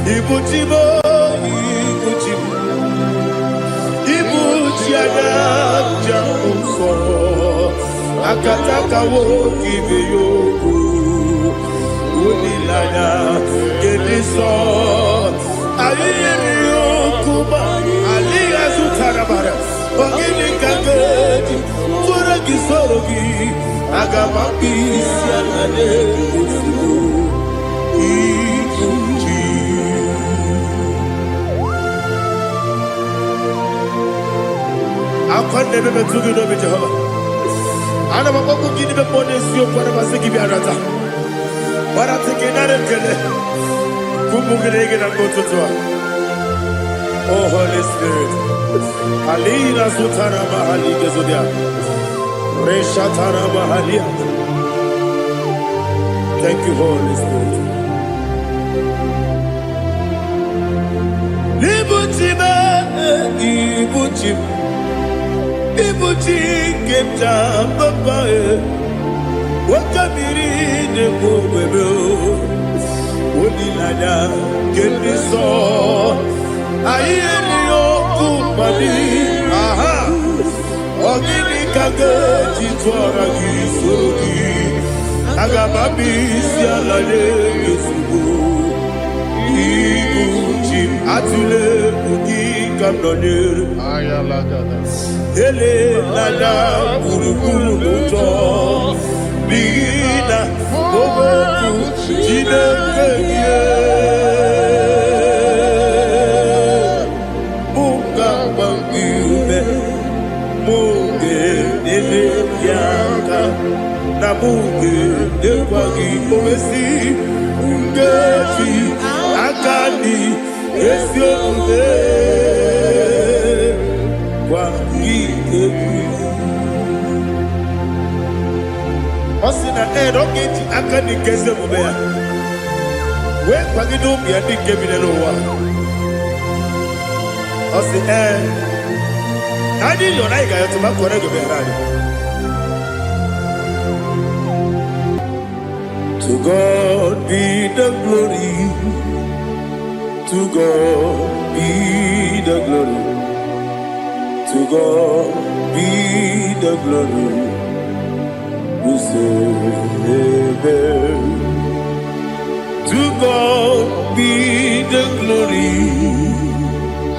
Ibujibo, Ibujibo, Ibujiada, Jamuso, Akataka woki beyoku, Unilaya, Gediso, Ayiri Okuba, Aliya Zutarabara, Ogini Kageti, Furagi Sorogi, Agamapi, Sianade, I can't never do it over Jehovah. I never go to give the bonus you for the Masiki Arata. But I'm taking another killer. Kumugregin and go to Tua. Oh, Holy Spirit. Alina Sutana Mahali Gazudia. Reshatana Mahalia. Thank you, Holy Spirit. Ibuchima, Ibuchima. Ibuchi kemja papa wakamiri de bobebe onilada kemiso ayeni okupani aha ogini kage jitwara gisogi agababi sialale yesugo Ibuchi atule ugi kamdonir ayalagada Ele nada kurukuru muto Bina obeku Jinekeye Munga bangiume Munge nene yanka Na munge nekwagi omesi Ungefi akani Esione Osina don't get akani kese mubea. We kwagido bia di kebine no wa. Osi Nadi yo na iga yo tuma kore go berani. To God be the glory. To God be the glory. To God be the glory. We say amen. To God be the glory.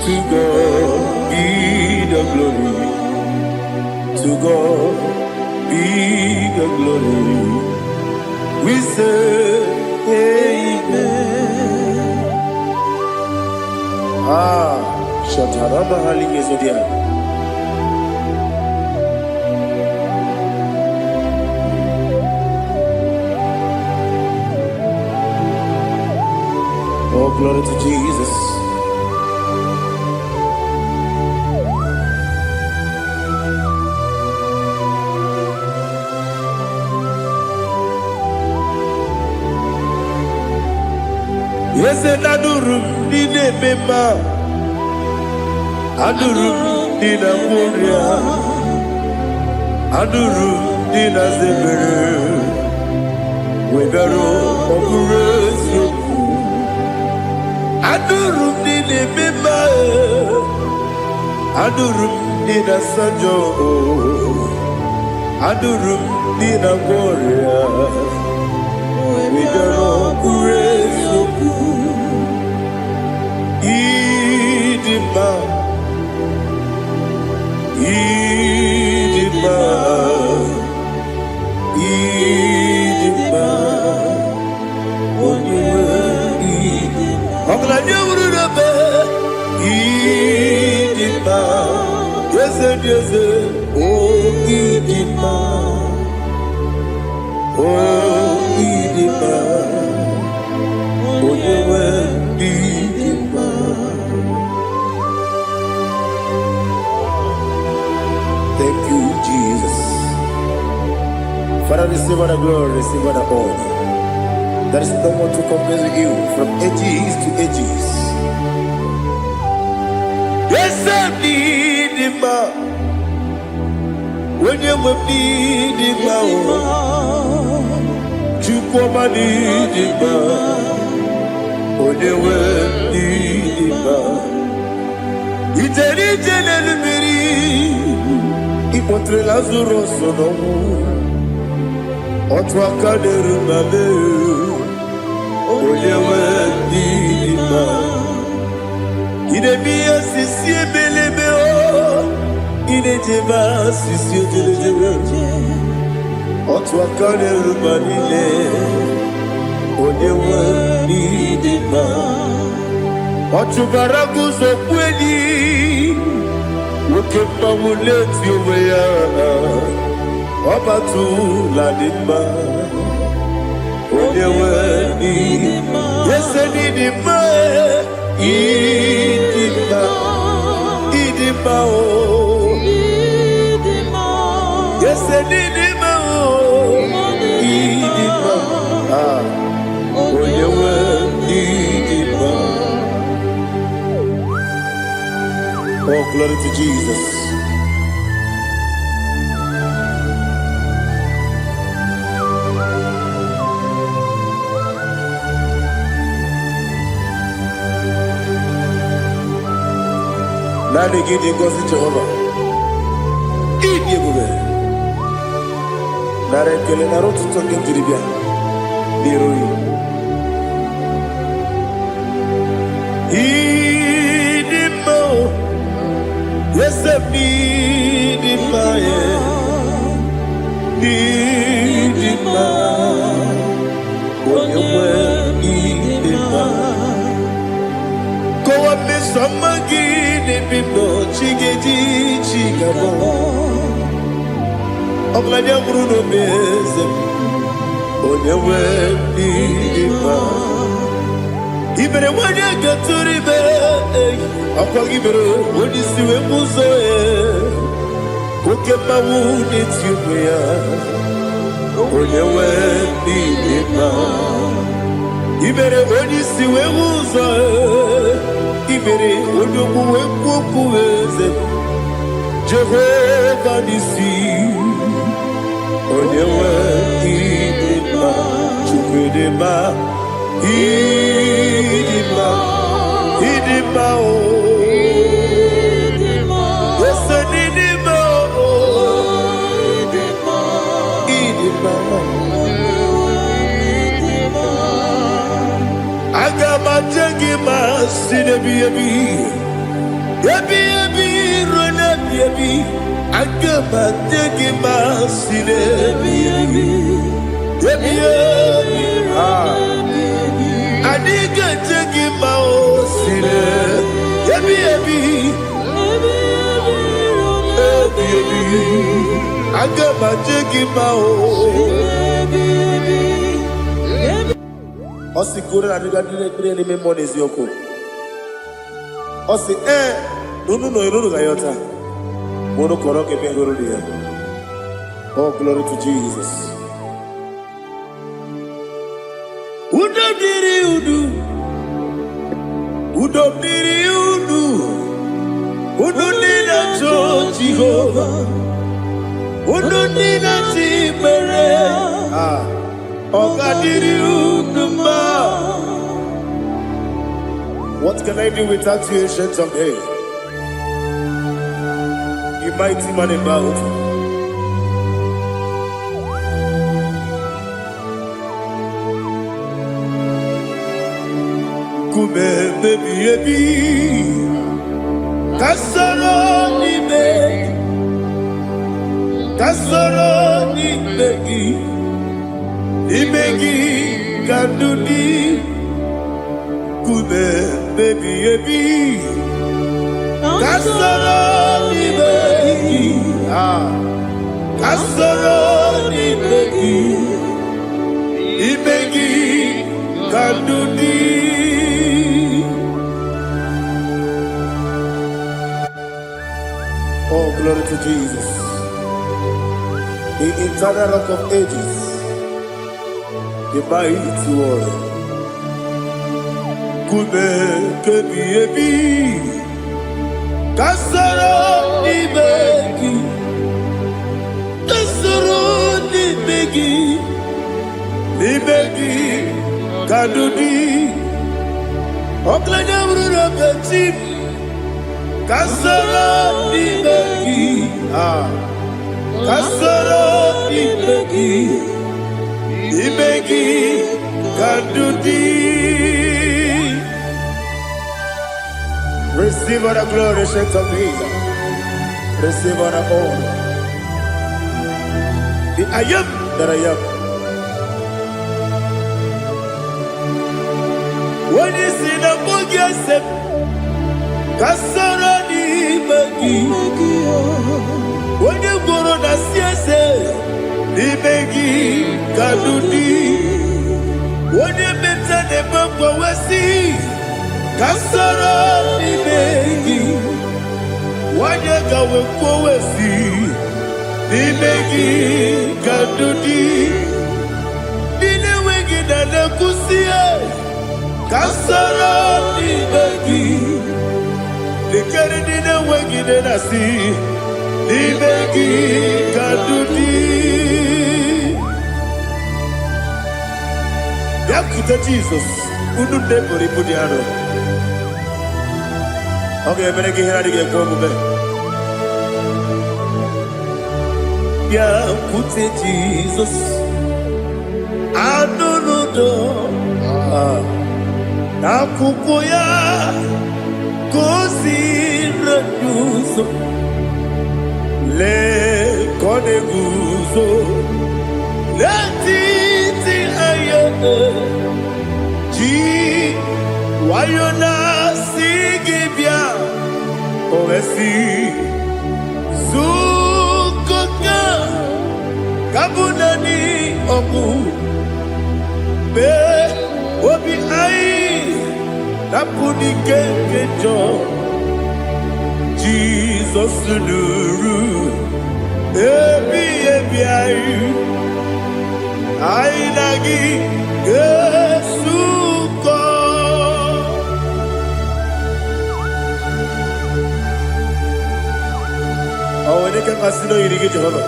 To God be the glory. To God be the glory. We say amen. Shataraba Halige Zodia. Oh, glory to Jesus. Yes, and Adurum did a member. Adurum did a warrior. Adurum did a zebra. We got all Adurum did a member. Adurum did a sanjo. Adurum did a warrior. We got all grace. Idima. Idima. Idima. Idima, yes, oh Idima, oh Idima, oh Idima. Thank you, Jesus. Father, receive all the glory, receive all the honor. There is no one to compare with you from ages to ages. Yes, I need him. When you need him, you come and need him. When you Incontrei Lazarus no Otwa kaderu mame Oyewe dima Ine miya sisi ebelebe o Ine jeba sisi ojelejebe Otwa kaderu manile Oyewe dima Otubaragu zokweni Woke mamuleti oweya Obatu la dima Oyewe dima Yese dima Idima Idima o Yese dima o Idima Oyewe dima. Oh, glory to Jesus. Now they give you God's Jehovah. Eat you go. Now they kill a road to talk into the beer. Leroy. Yes, I need it, my need it, my when you were need it, my go up, Miss Samagin, and be no chiggy, chigabo. I'm like a Bruno Mason, when you were need it, my even when you get to the bed. Upon give it when you see a muso, who kept my wound it's you, when you went in now. Even when you see a muso, even when you go with Jehovah, you see, when you went in now, to put him out, Idima o Idima Yes Idima o Idima Agama jengima sinebi Yebi rona yebi Agama jengima sinebi Yebi Adiga jengima o sine Yebi Agama jengima o Osi kure na diga dire ni me money yoko Osi no iruru ga yota Mono koro ke be iruru dia Oh glory to Jesus Udo diri udu Udo nina to Jehovah Udo nina tibere Oga diri udu ma What can I do without you, ancient of days? You mighty man about Kume baby Kasoro ni begi kanduni Kume baby Kasoro ni begi kanduni Oh, glory to Jesus. The eternal rock of ages. The mighty one. Kube kebi Kasoro ni begi kadudi Oklanya bruna petit Kasoro ni begi kasoro imegi kadudi. Receive all the glory, shake of Jesus. Receive all the honor. The I am that I am. When you see the book, yes, kasoro imegi. When you go on the siese, imegi kadudi. When you better the book, we see kasoro imegi. When you go we see imegi kadudi. Dine wegi na nekusie kasoro imegi. Dikeri dine wegi na nasi. Imegi kadudi. Yakuta Jesus. Unu debori pudiano. Okay, menegi hiradi ge komube. Yakuta Jesus. Anunudo. Nakukoya. Kosi reduso. Le koneguzo le titi ayone ji wayona sigibia oesi sukoka kabunani oku be obi ai napuni kekejo Jesus nuru ebi ayu ainagi Yesuko. Awani kan kasino irigi Jehovah.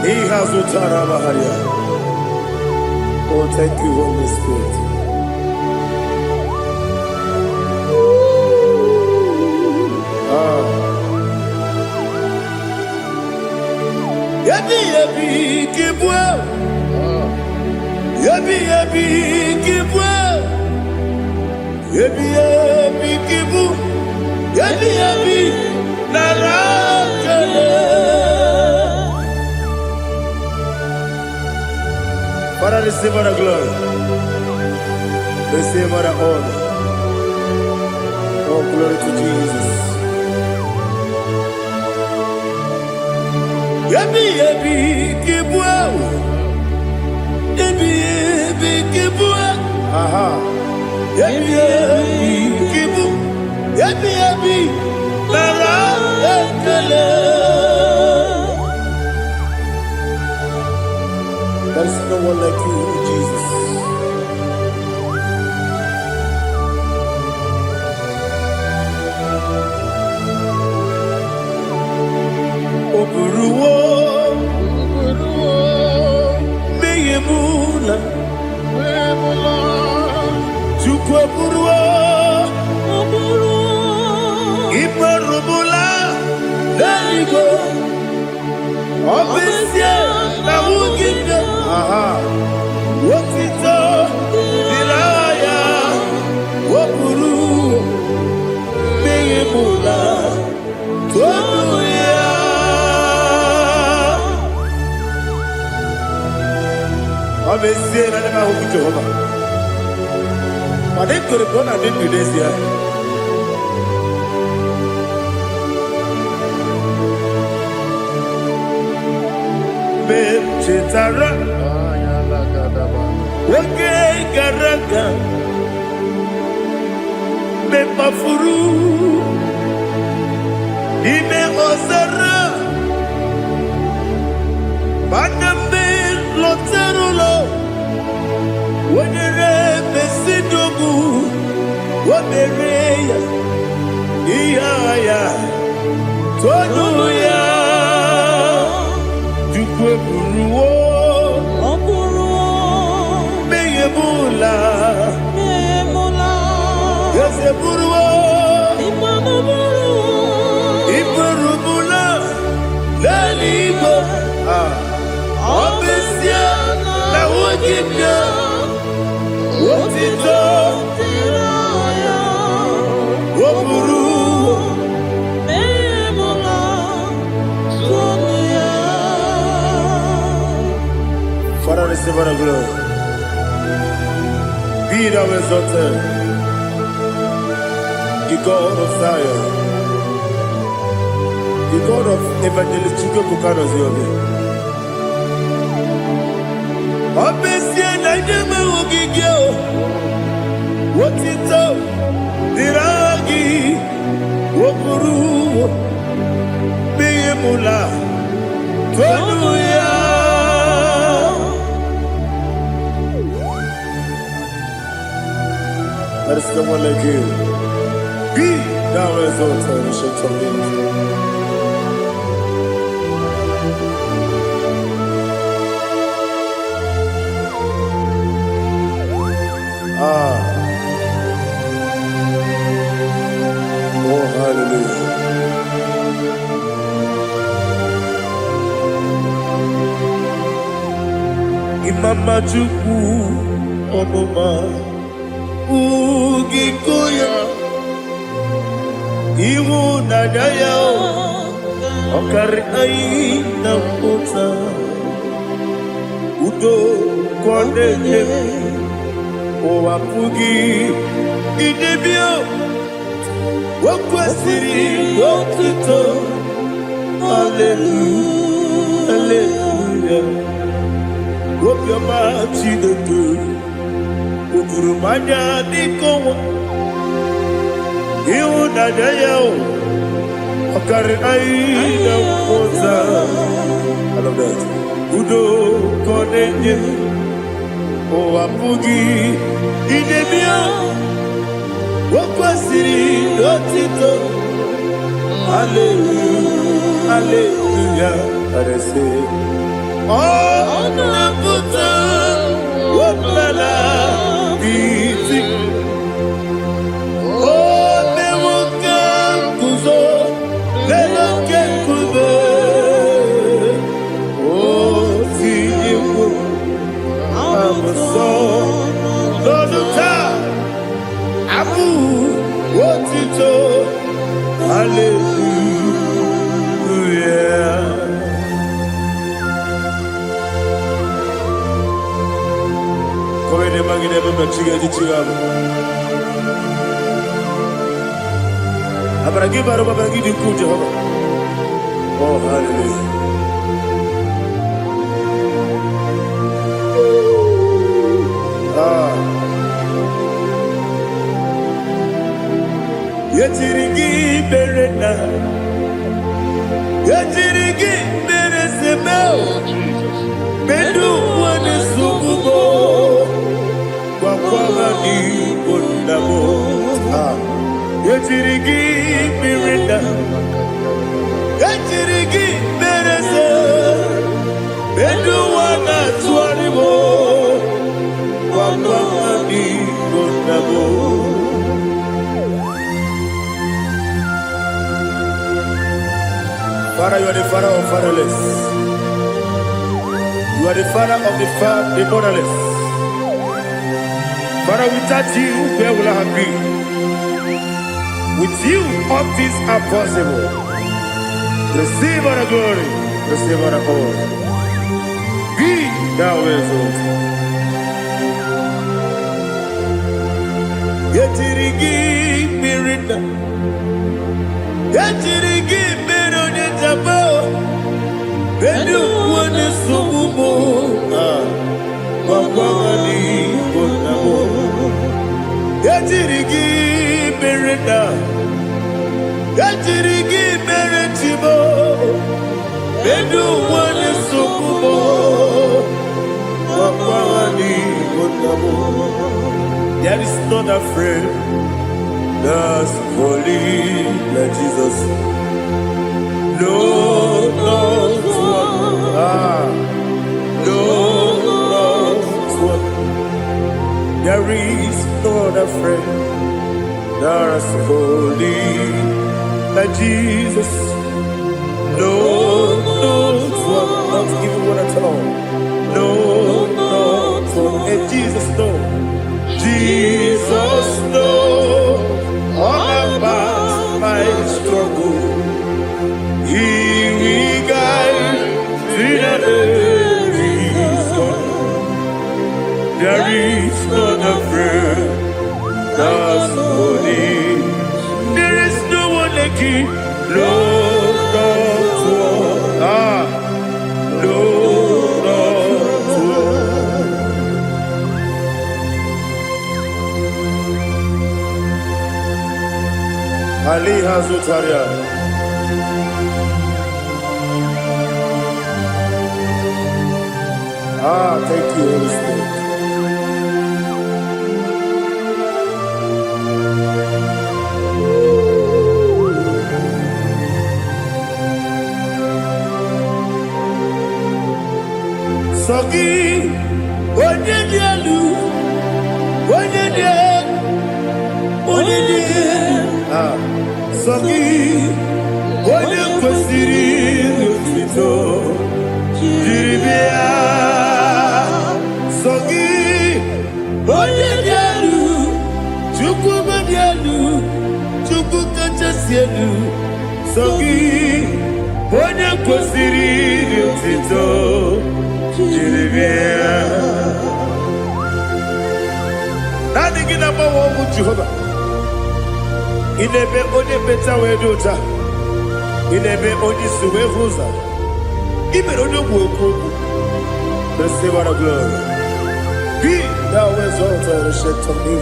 He has utara baharia. Oh, thank you, Holy Spirit. Yabi kibwa. Yabi kibwa. Yabi kibu. Yabi narakale. Father, receive our glory. Receive our honor. Oh, glory to Jesus. Yabi kibwa. Yabi kibwa. Aha. Yabi kibu. Yabi nara ekele. There's no one like you, Jesus. Oburuwo, meyemula, chukwu oburuwo, iperubula, leligo, obesie na wugide, wotito, dilaya, oburuwo, meyemula, toduya. Obesie na nema huku Jehovah. But they could have gone and did this year. Chetara, Wage Garaga, Mepafuru, Ime Ozara, Baname Loterulo, Wenere Besidogu, Wabereya, Iaya, Tonuya. Buruwo, meyemula, yese buruwo, iperubu, Father, receive our glory. Be thou exalted, the God of Zion, the God of Evangelist Chike Bukano Ziobi. Obesia na nyama ugigio, wotito, diragi, wokuru, biyemula, tonuya. There is no one like you. Be thou exalted, ancient of days. Oh, hallelujah. Imama Chukwu Omoma Ugikoya Iwu Nadaya Okari Aina Mota Udo Kondeye Owapugi Idebio Wakwasiri Wakito Hallelujah Hallelujah Wopiama Chidodo Ukurumanya Nikowa Iu Nadayao Okari Aina Mota I love that Udo Kondeye Owapugi Idebio Wakwasiri Lotito Hallelujah Hallelujah I say Oh Naputa Wapala Biti Oh Newoka Kuzo Leloke Kuzo Oh Tiyiwo Amason Loduta Abu Wotito Hallelujah Come ne magine baba chiga di chiga Abragi baro baba gidi ku Jehovah Oh hallelujah Yetirigi berena Yetirigi beresebel Bedu wane sububo Kwa ni bondamo Yetirigi berena Yetirigi berese Bedu wana tuaribo Kwa ni bondamo Father, you are the father of fatherless. You are the father of the motherless. Father, without you, where will I have been? With you, all things are possible. Receive our glory, receive our honor. Be thou exalted. Yetirigi mirina, yetirigi mirona jabo. Bedu wane subumo, wakwani bonamo. Yetirigi mirina, yetirigi miretibo. Bedu wane subumo, wakwani bonamo. There is not a friend that's holy like Jesus. No, no, no, one. There is no other friend that's holy like Jesus. No, no, one. Not even one at all. No, no, one. and Jesus know. Jesus know all about my struggle. He will guide me the reason. There is not a friend that's holy. There is no one like him. Lord, Ali Hazutaria. Thank you, Holy Spirit. Sogi, onye dielu, onye dielu, onye dielu. Sogi, onye kwesịrị otuto, jiri bịa. Sogi, onye dielu, Chukwu dielu, Chukwu kachasị elu. Sogi, onye kwesịrị otuto. Nothing in a more with Jehovah. In a bit only better way to ta. In a bit only Suwe Husa. Even on your work, the Savior of glory. Be thou exalted and shed to me.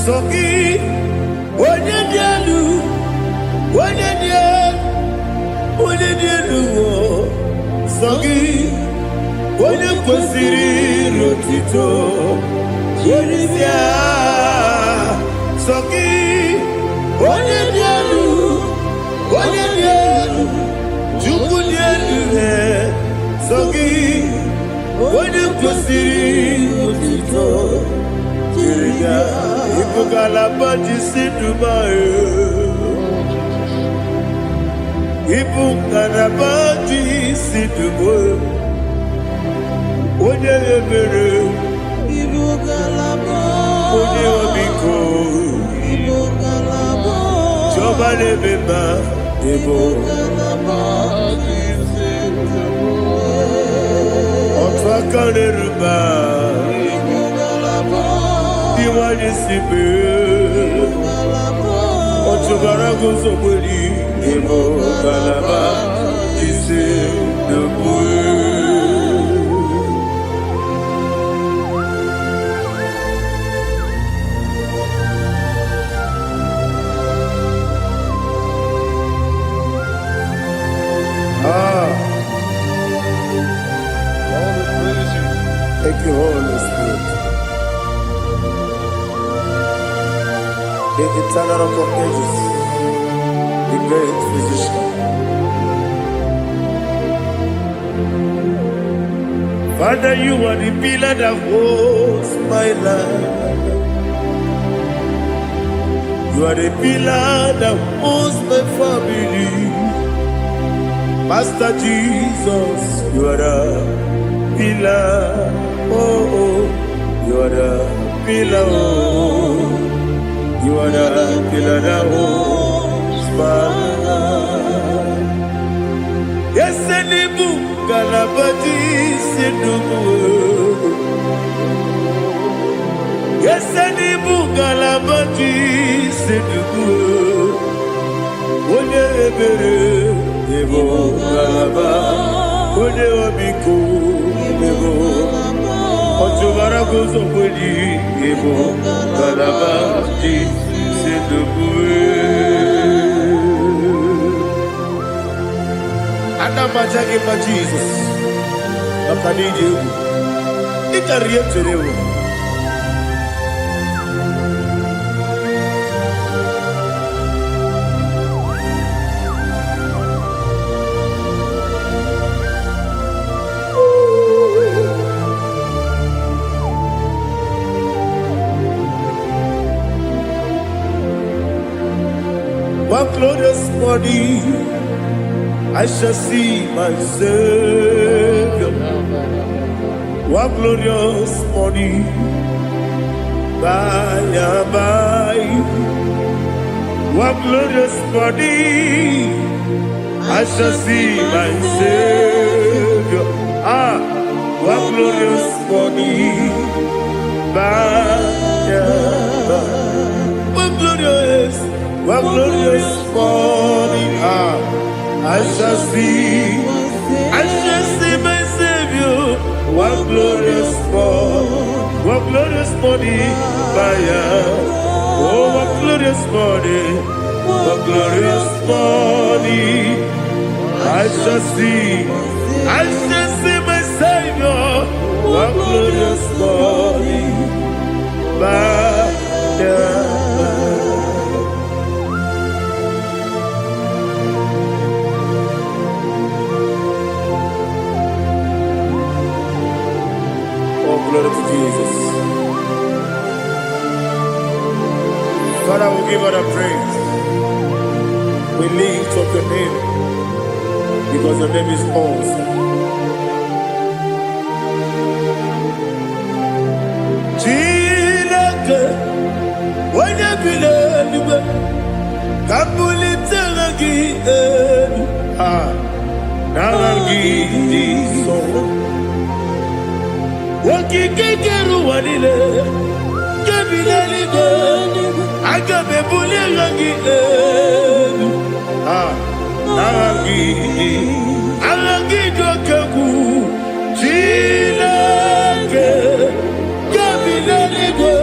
Sogi. Onye dielu, Sogi, onye kwesịrị otito, jiri bịa. Sogi, onye dielu, Chukwu dielu. Sogi, onye kwesịrị otito, jiri bịa. Ibugalaba jisi Dubai. Ibugalaba jisi Dubai. Onye ebere. Ibugalaba. Onye obiko. Ibugalaba. Joba lebeba. Ibugalaba jisi Dubai. Otwakane ruba. Diwani sibe, Ochubara gozo boli, Emo kalaba, Jise debue. Thank you, Holy Spirit. The eternal rock of ages, the great physician. Father, you are the pillar that holds my life. You are the pillar that holds my family. Master Jesus, you are the pillar. Oh, you are the pillar. Oh. You are the pillar that holds my life. Yes, Enibu Galabaji Sidubu. Yes, Enibu Galabaji Sidubu. Onye ebere, Ebo Galaba. Onye obiko, Ebo. Ochubara gozo boli, Ebo Galaba. Adamajagi ma Jesus, Akaniji, Itarietero. One glorious morning, I shall see my Savior. One glorious morning, by and by. One glorious morning, I shall see my Savior. One glorious morning, by and by. One glorious morning, I shall see my Savior. One glorious morning, oh, one glorious morning, I shall see my Savior. One glorious morning, glory to Jesus. Father, we give all the praise. We lift up your name because your name is awesome. Chineke, onye bi n'eluigwe, ka mbulite gị elu, n'agha gị dị nsọ. Okike kere ụwa niile, nke bi n'eluigwe, aga m ebuli agha gị elu, agha gị dị oke egwu. Chineke, nke bi n'eluigwe,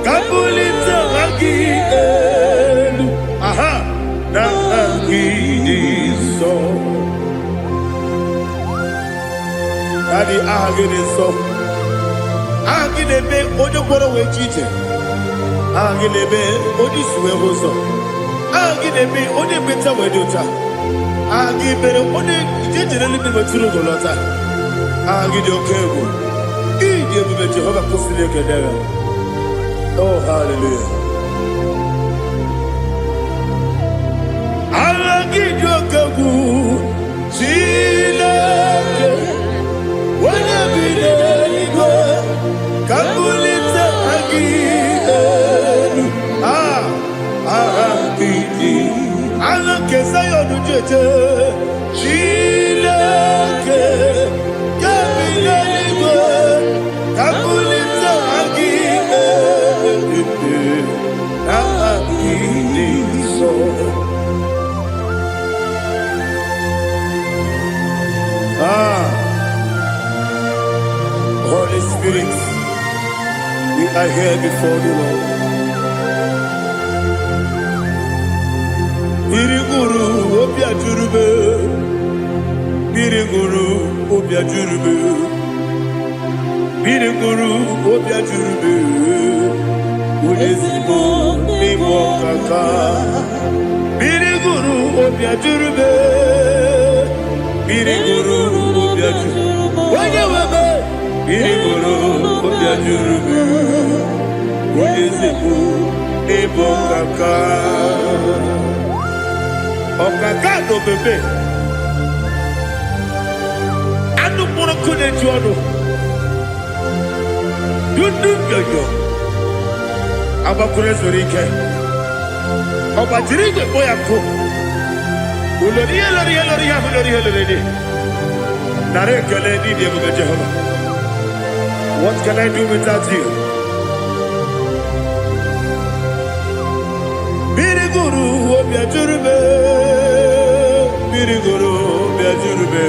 ka mbulite agha gị elu, n'agha gị dị nsọ. Daddy, so Agilebe, Odoboro Wechite, Agilebe, Odisue Hoso, Agilebe, Odebeta Wedota, Agibere, Ode, generally be Maturu Golota, Agidio Kebu, Idia Jehovah Costile Kedera. Oh, hallelujah. Agidio Kebu, Chile. When I be there, Kabulita again. Agidi. Alakesaya no jeje. Chileke. Kabulita. Kabulita again. Agidi so. Holy Spirit, we are here before you, Lord. Biriguru obia jurube, Biriguru obia jurube, Biriguru obia jurube, Udesibo nimo kaka, Biriguru obia jurube, Biriguru obia jurube, Wanyawebe. Biriguru obia jurube, Udesibo nimo kaka. Okaka no bebe. Anu mono kone juano. Dundu yoyo. Abakure zorike. Obajirige boyako. Uloriya. Nare kele ni diye Jehovah. What can I do without you? Biriguru obia jurube, Biriguru obia jurube,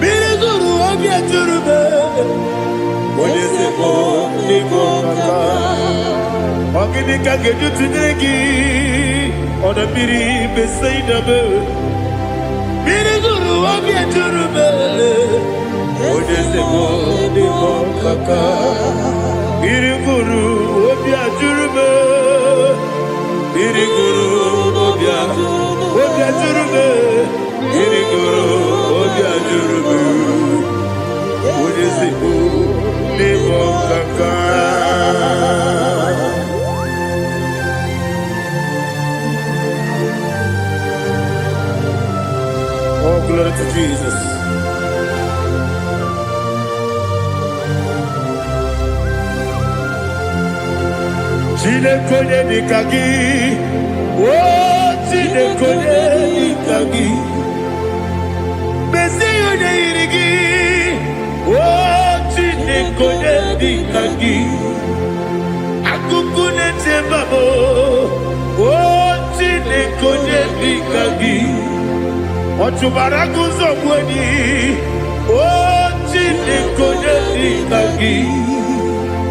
Biriguru obia jurube. Odesibo nimo kaka, ogini kageju tinegi, ona biri besaidabe. Biriguru obia jurube, Odesibo nimo kaka, Biriguru obia jurube. Biriguru obia jurube, Biriguru obia jurube, Udesibo nimo kaka. glory to Jesus. Chinekonye nikagi, oh chinekonye nikagi, Mesiyo ne irigi, oh chinekonye nikagi, Akukune tebabo, oh chinekonye nikagi, Otubaraguzo mweni, oh chinekonye nikagi,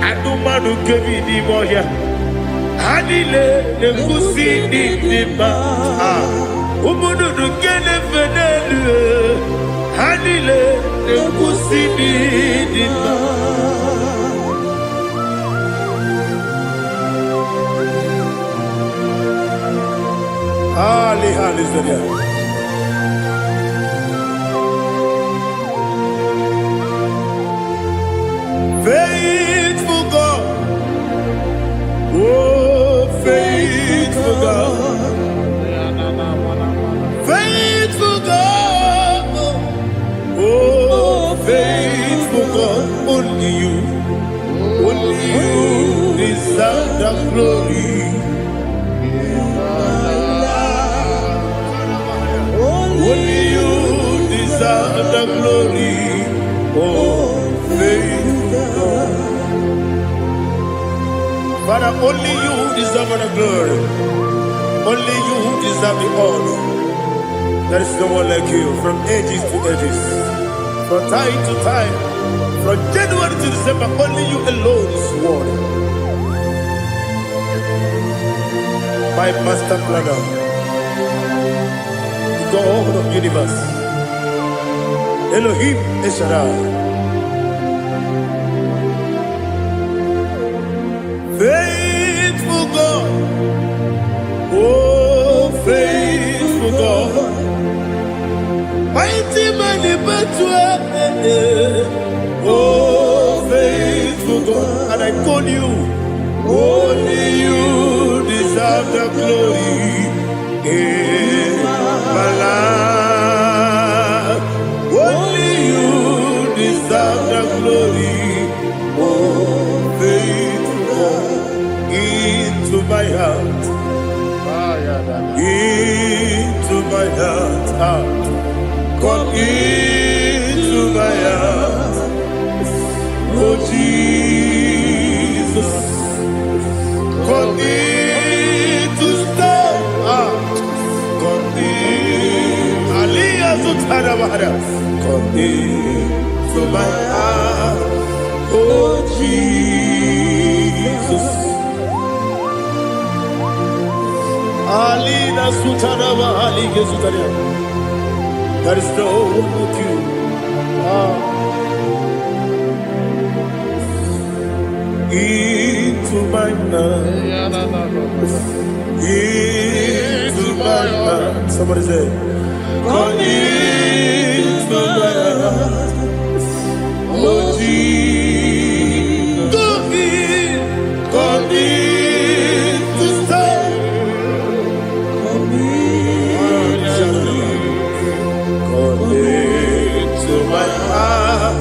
Adumanu kevini moya. Hanile ne kusini nima, umudu kene fenelu. Hanile ne kusini nima. Ali Zodia. Faithful God, oh faithful God, faithful God, oh faithful God, only you deserve the glory. Only you deserve the glory, oh faithful God. Father, only you deserve the glory. Only you deserve the honor. There is no one like you, from ages to ages, from time to time, from January to December. Only you alone is worthy. My master planner, the God of the universe, Elohim Eshadai. Faithful God, oh faithful God, mighty man in battle, oh faithful God, and I call you, only you deserve the glory in my life, only you deserve the glory, oh faithful God. Into my heart, into my heart, come into my heart, oh Jesus, come in to stay, come in, Aliyah Zutanabara, come into my heart, oh Jesus. Alina Sutanaba Ali Gesutaria. There is no one with you. Into my heart. Into my heart. Somebody say, come into my heart. Oh Jesus. Come in to stay. To my heart,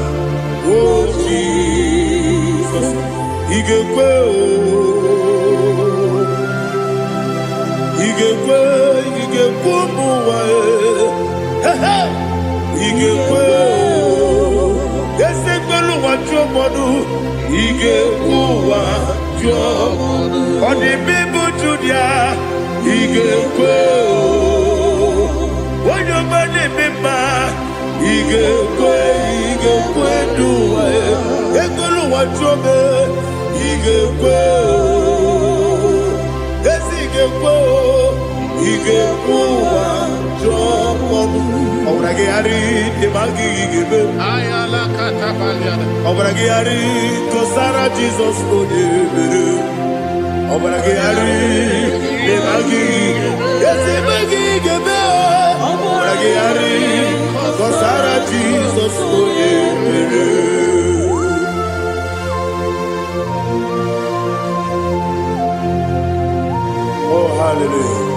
oh Jesus, He gave Jesus, oh hallelujah.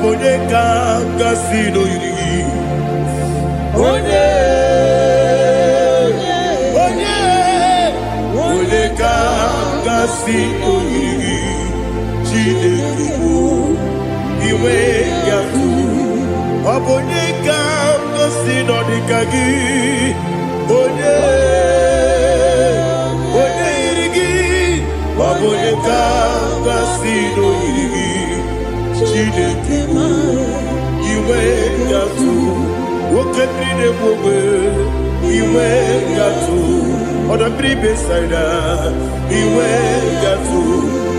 Obonye kanga sino yiri. Onye kanga sino yiri. Chineke iwe gatu. Obonye kanga sino dikagi. Onye yirigi. Obonye kanga sino yiri. Chineke iwe gatu. Okemine mwe iwe gatu. Odabri besaida iwe gatu.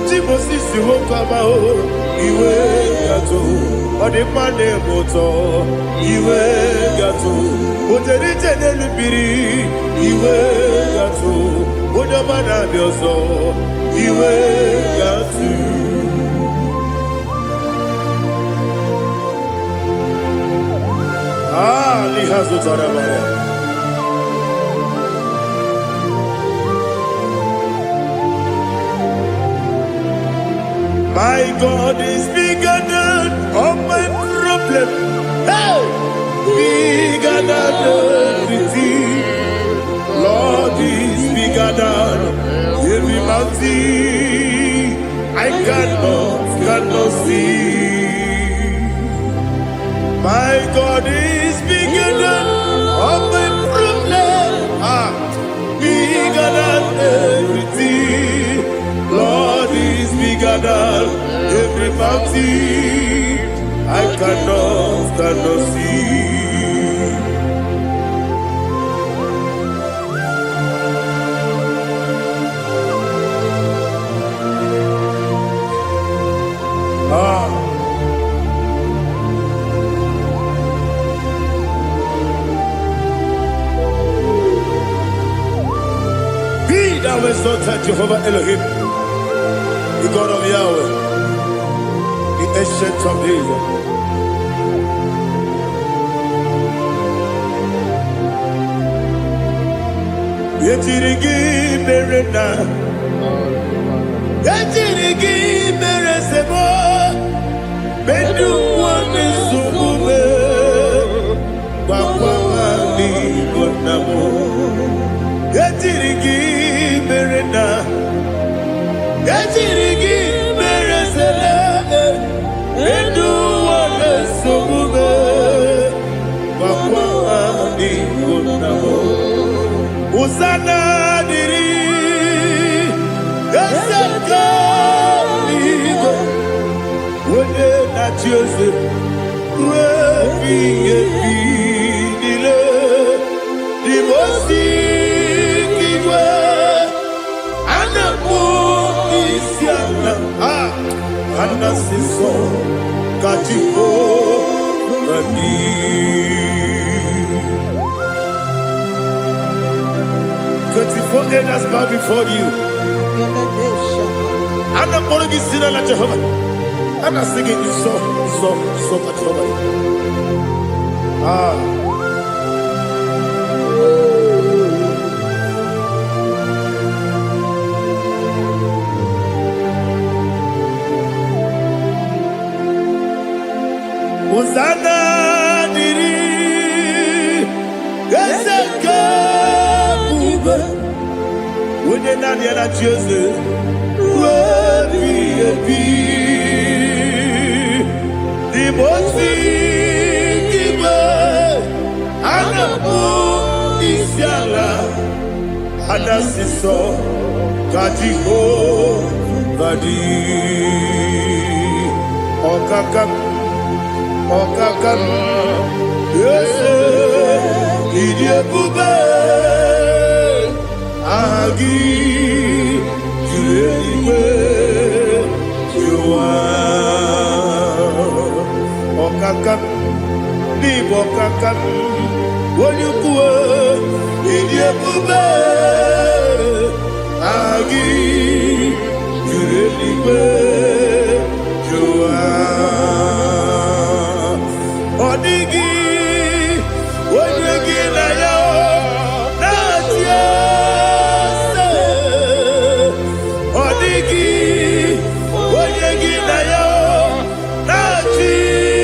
Timosisi wokama o iwe gatu. Odimane moto iwe gatu. Oterite nelubiri iwe gatu. Odamana bioso iwe gatu. Lihazo Tarabara. My God is bigger than all my problem. Hey! Bigger than everything. Lord is bigger than every mountain. I cannot see. My God is bigger than all my problems. Bigger than everything. Lord is bigger than every mountain. I cannot see. Thou exalted Jehovah Elohim, the God of Yahweh, the ancient of days. Yetirigi merena, yetirigi meresemo, bedu wane sumube, wakwa ni gonamo. Yetirigi merena, yetirigi meresele, bedu wane sumube, wakwa ni gonamo. Usana diri, esaka ligo, wone na Joseph, wepi dile, divosi kiwe, anamu isiana, anasiso katipo gani. 24 elders bow before you. I'm not going to be seen like Jehovah. I'm not singing this song like Jehovah. Hosanna diri, Eseka. When you're not yet at Joseph, the most Isiala, Anasiso, Kajiho, Vadi, Okakam, yes, Idiabube. Agi, Juliwe, Jua, Okakam, Libo Kakam, Wanyukua, Idiabube, Agi, Juliwe, Jua, Odigi, Wanyuki na yao, Natia. Odigi, Wanyagi na yao, Natia.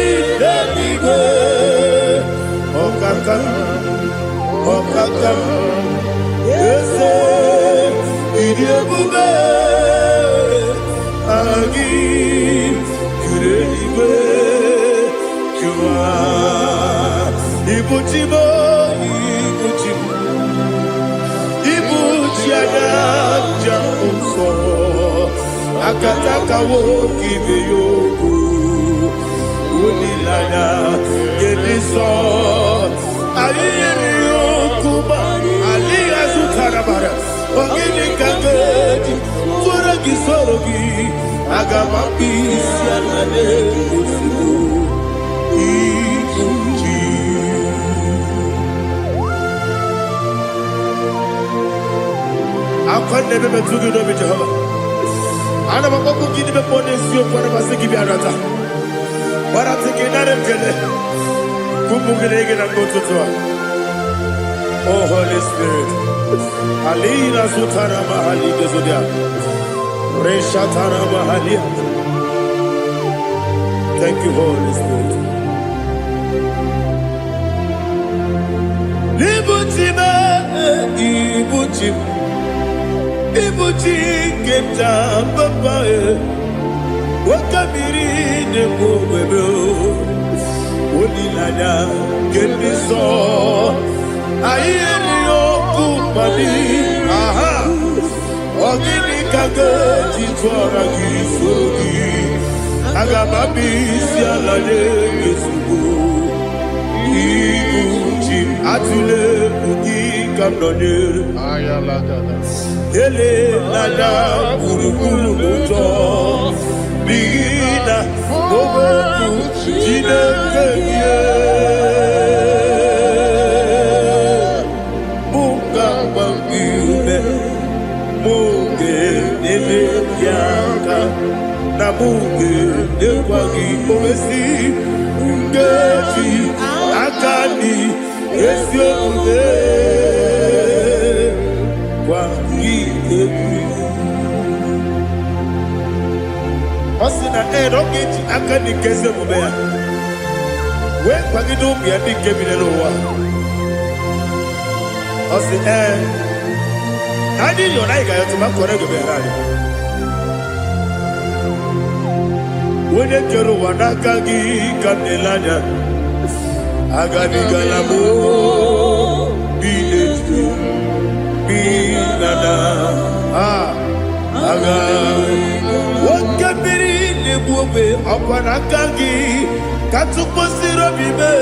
Okaka Ese Idiabube Agi Kurenibe Kua Ibuchibo Ibuchibo Ibuchiana Jamso Akataka Woki Beyoku Unilana Gediso Aliyokuba Aliyazukarabara Ogini Kagedi Kuragi Sorogi Agamapi Sianane Usibu Ibuchi Akwande Bebe Tugi Nobi Jehovah Ana Makoku Gini Bepone Sio Kwa Nabasiki Biarata Baratiki Naremkele Kumugirege na Gototoa. Oh Holy Spirit Alina Sutara Mahali Gezodia Reshatara Mahali. Thank you Holy Spirit. Libutime Ibuchim Ibuchi Kepta Papa Wakamiri Nebo Webo Unilada Kemiso Ayeni Okupani Aha Ogini Kageti Twara Gisogi Agamabi Sialade Gesubu Ibuchi Atule Ugi Kamdonir Ayalagada Ele Lada Urukulu Muto Bigina Ogoku Jinekeye Munga Bangiume Munge Nebe Yaka Na Munge Nekwagi Omesi Ungeji Akani Esione Kwagi Ebi Osina rogeji akani keze mubea. We kwagidu biadi kebile lowa. Osi Nadi yona iga yotuma kore goberani. Wene kero wanakagi kamnelanya. Agadi galamo binetu binana. Wakabiri nebuobe apanakangi katuposiro bibe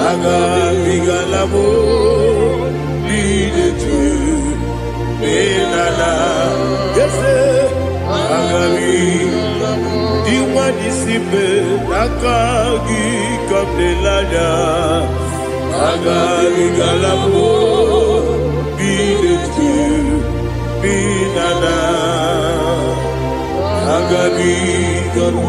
aga bigalabo bidetu benana yese aga diwani sibe nakagi kamdelada aga bigalabo bidetu binana Agabi Garu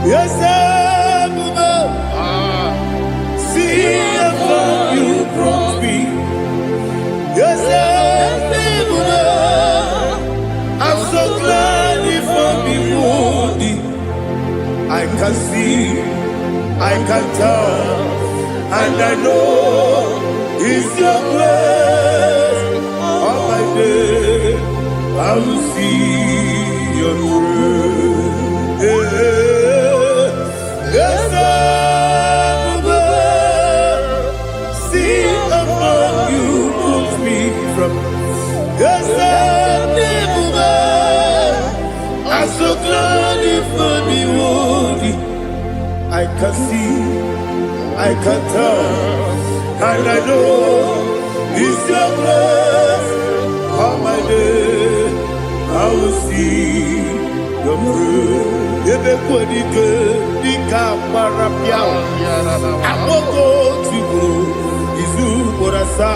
Yes, see how you brought me. Yes, I'm so glad you found me. I can see, I can tell, and I know it's your grace. All my day, I will see your grace. Yes, see above you put me from. Yes, I'm so glad you found me. I can see, I can tell, and I know it's your grace. All my day, I will see your grace. Ebe kodike, dika marapia. Amoko tibu, izu borasa.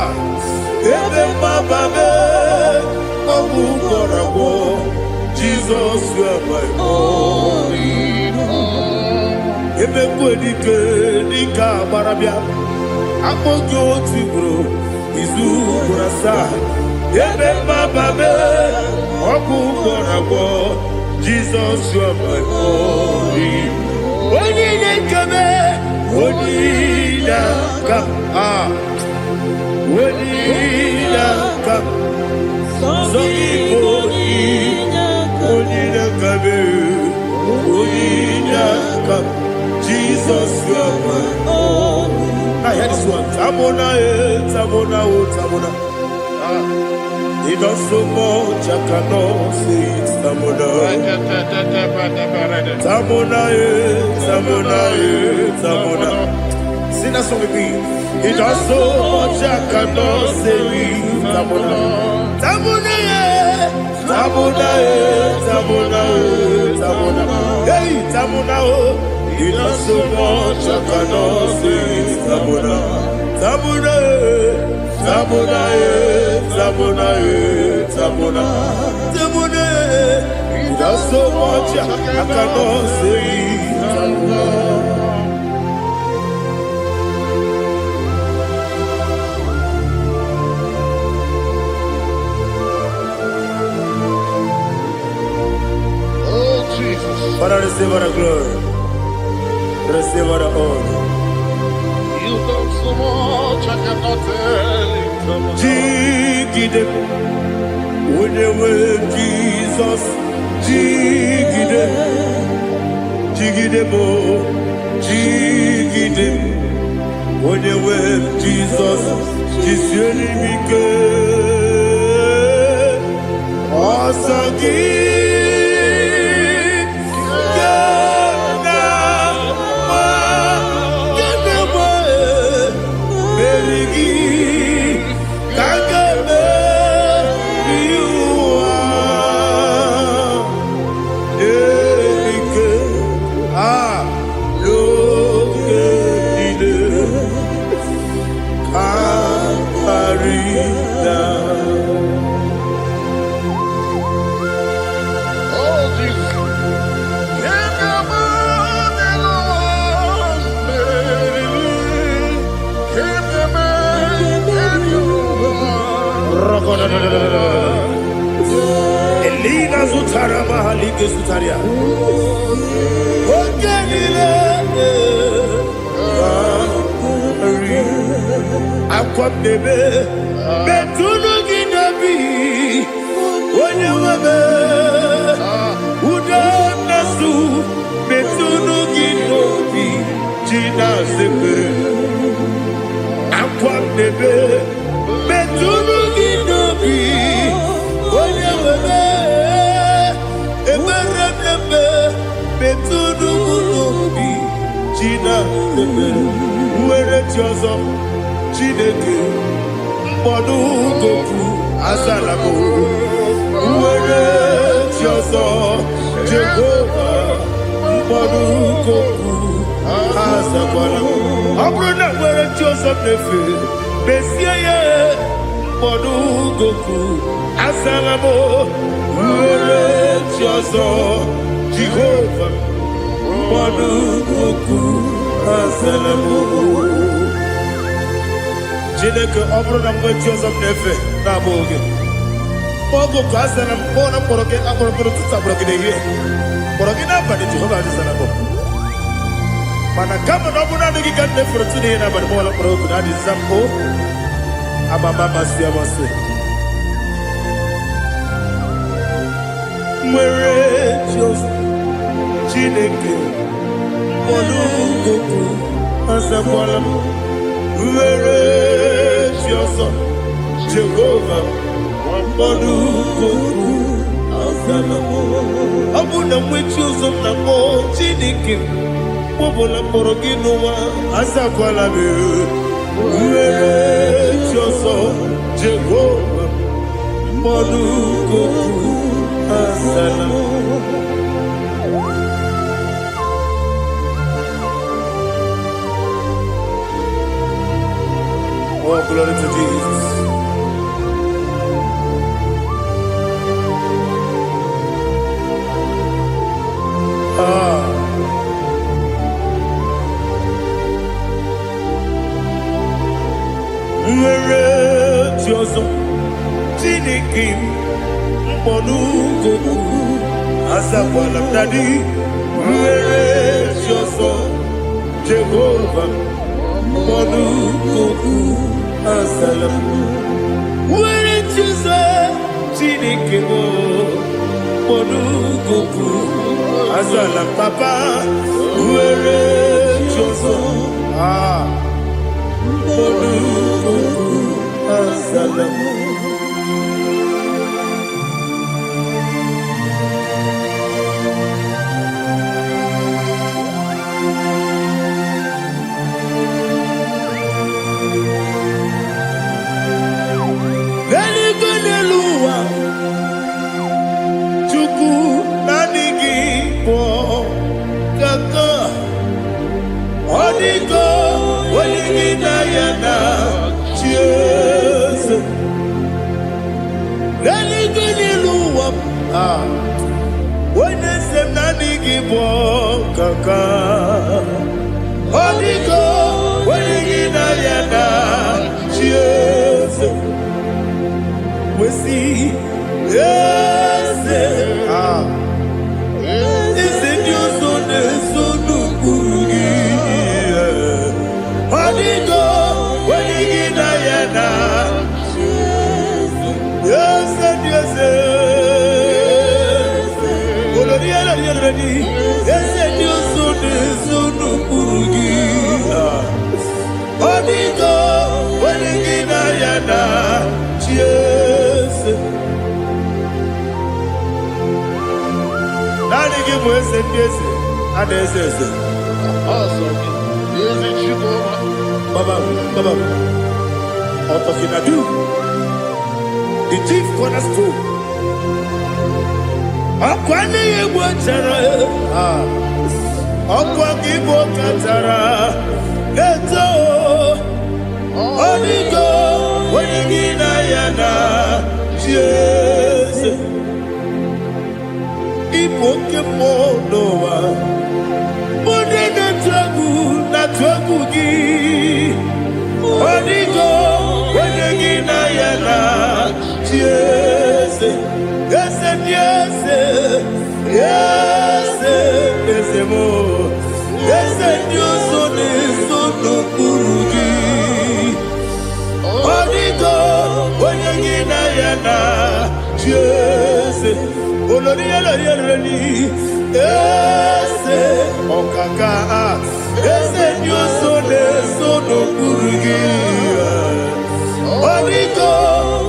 Ebe mababe, obu korabo. Jesus, you are my only home. Ebe kodike, dika marapia. Amoko tibu. asa. Ebe bababe, oku korabo. Jesus, you are my only. Only kame, only come. Only come. So come. Jesus, you are my only. I hear this one. Tamona, Tamona, Tamona. He does so much, I cannot say it. Tamona, Tamona, Tamona, Tamona. Sing that song with me. He does so much, I cannot say it. Tamona, Tamona, Tamona, Tamona, Tamona. Hey, Tamona, he does so much, I cannot say it. Tamona, Tamona, Tamona, Tamona, Tamona, Tamona. He does so much, I cannot say it. Tamona. Father, receive our glory. Receive our honor. You done so much, I cannot tell it. Jigide, when you were Jesus, Jigide, Jigide bo, Jigide, when you were Jesus, Jisyenimike, Asagi. Elina Zutara Mahalike Zutaria. Ogenile Akwabebe Betunu Ginabi Onyewabe Udanasu Betunu Ginobi Jina Zepe Akwabebe Betunu Ginobi Onyewabe Eberebe Betunu Ginobi Jina Zepe Uwere Tiozo Chineke Mbodu Goku Azalabo Uwere Tiozo Jehovah Mbodu Goku Azalabo Abrona Uwere Tiozo Nefe Besiye Mbodu Goku Azalabo Uwere Tiozo Jehovah Mbodu Goku Azalabo Chineke ọbụrụ na mgbe Joseph na-efe na-abụ oge ogo ka a sara mkpọ na mkpọrọ gị akpọrọkpọrọ tutu akpọrọ gị n'ehihie kpọrọ gị n'abalị Jehova adịzara bụ mana kama na ọ bụrụ na adịghị ka nne fere tụ n'ihe n'abalị mọọla mkpọrọ oge na adịza mpụ amama amasị amasị nwere Joseph Chineke mkpọrọ ogo azakwala m Uwere Tiozo Jehovah Mbodu Goku Azalamo Abuna mwechi uzo mnamo Chineke Mbobola mboro ginuwa Azakwala me Uwere Tiozo Jehovah Mbodu Goku Azalamo Oh, glory to Jesus. Where Jozo, Tinikim, Monugo, Azawalam Daddy, Jozo, Jehovah, Monugo, Azalam, where Jozo, Tinikim, Monugo, Azalam Papa, where Jozo, Monugo, Azalam. When they say nani give kaka, Odigo, when you na cheers. We see, yes, is it your son, son of Burugi? Odigo, when you na yes, yes, yes, you so no Burugia. Odigo, when you na cheers. Nani give us a yes, and this is awesome. Is it you, Baba, Otokinadu, the chief cornerstone. Akwani igbo chara ọkwa igbo katara eto onigo wenigi na ya na Jesu igbo kemo n'ụwa mụdị na twagu gị onigo wenigi na ya na Jesu. Yes, yes, yes, yes, more. Yes, you so no Burugi. Odigo, when you get na yes, Olori, yes, Okaka, yes, you so no Burugi. Odigo,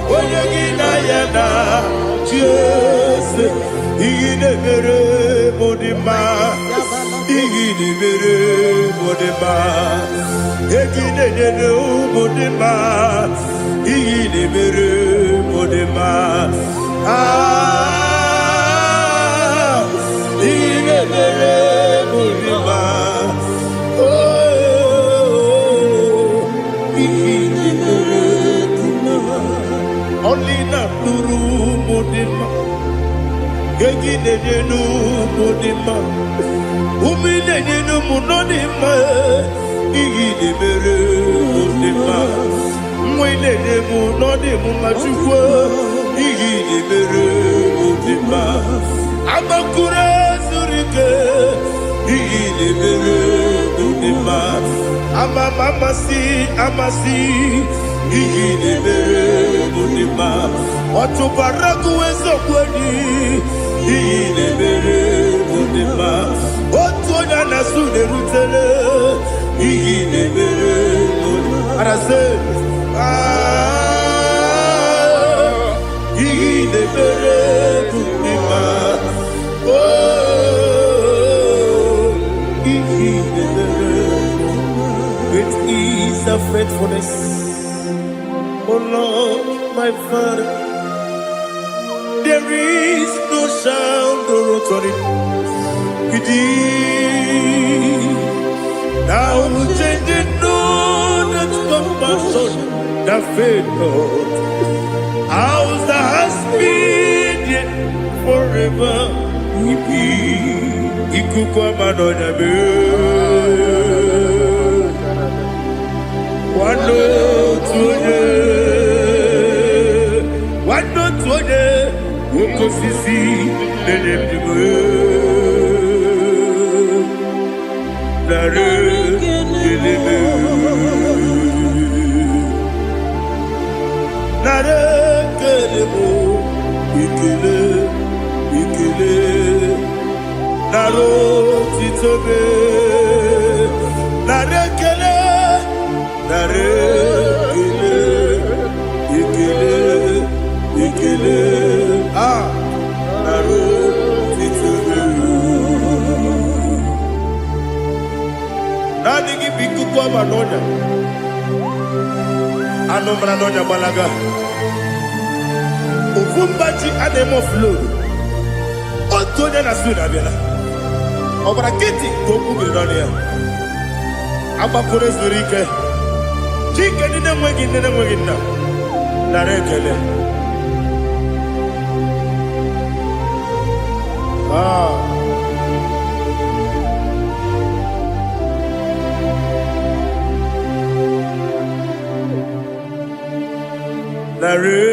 when you get na yes, Igidebere Modima, Igidebere Modima, Egidebere Modima, Igidebere Modima, Igidebere Modima, oh, Igidebere Modima, only not Guru Modima. Gegidenu Modima, Umidenu Munodima, Igidebere Modima, Mwidenu Nodimu Machukwa, Igidebere Modima, Abakure Zurike, Igidebere Modima, Amasi, Igidebere Modima, Otubaraku Ezokwani, Igidebere Modima, Otonya Nasude Rutele, Igidebere Modima, Arase, Igidebere Modima, oh, Igidebere Modima, great is the faithfulness, oh Lord, my Father. There is no sound or authority. Now changing no that compassion, the faith Lord. How's the husband yet forever we be? Ikukwa madonya be. Wano tunye. osisi na-enyemdigo nara kelebe nara kelebo ikele ikele nara otitobe nara kele nara kele ikele ikele nara otitobe nani gi bikuko manonya anomra nonya balaga Ufumbaji anemo flow. Otonya na suna bela. Obra kiti koku bironia. Aba kore zurike. Chike nine mwegi na. Narekele.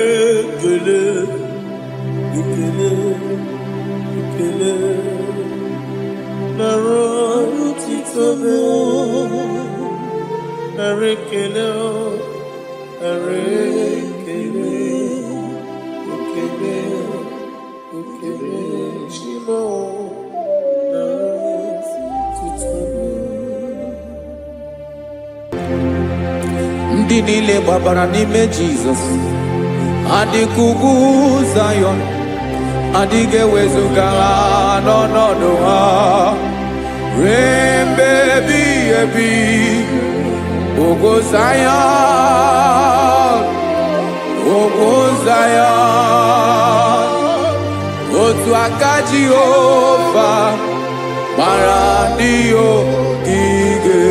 Narekele, ikele, ikele, narotitobe, narekele, narekele, ikele, ikele, shimo, narotitobe. Ndị niile gbabara n'ime Jizọs adịkugwu Zayọn adịghị ewezuga ha n'ọnọdụ ha ruo mgbe ebighị ebi. Ogo Zayọn, ogo Zayọn, otu aka Jehova gbara ndị ogige.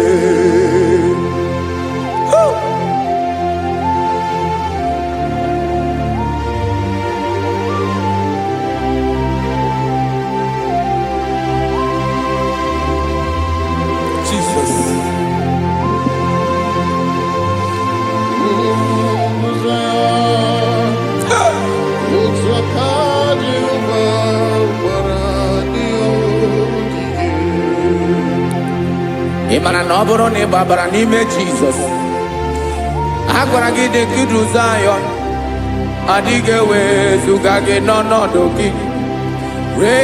Ị mara na ọ bụrụ na ị gbabara n'ime Jizọs, a gwara gị dị ka Zayọn adịghị ewezuga gị n'ọnọdụ gị ruo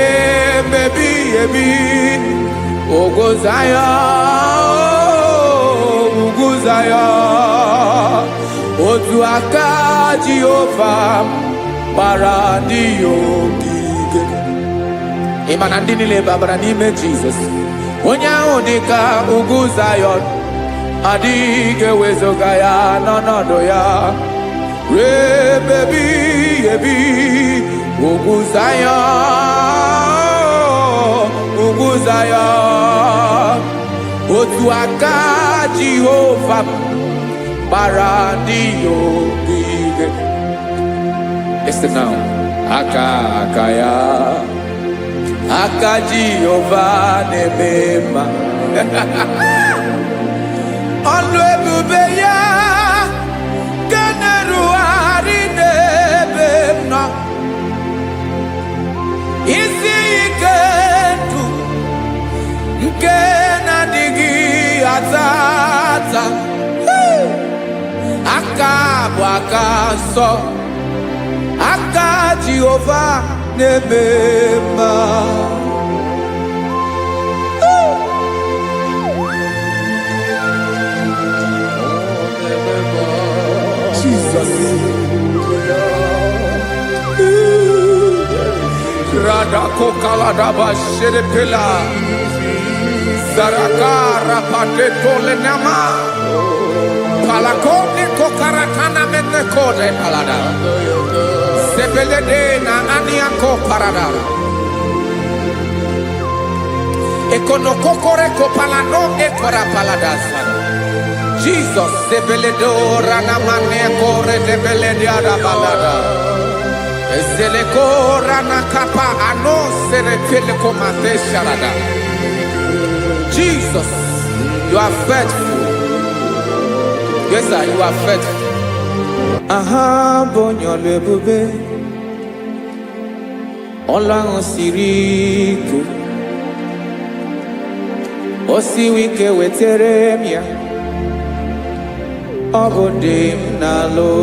mgbe ebighị ebi. Ogo Zayọn, ugwu Zayọn, otu aka Jehova gbara ndị ogige. Ị ma na ndị niile gbabara n'ime Jizọs, onye ahụ dị ka ugwu Zayọn adịghị ewezuga ya n'ọnọdụ ya ruo mgbe ebighị ebi. Ugwu Zayọn, ugwu Zayọn, otu aka Jehova gbara ndị ogige. Listen now, aka ya, aka Jehova na-eme mma. Ọnụ ebube ya ga na-erugharị n'ebe m nọ. Isi ike ndụ nke na-adịghị ata ata. Aka bụ aka nsọ, aka Jehova na-eme mma. Jesus. Radako kaladaba sherepela zarakara pateto lenama palakone kokaratana mene kode palada sebelede na aniako parada ekono kokore kopalano ekora paladasa. Jesus sebeledo rana mane kore debelede ada balada. Eseleko rana kapa ano serepele komate sharada. Jesus, you are faithful. Yes, sir, you are faithful. Aha, bonyo lebube. ọlụ ahụ siri ike o siwe ike wetere m ya ọ bụ dị m n'alụ.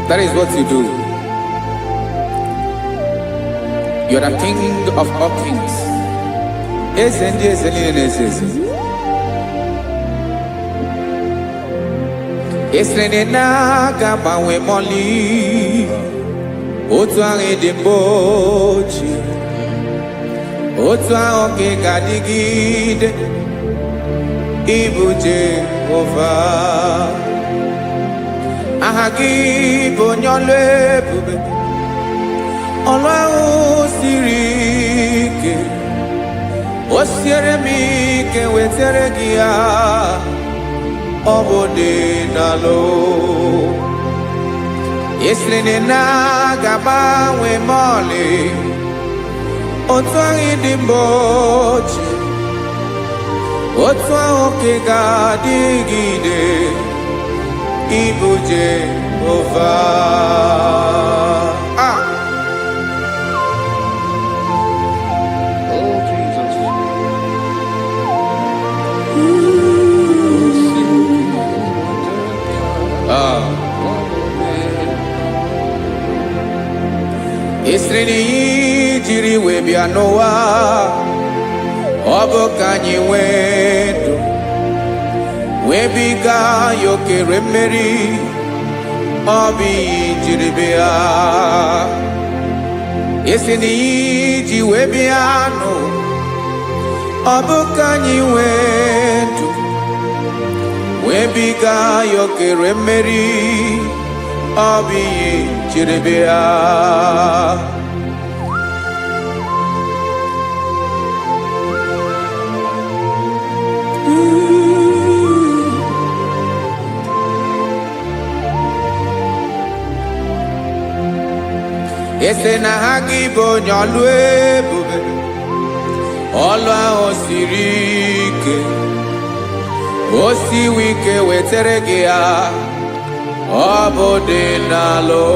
That is what you do. You are the king of all kings. Eze ndị eze niile na-eze eze. Esere na-aga gbanwe mọlị otu ahụ dị mgbe ochie, otu ahụ ka ị ga-adịgide ịbụ Jehova. Aha gị bụ onye ọlụ ebube, ọlụ ahụ siri ike o siere m ike wetere gị ya ọ bụ dị n'alụ. Esiri na-agbanwe mọlị otu ahụ dị mgbe ochie, otu ahụ ka ị ga-adịgide ịbụ Jehova. Oh, Jesus. Esiri na ihe jiri wee bịa n'ụwa ọ bụ ka anyị nwee ndụ wee biga ya okere mmeri, ọ bụ ihe jiri bịa. Esi na ihe ji wee bịa nụ ọ bụ ka anyị nwee ndụ wee biga ya okere mmeri, ọ bụ ihe jiri bịa. Ese na ha gị bụ onye ọlụ ebube, ọlụ ahụ siri ike o siwe ike wetere gị ya ọ bụ dị n'alụ.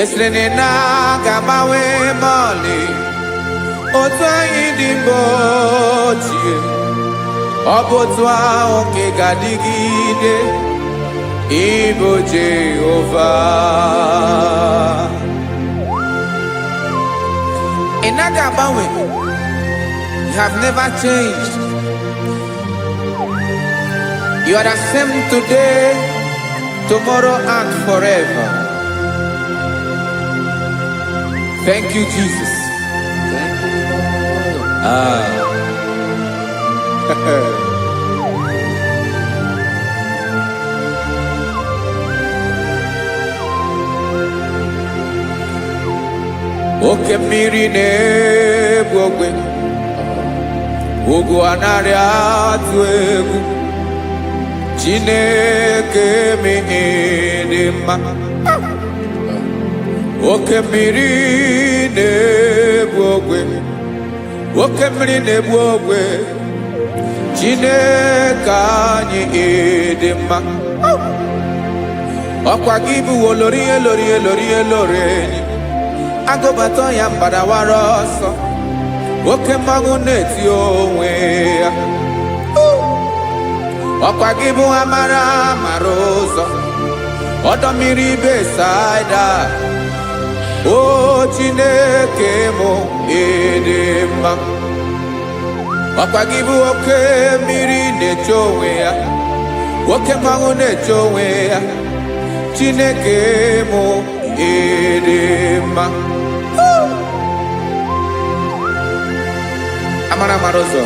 Esere na-agbanwe mọlị otu anyị dị mgbe ochie, ọ bụ otu ahụ ka ị ga-adịgide ịbụ Jehova. Ị naghị agbanwe. You have never changed. You are the same today, tomorrow and forever. Thank you, Jesus. Thank you, Lord. Oke mmiri na-egbu ogwe, ugwu anaghị atụ egwu. Chineke mee dị mma. Oke mmiri na-egbu ogwe, oke mmiri na-egbu ogwe. Chineke anyị dị mma. Ọkwa gị bụ olori elori elori elori enyi, agụbata ya mbadawara ọsọ, oke mmanwụ na-eti onwe ya. Ọkwa gị bụ amara amara ụzọ, ọdọ mmiri Besaida. O Chineke mụ ịdị mma. Ọkwa gị bụ oke mmiri na-eche onwe ya, oke mmanwụ na-eche onwe ya. Chineke mụ ịdị mma. Amara amara ụzọ.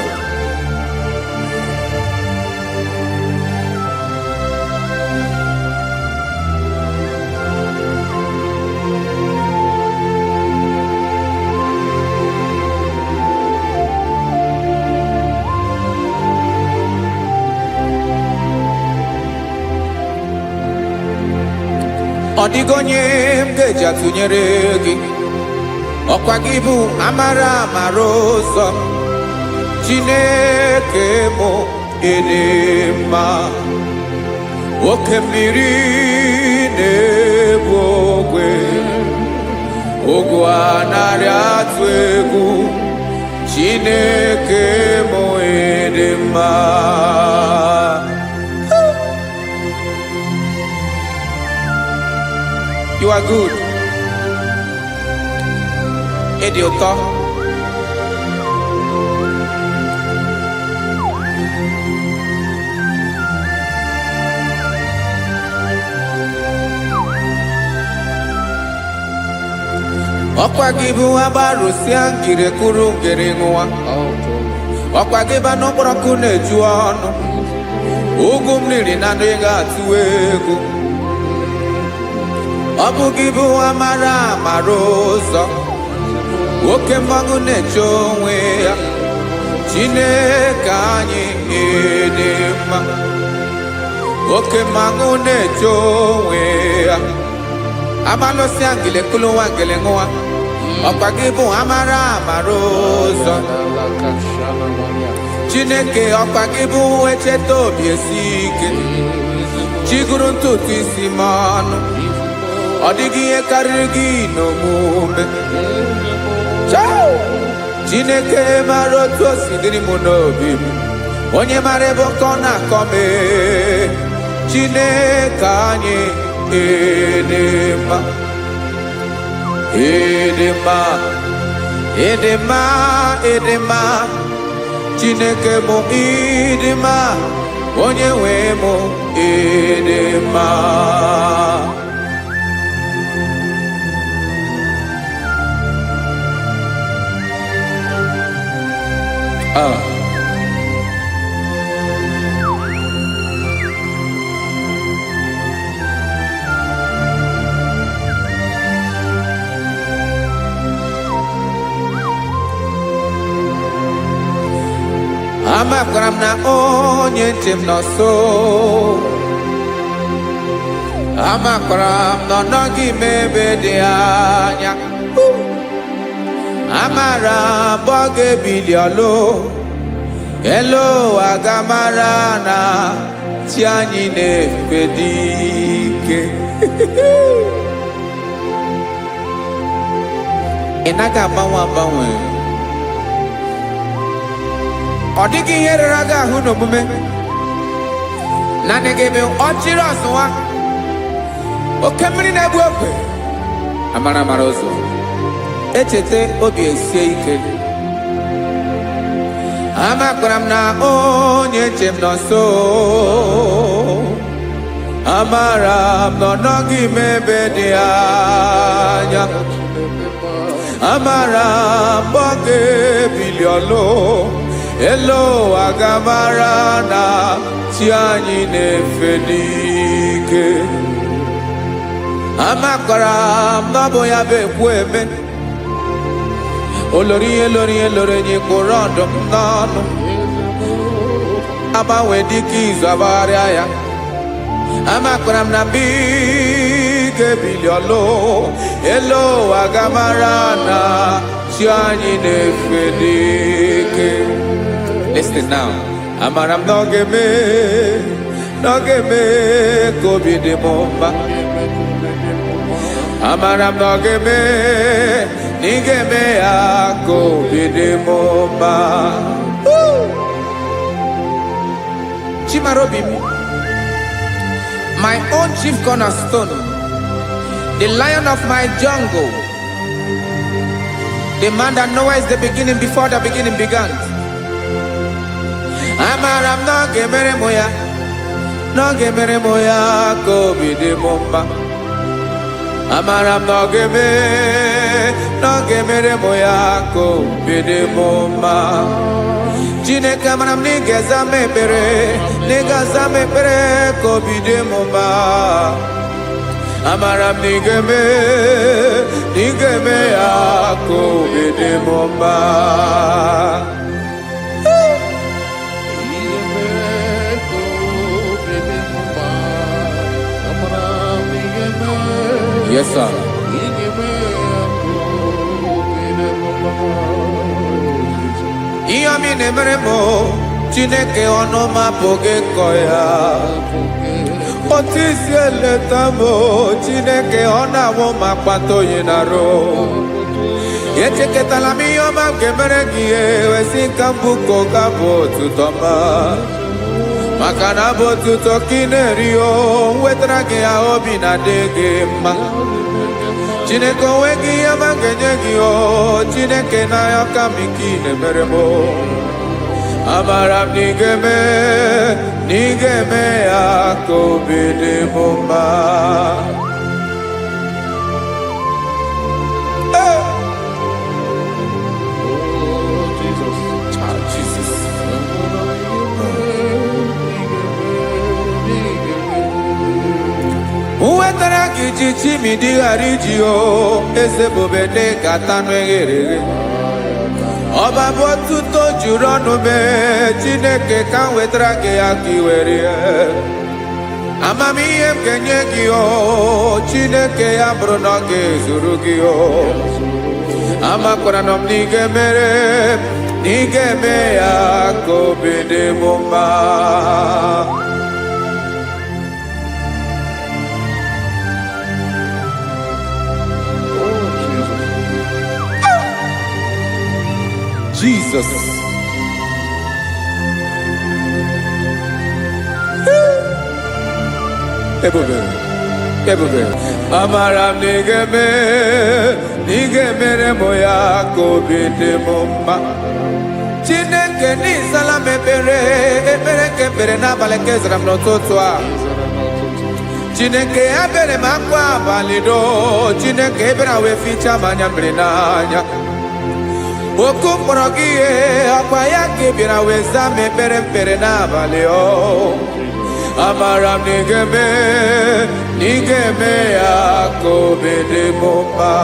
Ọ dịghị onye m ga-eji atụnyere gị, ọkwa gị bụ amara amara ụzọ. Chineke mụ ịdị mma. oke mmiri na-egbu ogwe ogwu anarị atụ egwu Chineke mụ ịdị mma. You are good. Ịdị ụtọ. Ọkwa gị bụ agbarụsịa ngire kụrụ ngere nwa. Ọkwa gị bụ n'ụkpọrọkụ na-eju ọnụ. Ugwu mmiri na ndụ ị ga-atụ egwu. Ọ bụ gị bụ amara amara ụzọ. Oke mmanwụ na-eche onwe ya. Chineke anyị ịdị mma. Oke mmanwụ na-eche onwe ya. Amalụsịa ngile kụrụ nwa ngele nwa. Ọkwa gị bụ amara amara ụzọ. Chineke ọkwa gị bụ echeta obi esi ike. Chigụrụ ntutu isi m ọnụ. Ọ dịghị ihe karịrị gị n'omume. Chineke mara otu o si dịrị m n'obi m. Onye mara ebe ọkọ na-akọ m. Chineke anyị ịdị mma. Ịdị mma. Ịdị mma. Ịdị mma. Chineke mụ ịdị mma. Onye nwe mụ ịdị mma. Amakwara m na onye ntị m nọ nso. Amakwara m na ọ nọghị m ebe dị anya. Amara m ọ ga-ebili ọlụ. Elu aga mara na chi anyị na-efe dị ike. Ị naghị agbanwe agbanwe. Ọ dịghị ihe rere gị ahụ n'omume. Naanị gị bụ ọchịrị ọzụwa. Oke mmiri na-egbu ogwe. Amara amara ụzọ. Echete obi esie ike. Amakwara m na onye nche m nọ nso. Amara m na ọ nọghị m ebe dị anya. Amara m ọ ga-ebili ọlụ. Elu aga mara na chi anyị na-efe n'ike. Amakwara m na ọ bụ ya bụ ekwu eme. Olori ihe lori ihe lori enyi kpụrụ ọdụm n'ọnụ. Agbanwe dịka izu agbagharịa ya. Amakwara m na mgbe ị ga-ebili ọlụ. Elu aga mara na chi anyị na-efe n'ike. Listen now. Amara m na ọ ga-eme ka obi dị m mma. Amara m na ọ ga-eme na ị ga-eme ya ka obi dị m mma. Chimarobi m, my own chief cornerstone, the lion of my jungle, the man that knows the beginning before the beginning began. Amara m na ọ ga-emere m ya, na ọ ga-emere m ya ka obi dị m mma. Amara m na ọ ga-emere m ya ka obi dị m mma. Chineke amara m na ị ga-aza m ekpere, na ị ga-aza m ekpere ka obi dị m mma. Amara m na ị ga-eme ya ka obi dị m mma. Yes, sir. Ihe ọmị na-emere m Chineke ọnụ m apụghị ịkọ ya. Otisi eleta mo Chineke ọ na-awụ ma kpata oyi na-arụ. Echeketala m ihe ọma nke mere gị wesi ka mbụ ka ọ ga-abụ otuto ma maka na abụ otuto ka ị na-eri o wetara gị ya obi na-adị gị mma. Chineke onwe gị ihe ọma ga-enye gị o Chineke n'anya ka m ike ị na-emere m. Amara m na ị ga-eme ya ka obi dị m mma. Uwetara gị ji chimidi ghara iji o eze bobede gata n'eghere eghe. Ọba bụ otuto juru ọnụ mee Chineke ka m wetara gị ya ka ị were ya. Amamihe m ga-enye gị o Chineke ya bụrụ na ọ ga-ezuru gị o. Amakwara na m na ị ga-emere na ị ga-eme ya ka obi dị m mma. Jesus. Ebube. Amara m na ị ga-emere m ya ka obi dị m mma. Chineke n'ịzala m ekpere nke ekpere n'abalị nke zara m n'ụtụtụ a. Chineke ya bere m akwa abalị do Chineke ebere wee fichaa m anya mmiri n'anya. Oku mkpọrọ gị ihe akwa ya ka ị bịara wee zaa m ekpere mkpere n'abalị o. Amara m na ị ga-eme ya ka obi dị m mma.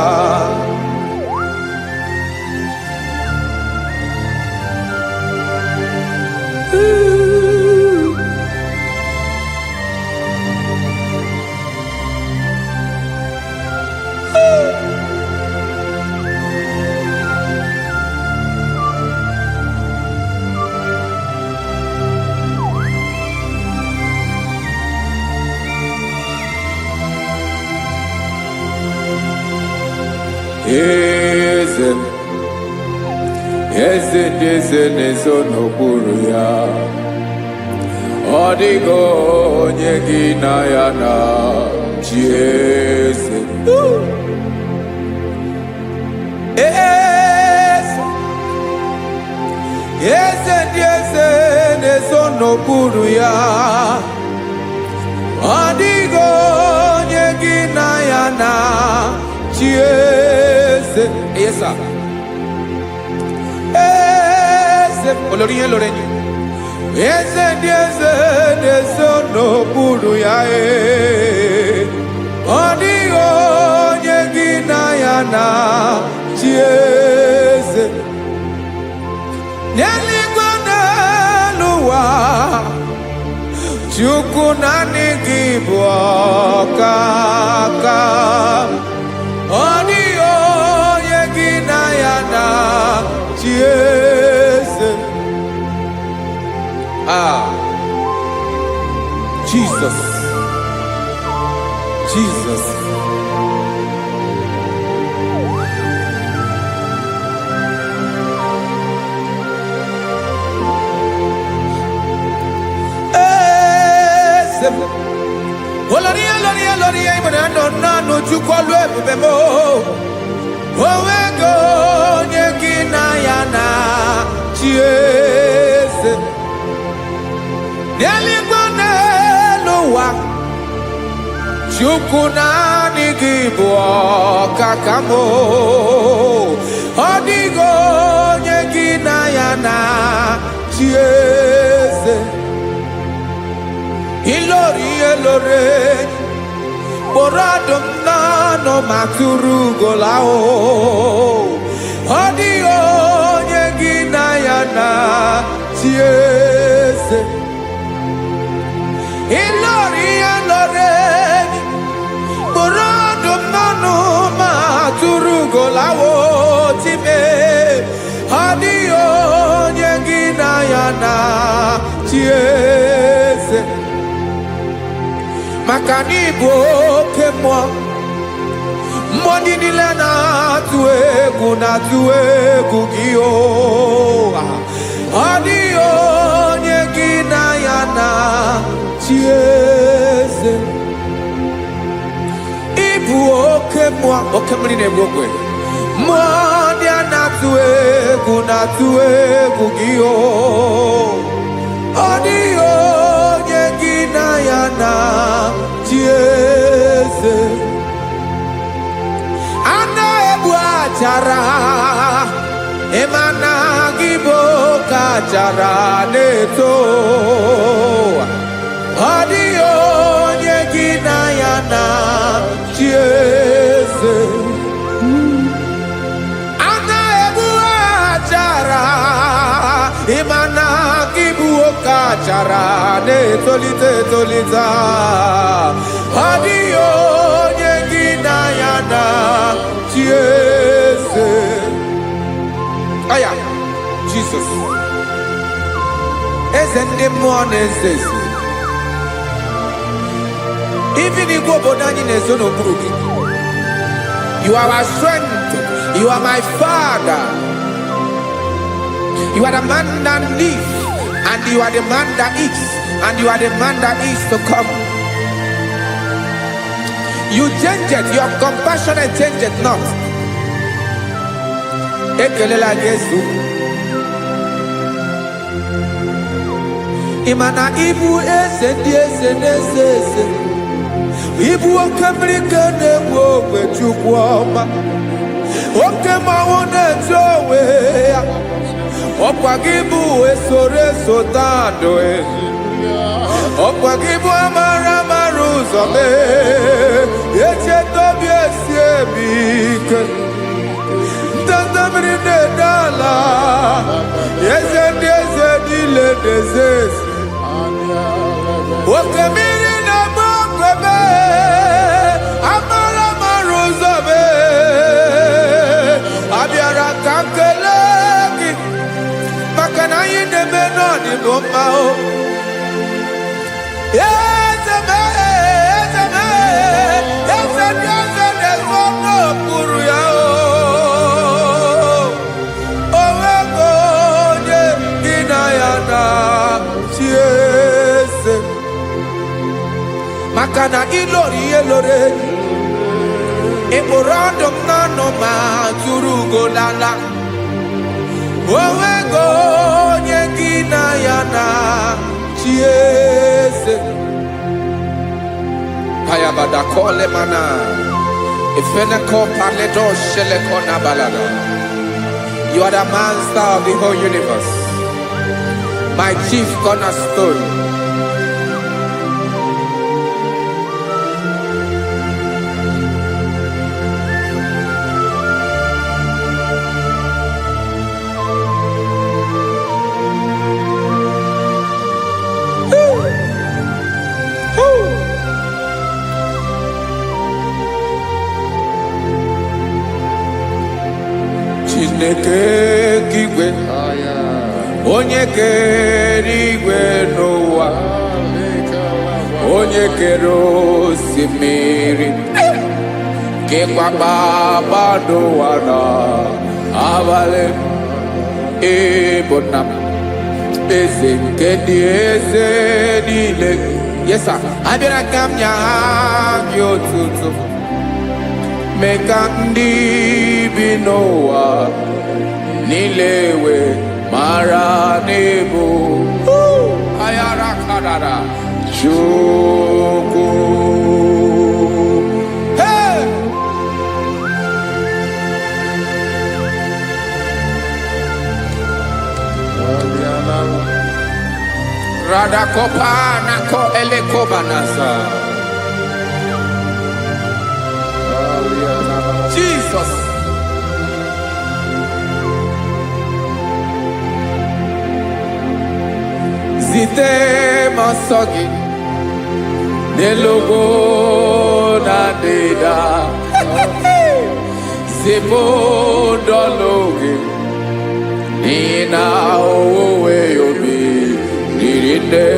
Eze na-ezo n'okpuru ya. Ọ dịghị onye gị na ya na chi eze. Eze ndị eze na-ezo n'okpuru ya. Ọ dịghị onye gị na ya na chi eze. Yes, sir. Olorinye lorenye. Eze ndị eze na-eso n'okpuru ya. Ọ dịghị onye gị na ya na chi eze. N'eluigwe n'elu ụwa Chukwu naanị gị bụ ọkaka. Ọ dịghị onye gị na ya na chi eze. Jesus. Oloria ibona no Chukwu olu ebube mo. Owego onye gị na ya na chi eze. N'eluigwe n'elu ụwa Chukwu naanị gị bụ ọkaka m. Ọ dịghị onye gị na ya na chi eze. Ilori kpọrọ ọdụm n'ọnụ ma tụrụ ugola o. Ọ dịghị onye gị na ya na chi eze. Ilori kpọrọ ọdụm n'ọnụ ma tụrụ ugola o time. Ọ dịghị onye gị na ya na chi eze. maka na ịbụ oke mmụọ. Mmụọ ndị niile na-atụ egwu gị o. Ọ dịghị onye gị na ya na-achị eze. Ịbụ oke mmụọ, oke mmiri na-egbu ogwe. Mmụọ ndị a na-atụ egwu gị o. Ọ dịghị onye gị na ya na-achị eze. A na-egbu achara, ịmana gị bụ oke achara na-eto. Ọ dịghị onye gị na ya na-achị eze. A na-egbu achara, ịmana gị bụ oke achara na-etolite etolite. Ọ dịghị onye gị na ya na-achị eze. Aya, Jesus. Eze ndị mmụọ na-eze eze. Even igwe obodo anyị na-ezo n'okpuru gị. You are our strength. You are my Father. You are the man that lives, and you are the man that eats, and you are the man that is to come. You change it. Your compassion change it not. Ekelela Jesu. Imana ibu eze ndị eze na-eze eze. Ibu oke mmiri ka na-egbu ogwe Chukwu ọma. Oke mmanwụ na-eche onwe ya. Ọkwa gị bụ esoro esota ndụ. Ọkwa gị bụ amara amara ụzọ mee. Echeta obi esi ebi ike. Ndanda mmiri na-ede ala. Eze ndị eze niile na-eze eze. Oke mmiri na-agba ogwe mee. Amara amara ụzọ mee. Abịara ka m kelee gị maka na anyị na-eme n'ọdịbụ mma o. Eze mee, eze mee, eze ndị eze na-ezo n'okpuru ya o. O nweghị onye gị na ya na-achị eze. Maka na ịlọrọ ihe lọrọ enyi. Ịkpụrụ ọdụ m n'ọnụ ma tụrụ ugo n'ala. O nweghị onye gị na ya na-achị eze. Hayabada kole mana. Ifeneko paledo sheleko na balada. You are the master of the whole universe. My chief cornerstone. Chineke kigwe, onye kere igwe n'ụwa, onye kere osimiri, kekwa kpakpando ụwa n'abalị. Ịbụ nna m, eze nke ndị eze niile. Yes sir, abịara ka m nye gị otuto. Mee ka ndị bi n'ụwa niile wee mara n'ịbụ ayara kadara Chukwu. Hey! Radakopa nako elekobanasa. Jesus. Zite masogi nelogo na deda. Zipo dologi nina owe yobi nirinde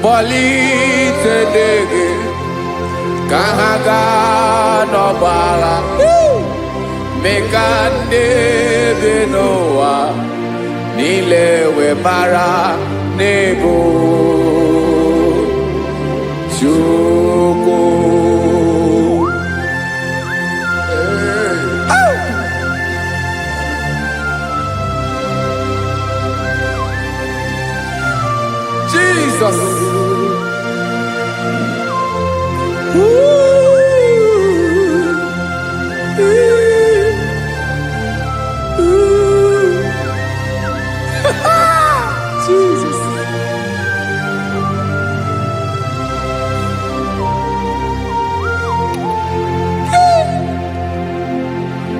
polite dege kahaga no bara mekande benoa nile we mara nebo chuko Jesus. Jesus.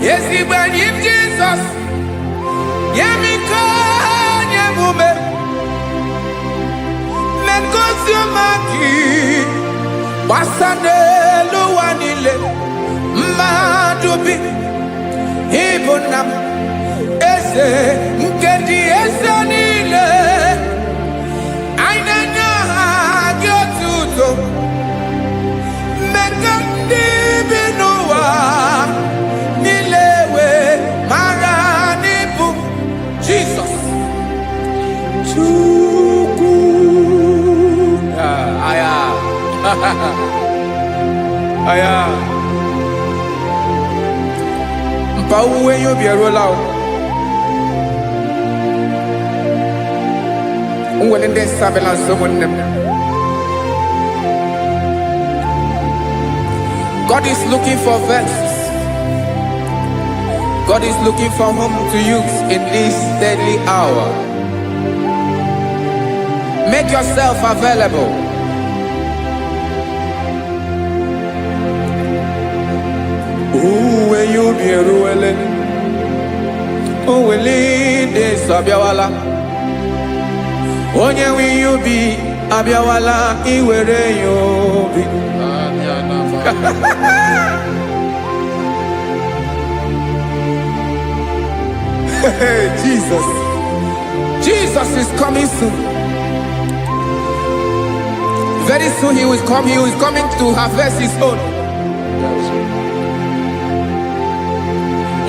Yes, he when him Jesus. Yemiko nyemume. Men kosumaki. Wasane luwanile. Madubi. Ibunam. Ese nkedi ese nile. Ainanya hagyotuto. Mekandi binuwa. Nilewe maranibu. Jesus. Chuku. Aya. Aya. Mpa uwe yo bierola o. Unwelende sabela someone. God is looking for vessels. God is looking for whom to use in this deadly hour. Make yourself available. Uwe you be ruele. Uwe linde sabiawala. Onye wi you be abiawala iwere you be. Jesus. Jesus is coming soon. Very soon he will come. He is coming to harvest his own.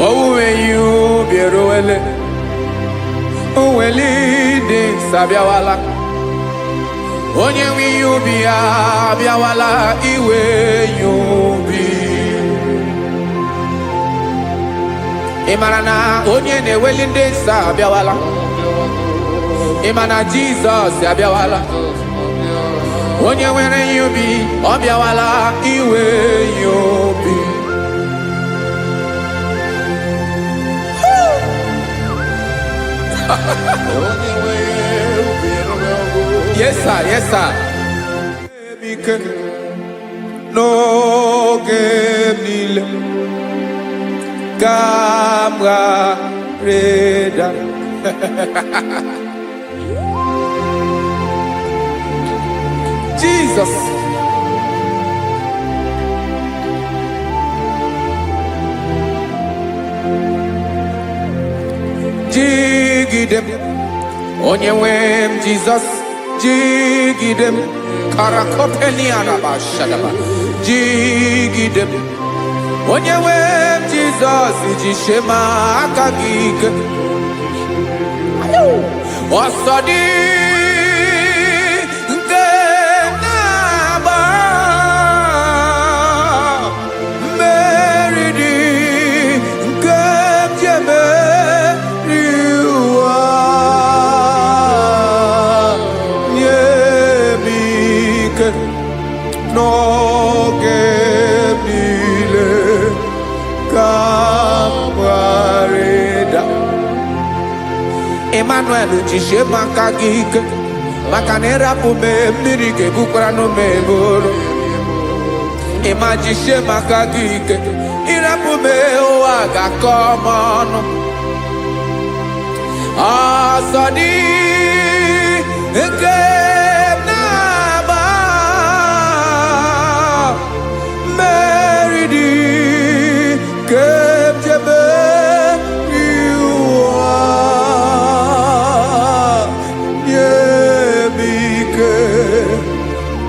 Oh, when you be roele, oh, when leading sabiawala, onye wi you be abiawala, iwe you be. Imanana onye ne welinde sabiawala, imana Jesus sabiawala, onye were you be abiawala, iwe you be. Yes, sir. Yes, sir. No game Camera Reda. Jesus. Jigidem, Onyewem Jesus, Jigidem, Karakopeni Arabashadaba, Jigidem, Onyewem Jesus, Jishema Akagig, Osadi. No gemile camarada Emmanuel jishe makagik makanera pume mirike bukrano meboro Emajishe makagik irapume oaga komono Asadi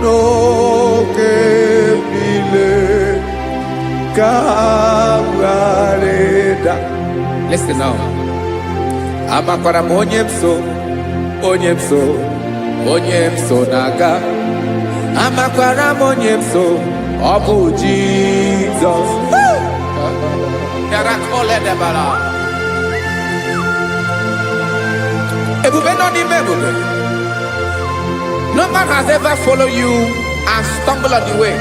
No que Listen now. Amakwara m onye m so, onye m so, onye m so na-aga. Amakwara m onye m so, ọ bụ Jizọs. Yarakoledebara. Ebube nọ n'ime ebube. No man has ever followed you and stumbled on the way.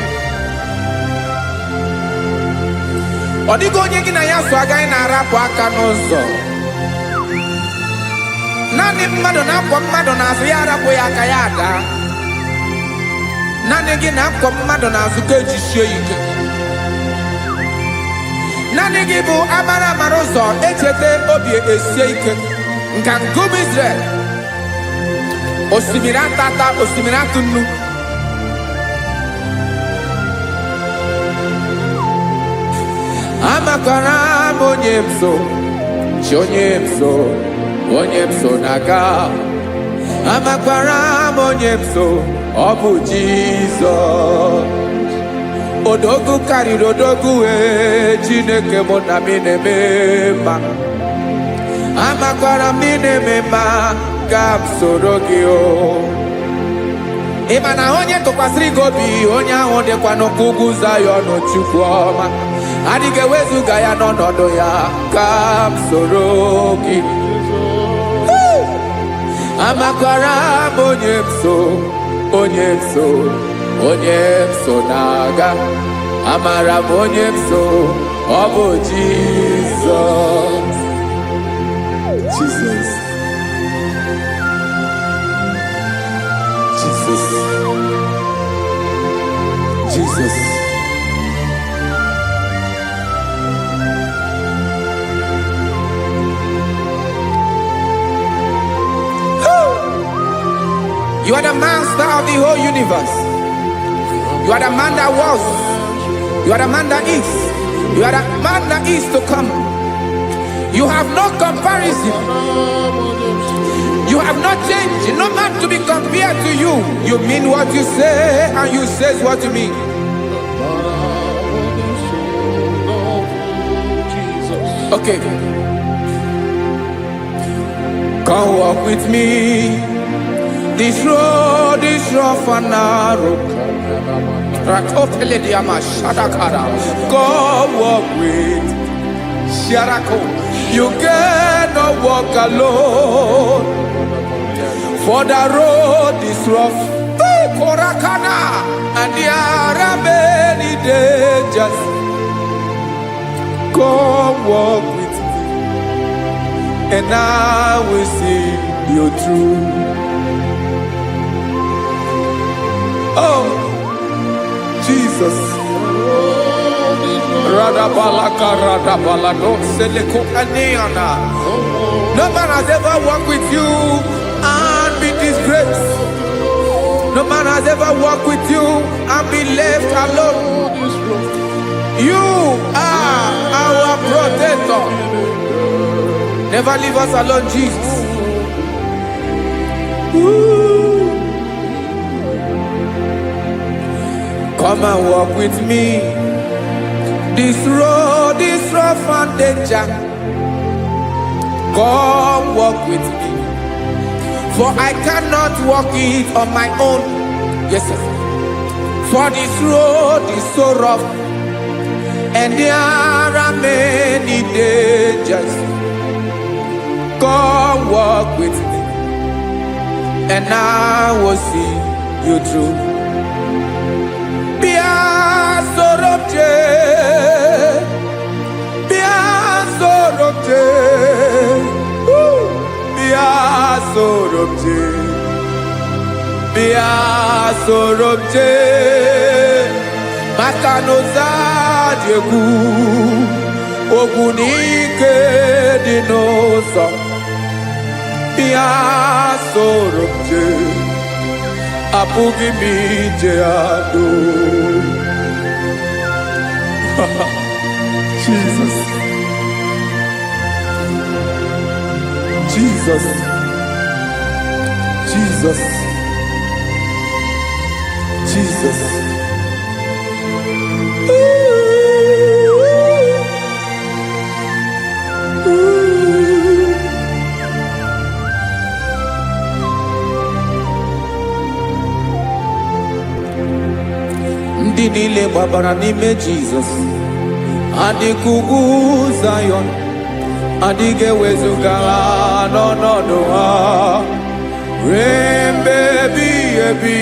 Ọ dịghị onye gị na ya so agaghị na-arapụ aka n'ụzọ. Naanị mmadụ na-akwọ mmadụ n'azụ ya arapụ ya aka ya ada. Naanị gị na-akwọ mmadụ n'azụ ka ejisie ike. Naanị gị bụ amara amara ụzọ echete obi esie ike. Nka ngụm Israel. Osimiri atata, osimiri atụ nnu. Amakwara m onye m so, chi onye m so, onye m so na-aga. Amakwara m onye m so, ọ bụ Jizọs. Odogwu karịrị odogwu Chineke mụ na m na-eme mma. Amakwara m na-eme mma ka m soro gị o. Ị ma na onye tụkwasịrị gị obi, onye ahụ dịkwa n'ụkwụ ugwu Zayọn Chukwu ọma. Adịghị ewezuga ya n'ọnọdụ ya ka m soro gị. Amakwara m onye m so, onye m so, onye m so na-aga. Amara m onye m so, ọ bụ Jizọs. Jesus. Jesus. Jesus. You are the master of the whole universe. You are the man that was. You are the man that is. You are the man that is to come. You have no comparison. You have not changed. No man to be compared to you. You mean what you say and you say what you mean. Okay. Come walk with me. This road is rough and narrow. Go walk with Sharako. You cannot walk alone. For the road is rough. Korakana. And there are many dangers. Go walk with me. And I will see you through. Oh, Jesus. No man has ever walked with you and been disgraced. No man has ever walked with you and been left alone. You are our protector. Never leave us alone, Jesus. Ooh. Come and walk with me. This road is rough and danger. Come walk with me. For I cannot walk it on my own. Yes, sir. For this road is so rough. And there are many dangers. Come walk with me. And I will see you through. Makanoza diegu ogunike dinosa bia sorobje apugi mije ado. Jesus. Jesus. Jesus. Jesus. Ooh. Ooh. ndị niile gbabara n'ime Jizọs adịghị ugwu Zayọn adịghị ewezuga ha n'ọnọdụ ha ruo mgbe ebighị ebi.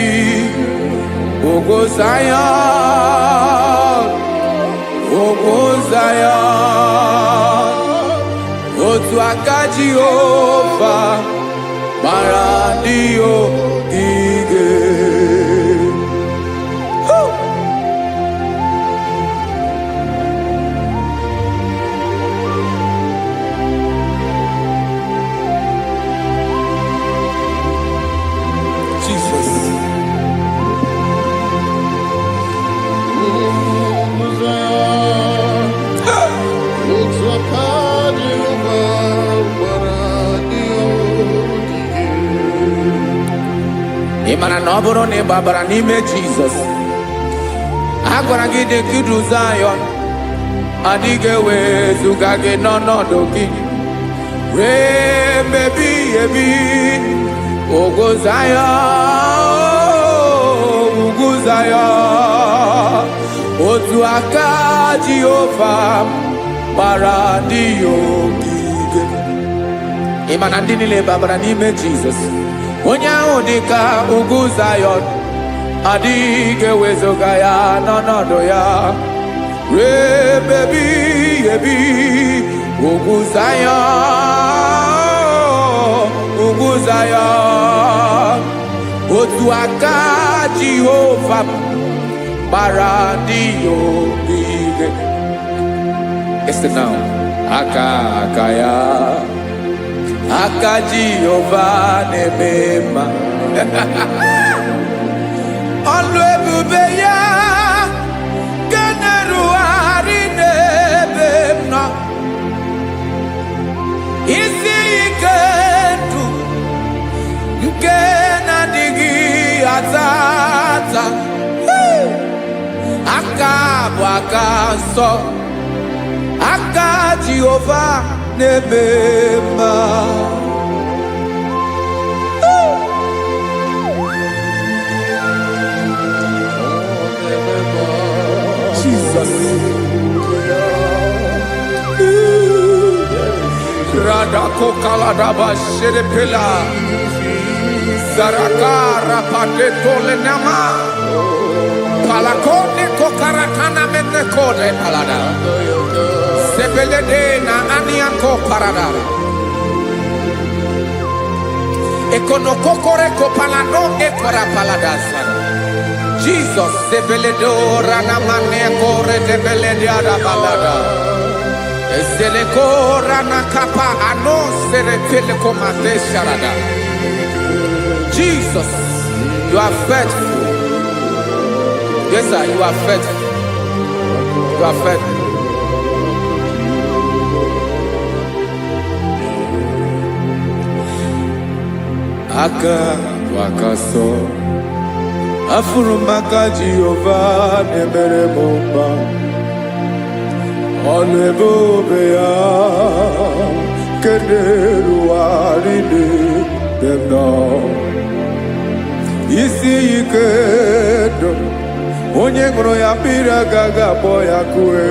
Ugwu Zayọn, ugwu Zayọn, otu aka Jehova gbara ndị ogige. Ị mara na ọ bụrụ na ị gbabara n'ime Jizọs, a gwara gị dị ka Zayọn adịghị ewezuga gị n'ọnọdụ gị ruo mgbe ebighị ebi. Ugwu Zayọn, ugwu Zayọn, otu aka Jehova gbara ndị ogige. Ị ma na ndị niile gbabara n'ime Jizọs, onye ahụ dị ka ugwu Zayọn adịghị ewezuga ya n'ọnọdụ ya ruo mgbe ebighị ebi. Ugwu Zayọn, ugwu Zayọn, otu aka Jehova gbara ndị ogige. Listen now, aka ya, aka Jehova na-eme mma. Ọlụ ebube ya ga na-erugharị n'ebe m nọ. Isi ike ndụ nke na-adịghị ata ata. Aka bụ aka nsọ, aka Jehova na-eme mma. Jesus. Radako kaladaba sherepela zarakara pandetole nama palakone kokarakana mene kode palada sebelede na aniako paradara ekonokokore kopalano ekora paladasa. Jesus sebeledora na mane kore debelediada balada eselekora na kapa ano serepele komate sharada. Jesus, you are faithful. Yes sir, you are faithful. You are faithful. Aka wakaso afuru maka Jehova na-emere m mma. Ọlụ ebube ya nke na-erugharị n'ebe m nọ. Isi ike ndụ onye ṅụrụ ya mmiri agaghị akpọ ya kue.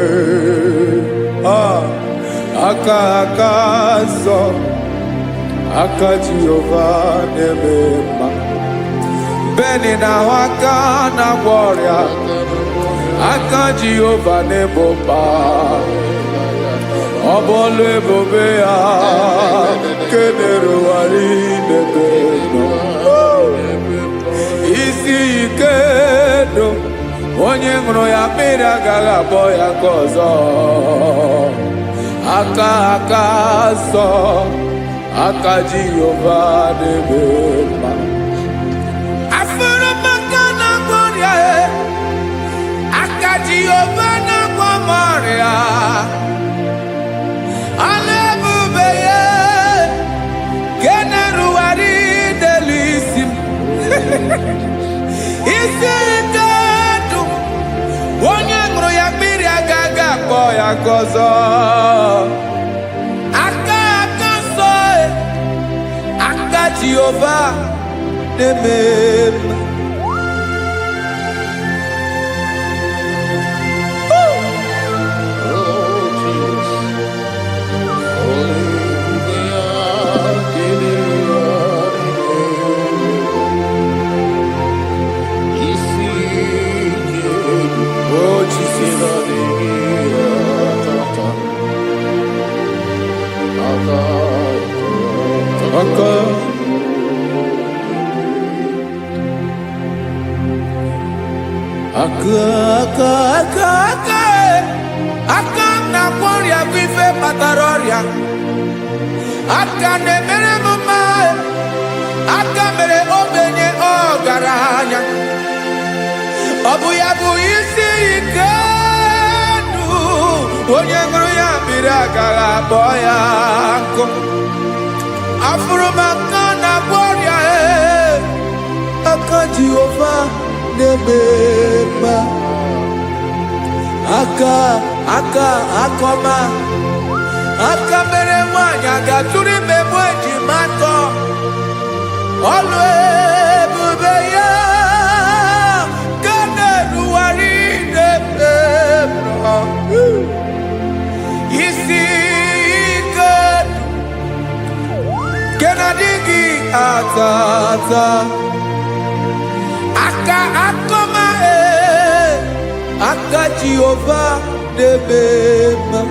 Aka nsọ, aka Jehova na-eme mma. Beni na ahụ aka na-agwọ ọrịa, aka Jehova na-ebo mma. Ọ bụ ọlụ ebube ya nke na-erugharị n'ebe m nọ. Isi ike ndụ onye ṅụrụ ya mmiri agaghị akpọ ya ka ọzọ. Aka nsọ, aka Jehova na-eme mma. Afụrụ maka na-agwọ ọrịa, aka Jehova na-agwọ m ọrịa. Ọlụ ebube ya nke na-erugharị n'elu isi m. Isi ike ndụ onye ṅụrụ ya mmiri agaghị akpọ ya ka ọzọ. Aka nsọ, aka Jehova na-eme mma. Aka na kwaria vive pataroria. Aka ne mere mama. Aka mere obenye ogaranya. Obu ya bu isi ikenu. Onye nguru ya biri agara boya nko. Afuru maka na kwaria Aka Jehovah nebeba. Akoma Aka mere nwanya gaturi memo ejimato Olu ebube ya Kane luwari nebebro Isi ikedu Kenadigi atata Akoma Aka Jehovah nebeba.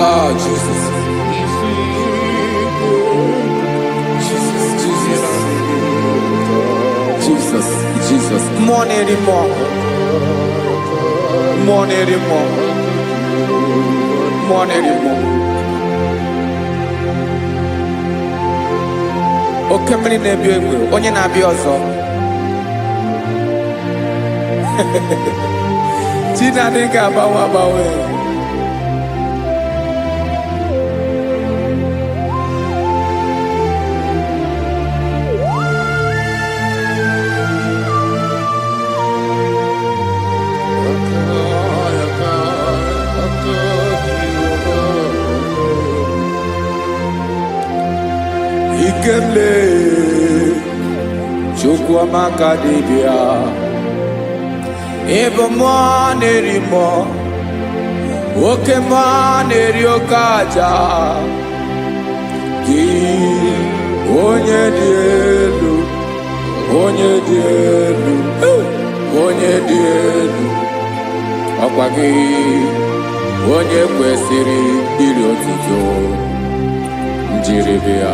Oh, Jesus. Jesus. More anymore. Okemri na-ebi egbe, onye na-abịa ọzọ. Chinadị ga-agbanwe. Ikemle Chukwamaka dibia Ebo nerimo Oke neriokaja Ki onye di elu Ọkwa gị onye kwesịrị iri otuto njiri bịa.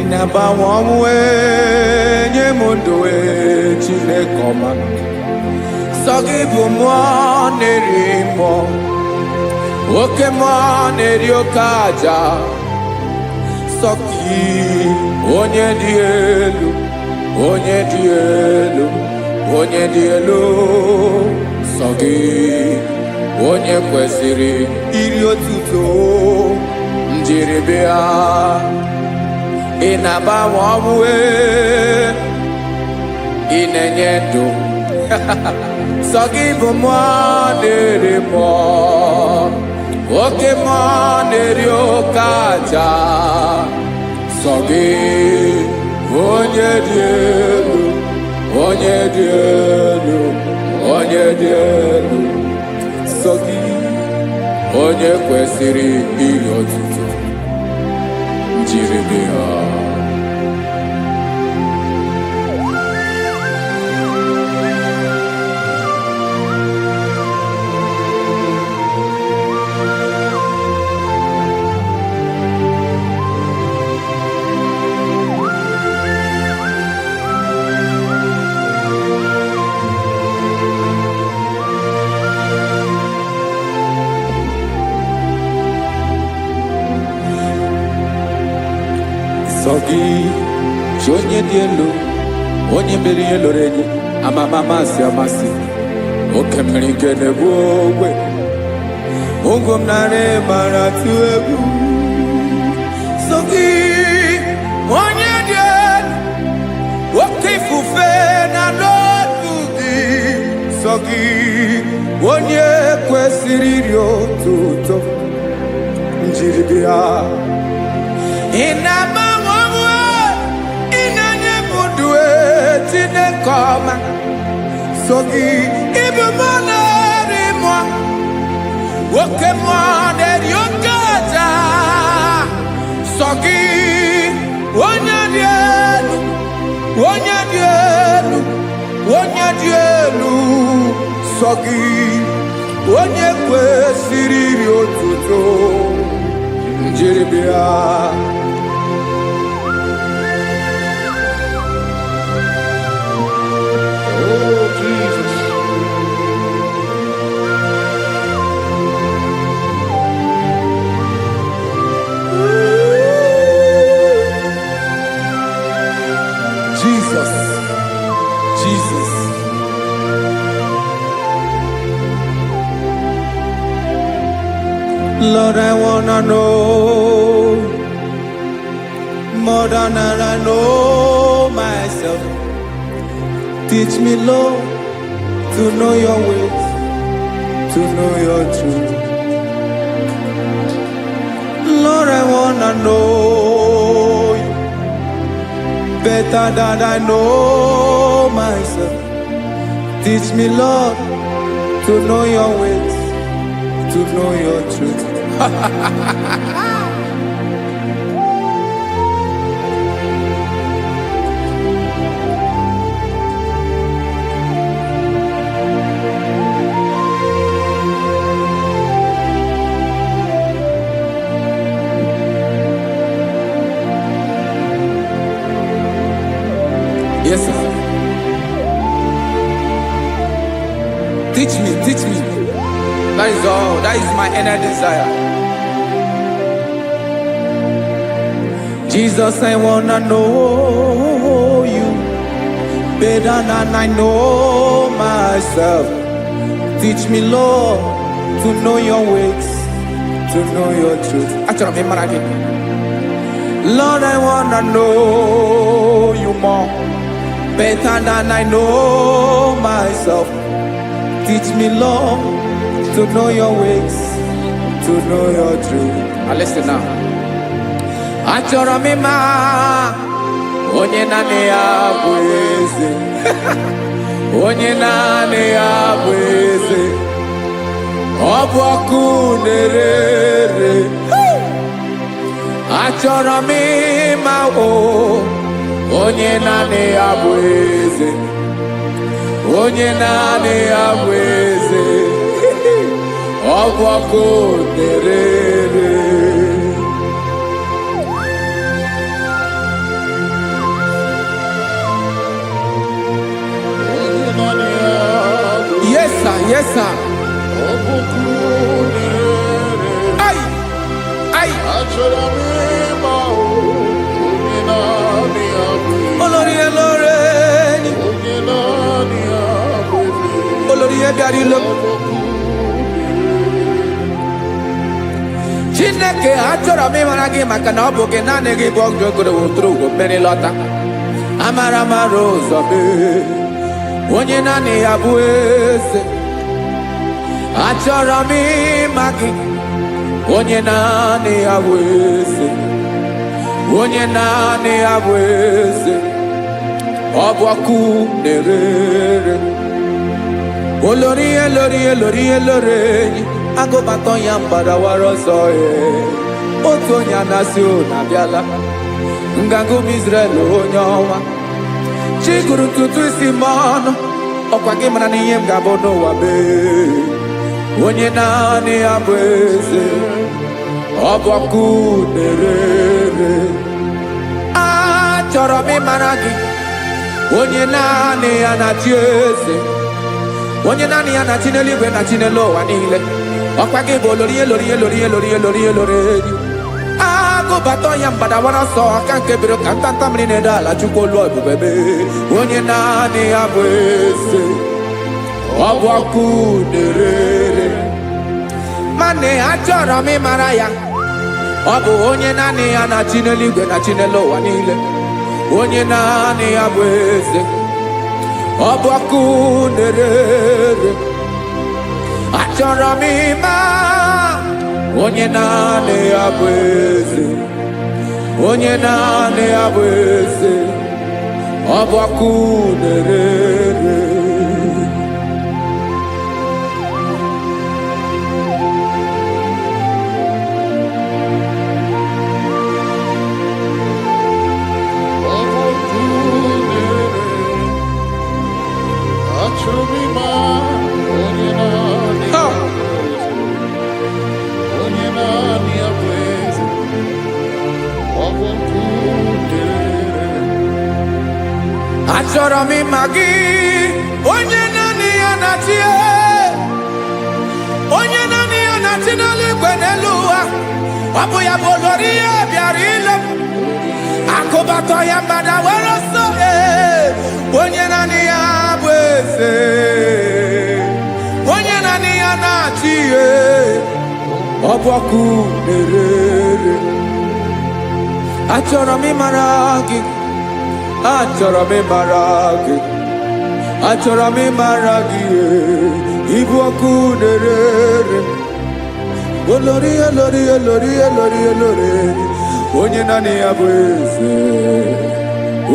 Nabawanwe nye mundoe Chineke ọma Sọgị bụ mmụọ na-eri mmụọ Oke mmụọ na-eri oke aja Sọgị onye dị elu Sọgị onye kwesịrị iri otuto njiri bịa Ịna-agbanwe ọmụwe ị na-enye ndụ sọ gị bụ mmụọ na-eri mmụọ oke mmụọ na-eri oke aja sọ gị onye dị elu sọ gị onye kwesịrị iri otuto njiri bịa. Sọgị chi onye dị elu onye mere ihe lụrụ enyi amama amasị oke mmiri nke na-egbu ogbe ungom nare maratu egwu sogi onye dien woke ifufe na n'otu gị sogi onye kwesịrị iri otuto njiri bịa ị na-agbanwe ị na-enye m ndụ Chineke ọma sogi ịbụ mụ na-eri mụọ woke mụọ na-eri oke aja sogi onye dị elu onye dị elu onye dị elu sogi onye kwesịrị iri otuto njiri bịa Oh, Jesus. Jesus, Jesus. Lord, I wanna know more than I know myself. Teach me, Lord, to know your ways, to know your truth. Lord, I wanna know you better than I know myself. Teach me, Lord, to know your ways, to know your truth. Yes, sir. Teach me, teach me. That is all. That is my inner desire. Jesus, I wanna know you better than I know myself. Teach me, Lord, to know your ways, to know your truth. Actually, I'm again. Lord, I wanna know you more better than I know myself. Teach me, Lord, to know your ways, to know your truth. Now listen now. Achọrọ m ịma onye naanị ya bụ eze. Onye naanị ya bụ eze. Ọ bụ ọkụ na-ere. Achọrọ m ịma onye naanị ya bụ eze. Onye naanị ya bụ eze. Ọ bụ ọkụ na-ere. Yes, sir. Yes, sir. Ay, ay. Olórí Elóreni. Olórí Ebiarilo. Chineke achọrọ m ịmara gị maka na ọ bụ gị naanị gị bụ ọgụ ogoro wotoro ugo mmeri lọta. Amara mara ụzọ mee. Onye naanị ya bụ eze. Achọrọ m ịma gị. Onye naanị ya bụ eze. Onye naanị ya bụ eze. Ọ bụ ọkụ na-ere. Olórí Elóreni. Agụbatọ ya mgbadawara ọsọ ya. Otu onye anasị na-abịala. Nganga ụmụ Izrel onye ọnwa. Chi gụrụ ntutu isi m ọnụ. Ọkwa gị mara na ihe m ga-abụ n'ụwa mee. Onye naanị ya bụ eze. Ọ bụ ọkụ na-ere. Achọrọ m ịmara gị. Onye naanị ya na-achị eze. Onye naanị ya na-achị n'eluigwe na-achị n'elu ụwa niile. Ọkwa gị bụ Olórí Elóreni. Agụbatọ ya mgbadawara ọsọ aka nke biri ka ntanta mmiri na-ede ala Chukwu olu ebube mee. Onye naanị ya bụ eze. Ọ bụ ọkụ na-ere. Mane achọrọ m ịmara ya. Ọ bụ onye naanị ya na-achị n'eluigwe na chi n'elu ụwa niile. Onye naanị ya bụ eze. Ọ bụ ọkụ na-ere. Achọrọ m ịma onye naanị ya bụ eze. Onye naanị ya bụ eze. Ọ bụ ọkụ na-ere. Achọrọ m ịma gị onye naanị ya na-achị, onye naanị ya na-achị n'eluigwe n'elu ụwa. Ọ bụ ya bụ olori ya bịara ile m akụbatọ ya mgbada were ọsọ. Onye naanị ya bụ eze, onye naanị ya na-achị ihe. Ọ bụ ọkụ na-ere. Achọrọ m ịmara gị, achọrọ m ịmara gị, achọrọ m ịmara gị. Ịbụ ọkụ na-ere. Olori olori olori olori olori. Onye naanị ya bụ eze,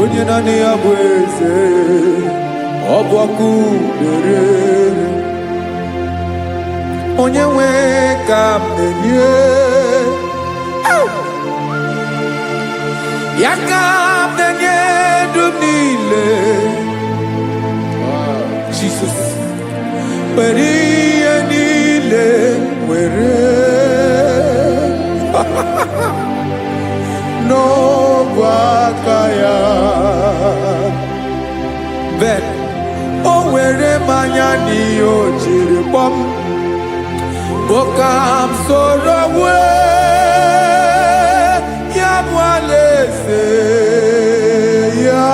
onye naanị ya bụ eze. Ọ bụ ọkụ na-ere. Onye nwe ka m na-enye, ya ka m na-enye dum niile. Jesus, were ihe niile were. N'ọbụ aka ya ben o were mmanya n'ihe o jiri kpọọ m. Bụ ka m soro wee ya bụ alaeze ya,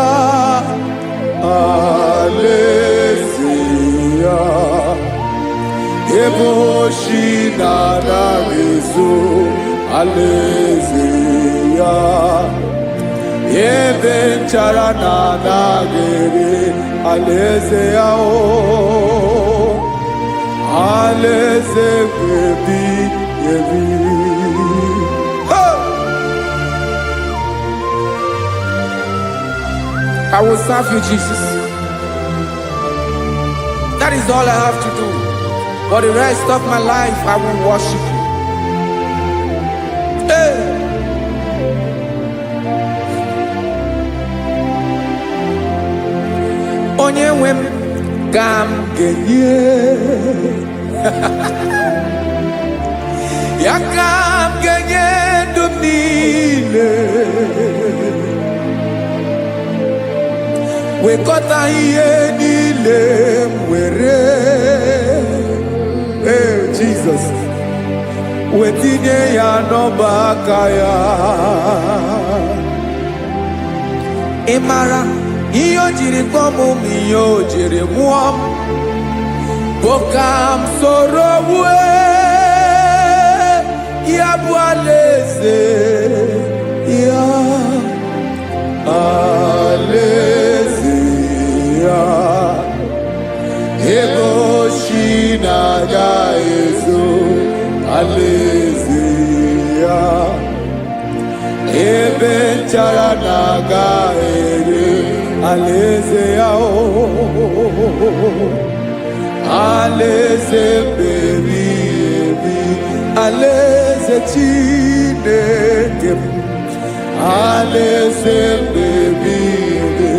alaeze ya. Ebe oshi na-anaghị ezo, alaeze ya. Ebe nchara na-anaghị ere, alaeze ya. Alaeze ebi ebi. I will serve you, Jesus. That is all I have to do. For the rest of my life, I will worship you. Hey. Onye nwe m ka m ga-enye, ya ka m ga-enye ndụ m niile. Wekọta ihe niile m were. Jesus, wetinye ya n'ọba aka ya. Ị mara ihe o jiri kpọọ m, ihe o jiri mụọ m. Bụ ka m soro wee ya bụ alaeze ya, alaeze ya. Ebe oshi na-agaghị ezo, alaeze ya. Ebe nchara na-agaghị ere, alaeze ya. Alaeze ebi ebi, alaeze Chineke m. Alaeze ebi ebi,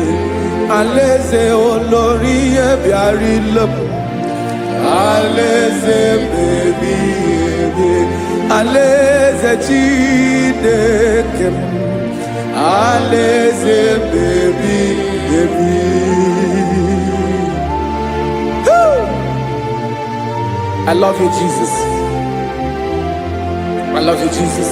alaeze olori ya bịara ile m. Alaeze ebi ebi, alaeze Chineke m. Alaeze ebi ebi. I love you, Jesus. I love you, Jesus.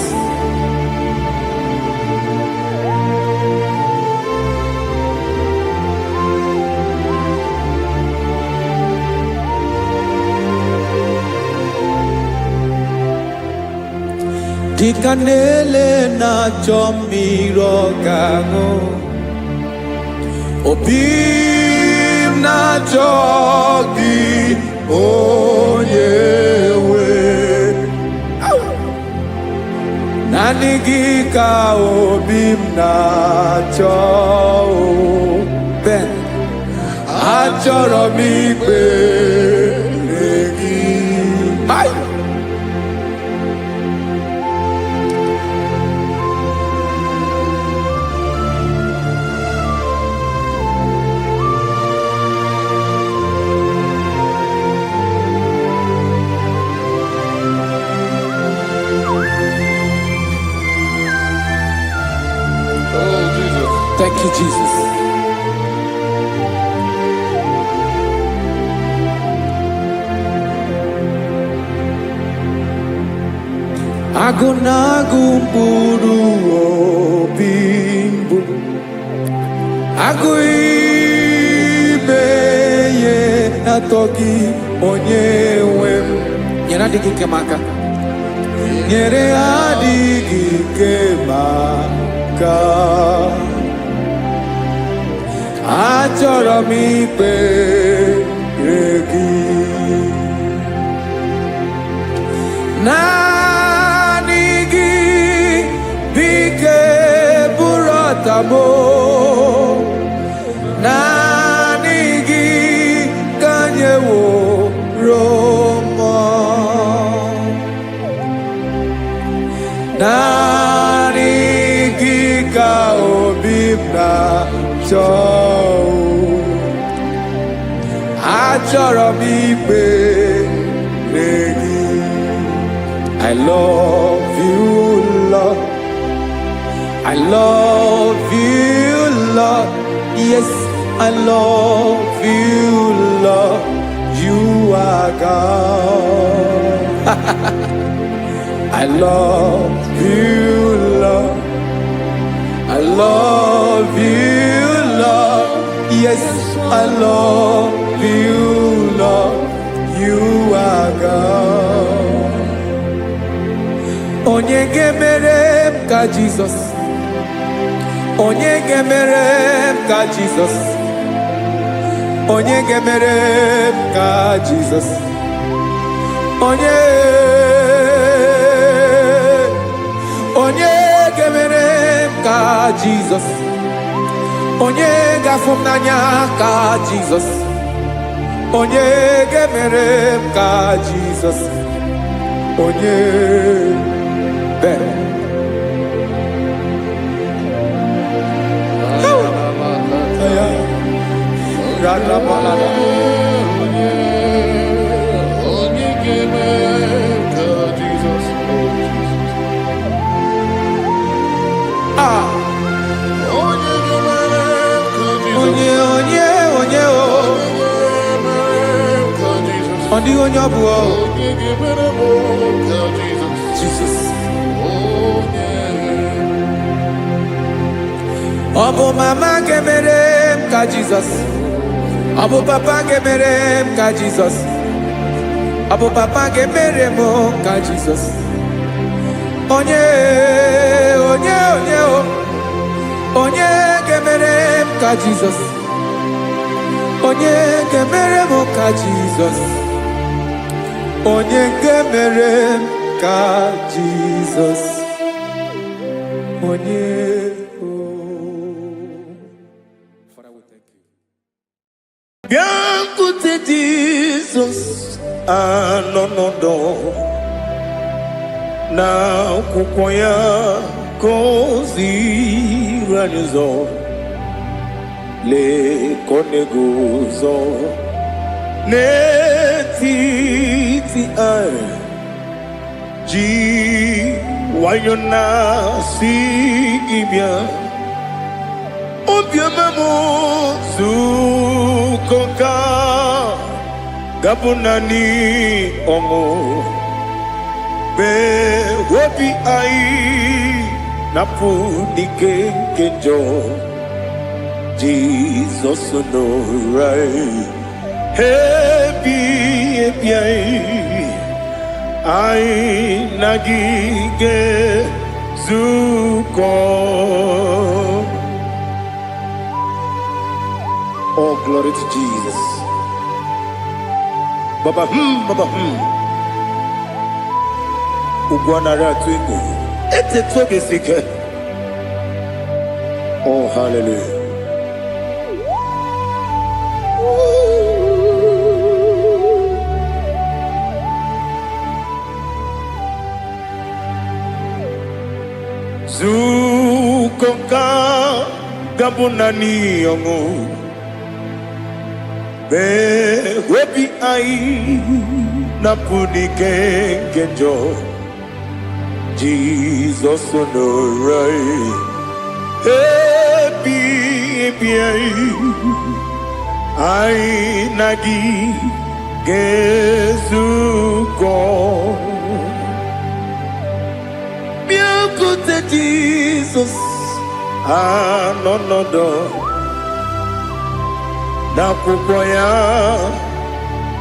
Dikanele na chomirogango Obim na chogi onyewe Nanigi ka obim na cho Ben Achoro mi pe Bye. Thank you, Jesus. Agunagu buru obimbu Aguibeye natogi onyewe Nyere adigi kemaka Nyere adigi kemaka Achọrọ m ikpere gị naanị gị bike bụrụ ọtabo naanị gị ka nyeworo m naanị gị ka obi m na-achọ Achọrọ m ikpere gị I love you, Lord. I love you, Lord. Yes, I love you, Lord. You are God. I love you, Lord. I love you, Lord. Yes, I love you, Lord. You are God. Onye gemere ka Jesus. Onye gemere ka Jesus. Onye gemere ka Jesus. Onye gemere ka Jesus. Onye gafum n'anya ka Jesus. Onye gemere ka Jesus. Onye better. Jesus. Obo mama gemere ka Jesus. Obo papa gemere ka Jesus. Obo papa gemere mo ka Jesus. Onye gemere ka Jesus. Onye gemere mo ka Jesus. Onye gemere ka Jesus. Onye Biancote Jesus anonodo na kukwaya kozi ranizo le konegozo ne titi ai ji wayona sigibia Obiamamu zukoka gabunani omo be wobi ai napu dike kenjo Jesus no right happy anyị na gị ga-ezukọ. Oh, glory to Jesus. Baba, Baba, Ugwanara twingo. Ete toge sike. Oh, hallelujah. Zukoka gabunani yongo. Be webi ai na punike kenjo. Jesus no right. Happy ai nagi gezuko. Biakute Jesus no na kukoya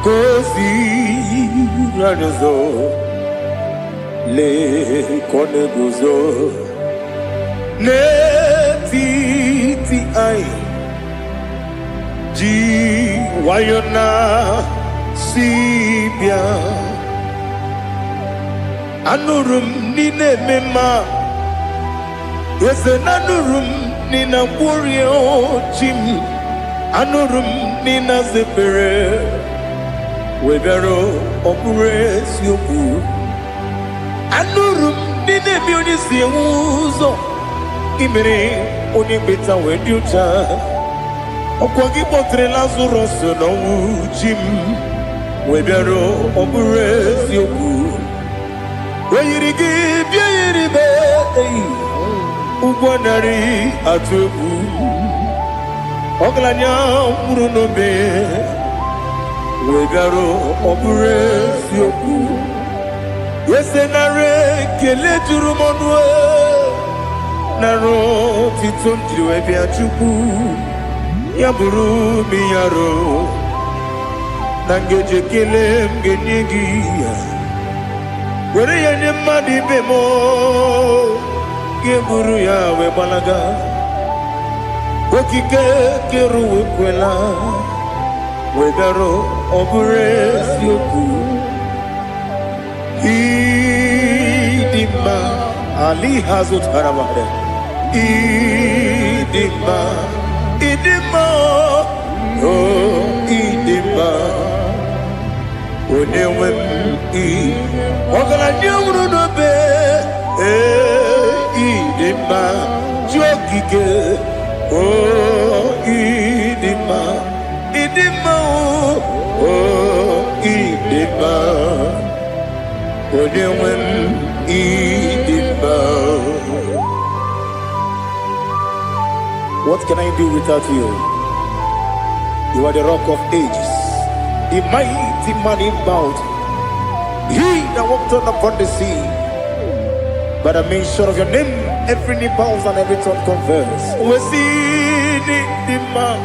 kosi radozo le koneguzo ne ti ai ji wayona sibia anurum nine mema yese nanurum nina burio chim anurum nina zepere webero opure sioku anurum nine bionisi uzo imere oni beta weducha okwagi potre Lazarus no jim webero opure sioku weyirigi biayiribe ugwanari atubu oglanya murunobe wegaro obure sioku yesenare kele turumonwe naro titondriwe biachuku yaburu miyaro nangeje kele mgenyigi were yenye madi bemo geburu ya we balaga okike keru wekwela wegaro obure sioku idima ali hazut haramade idima oh idima onewem ogala nyamru no be idima jokike oh idima oh idima onewem idima. What can I do without you? You are the rock of ages, the mighty man in battle, he that walked on upon the sea. By the mention of your name, every knee bows and every tongue confess. We see the man.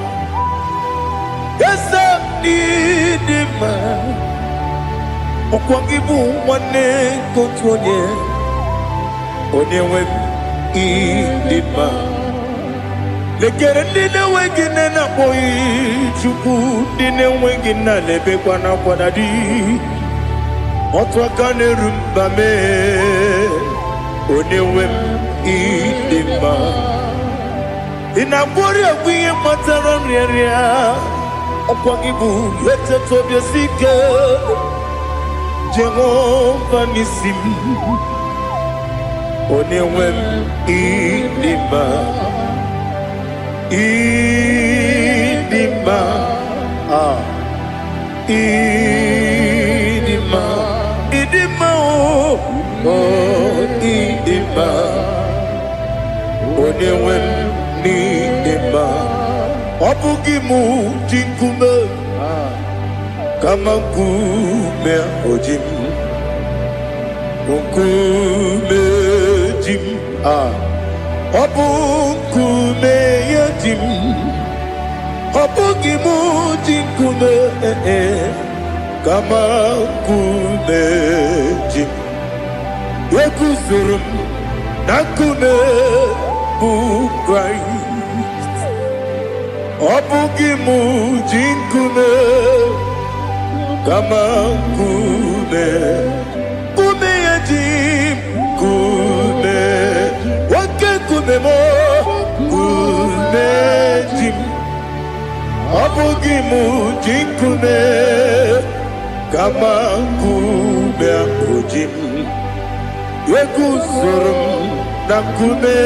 Yes, the man. Okwangibu wane kotuonye. Onyewe idima. Lekere nina wengine na boy chuku nina wengine lebe kwa na kwa dadi. Otwakane rumba me. Onewem idima inabori agwiye matara nria okwagibu lete tobye sike Jehova nisim onewem idima idima oh idima onewem idima obugimu jinkume kama nkume ojim nkume jim obukume yajim obugimu jinkume kama nkume ji ekuzuru m na nkume bụ Kraịst. Ọ bụghị m ji nkume kama nkume, nkume ya ji nkume, nwoke nkume m nkume ji m. Ọ bụghị m ji nkume kama nkume ahụ ji m, eguzoro m na nkume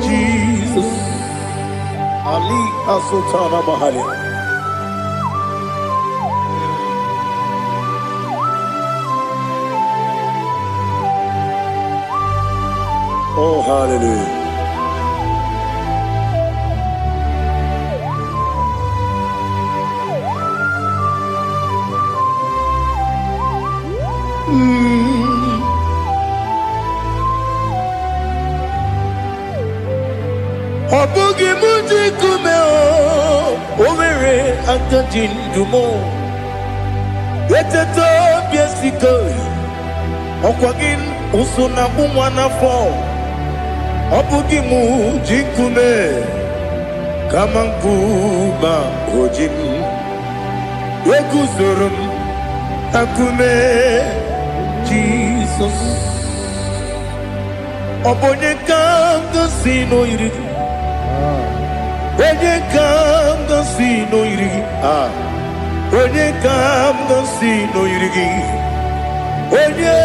Jizọs. Ali Asotana Mahalia. Oh, hallelujah. Ọ bụghị m ji nkume o nwere aka ji ndụ m, eteta obi esiko ọkwa gị ụsụ na nwa n'afọ. Ọ bụghị m ji nkume kama nkume ahụ ji m, eguzoro m na nkume Jizọs. Ọ bụ onye ka m gosi n'oyiri gị, onye ka m gosi n'oyiri gị, onye ka m gosi n'oyiri gị, onye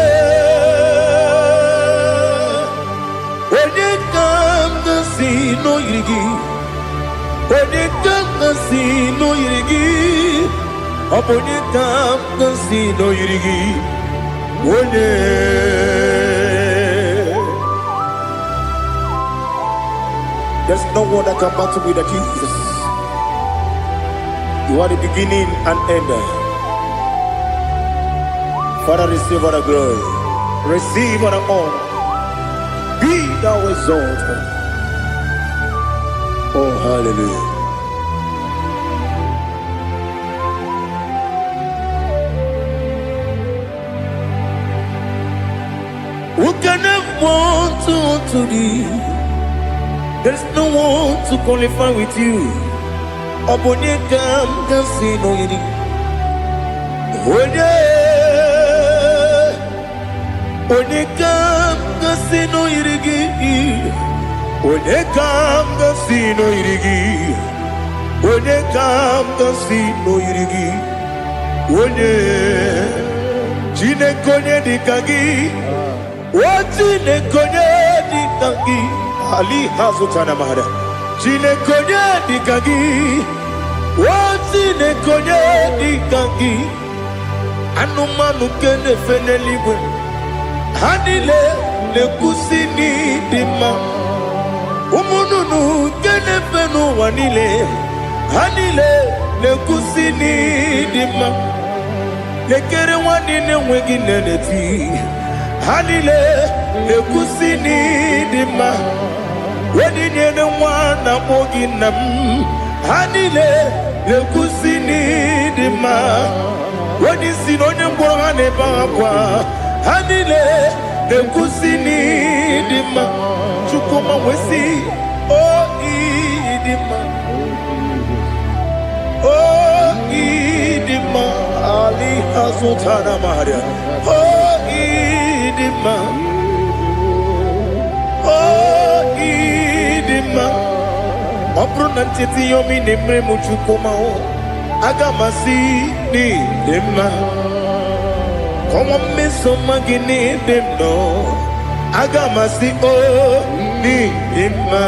ka m gosi n'oyiri gị, onye ka m gosi n'oyiri gị, ọ bụ onye ka m gosi n'oyiri gị, onye. There's no one that can battle with Jesus. You are the beginning and end. Father, receive all the glory, receive all the honor. Be thou exalted. Oh, hallelujah. Who can have one to thee? There's no one to qualify with you. Obonye kam kasi no yiri. Onye kam kasi no yiri. Onye kam kasi no yiri. Onye kam kasi no yiri. Onye jine konye dikagi. Wajine konye dikagi. Ali Hazutana Mahada. Jine konye dikagi. Wajine konye dikagi. Anumanu kene fene libwe. Hanile le kusini dima. Umununu kene fenu wanile. Hanile le kusini dima. Lekere wanine wengi neneti. Hanile le kusini dima. Wedi nyene wana mogi nam. Hanile le kusini dima. Wedi sinonye mbwangane bakwa. Hanile le kusini dima. Chukuma wesi o idima. O idima. Ali Hazutana Maria. O idima. Opro nantiti yomi nemre muchukoma o agamasi ni demma komo meso magini demno agamasi o ni demma.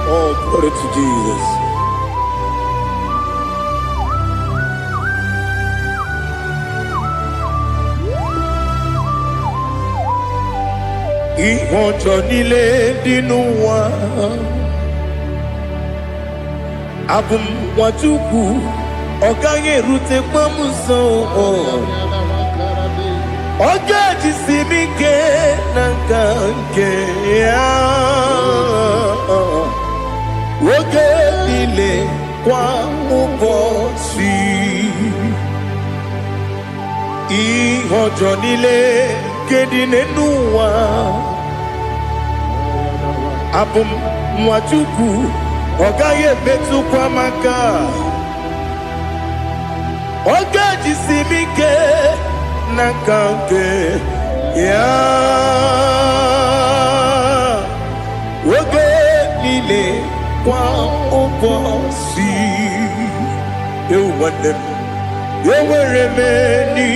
Oh, glory to Jesus. Ìwọ̀njọ́ nílé nínú wa abùmwàjúkù ọ̀gá yẹ̀rùtẹ̀ pọ́mùsàn ọ̀gá jìsì mi ké nàkà ké yá oge nílé kwa ụbọchị ihe ọjọọ niile nke dị n'ụwa. Abụ m nwa Chukwu, ọ gaghị emetụkwa m aka. Ọ ga-ejisi m ike n'aka nke ya. Oge niile kwa ụbọchị. Ewu nwanne m, enwere m enyi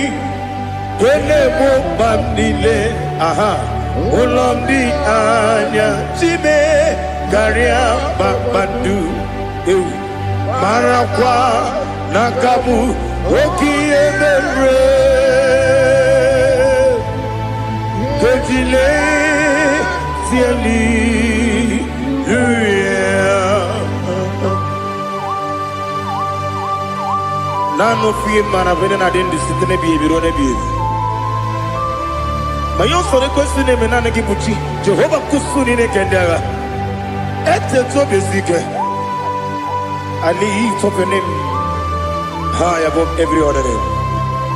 na-egbo mkpa m niile. Ụlọ m dị anya chime karịa kpakpando. Ewu marakwa n'aka m oke ihe mere. Ejile tieli nanu fie mana vene na den disitene bi ebiro ne bi. Ma yo sore kwesi ne menana gi buchi Jehova kusuni ne kendaga. Ete to besike. Ali top your name high above every other name.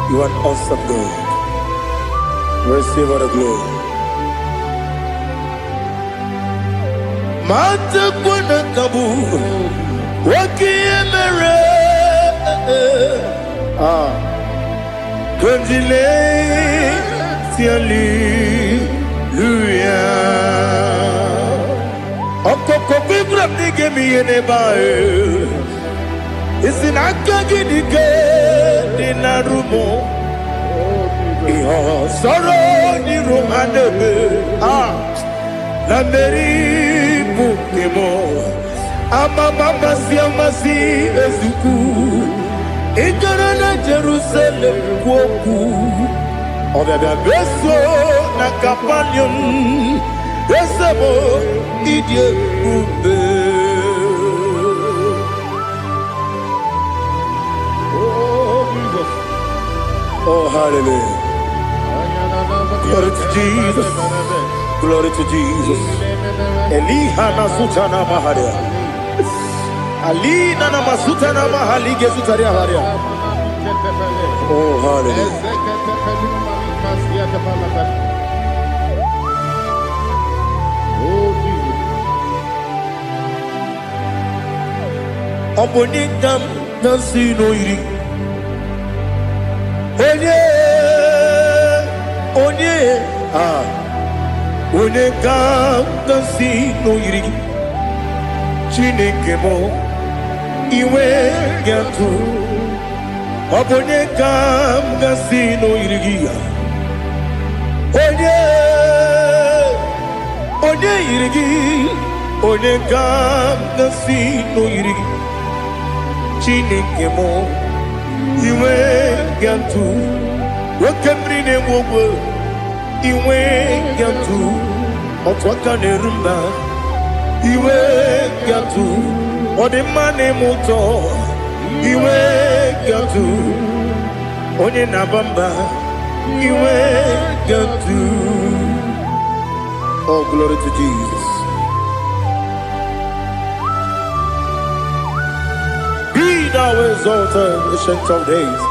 You are awesome God. Receive all the glory. Mata kuna kabu waki emere. Konjile tiali luya. Okoko bibra nige mi ene bae. Isina kagi nige dinarumo. Iho soro ni romanebe. La meri bukemo. Ama mama si amasi ezuku. Ikarana Jerusalem woku. Obebe beso na kapanion. Besebo idie ube. Oh, Jesus. Oh, hallelujah. Glory to Jesus. Glory to Jesus. Elihana sutana maharia. Alina na masuta na mahali gesutaria haria. Oh, hallelujah. Oh, Jesus. Obonikam nasino iri. Onye Onekam nasino iri. Chineke mo iwe gatu. Obonekam nasino iri. Onye iri. Onekam nasino iri. Chineke mo iwe gatu. Wakemri ne wowo iwe gatu. Otwaka ne rumba iwe gatu. Odemane moto iwe gatu. Onye nabamba iwe gatu. Oh, glory to Jesus. Be thou exalted, ancient of days.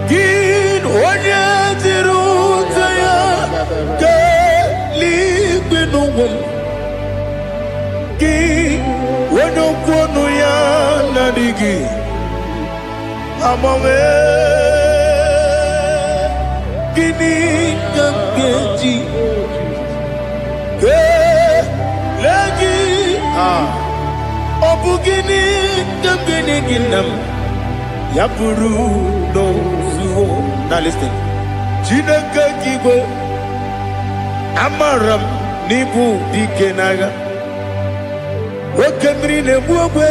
Gin onye jiruta ya ke ligbinu. Gin onye kwonu ya nadigi amame. Gini kamkeji ke lagi obugini kamgini ginam yapuru no zuo. Now listen. Chineke kibo amaram nibu dikenaga. Wakemri ne buwe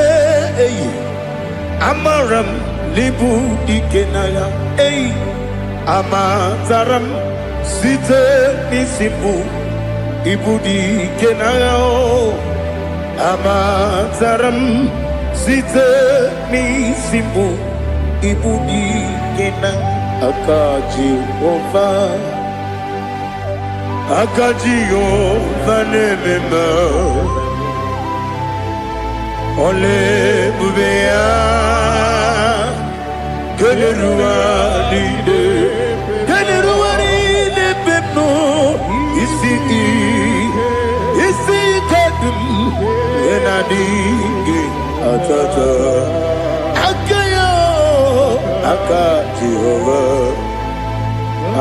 eyi amaram nibu dikenaga. Eyi amataram site nisibu ibu dikenaga. Amataram site nisibu ibu dikenaga. Akaji Ova nemema Ole bubea Keleruaride Keleruaride Pepno Isi Kadum Enadingi Atata Akayo Aka Jehovah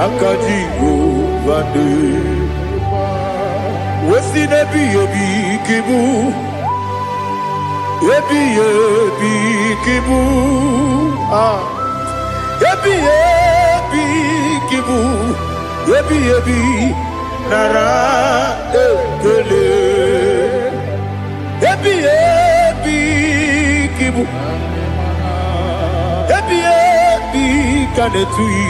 Aka Jehovah Wesi nebi yebi kibu Yebi kibu Yebi kibu Yebi nara ekele Yebi kibu Yebi kanetui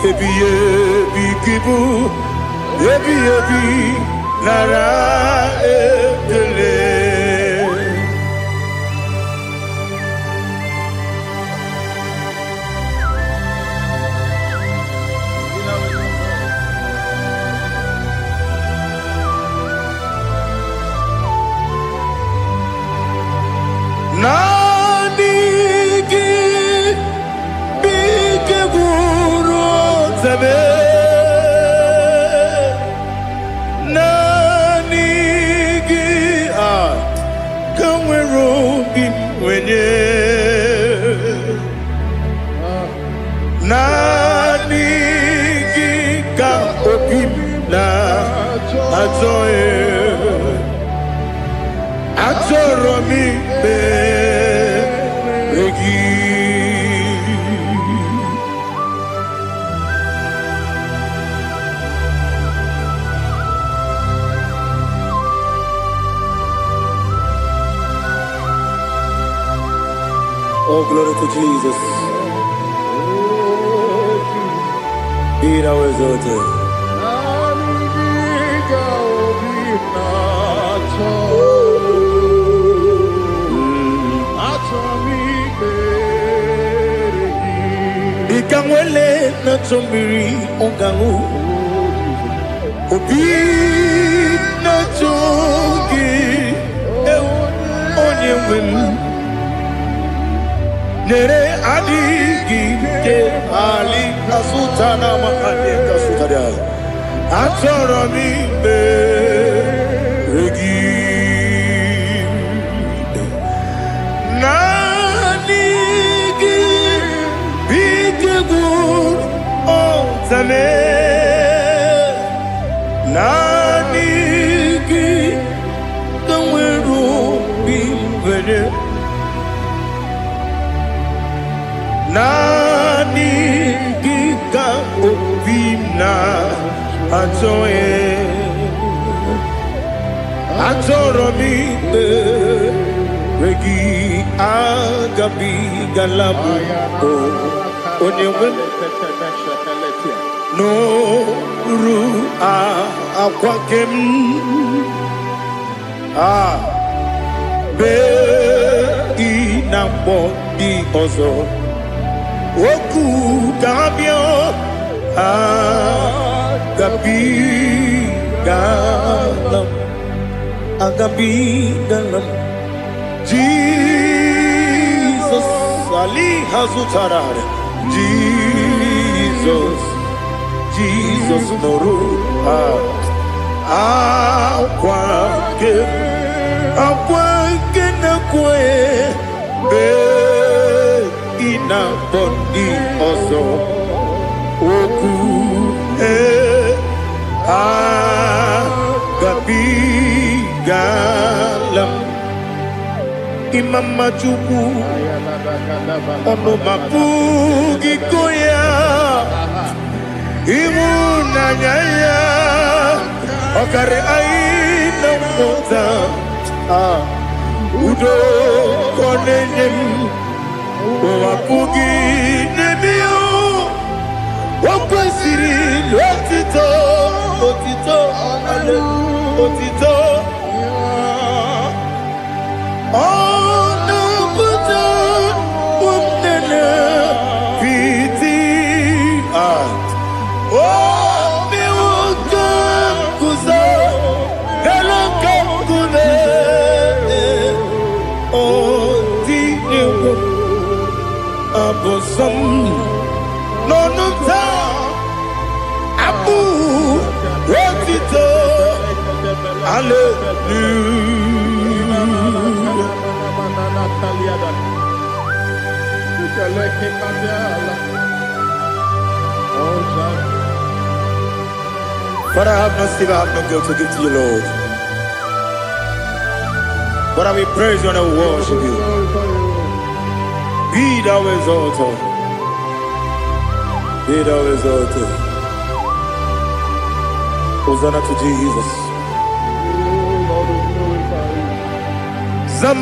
Yebi kibu Yebi nara ekele Nanigi bike guru zabe Nanigi kamwero bimwenye Nanigi ka opimna atoe Atoro mi beregi Oh, glory to Jesus. Be thou exalted. Ikangwele na chombiri ongangu Obi na chogi onye wem Nere adigi ke ali kasutana mahane kasutaria Atoro mi beregi Zame Nanigi Kamweru Bimwene Nanigi Ka Obimna Atoye Atoro mi Regi Agabi Galabu Onyewe No ru akwakem be inambo di ozo oku kabio agabi galam Jesus Ali Hazutarare Jesus noru akwake na kwe be ina bondi ozo oku gabi galam Imam majuku ono mapugi koya Imuna nyaya Okare aina mota Udo konenyem Wapugi nemio Wakwasiri Otito Otito Ono buta Umnene Piti some no no ta abu retito But I have no silver, I have no gold to give to you, Lord. But I will praise you and I will worship you. Be thou exalted. Be thou exalted. Hosanna to Jesus. Zam,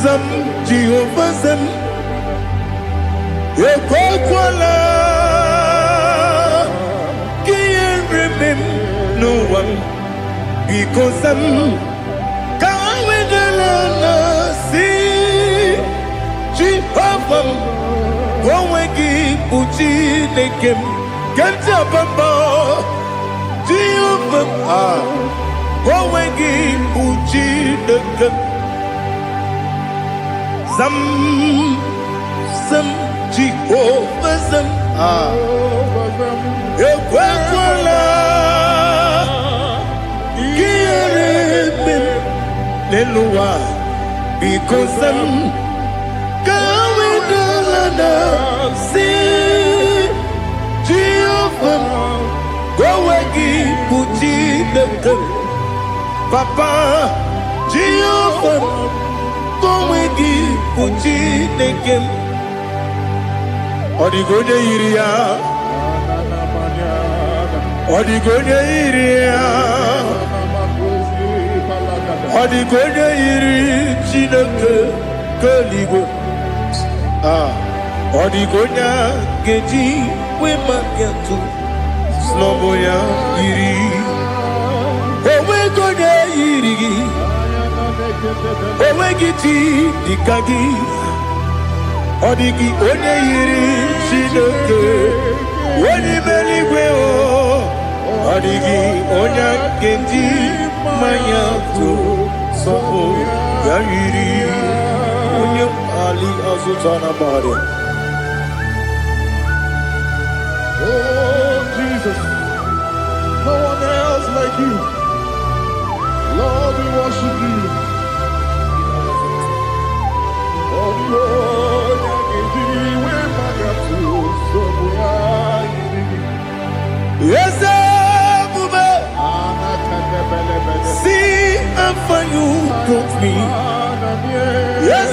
Zam, Jehovah Zam. Yekokwala. Can't remember no one. Because I'm Jehovah, go and give Uchi the game. Get up and bow. Jehovah, go and give Uchi the game. Some Jehovah, some Yekwala, Kiyarebe, Nelua, because some see Jehovah, go away, put in the cup. Papa, Jehovah, go away, put in the cup. Odigonya iria, Odigonya iria, Odigonya iri, Chineke, Kaligo. Odigonya geji we magetu sloboya iri owe gonya iri owe giti dikagi odigi onye iri Chineke woni meligwe o odigi onya geji mayatu sloboya iri onye ali azutana bari. Oh, Jesus, no one else like you. Lord, we worship you. Oh, Lord, yes, see how far you brought me. Yes,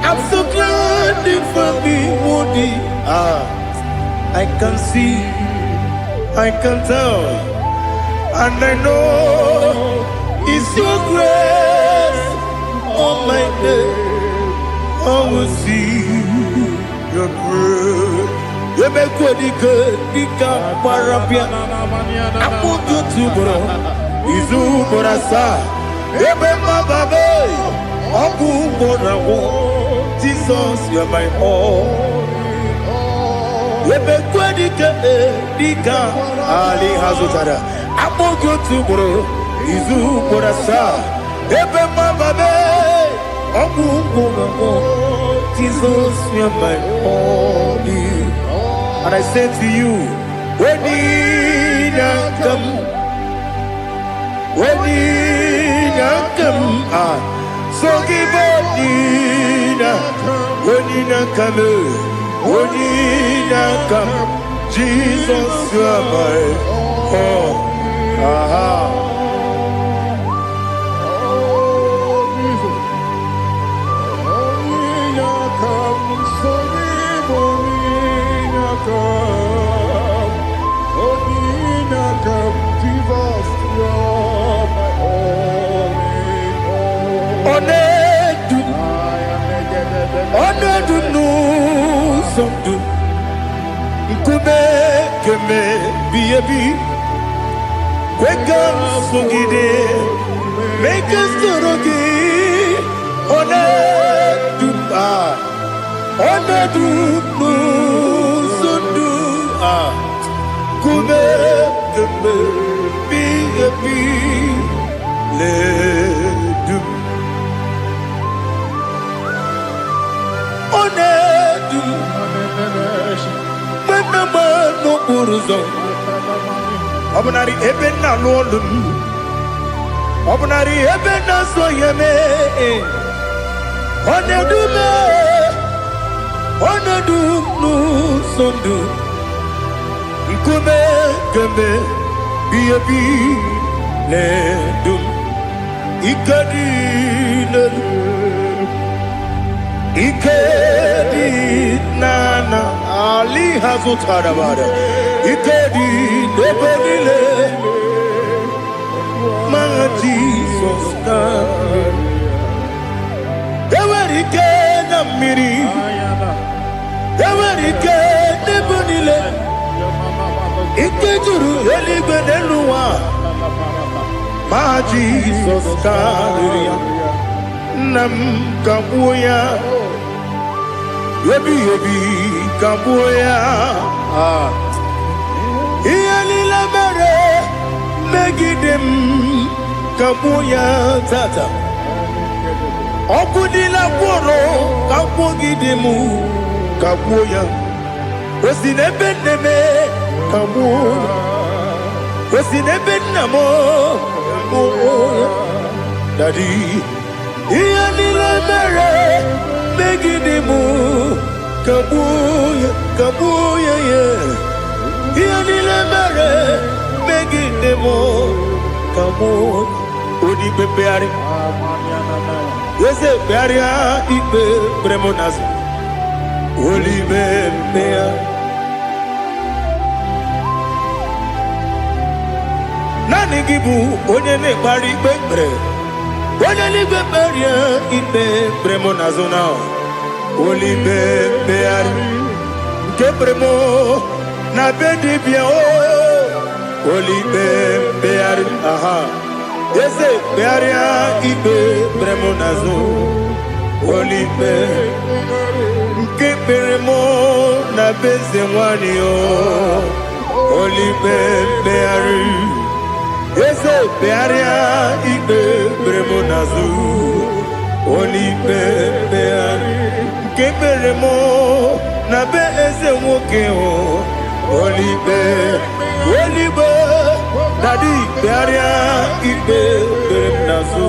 I'm so glad for me, Woody. I can see, I can tell, and I know it's your grace. Oh my day, I will see your grace. You make good, you can't parapia. I put you to bro. Izu borasa. You make my baby. Aku borawo. Jesus, you're my all. You make good, you can't. Ali Hazutara. I put you to bro. Izu borasa. You make my baby. Aku borawo. Jesus, you're my all. And I say to you, when you come, so give up, when you come, Jesus, you are my all. Make us Obunari ebe na lolum. Obunari ebe na soyeme. Onedume. Onedunu sondu. Nkume kembe. Biyebi ledum. Ikadi ledum. Ikedi nana Ali Hazutarabara Ikedi Nebonile My Jesus Ewerike Namiri Ewerike Nebonile Ikejuru Eligwe Neluwa My Jesus Nam Kabuya Yebi Kabuya Iyalila mere Megidem Kabuya Tata Okudila Kworo Kabugidemu Kabuya Osinebendeme Kabuya Osinebenamo Kabuya Daddy Iyalila mere Megidemu Kabuya, Kabuya, yeah. Iyalila mere Megidemu Kabuya. Odi bebeari. Yese bearia ibe bremonas. Oli bebea. Nani gibu onye ne bari bebre. Onye ni beberia ibe bremonazona. Oli bebeari. Kebremo na bedi bien o. Oli bebeari. Aha. Yese bearia ibe bremonazo. Oli be. Kebremo na bezemwani o. Oli bebeari. Yese bearia ibe bremonazo. Oli bebeari. Keberemo na be eze nwoke o. Olibe dadi bearia ibe bernazu.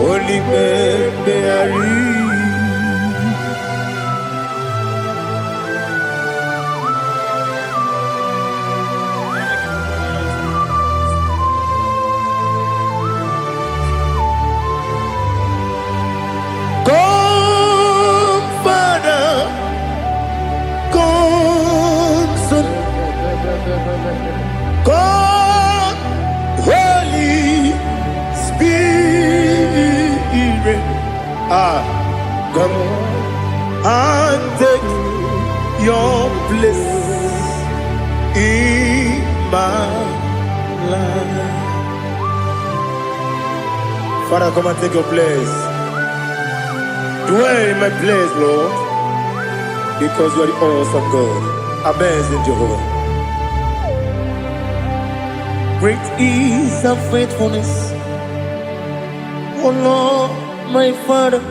Olibe beari. God, Holy Spirit, come and take your place in my life. Father, come and take your place. Dwell in my place, Lord, because you are the awesome God. Amazing Jehovah. Great is thy faithfulness, O Lord, my Father.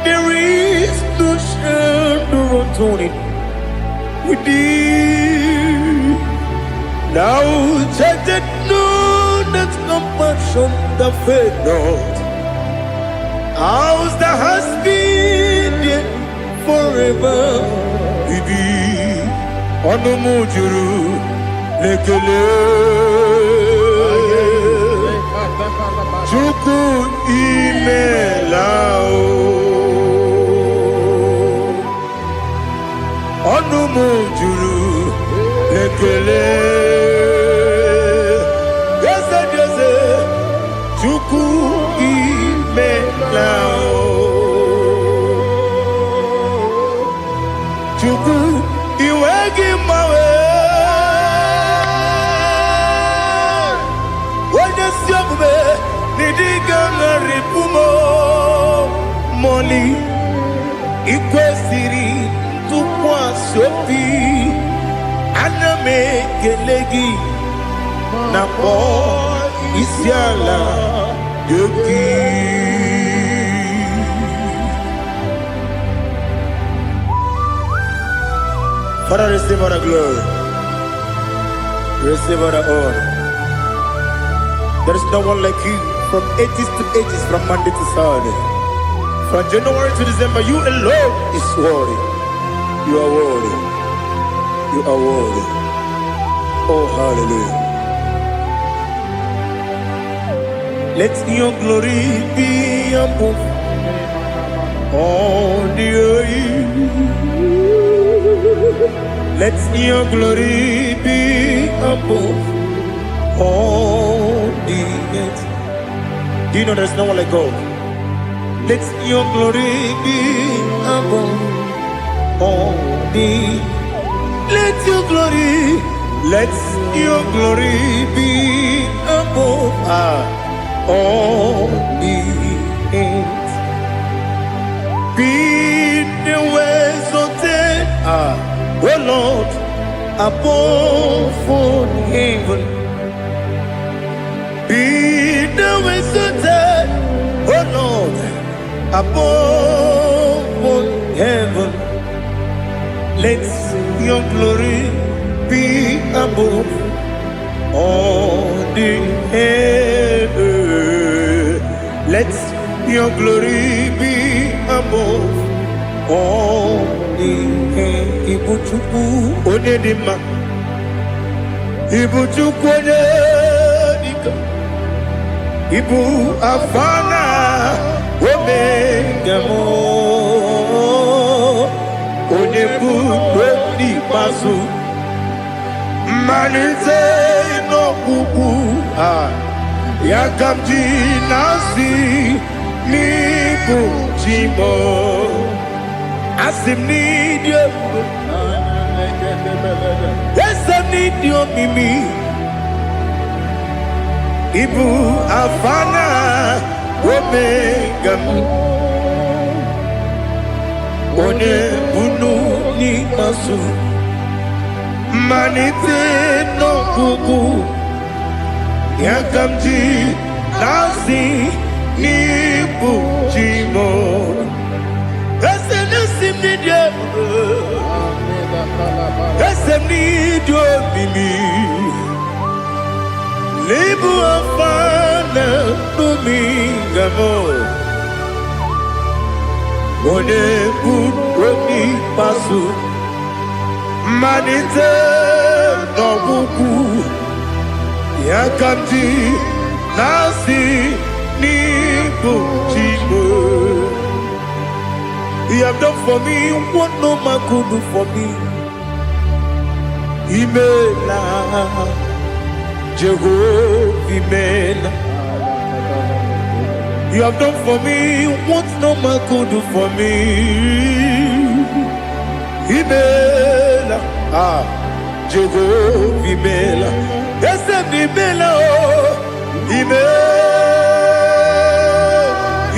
There is no shadow of turning with thee. Now check that no, that compassion that faith not. Ours that has been there forever. Bibi, Onomujuru. Lekele Chuku imelao Onumujuru Lekele Yese Chuku imelao Chuku iwegi mawe Moli ikwesiri tukwa sopi aname gelegi na po isiala yoki. Father, receive our glory. Receive all the honor. There is no one like you from ages to ages, from Monday to Saturday. From January to December, you alone is worthy. You are worthy. You are worthy. Oh, hallelujah. Let your glory be above all the earth. Let your glory be above all the earth. Do you know there's no one like God? Let your glory be above all the earth. Let your glory be above all the earth. Be the ways of death, oh Lord, above all heaven. Be the ways of death, oh Lord, above all heaven. Let your glory be above all the earth. Let your glory be above all the earth. Ibuchukwu onedima, Ibuchukwu onedika, Ibu afana omega mo, onebu doni pasu. Manite no kuku yakamji nasi niku chimo asim nidio esem nidio mimi ibu afana omega one bunu ni masu. Manite no kuku yakamji nasi nipu chimo esem nasim nidio esem nidio mimi libu afana numingamo one budoni pasu. Manite no kuku yakamji nasi nipu chimo. You have done for me what no man could do for me. Imela Jehovah Imela. You have done for me what no man could do for me. Imela, Jehovah Imela, Esem Imela,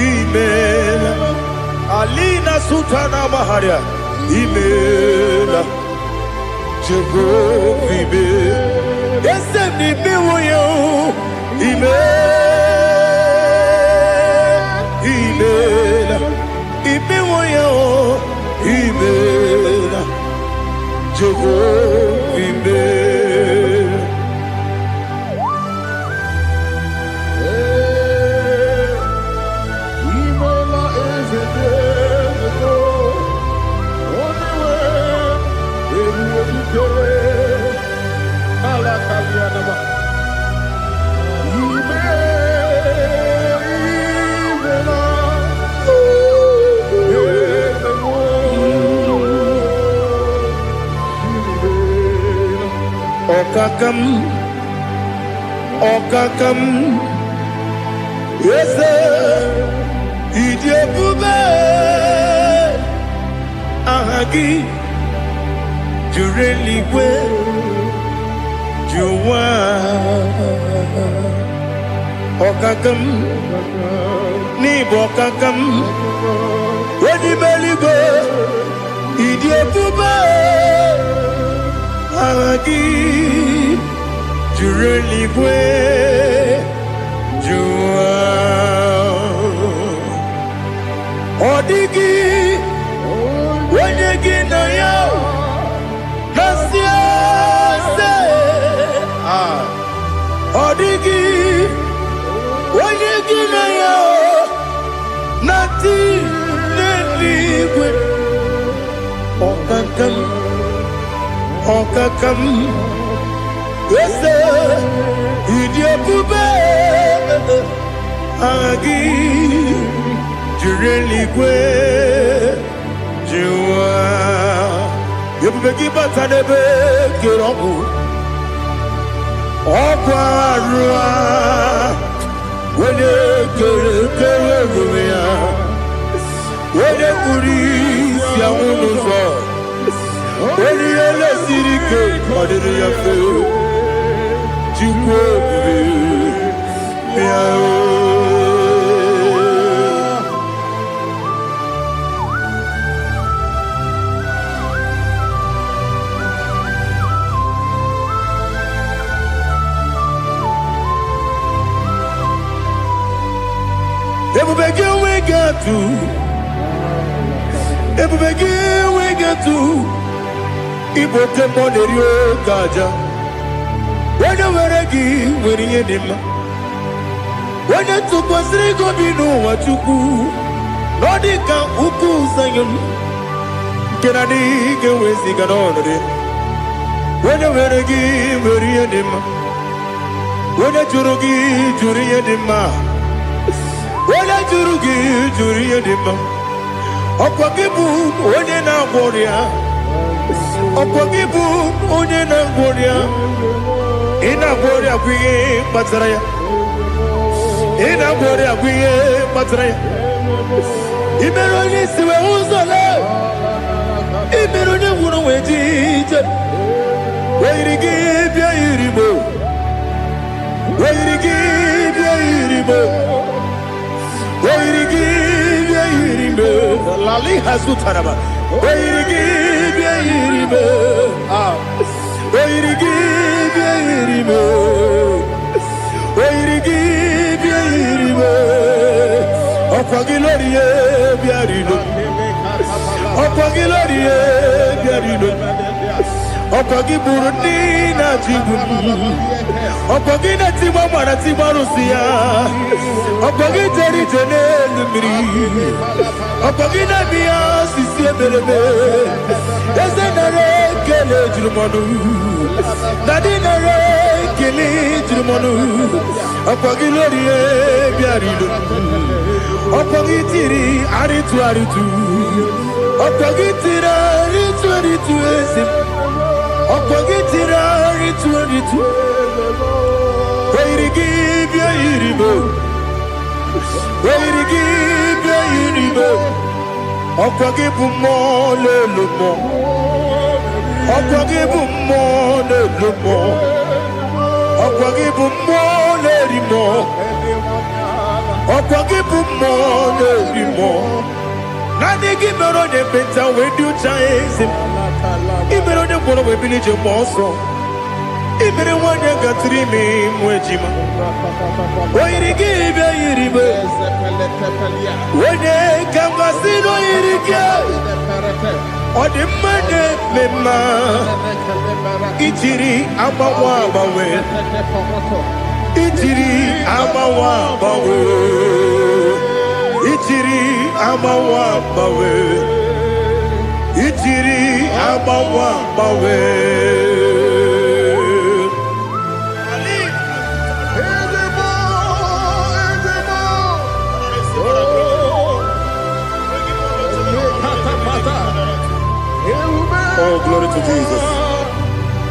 Imela, Alina Sutana Maharia, Imela, Jehovah Imela, Esem Imela, Imela, Imela, Imela, Jehovah Imela. Imela is a devil. Only way we will do it. Alakalianaba. Okakam, yes, Idiabube, Ahagi, you really will, you want. Okakam, Nibokakam, when you belly go, Idiabube, Ahagi. You really way you are. Odigi, when you get now, Nasia say, Okakam, yes, idiot, Agi, Jureligwe, Jua, you begi batanebe, Kiroku, Okwarua, when you when you police, Yamuno, when you let Sirike, what did you feel? we get to Ibote Monerio Gaja. When you were a gay, when you did when you took was Rico Bino, what you do, Nordica Uku Sayon, Kennedy, get with Siganori. When you were a gay, when you did when you Jurugi, Juria Dima, when you Jurugi, Juria Dima, Opakibu, when you now warrior. Opogibu onena gloria ina gloria kwiye patraya ina gloria kwiye patraya imeroni siwe uzole imeroni wuno wejije weirigi bia iribo weirigi bia iribo weirigi bia iribo lali hasutaraba weirigi bia iribo weirigi bia iribo weirigi bia iribo okwagilorie bia iribo okwagilorie bia iribo okwagiburundi na jibu okwagina timama na timarusia okwagiteri tene lumiri okwagina biya sisi ebelebe ezenare kele jirumonu nadinare kele jirumonu okwagilorie biarido okwagitiri aritu okwagitira aritu esim okwagitira aritu weirigi bia iribo weirigi bia iribo okwagibu mo lelumo okwagibu mo lelumo okwagibu mo lerimo okwagibu mo lerimo nani gimero de beta we do chaism imero de bolo we bilije monso imere wanya gatrimi mwejima oirigi bia iribo wene kamasino irige odimane mema itiri amawa bawe itiri amawa bawe itiri amawa bawe itiri amawa bawe Oh, glory to Jesus.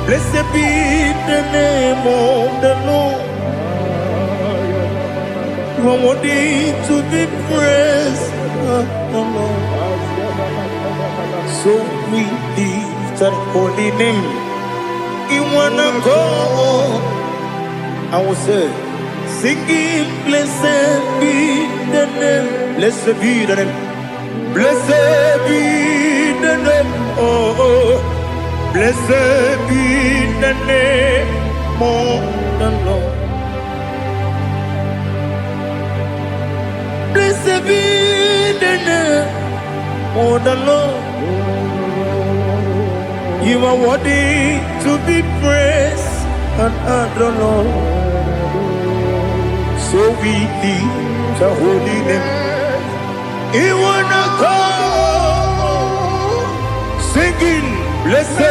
Blessed be the name of the Lord. You are worthy to be praised, the Lord. So we lift that holy name. You wanna go? I will say, singing, blessed be the name. Blessed be the name. Blessed be the name. Oh, blessed be the name of the Lord. Blessed be the name of the Lord. You are worthy to be praised and adored, Lord. So we lift the holy name. You wanna go singing. Blessed be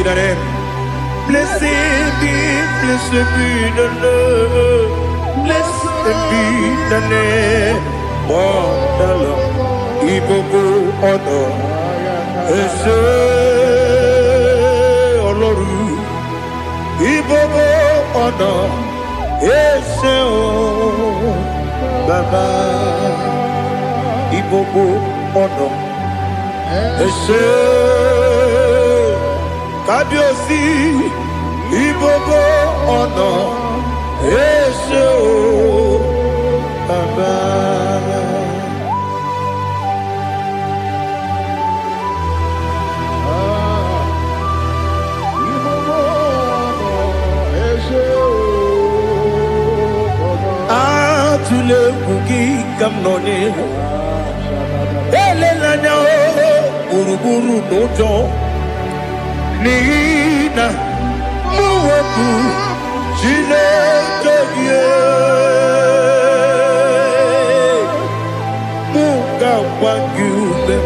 the name. Blessed be the name. Blessed be the name of the Lord. Ibobo ọ̀nà ẹ̀ṣẹ̀ Ọlọ́run. Ibobo ọ̀nà ẹ̀ṣẹ̀ o Baba. Ibobo ọ̀nà ẹ̀ṣẹ̀ Kábíyèsí. Ibobo ọ̀nà ẹ̀ṣẹ̀ o Baba. Atule kuki kamnoni elelanya uruburu nojo nina muweku Chineke muga wangume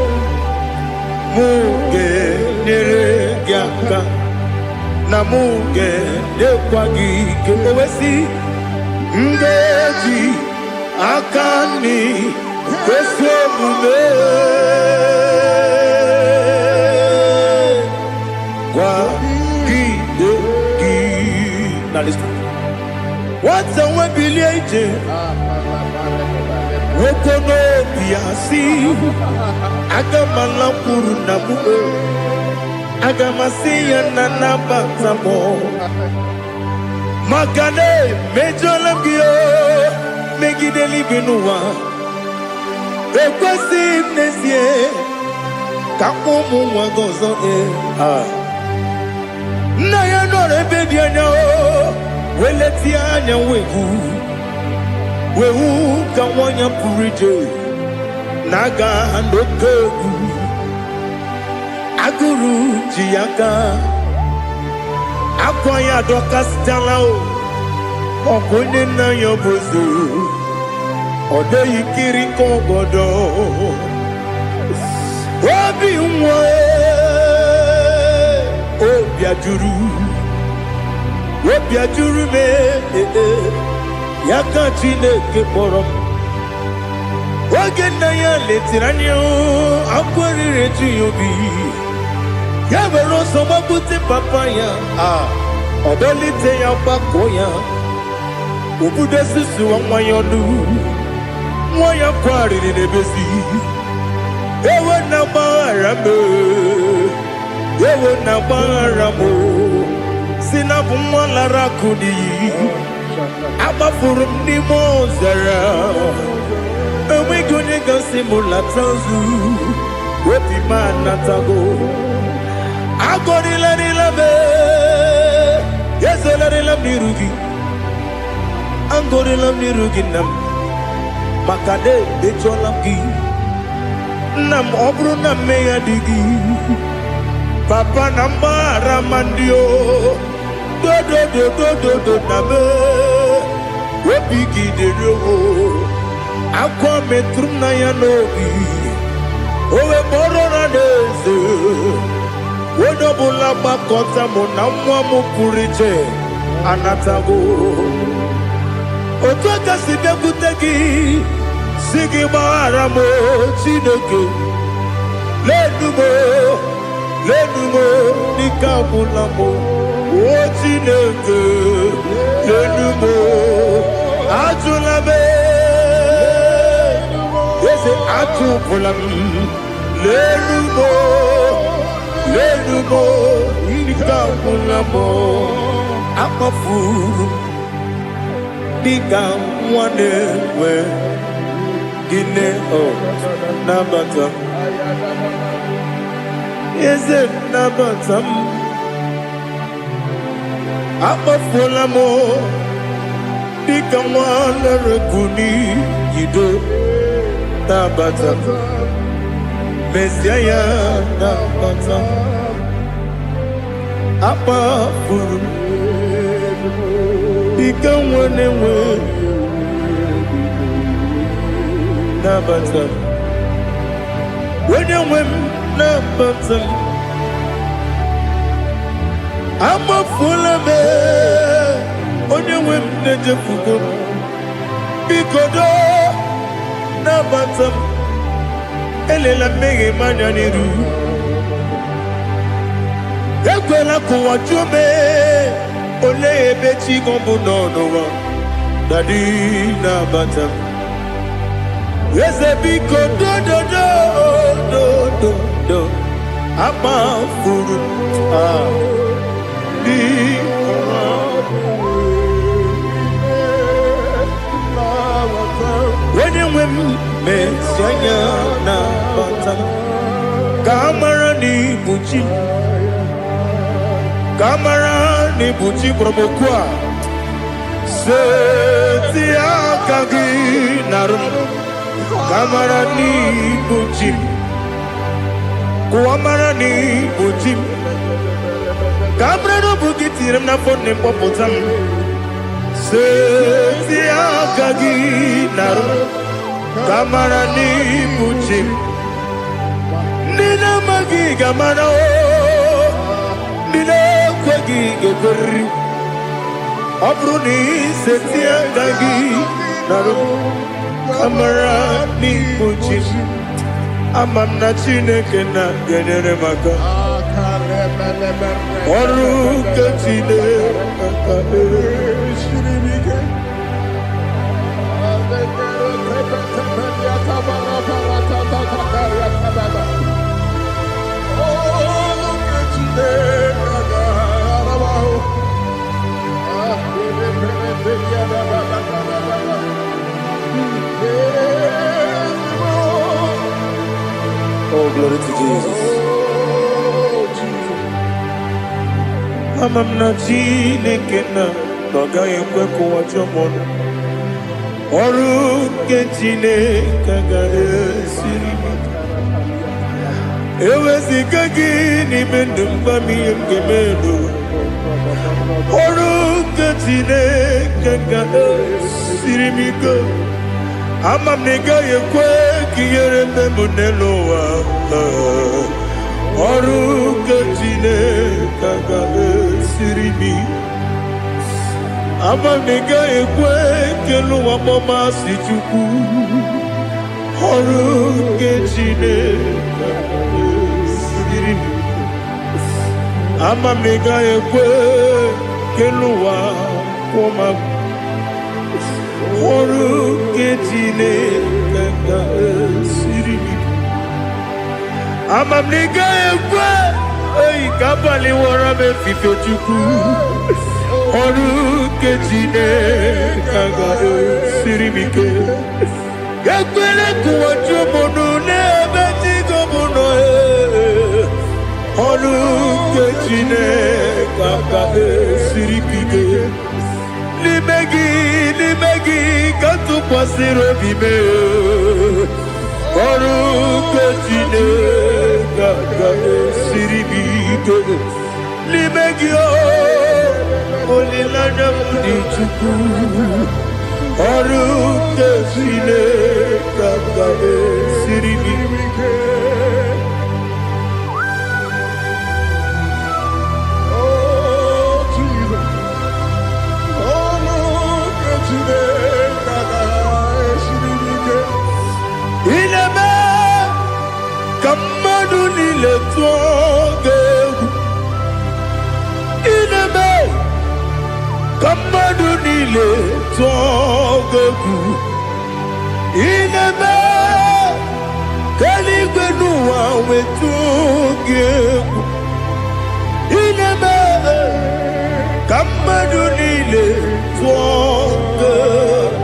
muge neregiaka na muge nekwagike owesi Ngeji akani kwesemume kwa gidegi. Now listen. What's a webileje? Wokono biasi. Agamala kuru namu. Agamasiya nanabatamo. Magane mejolamgio megideli binua ekwesi nesie kapomu wagozo na ya no rebedi anya weleti anya wehu ka wanya purije naga ndokogu aguru jiyaka Akwanya dokas talao Okone na yobozo Ode yikiri kogodo Obi mwe Obi ajuru me Yaka Chineke morom Oge na ya letiranyo Akwari reji yobi Yabero soma kuti papaya Odolite ya bakoya Ubude susu wa mwayonu Mwaya kwari ni nebezi Ewe na barame Ewe na baramo Sinabu mwala rakudi Abafurum ni mozara Ewe gune gasi mula tanzu Wepi manatago Agorila nilabe Yesela nirugi Angorila nirugi nam Makade becholamgi Nam obru nam meya digi Papa nambara mandio Do nabe Wepigi de rogo Akwa metrum na yanogi Owe borona neze Wodobula bakota mona mwamu purije anatago Otoka sidekutegi Sigi baramo Chineke Lenumo Nikabulamo O Chineke Lenumo Ajulabe Yese ajubulam Lenumo Nikabulamo Amafuru Nikamwanewe Gine Nabata Yese Nabatam Amafulamo Nikamwanewe Kuni Yido Nabata Messiah Nabata Apa furu Ikamwanewe Nabata When you win nabatam amafula me onye nwe m na-ejefugo m bikodo nabatam elela mmehie m anya n'iru ekwela ka ụwa jụọ m olee ebe chi gị bụ n'ụwa dadi nabata m eze biko do amafuru onye nwe m mesi anya nabata m ka amara n'ibu chi ka amara n'ibu chi kpọrọmokwu a seti aka gị narụ m ka amara n'ibu chi ka amara n'ibu chi ka amara n'obu gị tinyere m n'afọ nne mkpọpụta m seti aka gị narụ m ka amara n'ibu chi ndị na-amaghị ga-amara ndị na-ekweghị ga-ekweriri ọ bụrụ na iseti aka gị narụ amara n'igbo chi ama m na Chineke na-enyere m aka ọrụ nke Chineke aka esiri m ike Oh, glory to Jesus. Ama m na Chineke na ọ gaghị ekwe ka ụwa jụọ m ọnụ ọrụ nke Chineke ga-esiri m ike eweziga gị n'ime ndụ m gwa m ihe m ga-eme ọrụ nke Chineke ga-esiri m ike ama m na ị gaghị ekwe ka ihere eme m n'elu ụwa ọrụ nke Chineke ga-esiri m ike ama m na ị gaghị ekwe ka elu ụwa kpọmasị Chukwu ọrụ nke Chineke ga-esiri m ike ama m na ị gaghị ekwe ka elu ụwa kpọmasị ọrụ nke Chineke ga-esiri m ike ama m na ị gaghị ekwe oyi ka abalị wara m efife Chukwu ọrụ nke Chineke ga-esiri m ike ekwere ka ụwa jụọ m ọnụ n'ebe chi gị bụ nọ ọrụ nke Chineke ga-esiri m ike n'ime gị ka tụkwasịrị obi m ọrụ nke Chineke ga-esiri m ike n'ime gị olileanya m dị Chukwu ọrụ nke Chineke ga-esiri m ike ineme ka mmadụ niile tụọ gị egwu ineme ka mmadụ niile tụọ gị egwu ineme ka eluigwe n'ụwa wee tụọ gị egwu ineme ka mmadụ niile tụọ gị egwu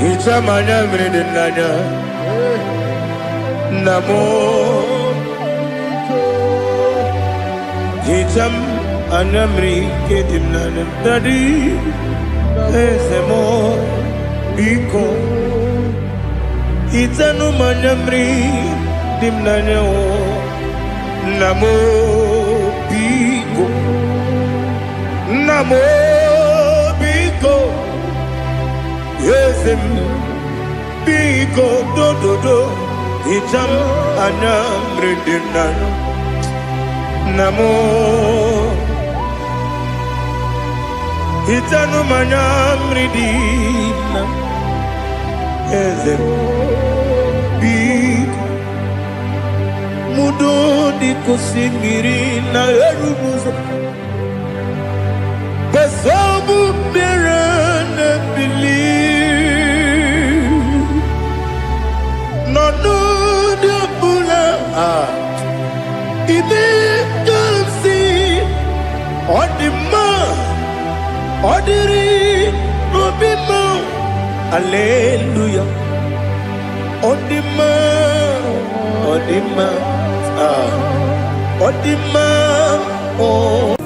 Hichamanya mmiri n'anya nna m hicham anya mmiri nke dị m n'anya dadi eze m biko Itanu manyamri dimnanyo namo biko yezem biko do itam anyamri dimnanyo namo itanu manyamri dimnanyo yezem big mudo di kusingiri na erumuzo besobu berene believe no no de bula ibe kansi odima odiri obima hallelujah Odima, oh.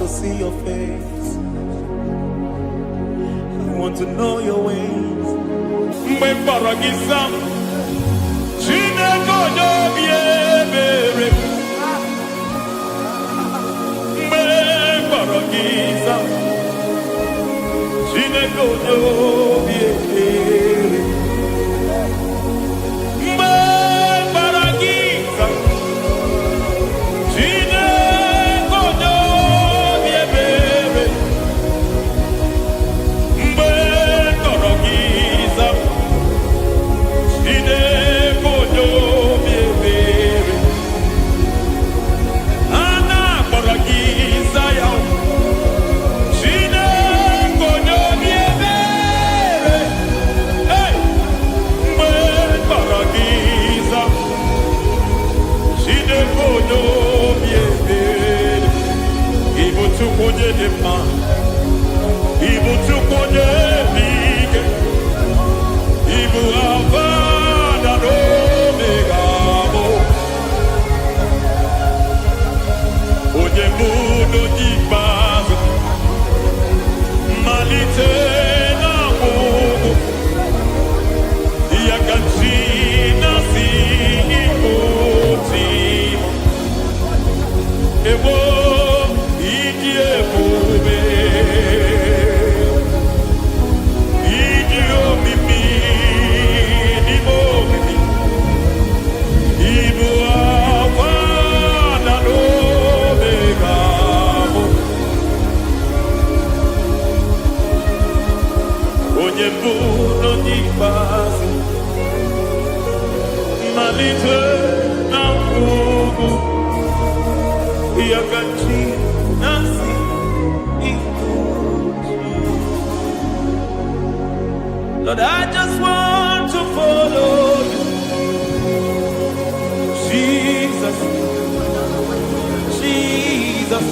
to see your face. I want to know your ways. Lord, I just want to follow you. Jesus, Jesus.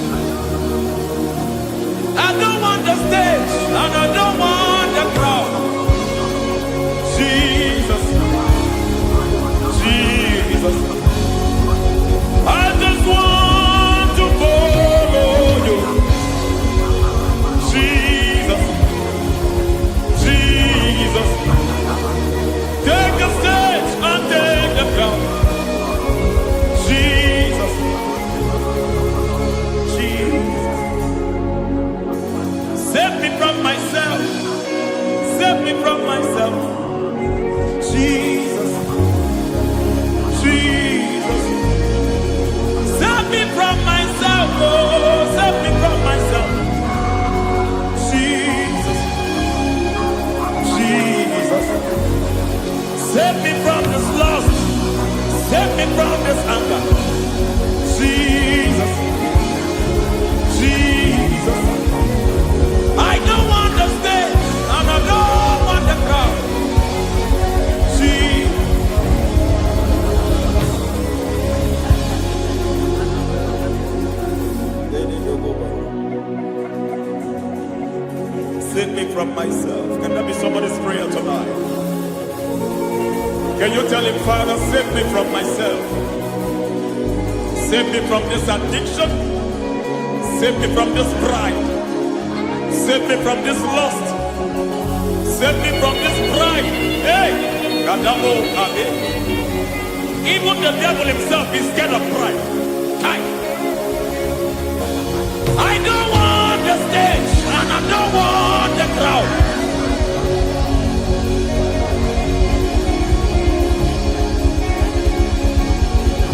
I don't want the stage and I don't want the crowd. Jesus, Jesus. I just want to follow you. Jesus, Jesus. Take the stage and take the crown. Jesus, Jesus. Save me from myself. Save me from myself. Jesus, Jesus. Save me from myself. Oh, save me from myself. Jesus, Jesus. Save me from this lust. Save me from this anger. Jesus, Jesus. I don't want the stage and I don't want the crowd. Jesus. Save me from myself. Can that be somebody's prayer tonight? Can you tell him, Father, save me from myself. Save me from this addiction. Save me from this pride. Save me from this lust. Save me from this pride. Hey! Kadamo Ade. Even the devil himself is scared of pride. Hi. I don't want the stage and I don't want the crowd.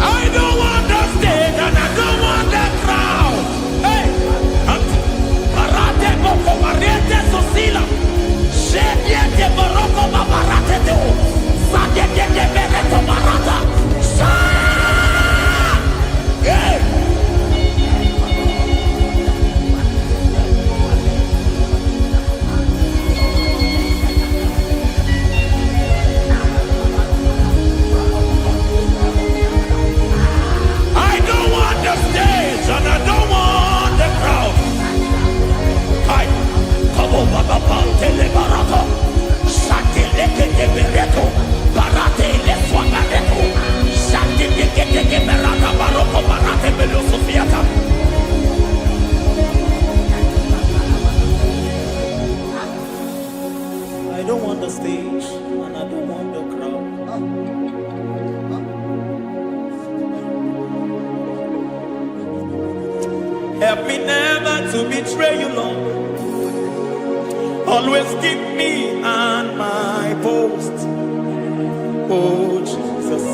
I don't want the stage and I don't want the crowd. Hey! Barate boko mariete sosila. Shediete boroko babarate teo. Sadete bereto barata. Sa! Help me never to betray you, Lord. Always keep me on my post. Oh Jesus,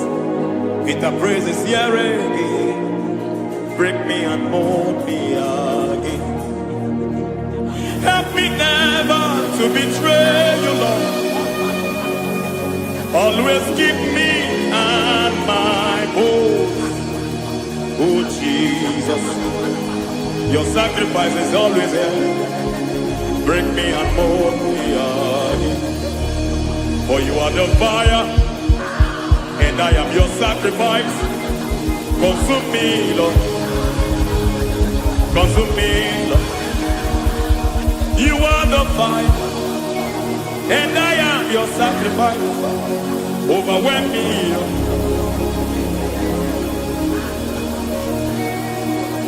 with the praises here again, break me and mold me again. Help me never to betray you, Lord. Always keep me on my post. Oh Jesus, your sacrifice is always here. Break me and mold me again. For you are the fire, and I am your sacrifice. Consume me, Lord. Consume me, Lord. You are the fire, and I am your sacrifice. Overwhelm me, Lord.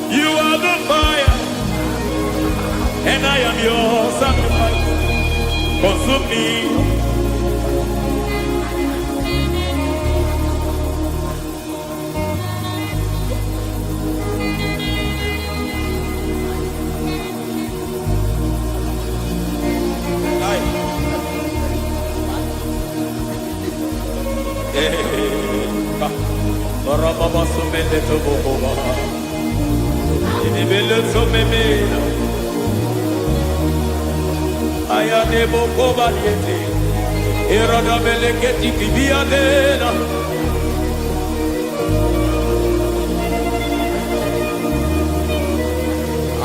You are the fire, and I am your sacrifice. Consume me.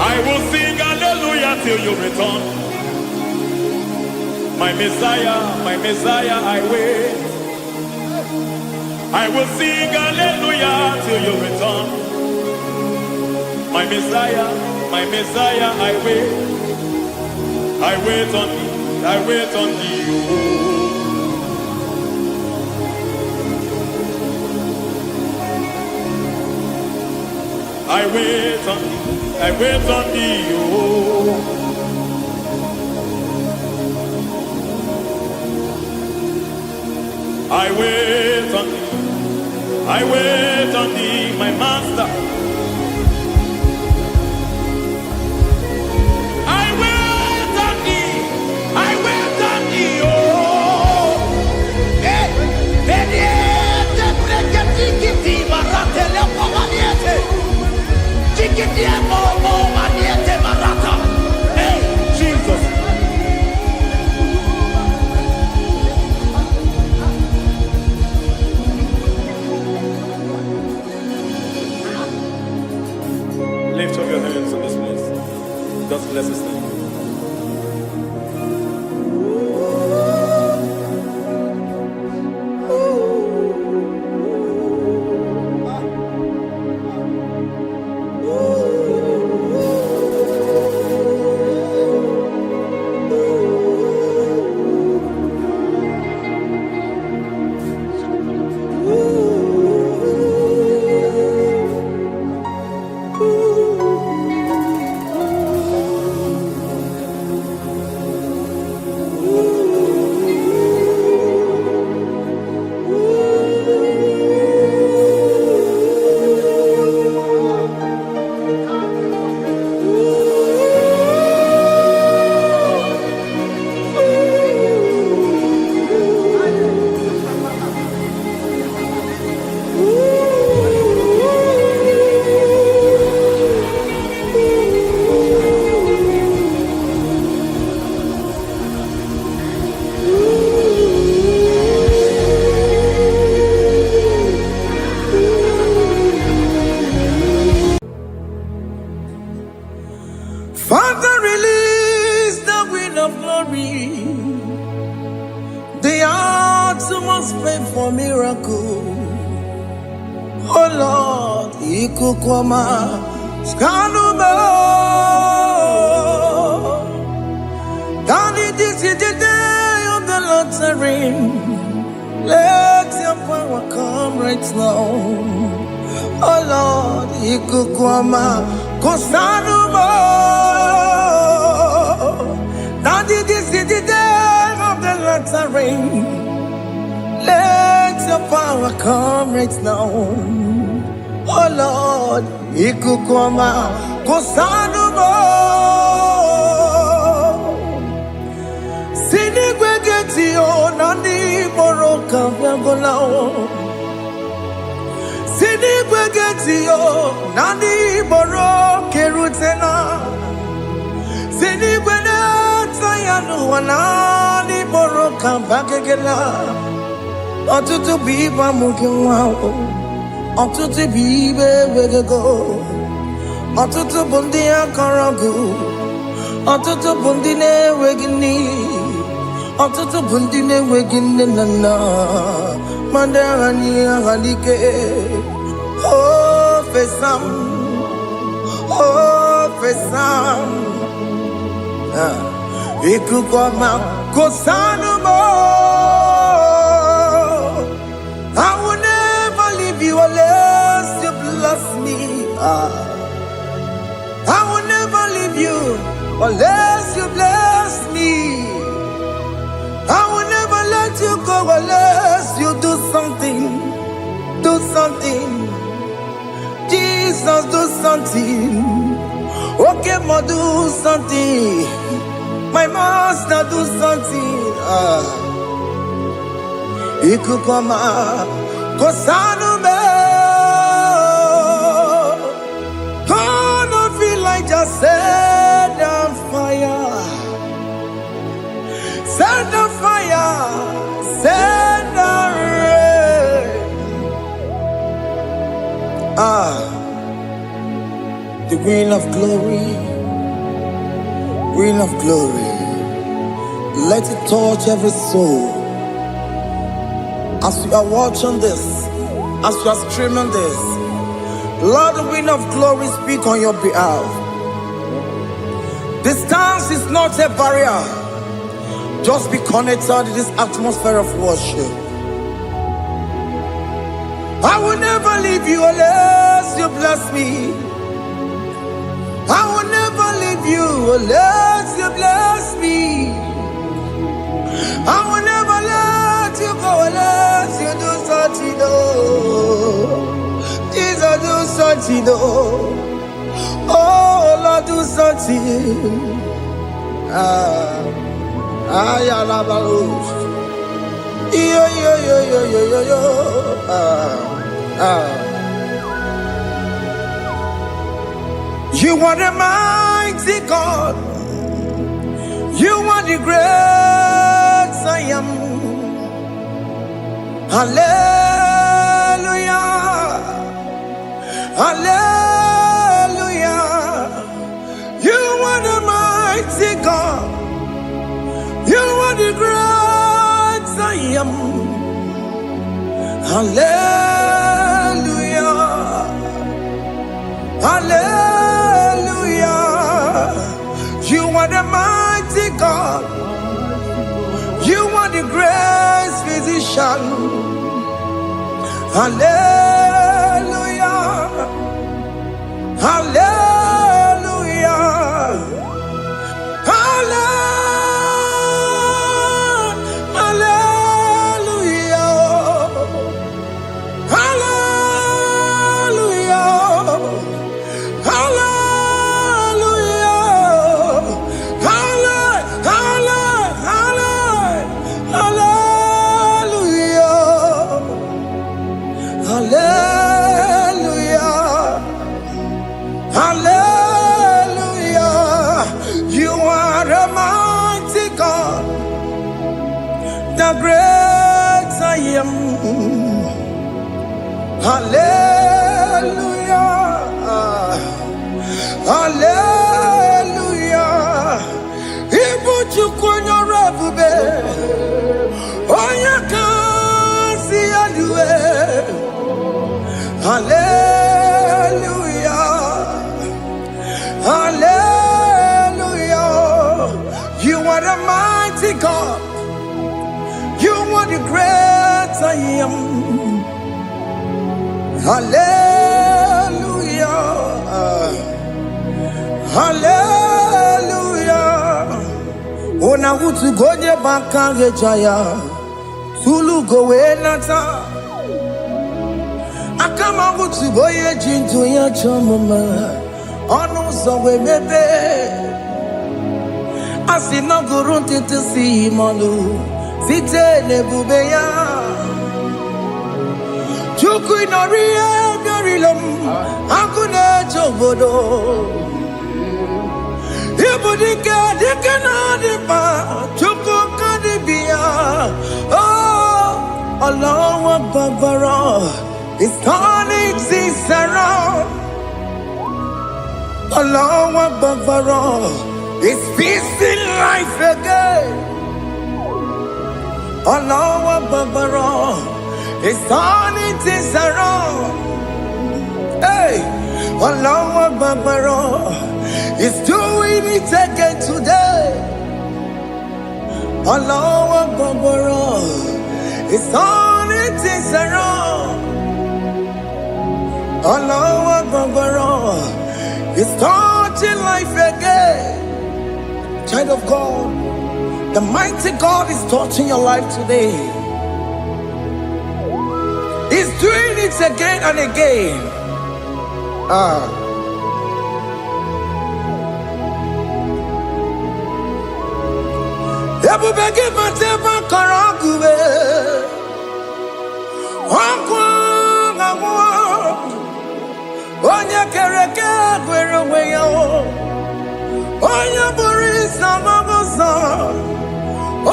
I will sing hallelujah till you return. My Messiah, I wait. I will sing hallelujah till you return. My Messiah, I wait. I wait on thee, I wait on thee. I wait on thee, I wait on thee. Oh. I wait on thee, my master. I wait on thee, I wait on thee, oh. Veniete, pregati, marate, le pomaniete. Chiquiti, momo, maniete, marata. Hey, Jesus. Lift up your hands in this place. Just bless His name. Father, release the wind of glory. The hearts must pray for miracle. Oh Lord, Ikukwama, Skanuba. Daddy, this is the day of the Lord's reign. Let your power come right now. Oh Lord, Ikukwama, Kosanuba. Daddy, this is the day of the Lord's reign. Let your power come right now. Oh Lord, Ikukwama, Kosanumo Sinigwegetio Nani Moroka Vyangolao Sinigwegetio Nani Moroke Rutena Sinigwene Tayanu Wanani Moroka Vakegela Otutu Biba Mukiwao Otutu Bibe Wegego Otutu Bundi Akaragu Otutu Bundi Wegini Otutu Bundi Wegini Nana Mandarani Halike Oh Fesam Ikukoma Kosanumo I will never leave you unless you bless me. I will never leave you unless you bless me. I will never let you go unless you do something. Do something. Jesus, do something. Okay, ma, do something. My master, do something. Ikukoma Kosanume Gonna feel like just set on fire. Set on fire. Set on rain. The wind of glory. Wind of glory. Let it touch every soul. As you are watching this, as you are streaming this, Lord, the wind of glory speak on your behalf. Distance is not a barrier. Just be connected to this atmosphere of worship. I will never leave you unless you bless me. I will never leave you unless you bless me. I will never let you go unless you do something. Jesus, do something. Oh, Lord, do something. You are the mighty God. You are the great I am. Hallelujah. Hallelujah. You are the mighty God. You are the great I am. Hallelujah. Hallelujah. You are the mighty God. You are the great physician. Hallelujah. Hallelujah. The great I am. Hallelujah. Hallelujah. Ibuchu kwenye rabube. Oya kasi aluwe. Hallelujah. Hallelujah. You are the mighty God. You are the great I am. Hallelujah. Hallelujah. Ona utu gonye bakange jaya. Sulu gowe nata. Akama utu boye jinto ya chamama. Onu so we mebe. Asina guru titi si manu. Site nebubeya. Chuku inoria garilom. Akune chobodo. Ibudika dikana dipa. Chuku kadibia. Oh, Allah Akbar. It's turning things around. Allah Akbar. It's peace in life again. Allah Akbar. It's turning things around. Hey, Allah Akbar. It's doing it again today. Allah Akbar. It's turning things around. Allah Akbar. It's touching life again. Child of God, the mighty God is touching your life today. He's doing it again and again. Ebubegi mateba karagube. Onye kereke gwere onwe ya o. Onye bụrụ isa magosa.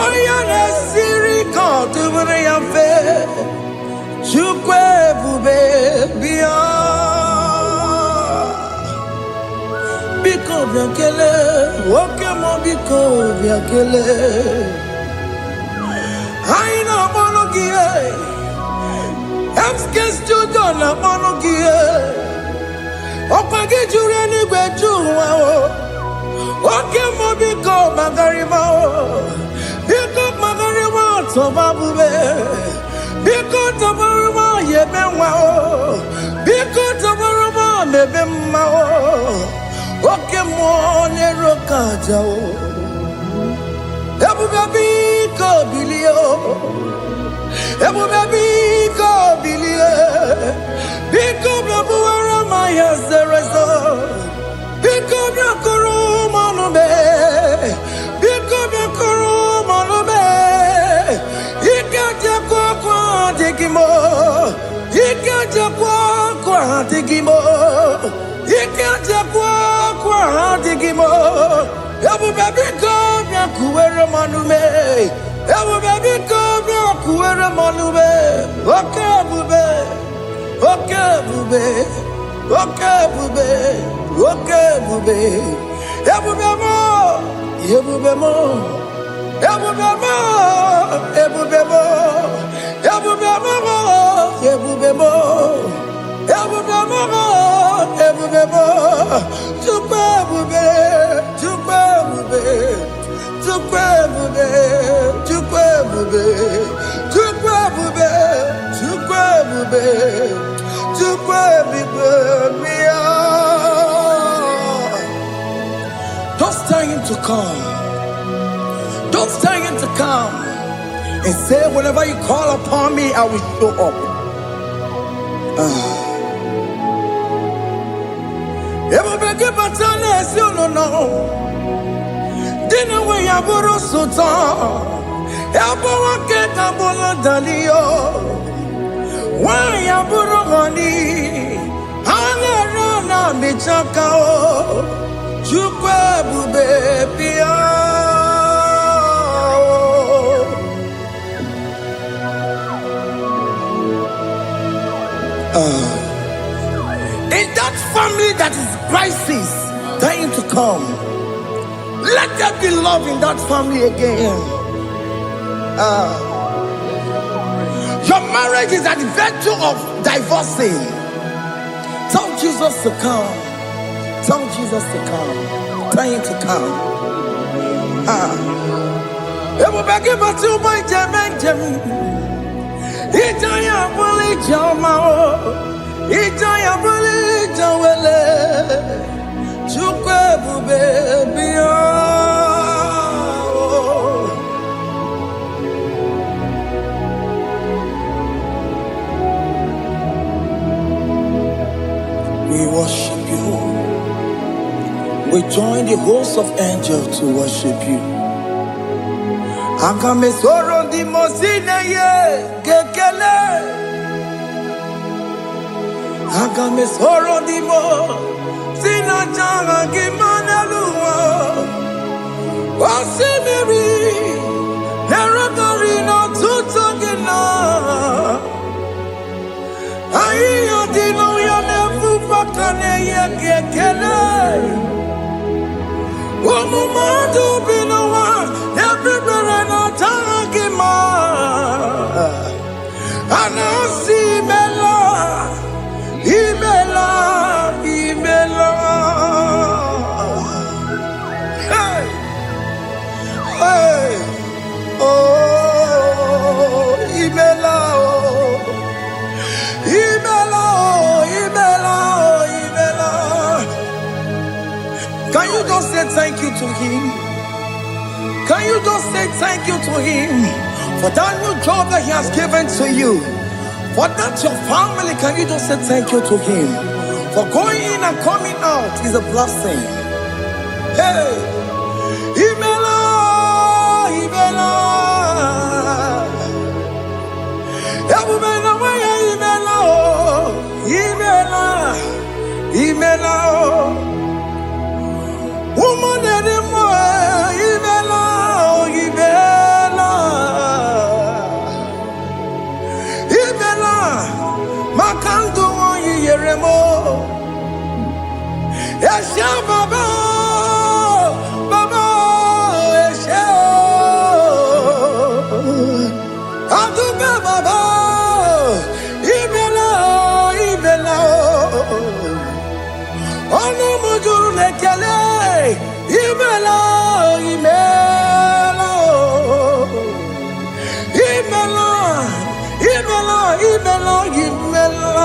Onye na-esiri ka ọ dịbụrụ ya mfe. Chukwu ebube bịa. Biko bịa kelee, nwoke m biko bịa kelee. Anyị na-akpọrọ gị Emske studio na-akpọrọ gị ọkwa gị juru eluigwe ju ụwa o. Nwoke m biko magarịma o. Biko magarịma tọba bube. Biko tọbarịma yebe nwa o. Biko tọbarịma mebe mma o. Nwoke m na-ero ka aja o. Ebube biko bilie o. Ebube biko bilie. Biko bịabuwara ma ya zerezo. Biko bịakọrọ mmanụ me. Biko bịakọrọ mmanụ me. Ike jekwa kwa adịghị m. Ike jekwa kwa adịghị m. Ike jekwa kwa adịghị m. Ebube biko bịakuwere mmanụ me. Ebube biko bịakuwere mmanụ me. Oke ebube. Oke ebube. Oke ebube. Oke ebube. Ebube mo. Ebube mo. Ebube mo. Ebube mo. Ebube mo. Ebube mo. Ebube mo. Ebube mo. Chukwu ebube. Chukwu ebube. Chukwu ebube. Chukwu ebube. Chukwu ebube. Chukwu ebube. Chukwu ebube. Just tell him to come. Just tell him to come. And say, whenever you call upon me, I will show up. Everybody give a chance, you don't know. Dinner way I borrow so tall. Elbow get a bola dalio. Why I borrow honey? Hana rana me chakao. Chukwu ebube bịa. In that family that is crisis, tell him to come. Let there be love in that family again. Your marriage is at the verge of divorcing. Tell Jesus to come. Tell Jesus to come. Tell him to come. Ebubeke batu boy jemenjem. Ijaya buli jamao. Ijaya buli jawele. Chukwu ebube bịa. We worship you. We join the host of angels to worship you. Agame soro di mosine ye gekele. Agame soro di mo sina janga gimaneluwa. Wasimiri neragari no tutogina. Ayo dino ya nefu pakane ye gekele. Omumadu binowa everywhere no tangima. Anasi mela, imela, imela. Hey, hey, oh, imela, oh, imela, oh, imela, oh, imela. Can you just say thank you to him? Can you just say thank you to him for that new job that he has given to you? For that your family, can you just say thank you to him? For going in and coming out is a blessing. Hey, Imela, Imela, Imela, Imela, Imela, woman anymore, Imela, Imela, Imela, Makandu Yeremo, Esha Baba, Baba, Esha, Aduba Baba, Imela, Imela. Ono mujuru lekele, imela, imela, imela, imela, imela, imela.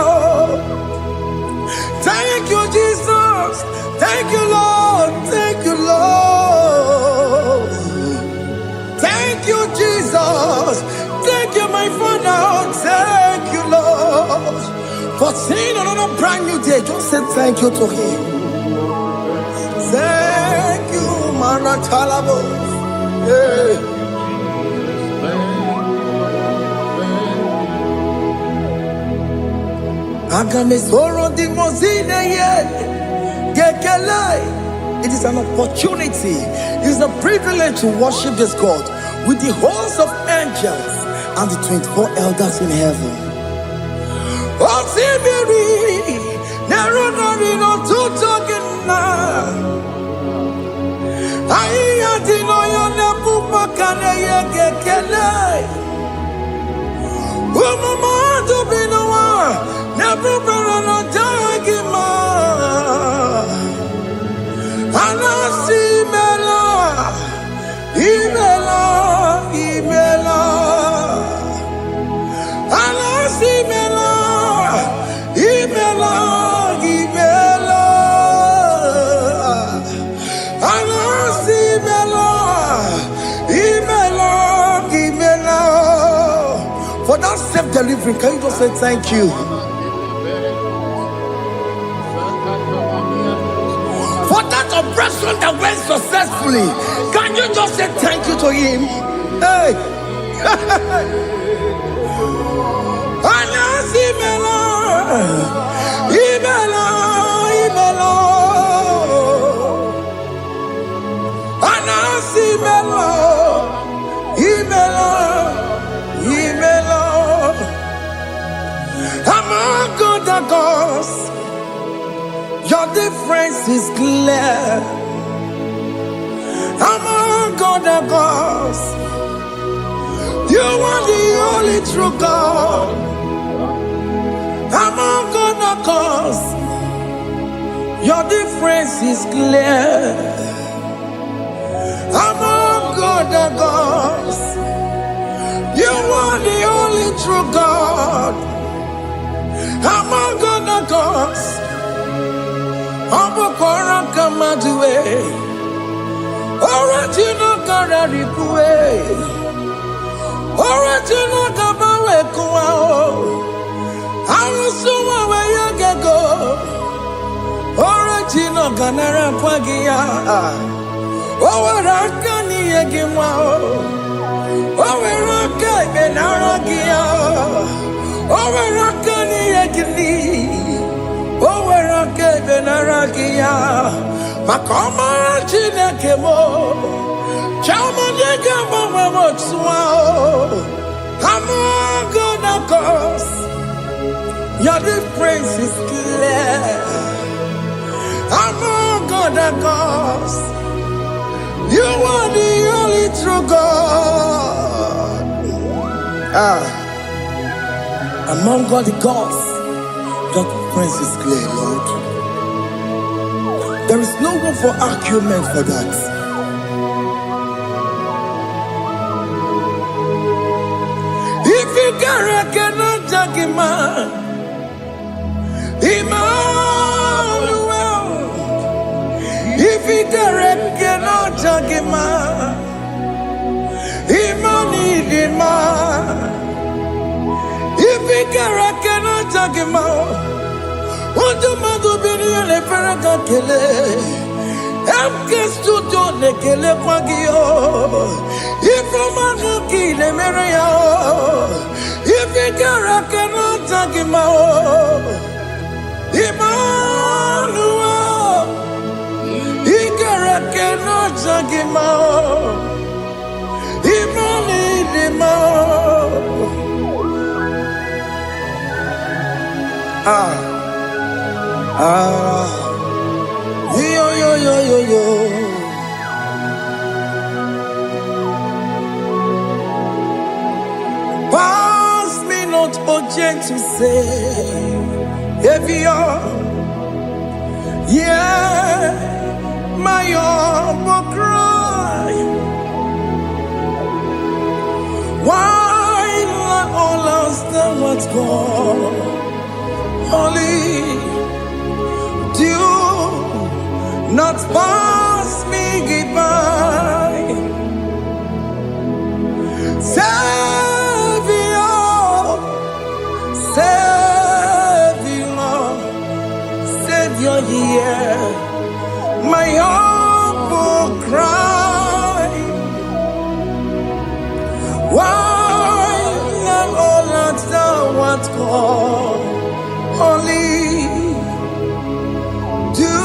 Thank you, Jesus. Thank you, Lord. Thank you, Lord. Thank you, Jesus. Thank you, my Father. Thank you, Lord. For seeing another brand new day, just say thank you to him. Thank you, Manatalabo. Yeah. Agame soro di mozine ye gekele. It is an opportunity, it is a privilege to worship this God with the host of angels and the 24 elders in heaven. Osimiri, nerunari no tutogina. Aiya dino yo nebu makane ye gekele. Umamadu binowa nebu berano jagima. Anasi mela, imela, imela. Anasi mela. Imela, Imela, Anasi Imela, Imela, Imela. For that self-delivery, can you just say thank you? For that operation that went successfully, can you just say thank you to him? Hey! Anasi Imela. Imela, Imela, Anasi Imela, Imela, Imela. Among other gods, your difference is clear. Among other gods, you are the only true God. Among other gods, your difference is clear. Among other gods, you are the only true God. Among other gods, Amokora Kamadue, Original Kararikue, Original Kabawe Kuao. I was so away you go. Original ganara kwagia. Owerakani yegimwa. Oweraka benaragia. Owerakani yegini. Oweraka benaragia. Makoma chinekemo. Chama yegama mwamotswa. I'm gonna cause your difference is clear. I'm gonna cause you are the only true God. Among all the gods, your difference is clear, Lord. There is no room for argument for that. If you cannot judge him, Emmanuel. If you cannot judge him, Emmanuel. If you cannot judge him, what do you do? Be the Faragakele. Studio le kele kwagio. If I'm a kile mereya. If you cannot take him out, Emmanuel. He cannot take him out. Yo. Pass me not, oh gentle Savior. Yeah, my humble cry. Why not all understand what's gone? Only do not pass me goodbye. Savior, yeah, my humble cry. Why not all understand what's gone? Only do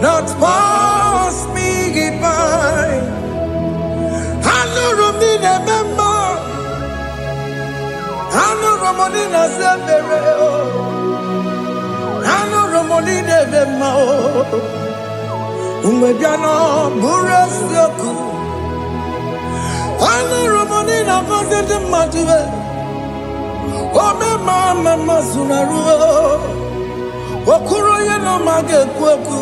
not pass me by. I know Romina member. I know Romonina Zebero. I know Romonina Vemo. Umwebiano Burasoku. I know Romonina Vazet Matue. Oh, mama Sunaru. Okuro yeno mage kweku.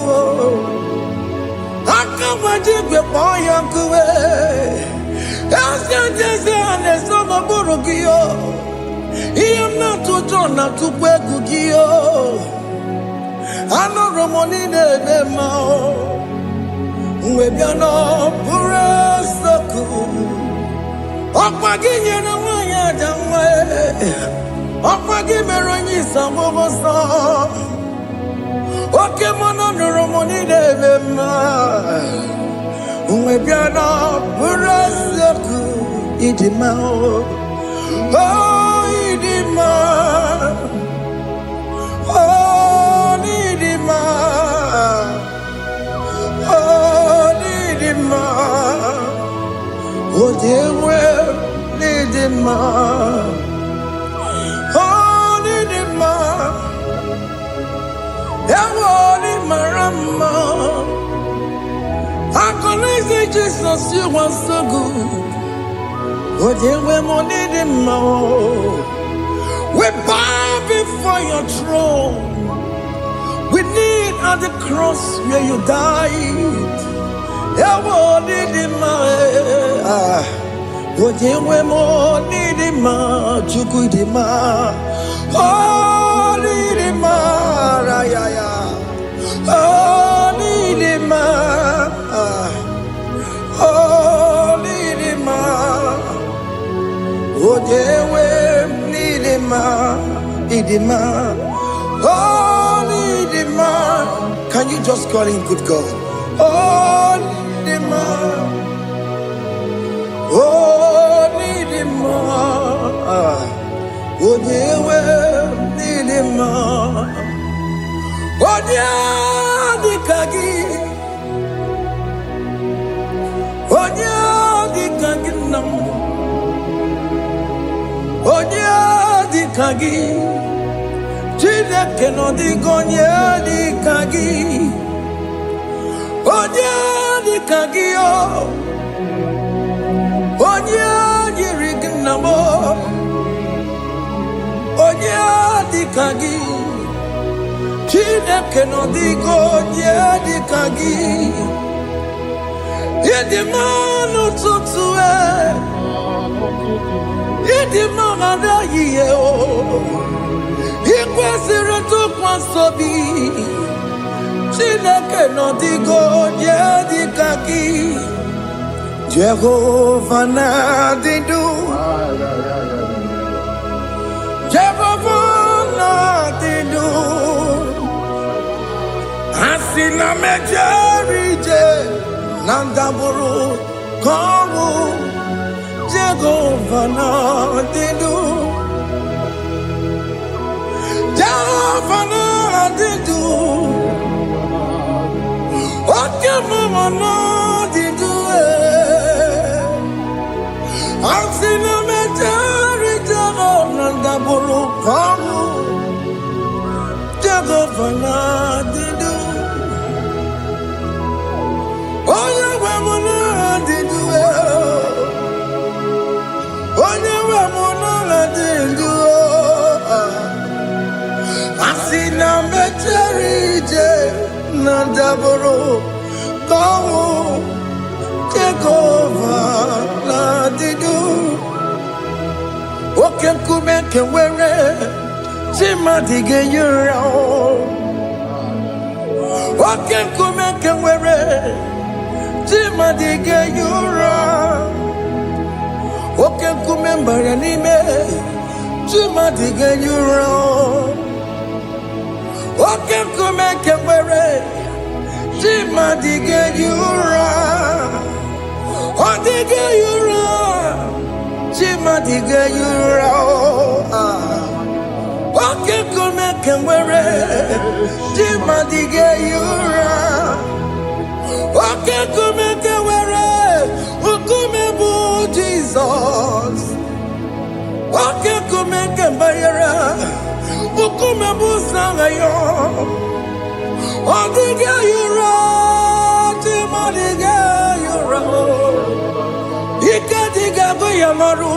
Akamajibe poya kuwe. Jese anesoma burugio. Iyam na tutona tukwegugio. Ano Romonine bemao. Mwebiano burasoku. Okwaginye na wanya jamwe. Okwagimeronyi sambobosa. Oke mono Romoni devema. Umwebiana burasoku idimao. Oh idima. Oh idima. Oh idima. Oh dewe idima. Oh idima. Ewoli marama. I can say Jesus, you are so good. Oh, dear, money the more. We bow before your throne. We need at the cross where you died. Ewoli the more. Oh, dear, money the more. Chuku the more. Holy the more. Holy the more. Holy the more. Oh, dewe idima. Holy the more. Can just call him good God? Oh, Nidima. Oh, Nidima. Oh, Yewe, Nidima. Oh, Nyadikagi. Oh, Nyadikagi nam. Oh, Nyadikagi. Chineke no digo Nyadikagi. Onye dịka gị o, onye yiri gị nna m o, onye dịka gị, Chineke nọ dịka onye dịka gị. Ịdị mma n'ụtụtụ ịdị mma n'ehihie o, ị kwesịrị ntụkwasị obi. Chineke nọ dịka onye dịka gị. Jehova na-adị ndụ. Jehova na-adị ndụ. Asị na m ejere ije na ndagwurugwu ka ọnwụ. Jehova na-adị ndụ. Jehova na-adị ndụ. Oke mama no di do Asị na m ejere ije na ndagwurugwu ka ọnwụ. Jehova na-adị ndụ. Onye nwe m na-adị ndụ. Onye nwe m na-adị ndụ. Asị na m ejere ije na ndagwurugwu ka ọnwụ. Jehova na-adị ndụ. Oke nkume nke nwere chi mmadụ ga-eyi ụra. Oke nkume nke nwere chi mmadụ ga-eyi ụra. Oke nkume mbara n'ime chi mmadụ ga-eyi ụra. Oke nkume nke nwere chi mmadụ ga-eyi ụra. Ọ dịghị eyi ụra chi mmadụ ga-eyi ụra. Oke nkume nke nwere chi mmadụ ga-eyi ụra. Oke nkume nke nwere nkume bụ Jizọs. Oke nkume nke mbanyere nkume bụ Sanga ya. Ọ dịghị eyi ụra chi mmadụ ga-eyi ụra. Ike dịghị agụ ya marụ.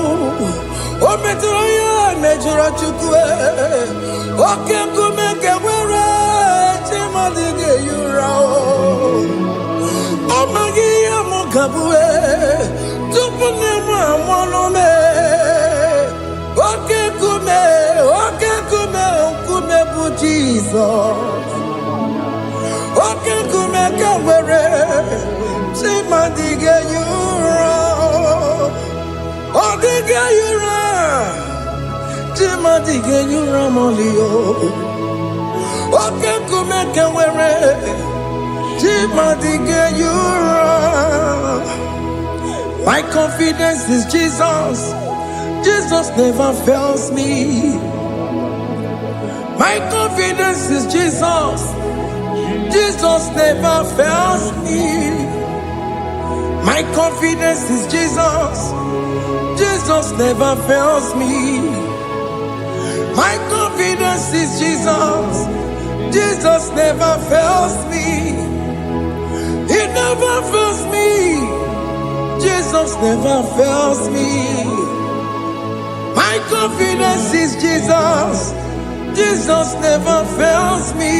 O metụrụ ya mejọrọ Chukwu. Oke nkume nke nwere chi mmadụ ga-eyi ụra. Ọ maghị ihe m ga-abụ tupu nne m amụọnụ m. Oke nkume nkume bụ Jizọs. Oke nkume nke nwere chi mmadụ ga-eyi ụra. Ọ dịghị eyi ụra chi mmadụ ga-eyi ụra ma ọlị o. Oke nkume nke nwere chi mmadụ ga-eyi ụra. My confidence is Jesus. Jesus never fails me. My confidence is Jesus. Jesus never fails me. My confidence is Jesus. Jesus never fails me. My confidence is Jesus. Jesus never fails me. He never fails me. Jesus never fails me. My confidence is Jesus. Jesus never fails me.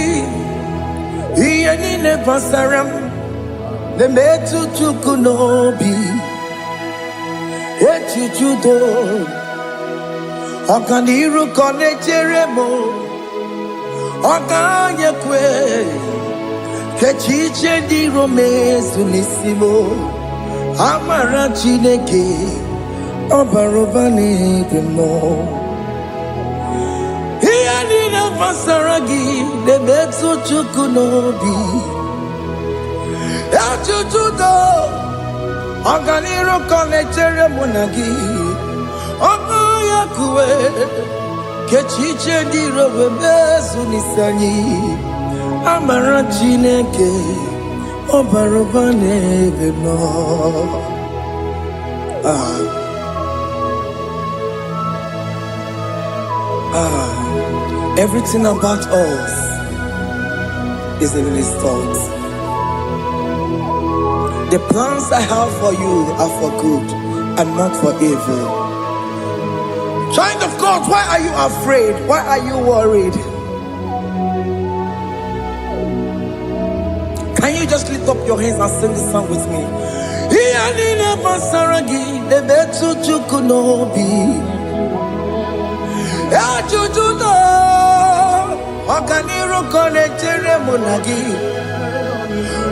He ain't pasaram. The metu chukunobi. Echichudo. Okaniru kone cheremo. Okanyekwe. Kechiche di romezu nisimo. Amara Chineke. Obarobani demo. He ain't pasaragi. The metu chukunobi. Ajujudo, Oganiro Conectere Monagi, Oya Kue, Kechiche di Robebezu Nisani, Amara Chineke, Obarobane Vemo. Everything about us is in His thoughts. The plans I have for you are for good and not for evil. Child of God, why are you afraid? Why are you worried? Can you just lift up your hands and sing this song with me? Okaniro Conectere Monagi,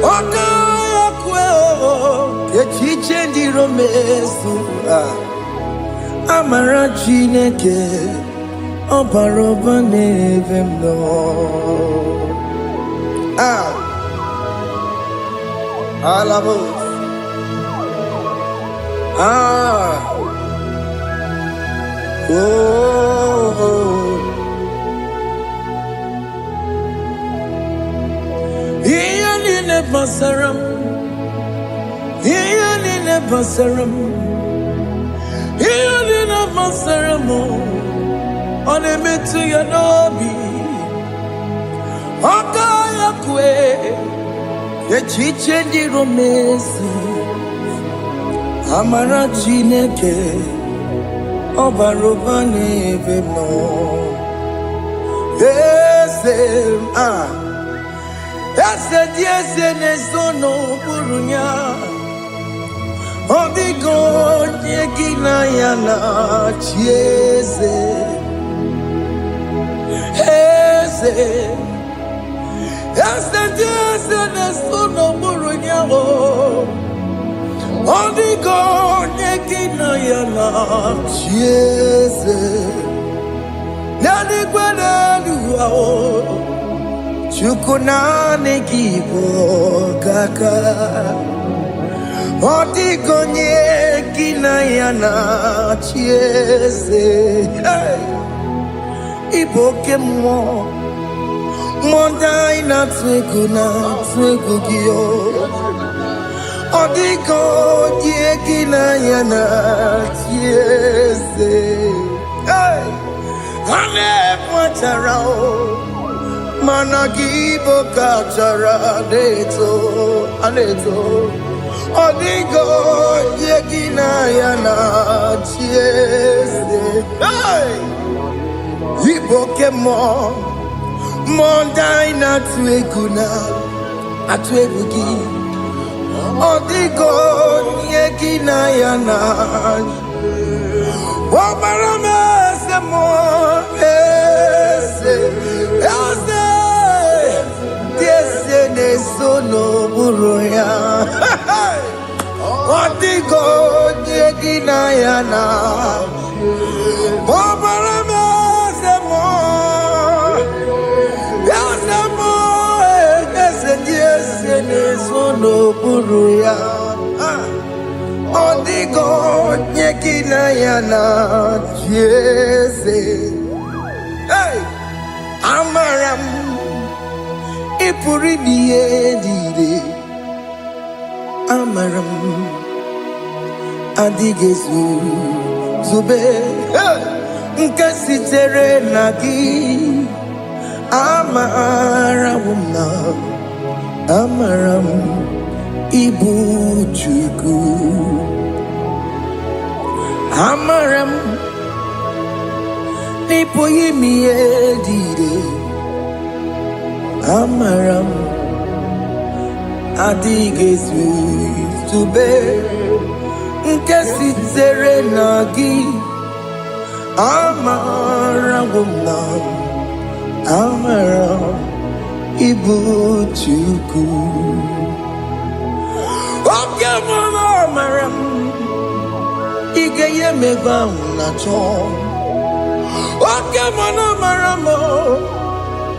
Okaya Kweo, Kechiche di Romesu, Amara Chineke, Obarobane Vemo. Alabos. Basaram, Ianina Basaram, Ianina Basaramo, on a metu Yanobi, Okaya Kwe, Kechiche di Romesu, Amara Chineke, Obarobane Vemo. Yes, sono burunya. Odigo yegina yana chiese. Yes, sono burunya. Odigo yegina yana chiese. Nani kwanaluwa. Chukunane kibo kaka, Otikonye kinayana chiese. Iboke mo, Mondai na twegugio. Otikonye kinayana chiese. Ane mwacharao. Managibo kachara aneto Odigo yegina yana chiese. Ibokemo Mondai na tweguna atwegugi Odigo yegina yana Wabarame semo sono buruya. Otigo yegina yana. Obarame semo. Yasemo esene sono buruya. Otigo yegina yana. Hey, Amaram. Ipuri dide Amaram Adigezu Zube Nkasitere nagi Amaram Ibu Chuku Amaram Ipuri dide Amaram Adigezu Zube Nkasitere nagi Amaram Ibu Chuku Oke mama Amaram Igeye megba unacho Oke mama Amaram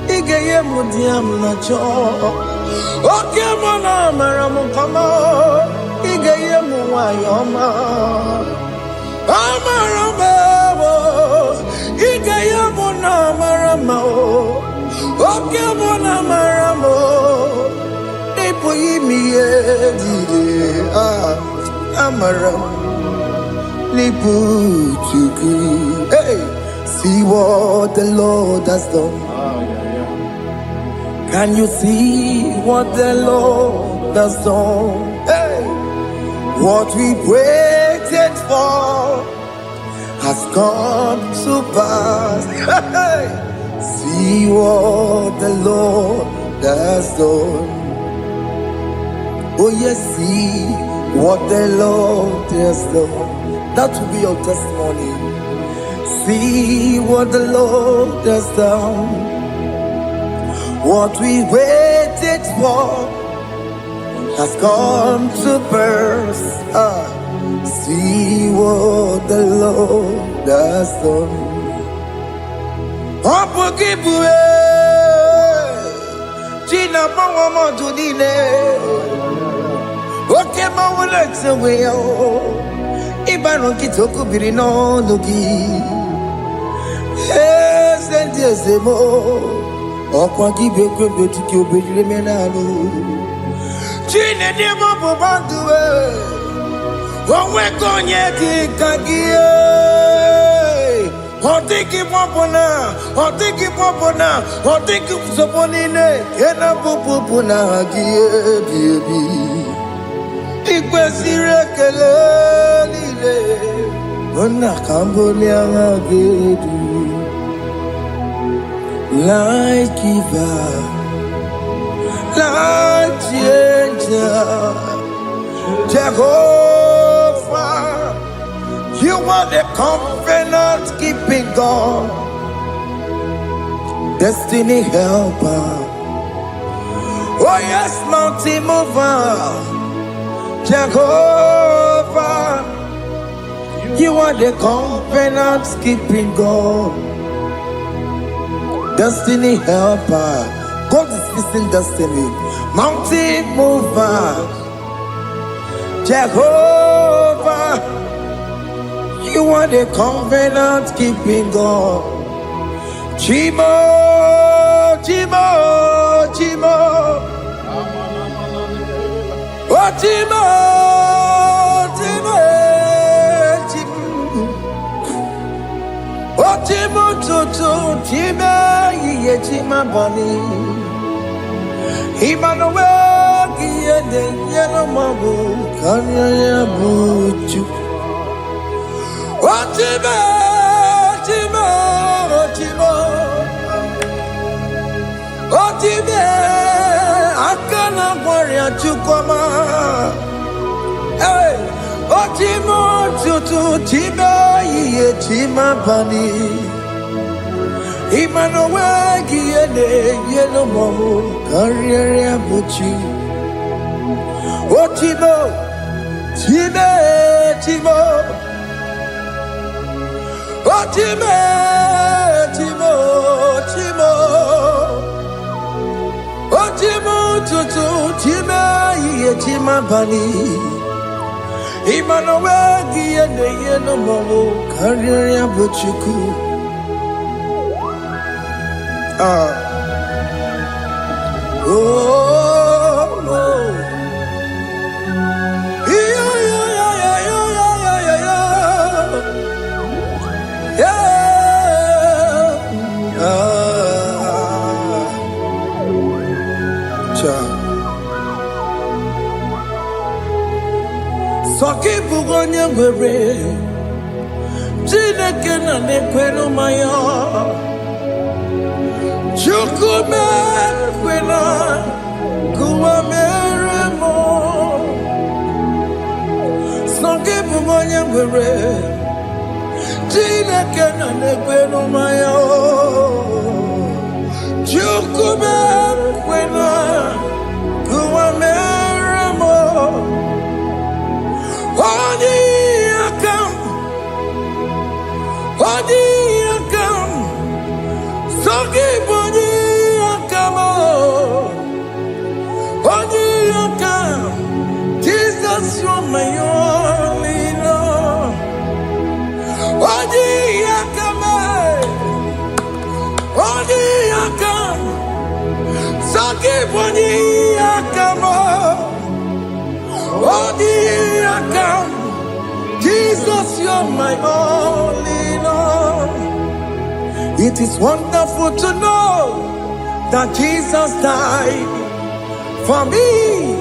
Igeye mudiam nacho Okay, mona maramu kama igeye muwayoma. Amarama, igeye mona marama. Okay, mona maramo. Ipo yimiye dide amaram. Nipu chuku. Hey, see what the Lord has done. Can you see what the Lord has done? Hey, what we waited for has come to pass. Hey, see what the Lord has done. Oh yes, see what the Lord has done. That will be your testimony. See what the Lord has done. What we waited for has come to pass. See what the Lord has done. Opokibue, Gina Pawamo Judine, Okema Wulexaweo, Ibano Kitoku Birino Lugi, yes, and yes, more. Okwa gibe kwebe tiki obejire menalo Chine de mobo banduwe Onwe konye ki kagie Otiki popona Otiki soponine Kena pupuna hagie biebi Ikwe sire kele lile Ona kambole angagedu Light giver, light changer, Jehovah, you are the covenant keeping God, destiny helper. Oh yes, mountain mover, Jehovah, you are the covenant keeping God. Destiny helper, God is fixing destiny. Mountain mover, Jehovah, you are the covenant keeping God. Chimo, Chimo, Chimo, oh Chimo, Chimo, Chimo, oh Chimo, Chimo, Chimo. Yechima bani Emmanuel Giyende Yeno Mabu Kanya ya buchu Otime Otime Otime Otime Akana Warrior Chukoma Hey Otime Tutu Time Yechima bani Emmanuel Giyende Yeno Mabu Kanya ya buchu Otime Time Time Otime, Timo, Timo, Otimo, Tutu, Tima, Yetima Bani, Emmanuel Giyende Yeno Mabu Kanya Buchuku. Soki bugonye ngwere Chineke na nekwenu maya Chukume kwena Kuwa meremo Soki bugonye ngwere Chineke na nekwenu maya Chukume kwena Kuwa meremo Odi akam, soki bodi akamo, welcome. Jesus, you're my all in all. It is wonderful to know that Jesus died for me.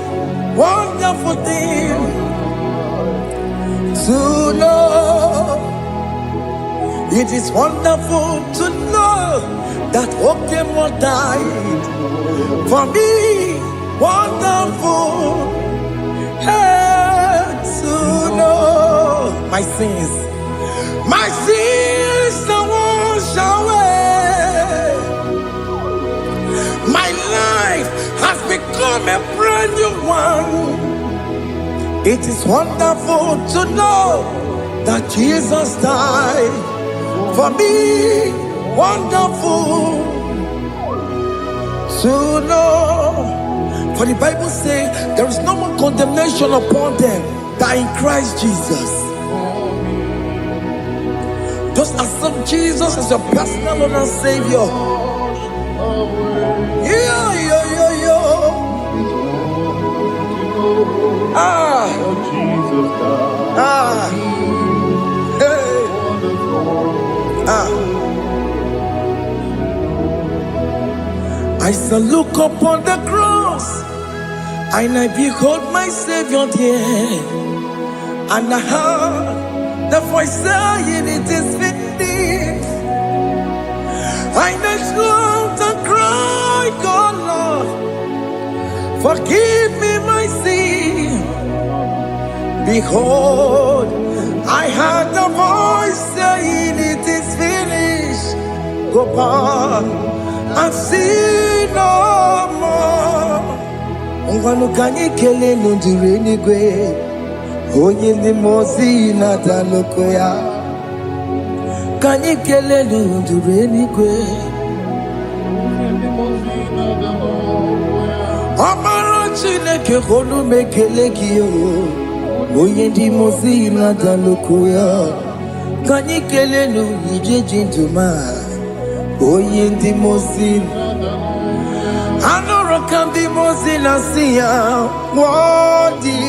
Wonderful thing to know. It is wonderful to know that Okemo died for me. Wonderful to know my sins are washed away. My life has become a brand new one. It is wonderful to know that Jesus died for me. Wonderful to know. For the Bible says there is no more condemnation upon them that in Christ Jesus. Just accept Jesus as your personal Lord and Savior. I shall look upon the cross and I behold my Savior there, and I heard the voice saying, "It is finished." I knelt and cried, "God, Lord, forgive me my sin." Behold, I heard the voice saying, "It is finished. Go back and sin no more." Ngwanu kanyi kele nundure nigwe, onye ndi mozi na daloko ya. Kanyi kele nundure nigwe, Amara Chineke honu mekele kiyo, onye ndi mozi na daloko ya. Kanyi kele nu ije jintuma, onye ndi mozi. Anoro can be mozina siya, worthy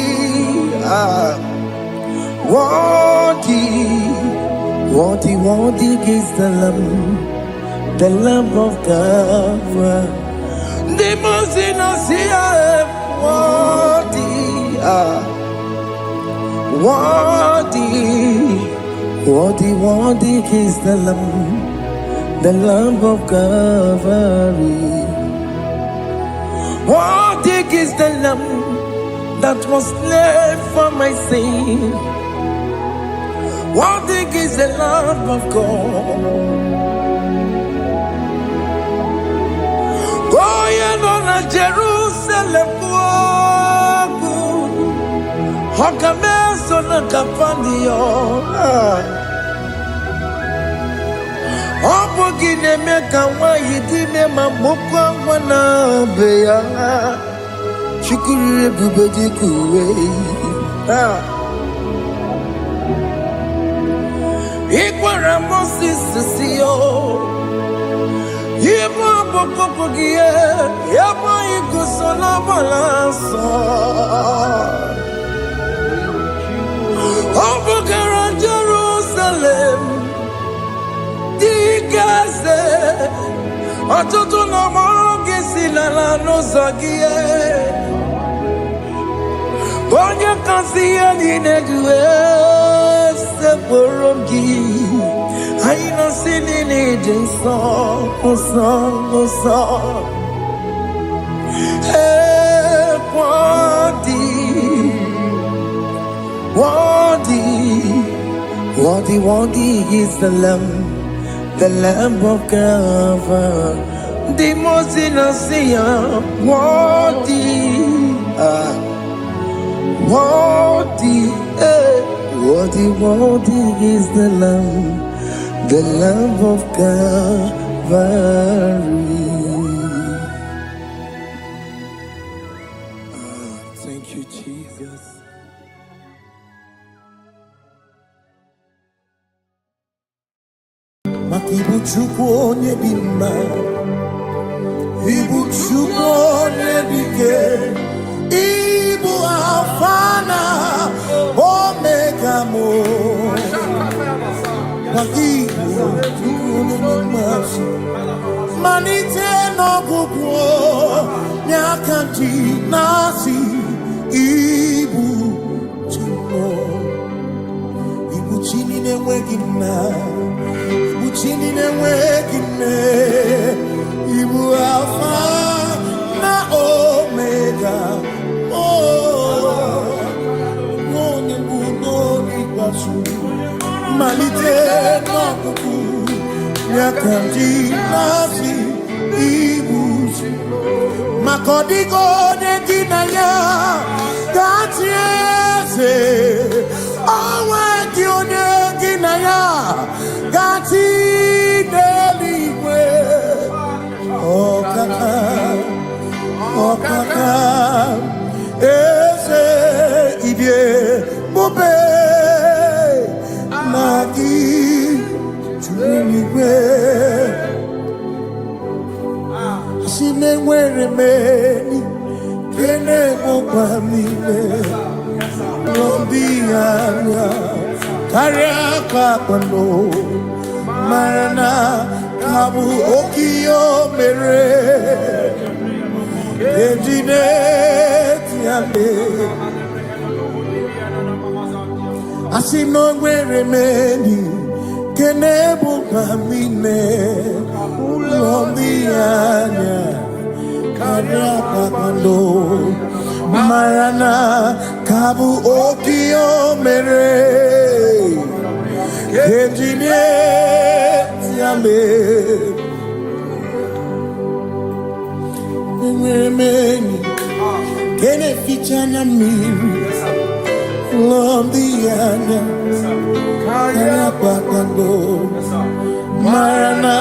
is the Lamb of God. The mozina siya, worthy is the Lamb of God. Worthy is the Lamb that was slain for my sin. Worthy is the Lamb of God. Going on a Jerusalem walk, Hakames on a Capandio. Opogine meka wa yidine mamukwa wana beya. Shukuru bubedi kuwe. Ikwara Moses siyo. Yebo popogie, yebo igusola balanso. Opogara Jerusalem. Digaze, atoto na moge silala no zagie. Bonye kansiya ninejue se borongi. Aina sinini jinso, oso. Worthy is the Lamb of God. The most innocent, worthy is the Lamb of God. Thank you, Jesus. Ibu Chukwu onye dị mma, Ibu Chukwu onye dị ike, Ibu Alfa na malite n'ọgwụgwụ n'akantị na-asị ibu chimo ibu chini na-enweghị nna ibu chini na-enweghị nne ibu alfa na omega onye bụ n'ikpeazụ malite n'ọgwụgwụ n'akantị na-asị ibu maka ọ dịghị onye gị na ya ga-atị eze onwe gị onye gị na ya ga-atị n'eluigwe ọkaka eze ibie bube na gị juru eluigwe si na-enwere meni kene mụkwa niile n'obi anya karịa ka akpano mara na ka bụ oke ihe o mere eji na-eti ame asị na o nwere meni kene mụkwa niile ụlọ ndị anya karịa kpakpando mara na ka bụ oke o mere eji na-eti ame enwere m enyi nke na-eficha na mmiri ụlọ ndị anya karịa kpakpando mara na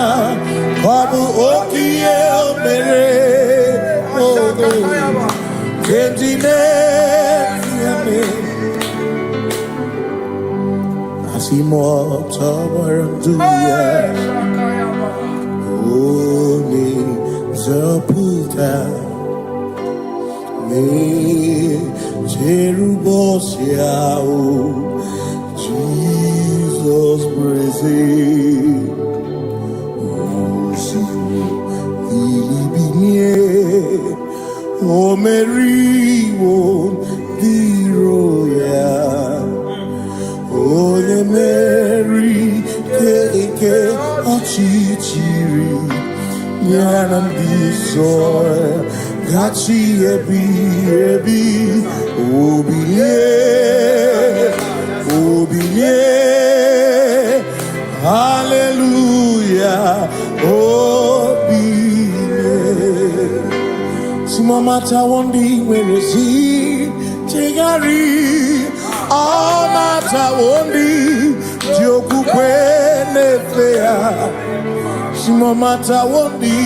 ọ bụ oke ihe o mere eji na-eti ame asị m ọtọgbara ndụ ya onye nzọpụta na-echere ụbọchị ahụ Jizọs breze Ilibinye o meriwo dịro ya onye meri ike ọchịchịrị ya na ndị nsọ gachi ebi obilie hallelujah no matter what the way see chegari all matter what the joku kwene fea no matter what the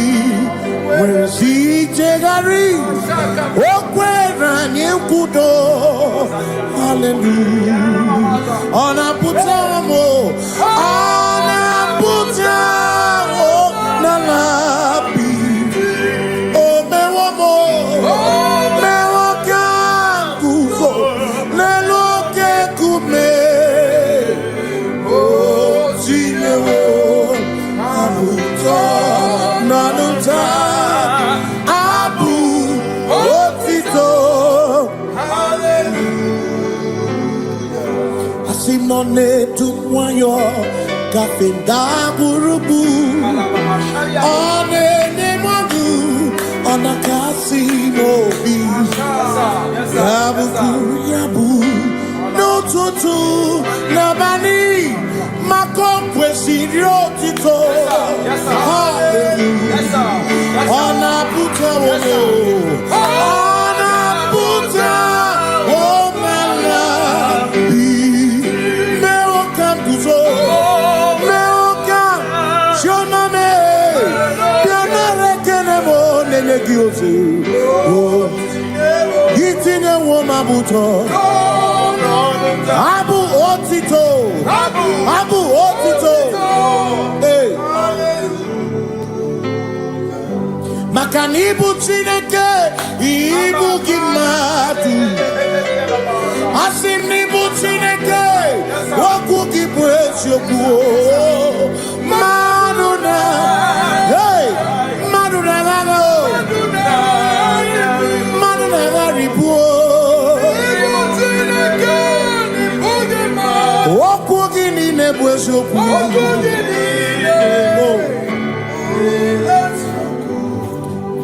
way see chegari okwera nyekudo hallelujah ona putamo ona putamo na labi Simone tukwayo kafenda burubu one nemogu ona kasi mobi yabu no tutu nabani makompwe siriotito hallelujah ona puta wono ona puta Itinye woma buto Abu otito Hey Makani ibu Chineke ibu kimatu Asim ibu Chineke waku kibwe shioku Manuna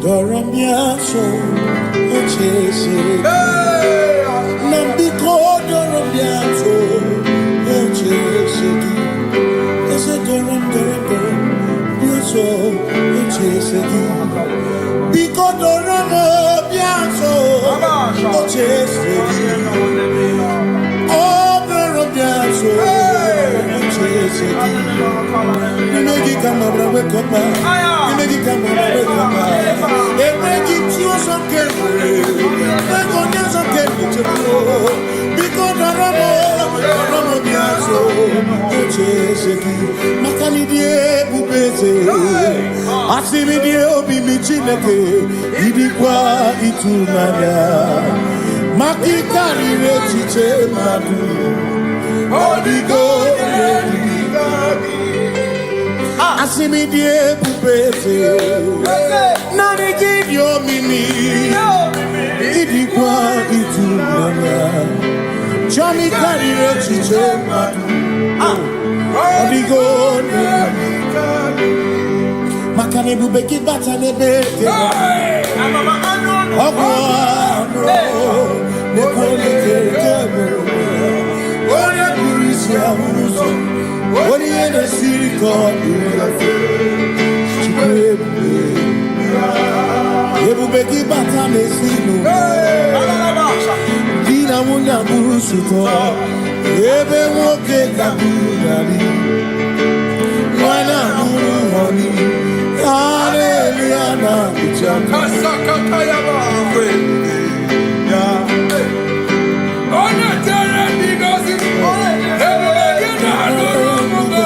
Doramiaso, ochese. Nambiko doramiaso, ochese. Ese doramiaso, ochese. Biko doramiaso, ochese. Oh, doramiaso, ochese. Negi kama brawe kama. Negi kama brawe kama. Asimidie obi mi Chineke idikwa itunanya makikari rechiche madu odigo asimidie bubeze nani gidio mimi idikwa itunanya chami kari rechiche madu odigo makane bubeki bata nebe ogwa ne kole kebe ore kurisia uruso ore ene siriko ebubeki bata nesino dina munya burusuto ebe woke kabudari wana muruhoni hallelujah na kuchaka Kasakatayaba. Ona tere bigozi. Ebubegina adoromugo.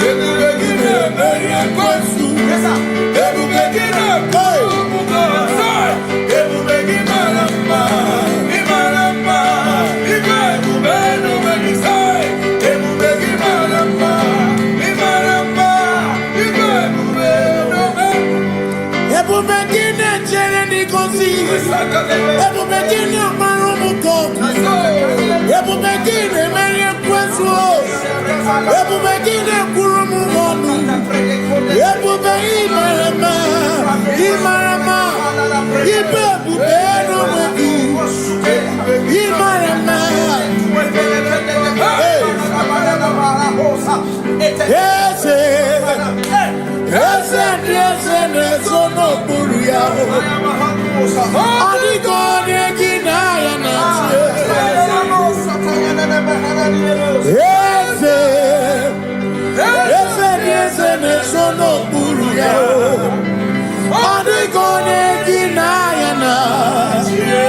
Ebubegina beria kosu. Ebubegina komugo. Ebubegina lamba. Imalamba. Ibebubeno megisai. Ebubegina lamba. Imalamba. Ibebubeno megisai. ebubegina chere nikosi ebubegina marumuko ebubegina merie kwesu ebubegina kurumugonu ebubegina imarama ibebubeno megi imarama Ese nesono buruya Adigone ginaya natie Ese nesono buruya Adigone ginaya natie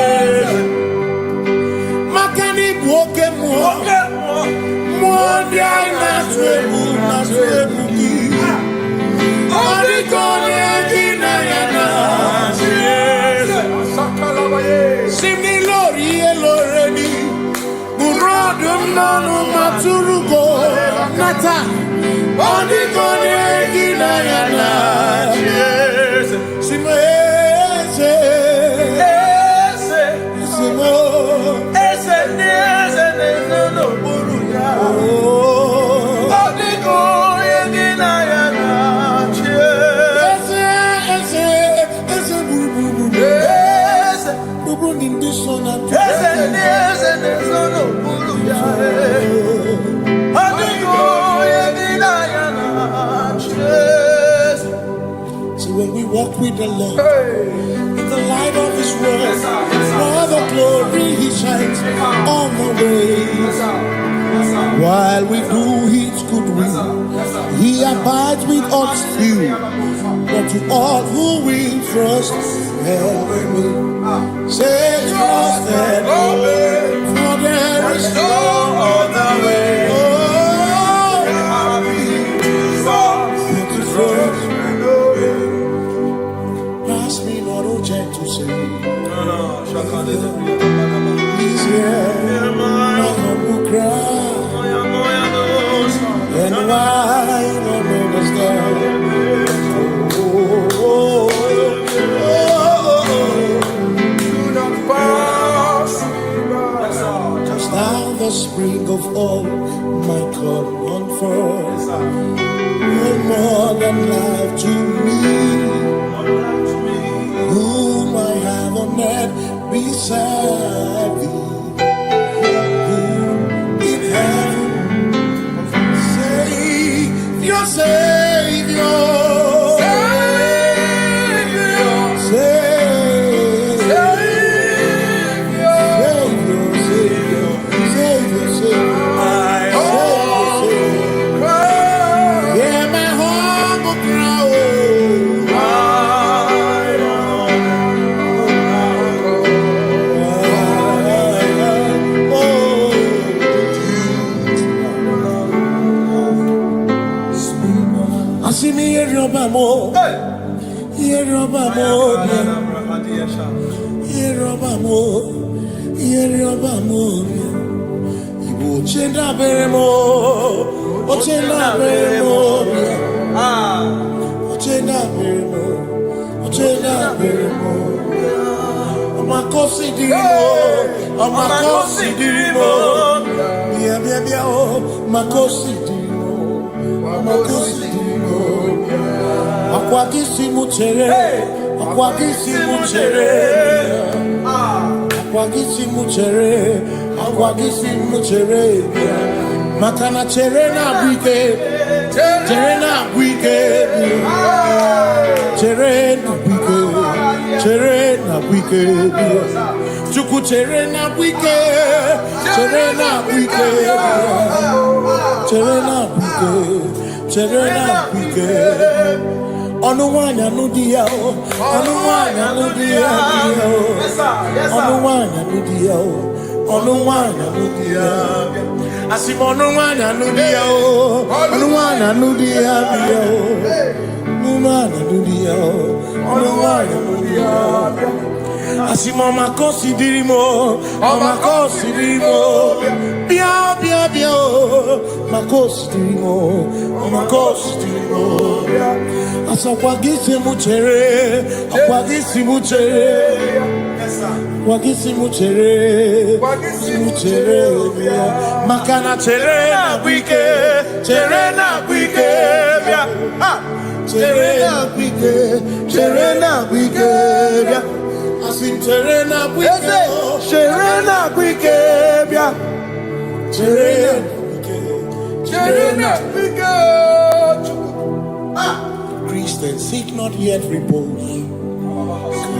Makani buoke Mwondia inaswebu ki Adigone ginayana Similori eloreni Murodum nanu maturugo Nata Adigone ginayana Simese Simo Ese no buruya Adigone ginayana So when we walk with the Lord in the light of His word, for the glory He shines on the way. While we do His good will, He abides with us still. But to all who will trust and obey, say trust and obey, for there is no other way. Oh, to trust and obey. Pass me not, O gentle Savior. He's here, my humble cry. And why not understand? Do not pass me by. thou the spring of all my comfort. You're more than life to me. Whom I have on earth beside thee. In heaven, Savior, Savior. Makana cherena wike, cherena wike, cherena wike, cherena wike, chuku cherena wike, cherena wike, cherena wike, cherena wike. Onuwanya nudia, onuwanya nudia, onuwanya nudia, onuwanya nudia. Asimonuwana nudia o, onuwana nudia bia o, onuwana nudia o, onuwana nudia. Asimoma considerimo, oma considerimo, bia bia bia o, maconsiderimo, oma considerimo. Asakwagisi muchere, akwagisi muchere. Wagisi muchere, makana cherena wike, cherena wike, cherena wike, cherena wike, asim cherena wike, cherena wike, cherena wike. Christians seek not yet repose.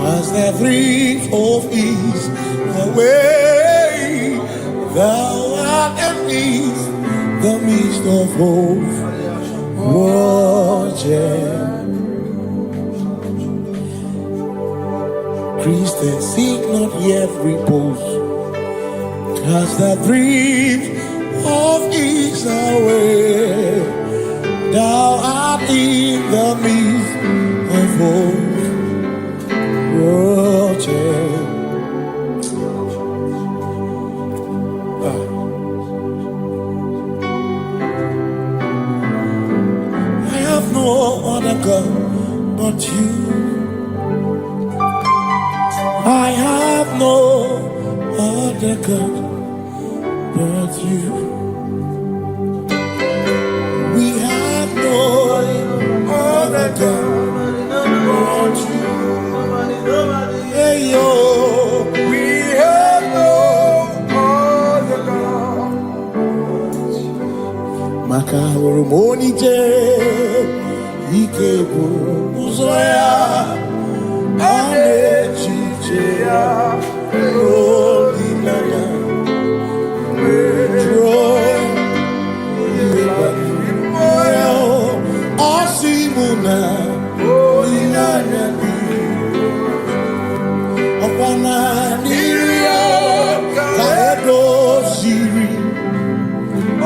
As the drink of ease away, thou art amidst the midst of hope. Watching, Christians seek not yet repose. As the drink of ease away, thou art in the midst of hope. I have no other God but you. I have no other God but you. We have no other God but you. Hey yo, we have no other God. Makahuru monite, ikebu uzoya, ane chichea, rolinaya, joy, moya, osimuna, rolinaya.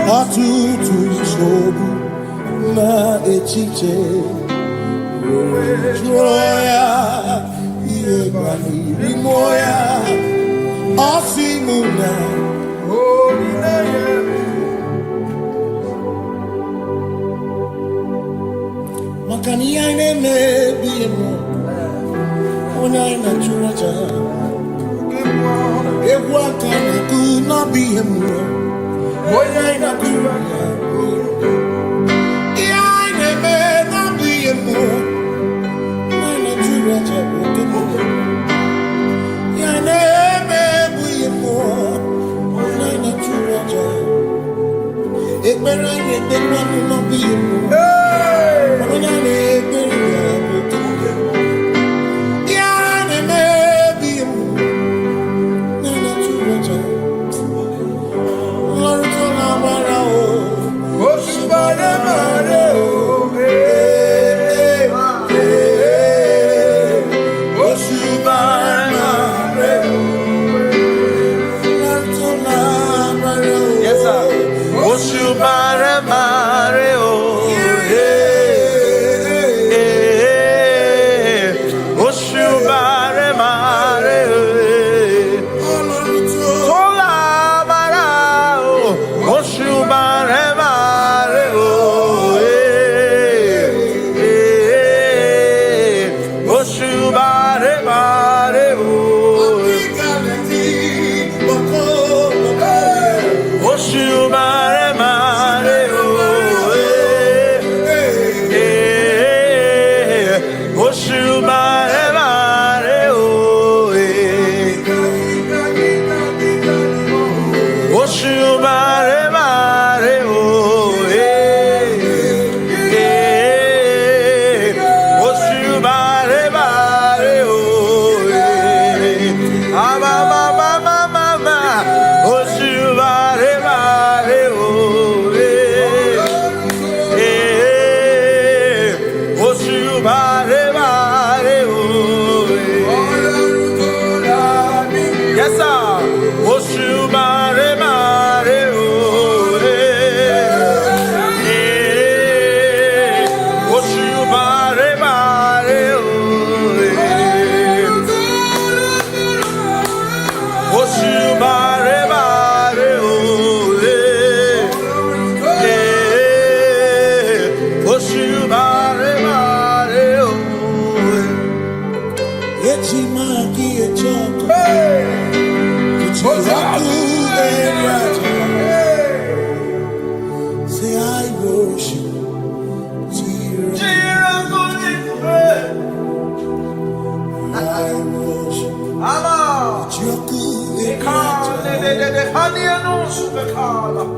Atutu sobu na echiche joya iye mani rimoya asimuna makani ine mebi emo ona ina churacha ewa kana kuna be a more. Boy, I not do I may not be a more. I not do that. I never be a more. I not do that. It may not be a more.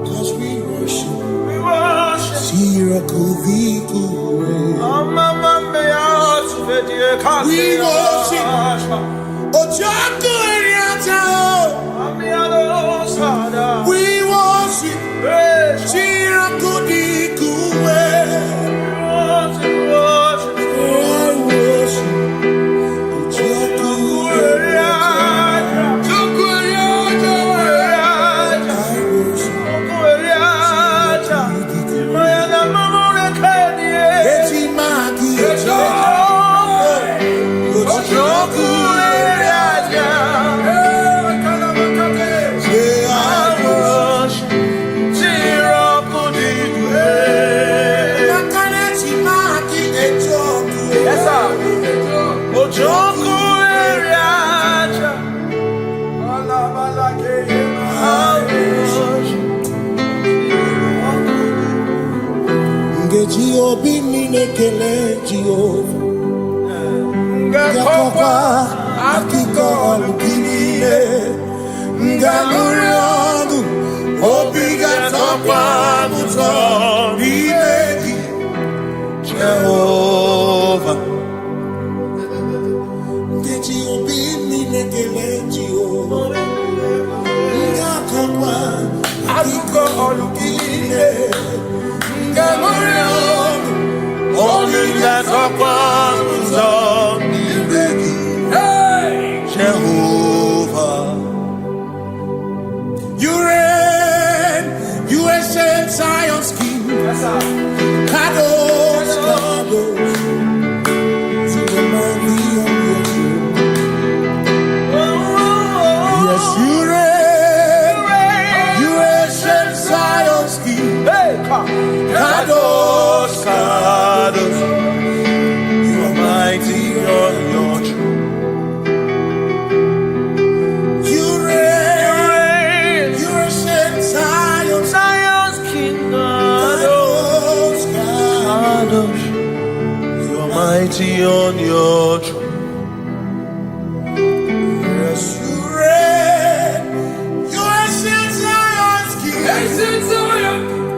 Cause we worship. We worship. We Jehovah. Jehovah, you reign, you ancient Zion's King. Kadosh, Kadosh, to the mighty of your throne. Yes, you reign, you ancient Zion's King. Kadosh, Kadosh, you are mighty on your throne. be on your throne. Yes, you reign. You ancient Zion's king.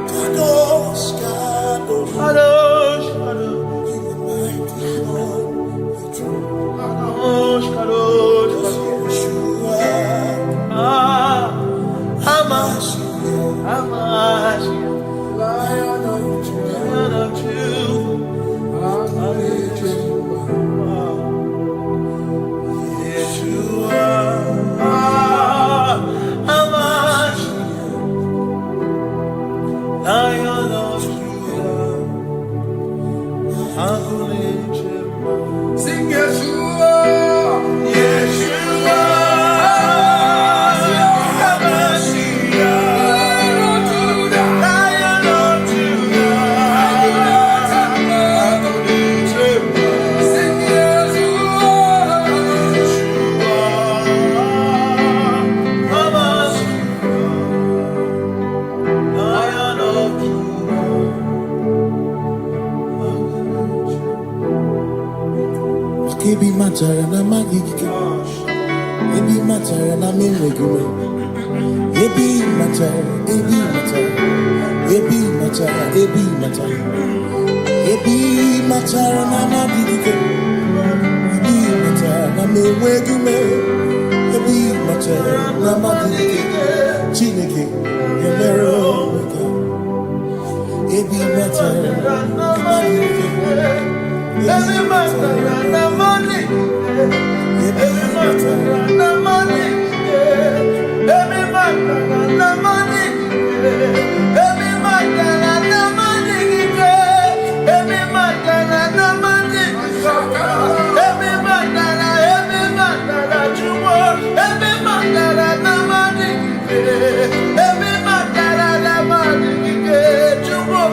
Kadosh, Kadosh, Kadosh, Kadosh. In the mighty on your throne. Kadosh, Kadosh, Kadosh. Hamashiach, Hamashiach, Lion of Judah, Lion of Judah, Yeshua, Hamashiach, Lion of Judah, Adonai. Sing Yeshua, Yeshua. Ebi matara na magigike, ebi matara na menwegume, ebi matara, ebi matara, ebi matara, ebi matara, ebi matara na magigike, ebi matara na menwegume, ebi matara na magigike, Chineke emere omega, ebi matara na magigike. Every matter na money, every matter na money, every matter na money, every matter na money, every matter na money, every matter na jumo, every matter na money, every matter na money, jumo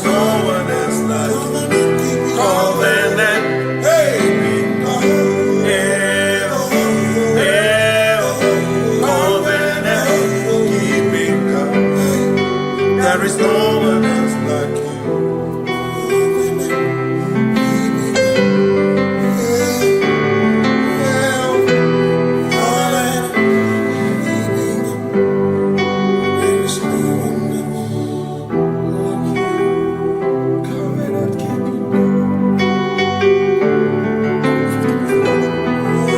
no one else like you. Covenant. Hey. There is no one else like you. There is no one else. Covenant keeping God.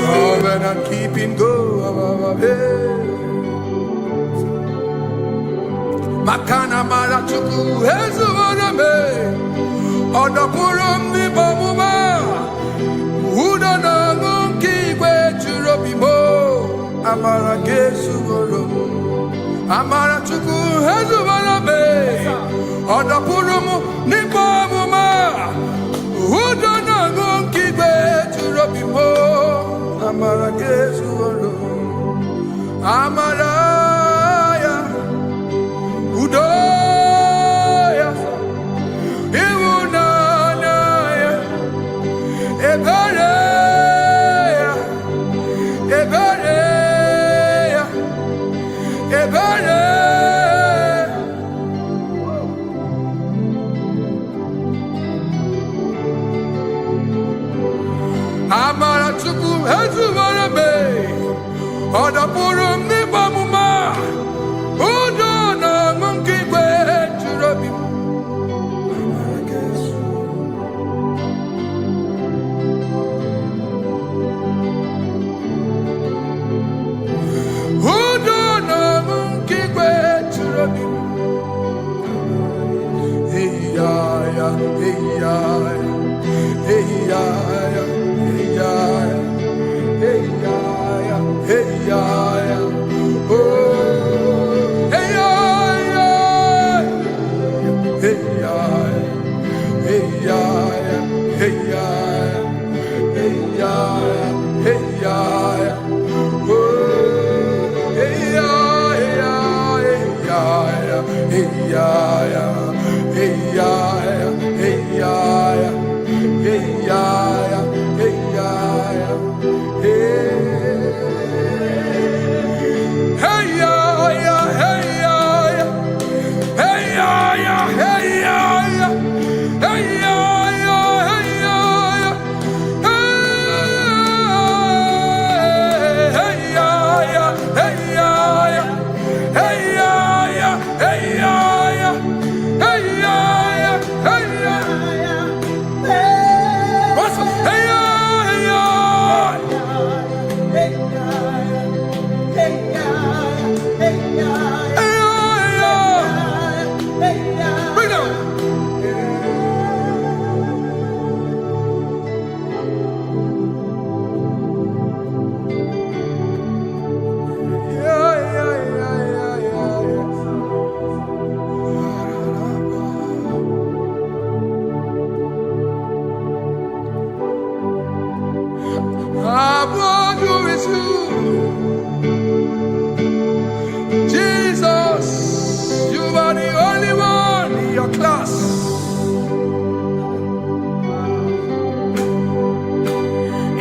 Covenant keeping God. Makana mara chuku hezu warame odapurum di bamuma uda na ngonki gwe churobimo amara gesu worum amara chuku hezu warame odapurum ni bamuma uda na ngonki gwe churobimo amara gesu worum amara Udoya, Iwunanaya, Ebereya, Ebereya, Ebereya. Amara chuku hezu warame, odapurum ni bamuma.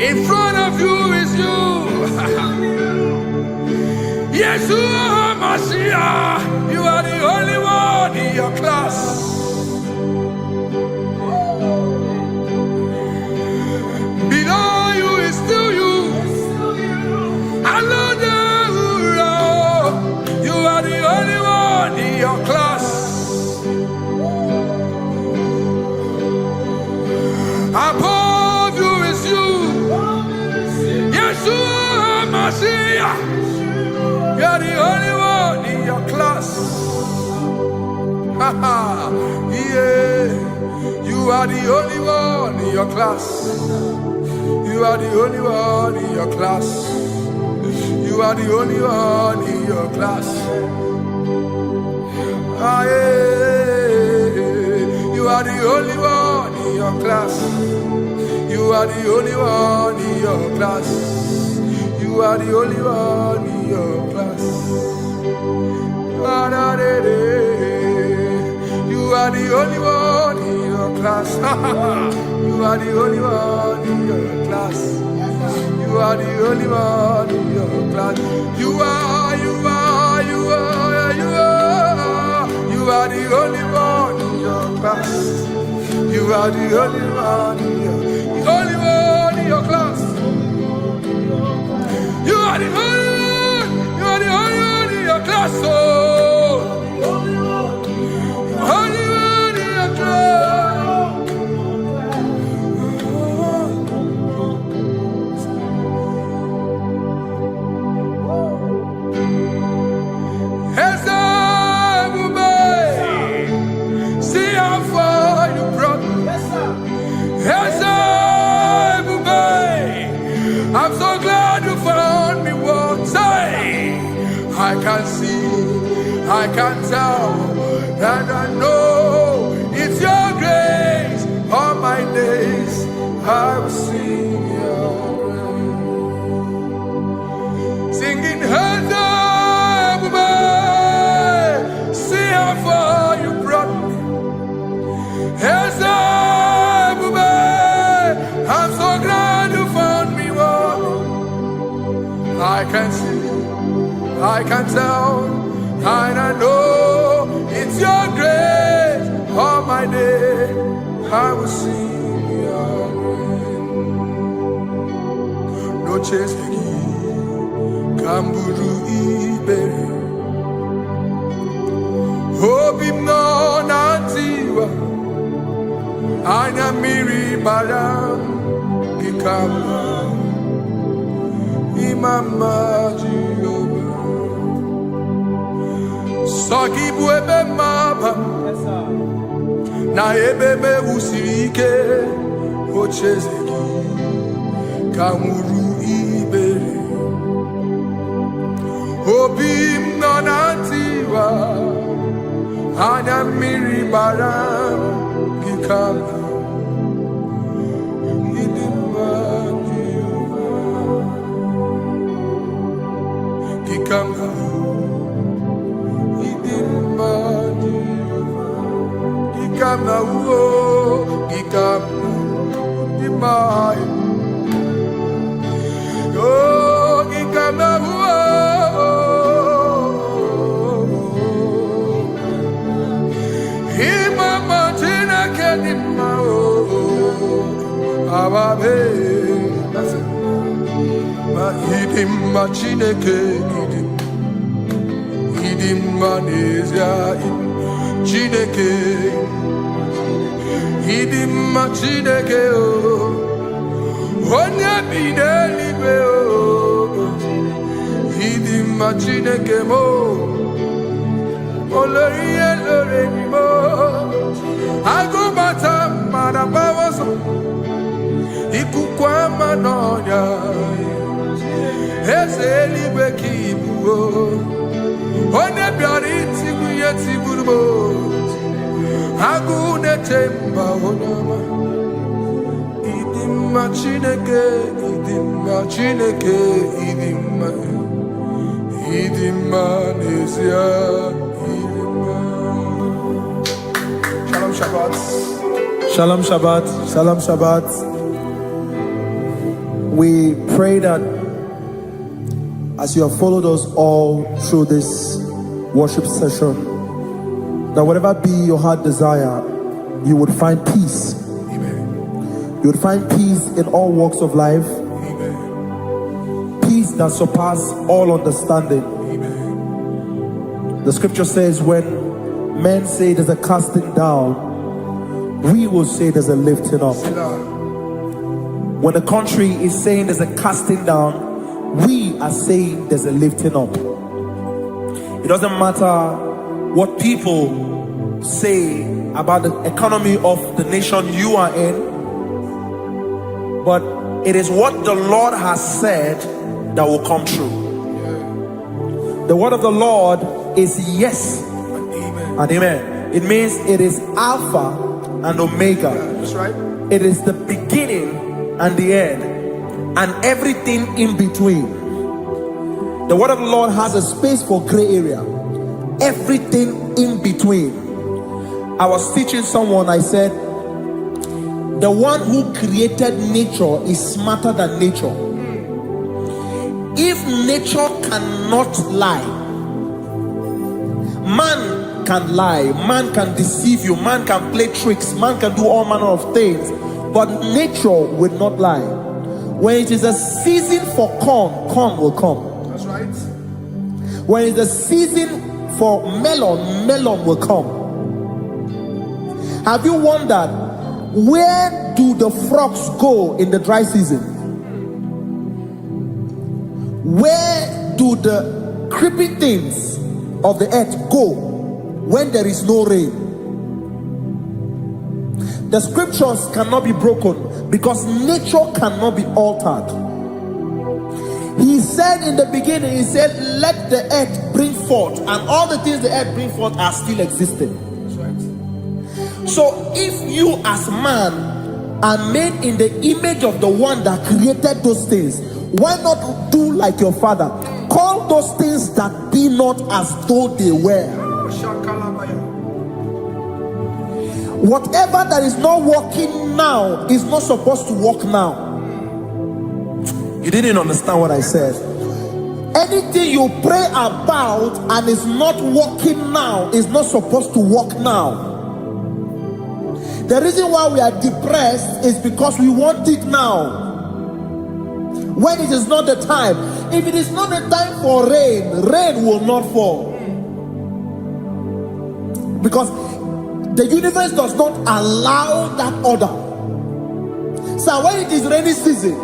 In front of you is you. Yeshua Mashiach, you are the only one in your class. Below you is still you. You are the only one in your class. Above you is you. Yeshua Mashiach, you are the only one in your class. Yeah, you are the only one in your class. You are the only one in your class. You are the only one in your class. Ah, yeah. You are the only one in your class. You are the only one in your class. You are the only one in your class. Ah, da, da, da. You are the only one. class. You are the only one in your class. You are the only one in your class. You are the only one in your class. You are the only one in your class. You are the only one in your class. Oh, only one in your class. See how far you brought me. I'm so glad you found me once. I can see, I can tell, and I know it's your grace. All my days I will sing your grace. Singing, see how far you brought me. I'm so glad you found me one. I can see, I can tell, and I know it's your grace. All my day I will sing your grace. No chase Kamburu Iberi. Hope him no nantiwa. Anya miri baram Gikama Imama Jehovah Saki buebe maba Na ebebe usirike Ochezeki Kamuru Iberi Obim nonantiwa Anya miri baram Gikama Chineke idim manezia Chineke idim Chineke o onye bidelibe o idim Chineke mo oloriye loreni mo agubata marabawoso ikukwa manonya Ezeligwe kibuo One biari tibu yetiburubo Agune temba onama Idimma Chineke Idimma nezia Idimma Shalom Shabbat Shalom Shabbat. Shalom Shabbat. We pray that as you have followed us all through this worship session, that whatever be your heart desire, you would find peace. Amen. You would find peace in all walks of life. Amen. Peace that surpasses all understanding. Amen. The scripture says when men say there's a casting down, we will say there's a lifting up. When the country is saying there's a casting down, we are saying there's a lifting up. It doesn't matter what people say about the economy of the nation you are in, but it is what the Lord has said that will come true. The word of the Lord is yes and amen. It means it is Alpha and Omega. That's right. It is the beginning and the end, and everything in between. The word of the Lord has a space for gray area. Everything in between. I was teaching someone, I said, the one who created nature is smarter than nature. If nature cannot lie, man can lie, man can deceive you, man can play tricks, man can do all manner of things, but nature will not lie. When it is a season for corn, corn will come. That's right. When it's a season for melon, melon will come. Have you wondered, where do the frogs go in the dry season? Where do the creeping things of the earth go when there is no rain? The scriptures cannot be broken because nature cannot be altered. He said in the beginning, he said, let the earth bring forth, and all the things the earth bring forth are still existing. That's right. So if you as man are made in the image of the one that created those things, why not do like your father? Call those things that be not as though they were. Whatever that is not working now is not supposed to work now. You didn't understand what I said. Anything you pray about and is not working now is not supposed to work now. The reason why we are depressed is because we want it now, when it is not the time. If it is not the time for rain, rain will not fall, because the universe does not allow that order. So when it is rainy season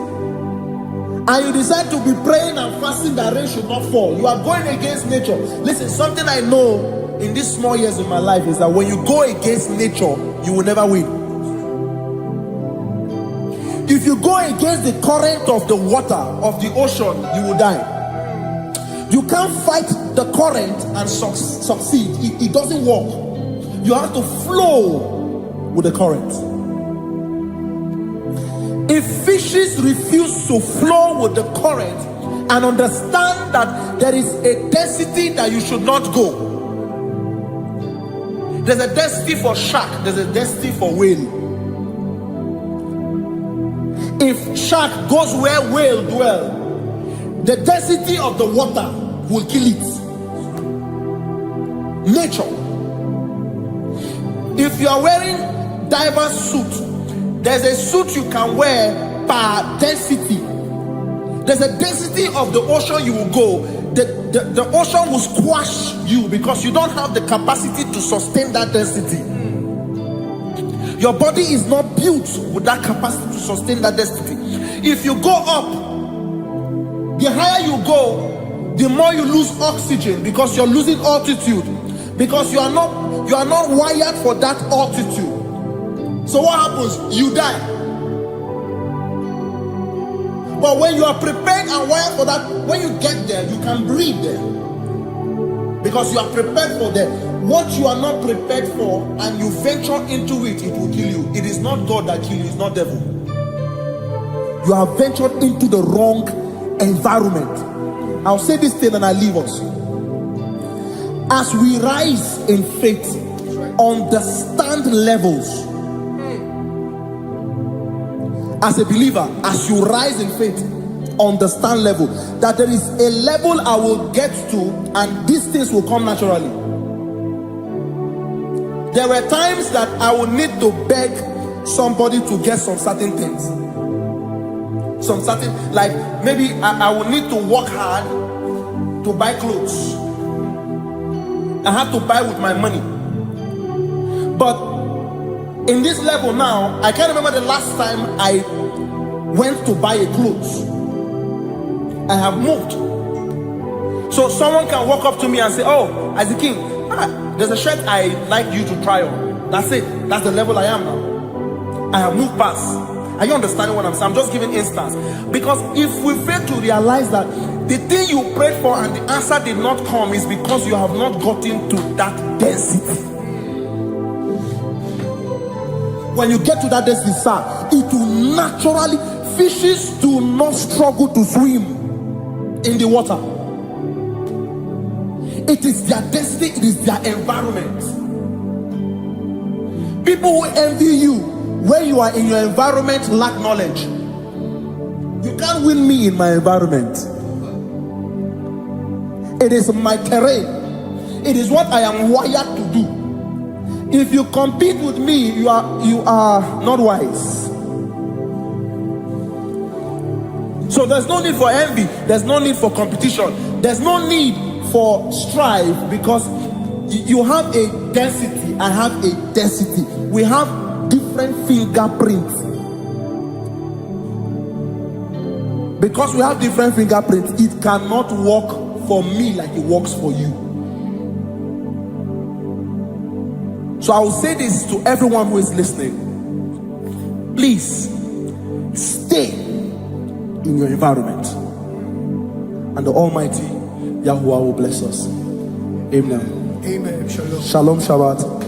and you decide to be praying and fasting that rain should not fall, you are going against nature. Listen, something I know in these small years of my life is that when you go against nature, you will never win. If you go against the current of the water of the ocean, you will die. You can't fight the current and succeed. It doesn't work. You have to flow with the current. If fishes refuse to flow with the current and understand that there is a density that you should not go, there's a density for shark, there's a density for whale. If shark goes where whale dwell, the density of the water will kill it. Nature. If you are wearing diver's suit, there's a suit you can wear per density. There's a density of the ocean you will go. The ocean will squash you because you don't have the capacity to sustain that density. Your body is not built with that capacity to sustain that density. If you go up, the higher you go, the more you lose oxygen because you're losing altitude, because you are not wired for that altitude. So what happens? You die. But when you are prepared and wired for that, when you get there, you can breathe there, because you are prepared for that. What you are not prepared for and you venture into it, it will kill you. It is not God that kills you, it's not devil. You have ventured into the wrong environment. I'll say this thing and I leave us. As we rise in faith, understand levels. As a believer, as you rise in faith, understand level. That there is a level I will get to and these things will come naturally. There were times that I would need to beg somebody to get some certain things. Some certain, like maybe I would need to work hard to buy clothes. I have to buy with my money. But in this level now, I can't remember the last time I went to buy a clothes. I have moved. So someone can walk up to me and say, oh, Isaac King, there's a shirt I like you to try on. That's it. That's the level I am now. I have moved past. Are you understanding what I'm saying? I'm just giving instance. Because if we fail to realize that the thing you prayed for and the answer did not come is because you have not gotten to that density. When you get to that density, sir, it will naturally, fishes do not struggle to swim in the water. It is their density, it is their environment. People who envy you where you are in your environment lack knowledge. You can't win me in my environment. It is my terrain. It is what I am wired to do. If you compete with me, you are not wise. So there's no need for envy. There's no need for competition. There's no need for strife, because you have a density. I have a density. We have different fingerprints. Because we have different fingerprints, it cannot work for me like it works for you. So I will say this to everyone who is listening. Please stay in your environment, and the Almighty Yahuwah will bless us. Amen. Amen. Shalom. Shalom Shabbat.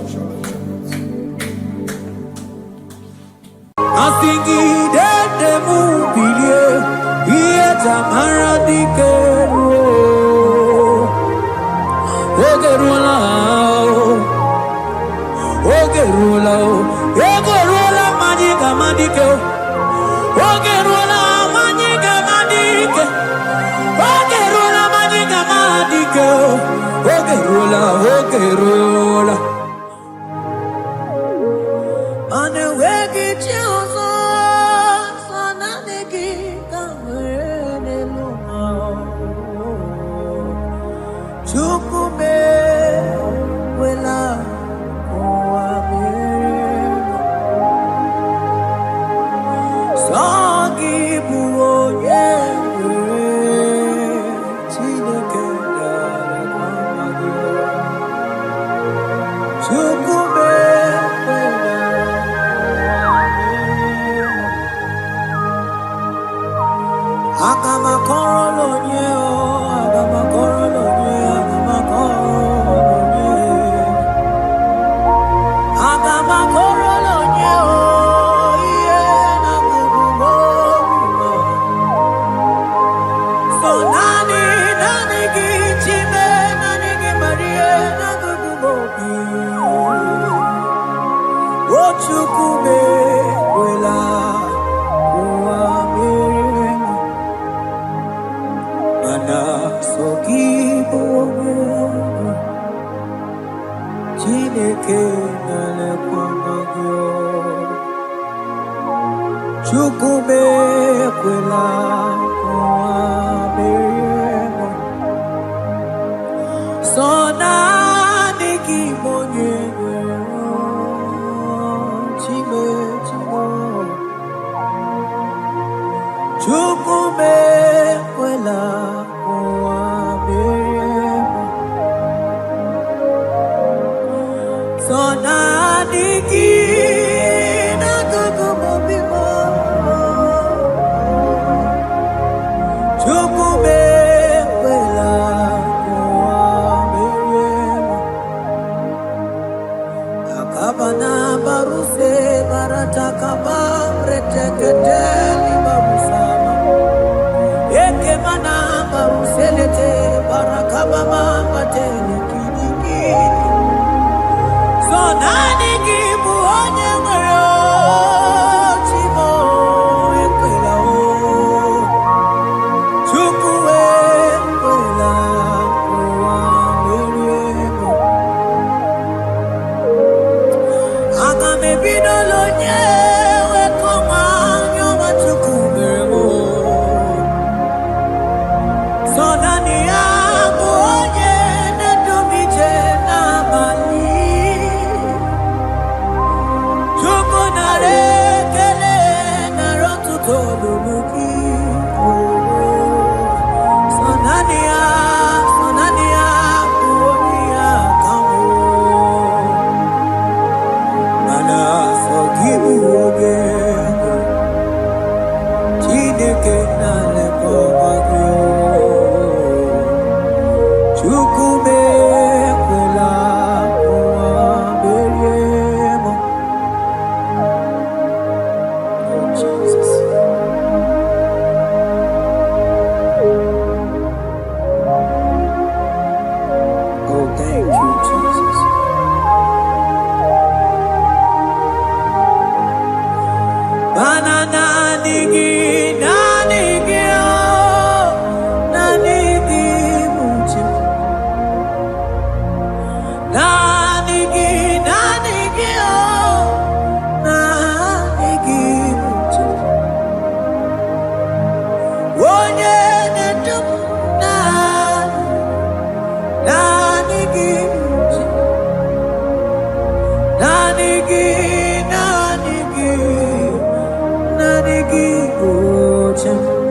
Nani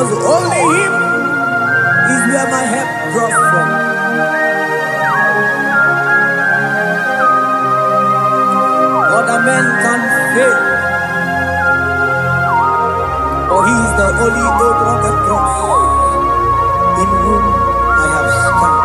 because only Him is where my help draws from. Other men can fail, for He is the only hope of the cross, in whom I have stand.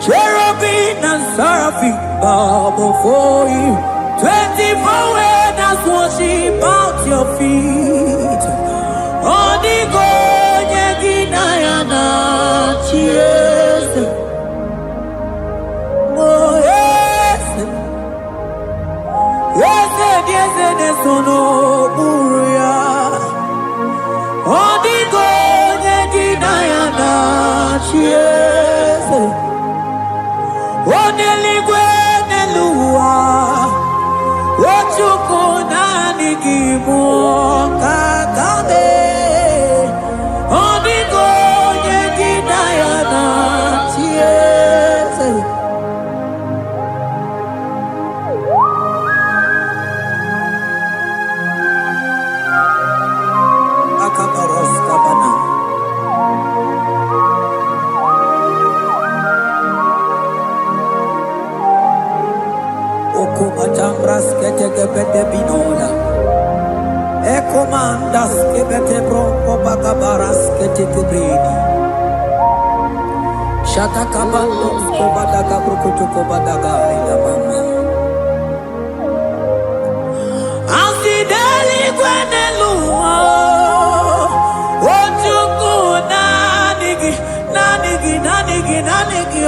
Cherubim and seraphim bow before you. 24 elders worship at your feet. Odigo yeginayana cheers. Oh yes, yes, yes, yes, no buria. Odigo yeginayana cheers. Oneligwe nelua, ochukuna nigimu kakabe. Odigo yegidayana tiese. Akabaros kabana. Okubachambras ketekebete binola. Ekomandas kebete bronco bagabaras ketekebrini. Shatakabandos kobadaga brokotokobadaga ila mama. Asideli gwenelua. Ojuku nanigi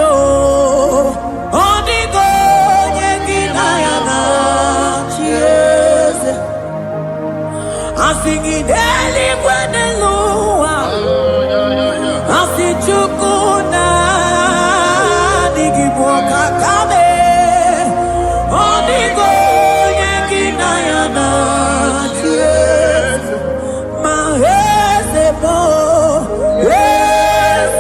oh. Odigo yeginayana cheers. Asingideli gwenelua. Asijuku nanigi bwakakabe. Odigo yeginayana cheers. Mahese bo. Yes,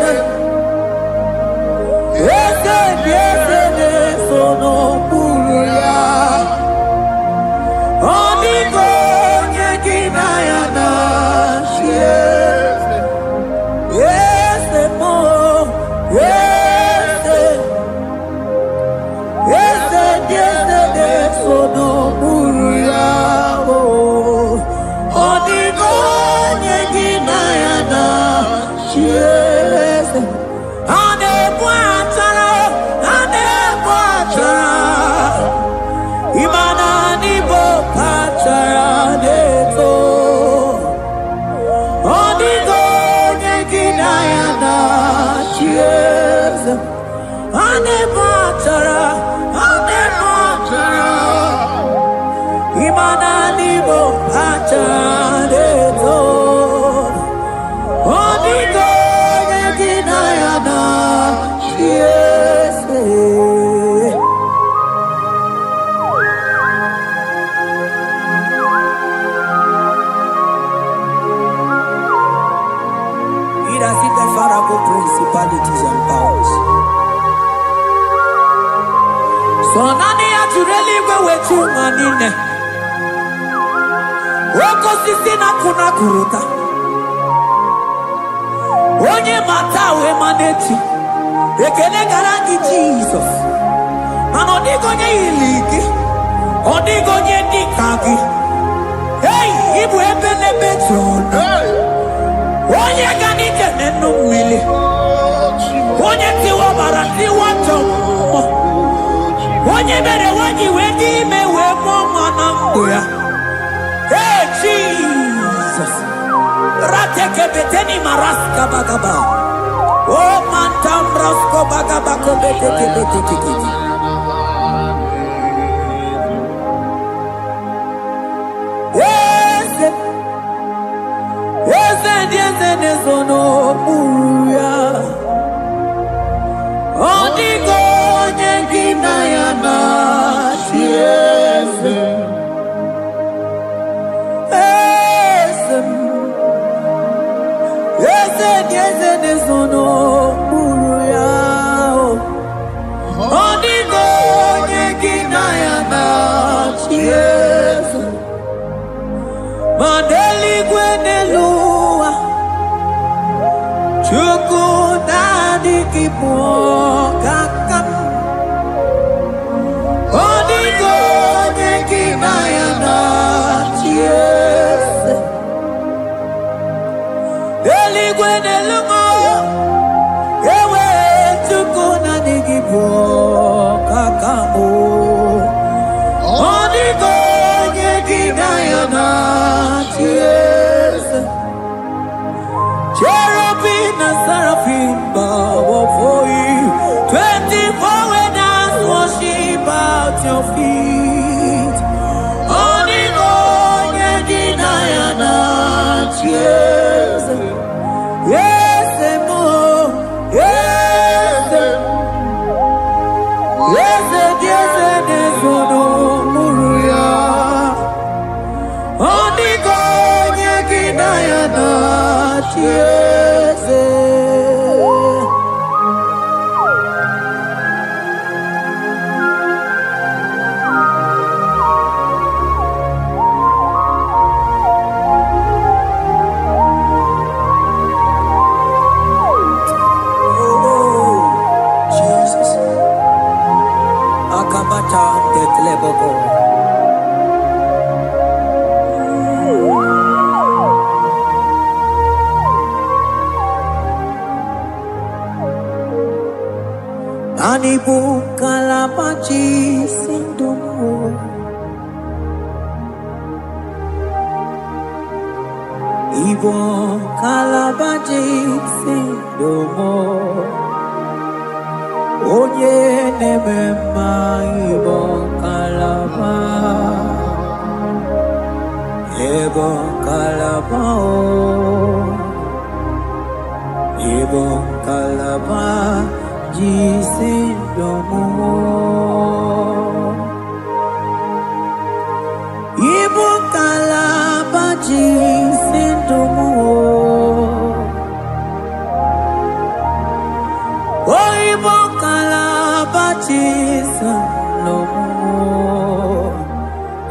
Principalities and powers. So nani atureli wetu manine. Woko sisi na kuna kuruta. Onye matawe maneti. Ekele garangi Jesus. Anodigo nye iliki. Odigo nye dikaki. Hey, ibu ebele betrona. Onye ganite nenu mili. Onye tiwa barati watomo. Onye mere wanyi wedi mewe mwana mboya. Hey Jesus. Rateke beteni maraska bagaba. Oh mantam rasko bagaba kobeteke beteke. Sono buya Odigo nyengina yana Chiese Ese sono buya Odigo nyengina yana Chiese Mandeli gwenelua Chukuna kipo kakam Odigo nyekina yana Chiese Eligwe nelumo Ewe chukuna kipo kakamu Odigo nyekina yana Chiese Cherubim and seraphim bow for you. 24 elders worship at your feet. Odigo nyekina yana Chiese. Yes, mo. Yes, sono muruya. Odigo nyekina yana Chiese. Anibu kalabachi sindumu Ibo kalabachi sindumu Onye nemema ibo kalaba Ibo kalaba Ibo kalaba Jisindomo Ibo kalaba jisindomo Oh Ibo kalaba jisindomo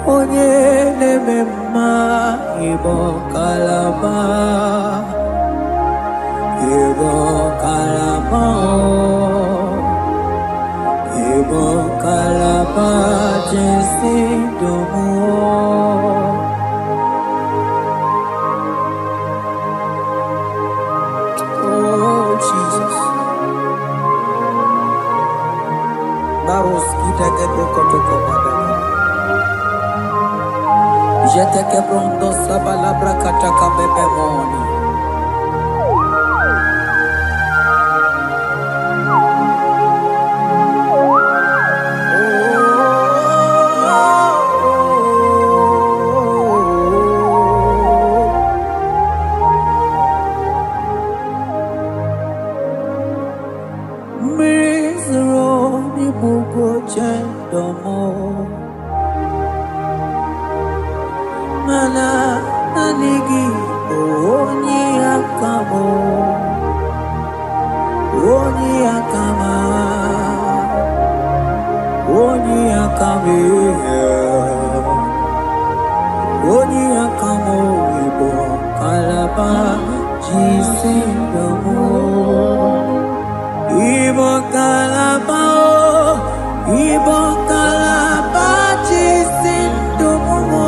Onye nemema Ibo kalaba Ibo kalaba Ibo kalaba jisindomo Oh Jesus Baros kita kebrokotoko badaka Jete kebrondo sabalabra kataka bebemoni Sonanigi, Oni Akamo, Oni Akama, Oni Akame, Oni Akamo, Ibo Kalaba, Jisindamo, Ibo Kalaba, Ibo Kalaba, Jisindamo.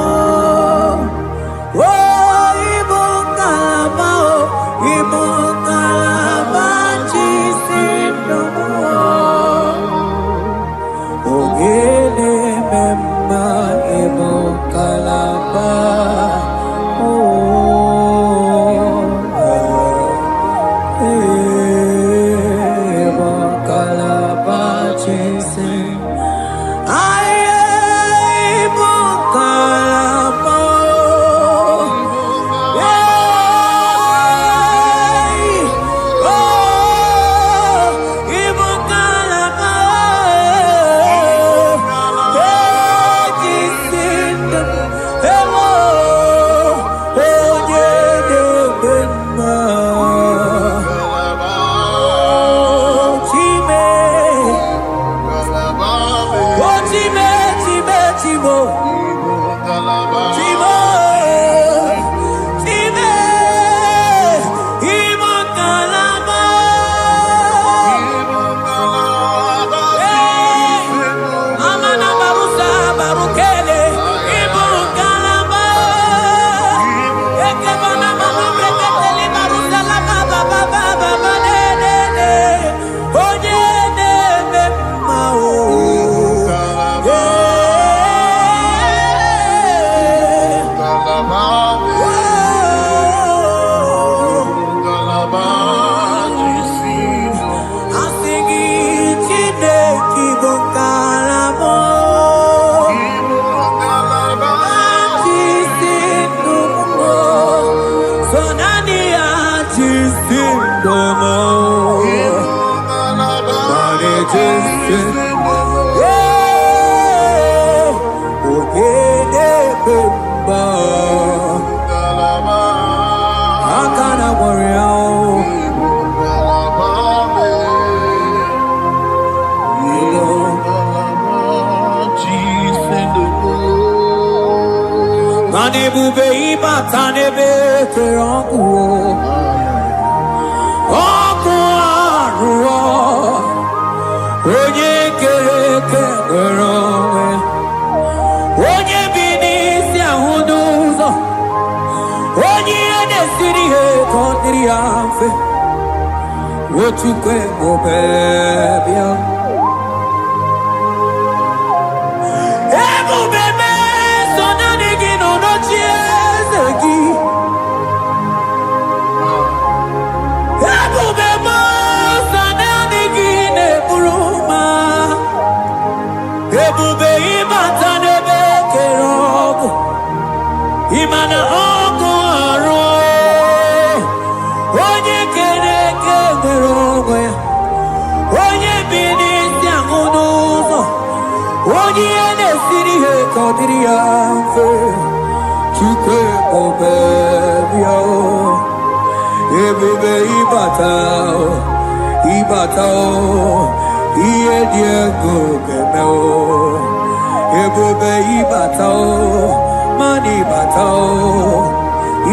What you can go, baby? Ebo bebe, sona negi no no chiesegi. Ebo bebe, sona negi ne buruma. Ebo be imata nebe kerogo, imana ogo aro. Onye kere kerogo, onye bini siamunuzo. Onye ene siri he kodiri amfe, chukwe obebio, ebube ibatao, iye diego gemeo, ebube ibatao, mani batao,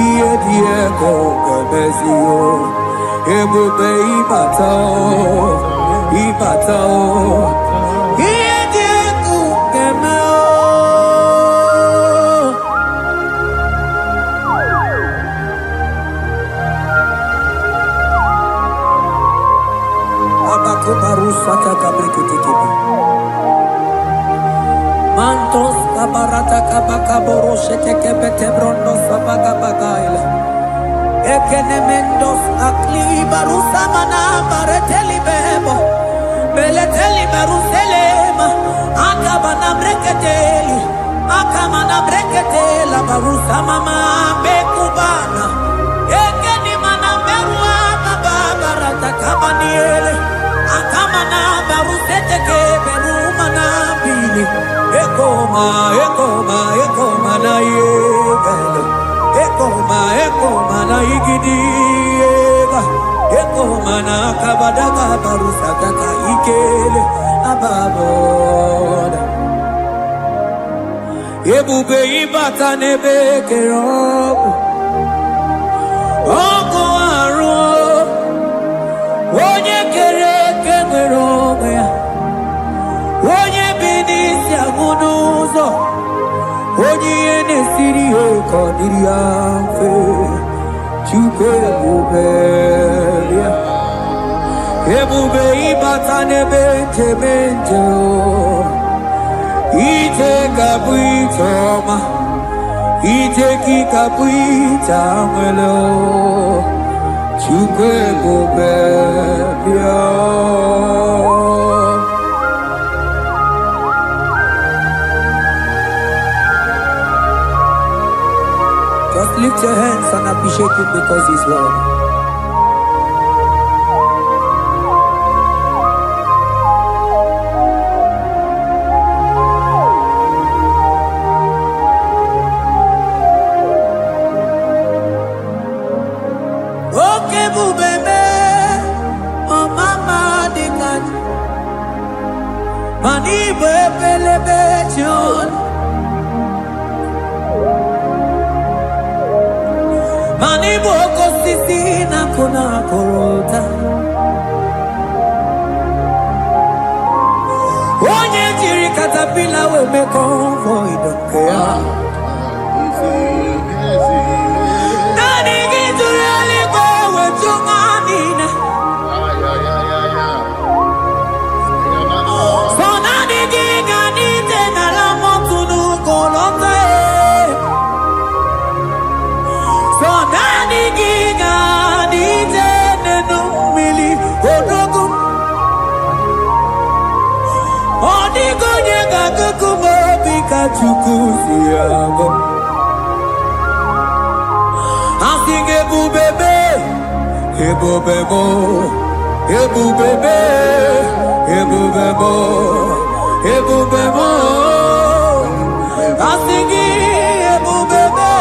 iye diego gemezio, ebube ibatao. Mantos kabarata kabaka boroshe teke bete brondo sabaga bagaile. Ekene mendos akli barusa mana bareteli bebo. Beleteli baruselema. Akabana breketeli. Akamana breketela barusa mama bekubana. Ekeni mana berua babarata kabaniele. Akamana barusete ke berumana bili. Ekoma na yegele. Ekoma eko mana igidi eko mana kabadaga barusakaka ikele ababoda ebube ibata nebe kerobu oko aru onye kere kemere onwe ya onye bi n'isi agụ n'ụzọ onye ihe na-esiri ya ka ọ dịrị ya mfe Chukwu ebube ya ebube ịbata n'ebe nchebe nje ije ga-abụ ije ọma ije gị ga-abụ ije nwere Chukwu ebube ya. Just lift your hands and appreciate Him because He's worthy. Okay, bubebe, oh mama, dikat, mani bebelebe John. Mani boko sisi na kuna korota onye jiri katapila we me convoy don't care nani gidurali go we tumanina so nani gigani te na la motunu kolota so nani gigani te no mili odogu odigo nyega kukumo bika chukusiago asige bubebe ebubebo ebubebe ebubebo ebubebo asige ebubebe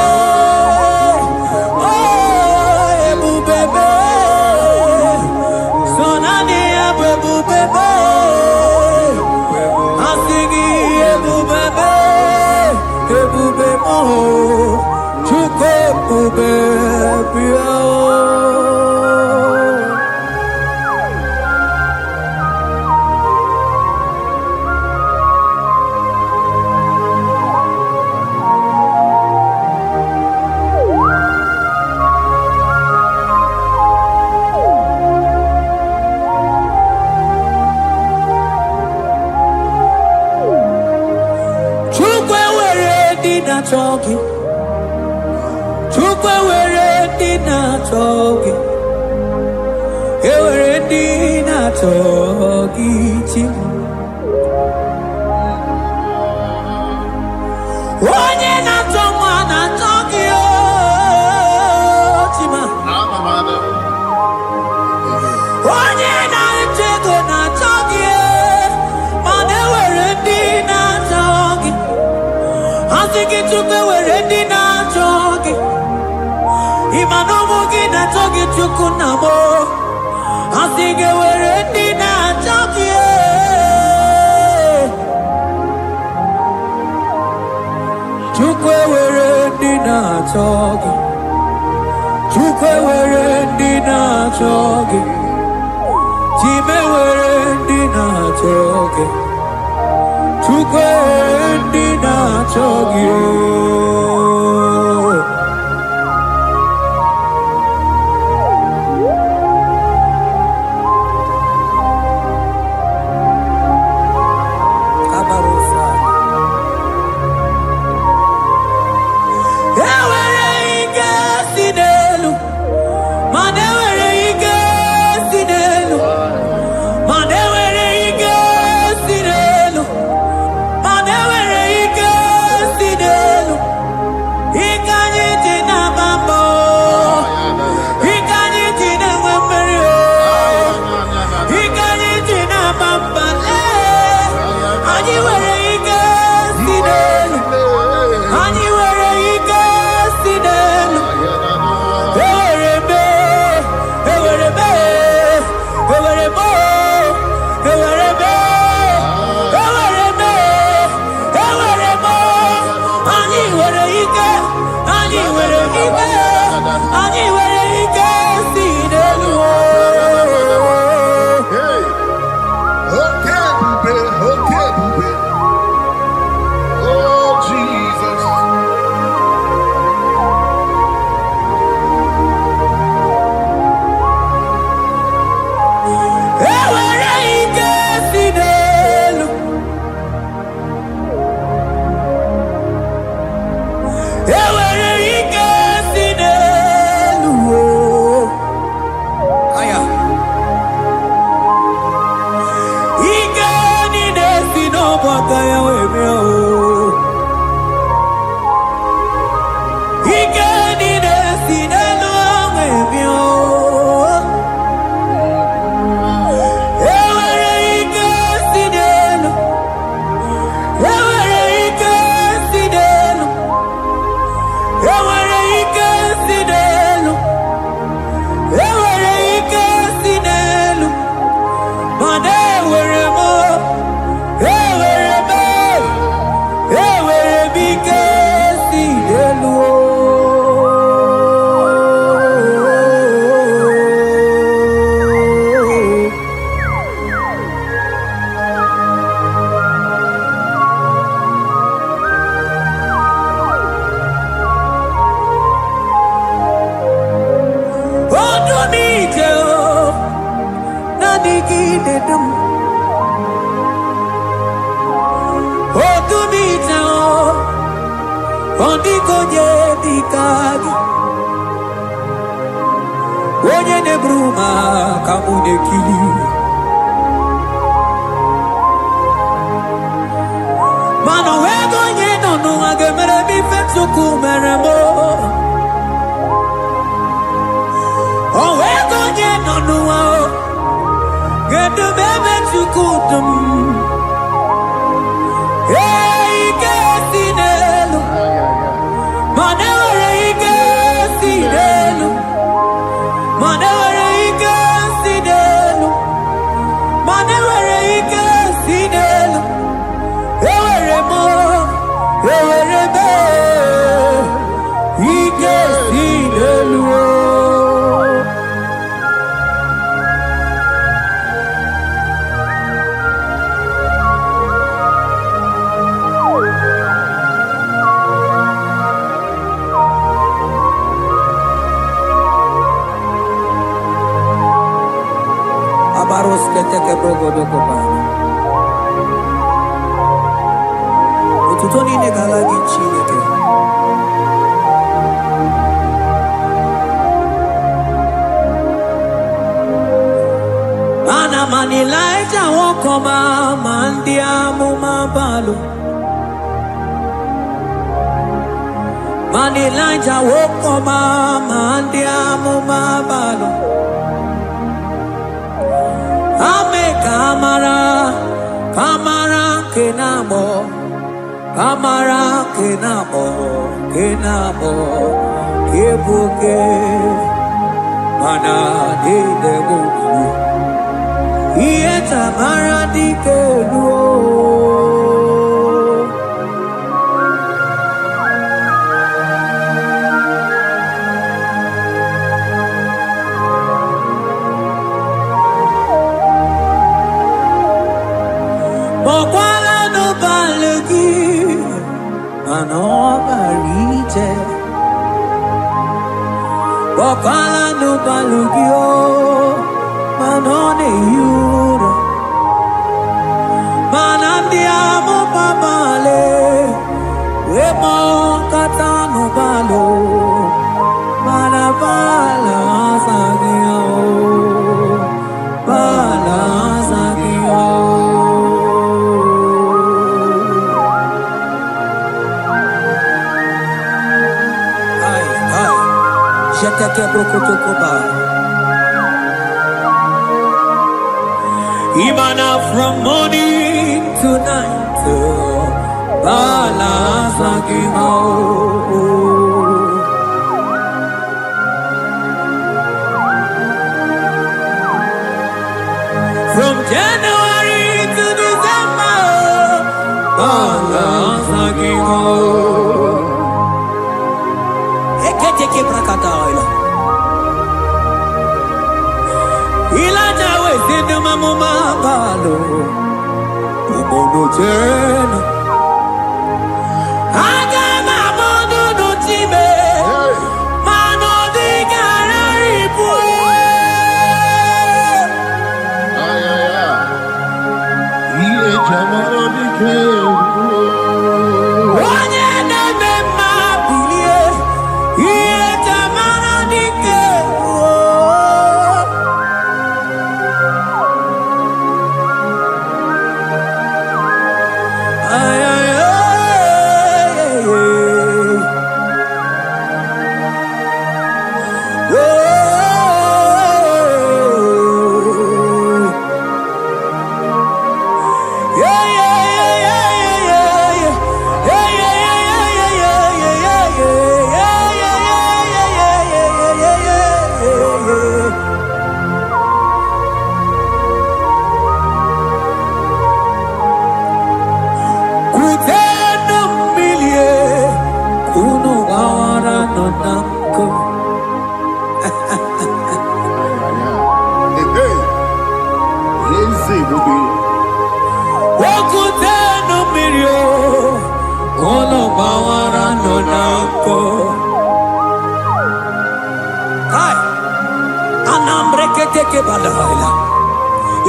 Chogi Chukwe were dina chogi Ewere dina chogi chim Onye na chomwa na chogi o chima Onye na chego na chogi Mane were dina chogi Asiki chukwe were dina chogi Imano mugi na chogi chukunamo Asiki were dina chogi Chukwe were dina chogi Chukwe were dina chogi Chime were dina chogi Chukwe dina chogi Kabarusa Ewere ike sinelu Mane were ike sinelu Mane were ike sinelu Mane were ike sinelu niki dedum. Otumita ondiko je dikagi. Onye ne bruma kamune kili. Mano wego nye no agemere mi fetsuku meremo. O wego nye no gedu bebe tsukudum. Hey kesinelu. Manewere kesinelu. Manewere kesinelu. Manewere kesinelu. Ewere mo, ewere be, kesinelu. Abaros keteke brogodoko ba. Ututoni ne galagi chineke. Ana manilaita wokoma mandia mumabalo. Manilaita wokoma mandia mumabalo. Ame kamara, kamara kenamo, kamara kenamo, kenamo, kebuke, mana di debuku, iye tamara di keluo. Bokwala no balagi, mano barite. Bokwala no balagi o, mano ne yuro. Manandiamo babale, we mo katano balo, manabala sagio, bala sagio. Imana from morning to night, balance from January to December, balance Eketeke brakadaila. Ilaja we zindu mamuma balo. Umono tena. Aga mamono no time. Mano di gararipu. Iye jamaro di kebu. Onye neme mabilie. Iye jamaro di kebu. Ay, ay, ay, ay, ay.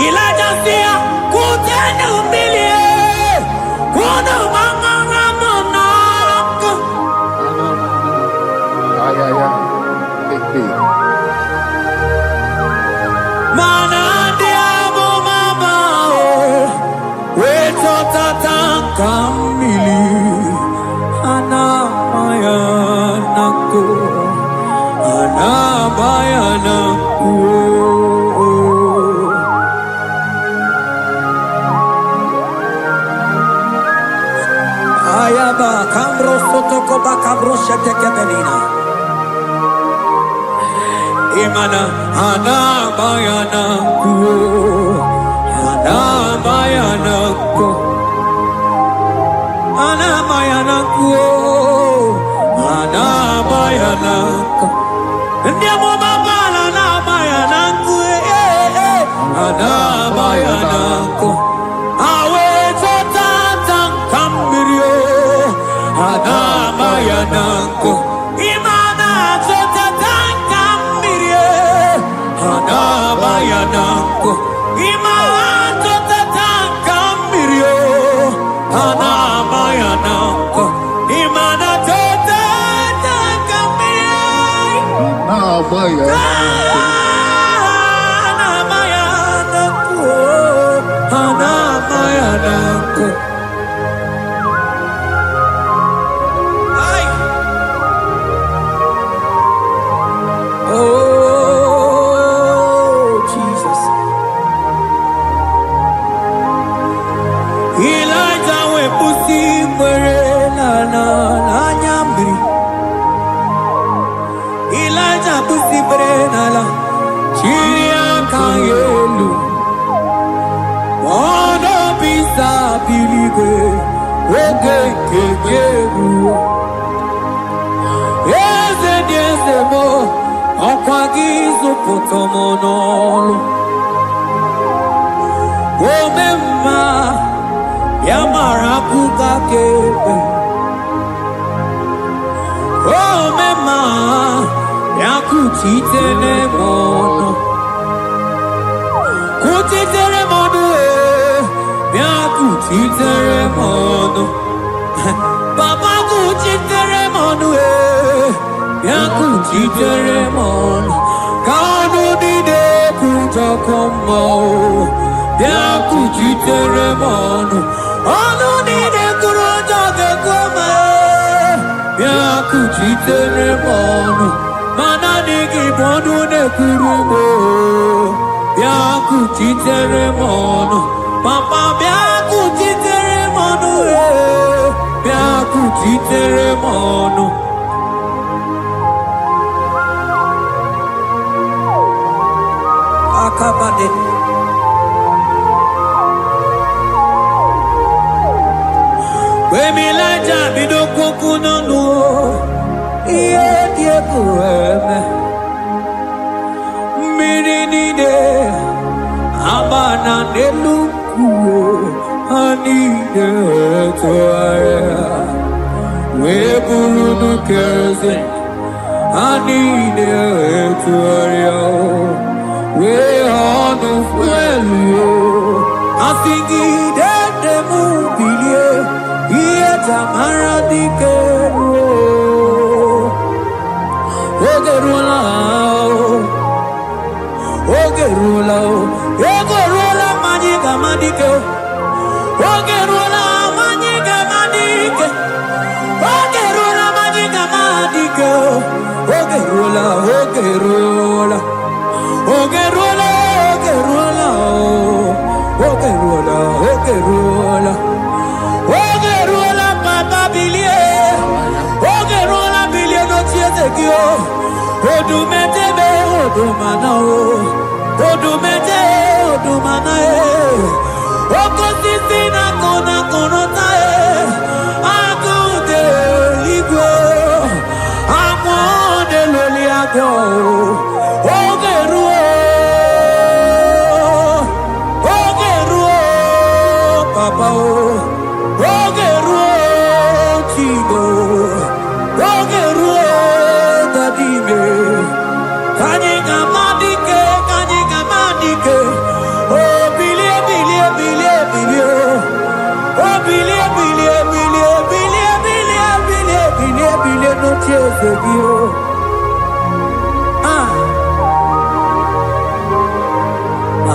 Elijah sia kutenu milie kuno mangara monak. Mana dia mo mabao weto tatankamili anamayanaku anamayanaku. Ayaba kambro sotoko bakabro sheteke benina. Imana anamayanaku anamayanaku anamayanaku anamayanaku. Ndiamo mabala anamayanaku anamayanaku. Awe tata kambirio anamayanaku. Imana tata kambirio anamayanaku. Imana tata kambirio anamayanaku. Imana tata kambirio anamayanaku anamayanaku. Ay. Oh, Jesus. Elijah we pusi mwere la nyambri. Elijah pusi mwere la chiria kayelu. Mono bisa biligwe oge kejeru. Eze diese mo okwagizu potomonolo. Omemma yamara kukakebe. Omemma yakutitele mono. Kutitere mono yakutitere mono. Baba kutitere mono yakutitere mono. Kanu dide kutakomo yakutitere mono. Anu dide kuroja koma yakutitere mono. Mana nigi bono ne kurumo yakutitere mono. Papa yakutitere mono yakutitere mono. Akabade Wemilaja bidoko kunonu iye die kueme mirinide abana neluku anide toaya weburu keze anide toaya we honu fuelu asingi de mubilie iye tamara dikero ogerula ogerula majiga madike ogerula majiga madike ogerula majiga madike ogerula ogerula ogerula ogerula ogerula ogerula papa bilie ogerula bilie no tietekio odumetebe odumanao odumete odumanae okosisina kona konotae akude igwe amode loli agwo ogeruo papa ogeruo chigo ogeruo dadime kanyika madike oh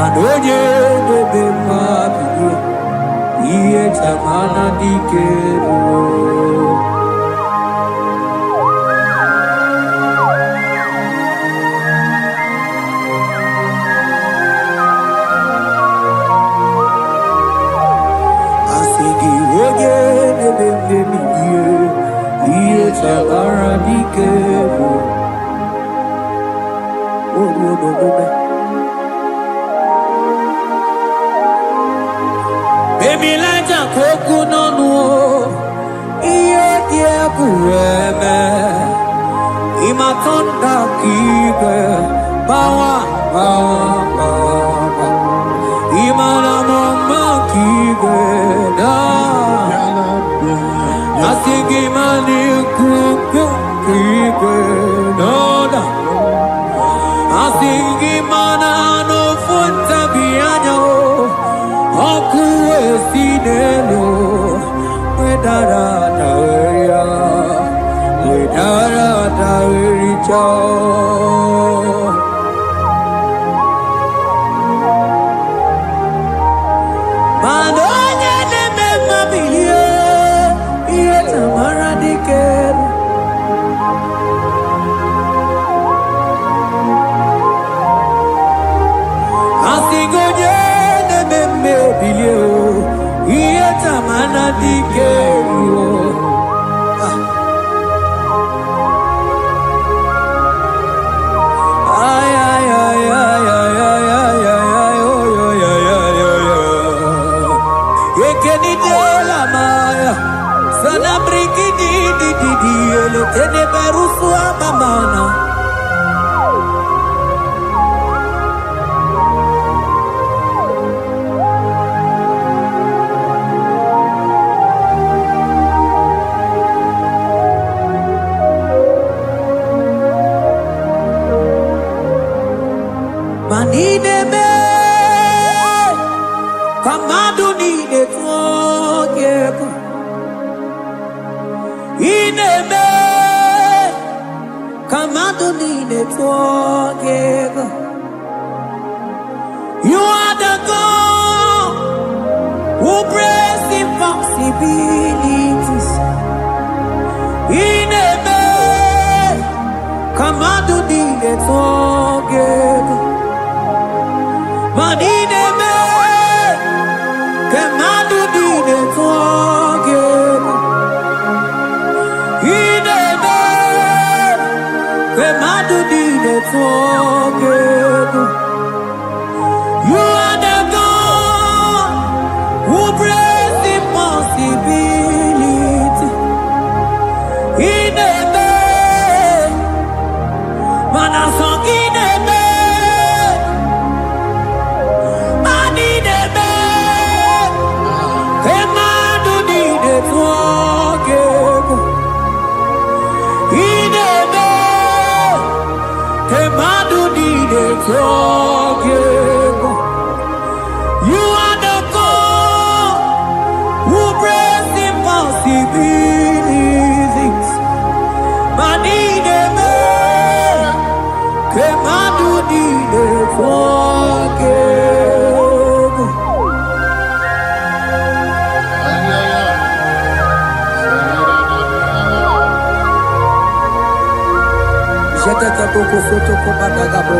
Adoye bebe mabiye, iye tamana dikero. Asigi oye bebe miye, iye tamana dikero. Baby like a coconut no, iye die kureme, imatonda kibe, bawa, imana mama kibe na, asigi mani kuku kibe na, asigi mana no funta bianyo. Aku esinelo, wedara daweria, wedara dawericha. Madonya neme mabiye, iye tamara dikeru. Asigoje neme bilio, iye tamana dikeru. Ay ay ay ay ay ay ay ay ay ay ay. Ekeni de la maya, sana brikini di ele tene berusu amamana. Manide me, kamadu ni de togeku. Ine me, kamadu ni de togeku. You are the God who breaks impossibilities. Ine me, kamadu ni de togeku. Manine me, kemadu dine toge. Ine me, kemadu dine toge. You are the God who breaks impossibility. Ine me, manasong ine me. You are the God who breaks impossibilities. Manine me, kemadu dine forgive. Jataka boko soto komadagabo.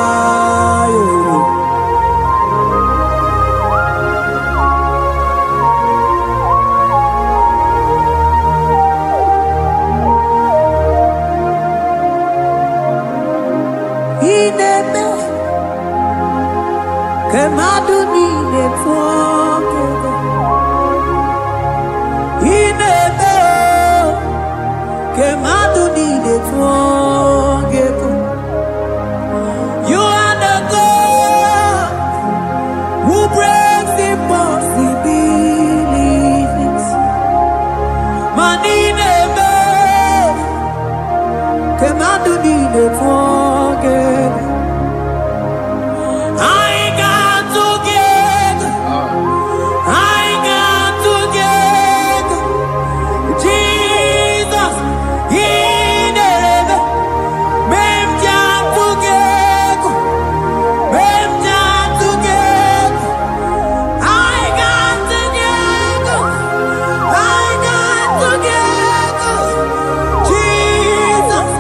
Akabayo. Ineme kemadu nine toke. Ineme kemadu nine toke. You are the God who breaks impossibilities. Manine me, kemadu nine toke. I got to Jesus, in heaven, mem jatugego, I got together, Jesus,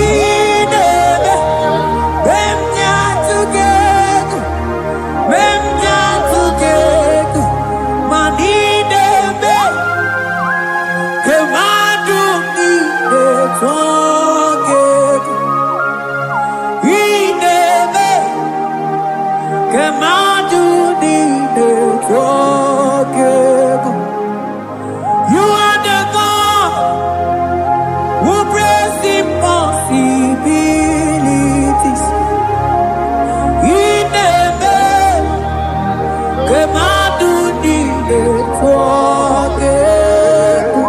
in heaven, mem jatugego, manine be, kemadu ni de twagego, inebe, kemadu ni de twagego. You are the God who brings impossibilities. Inebe, kemadu ni de twagego.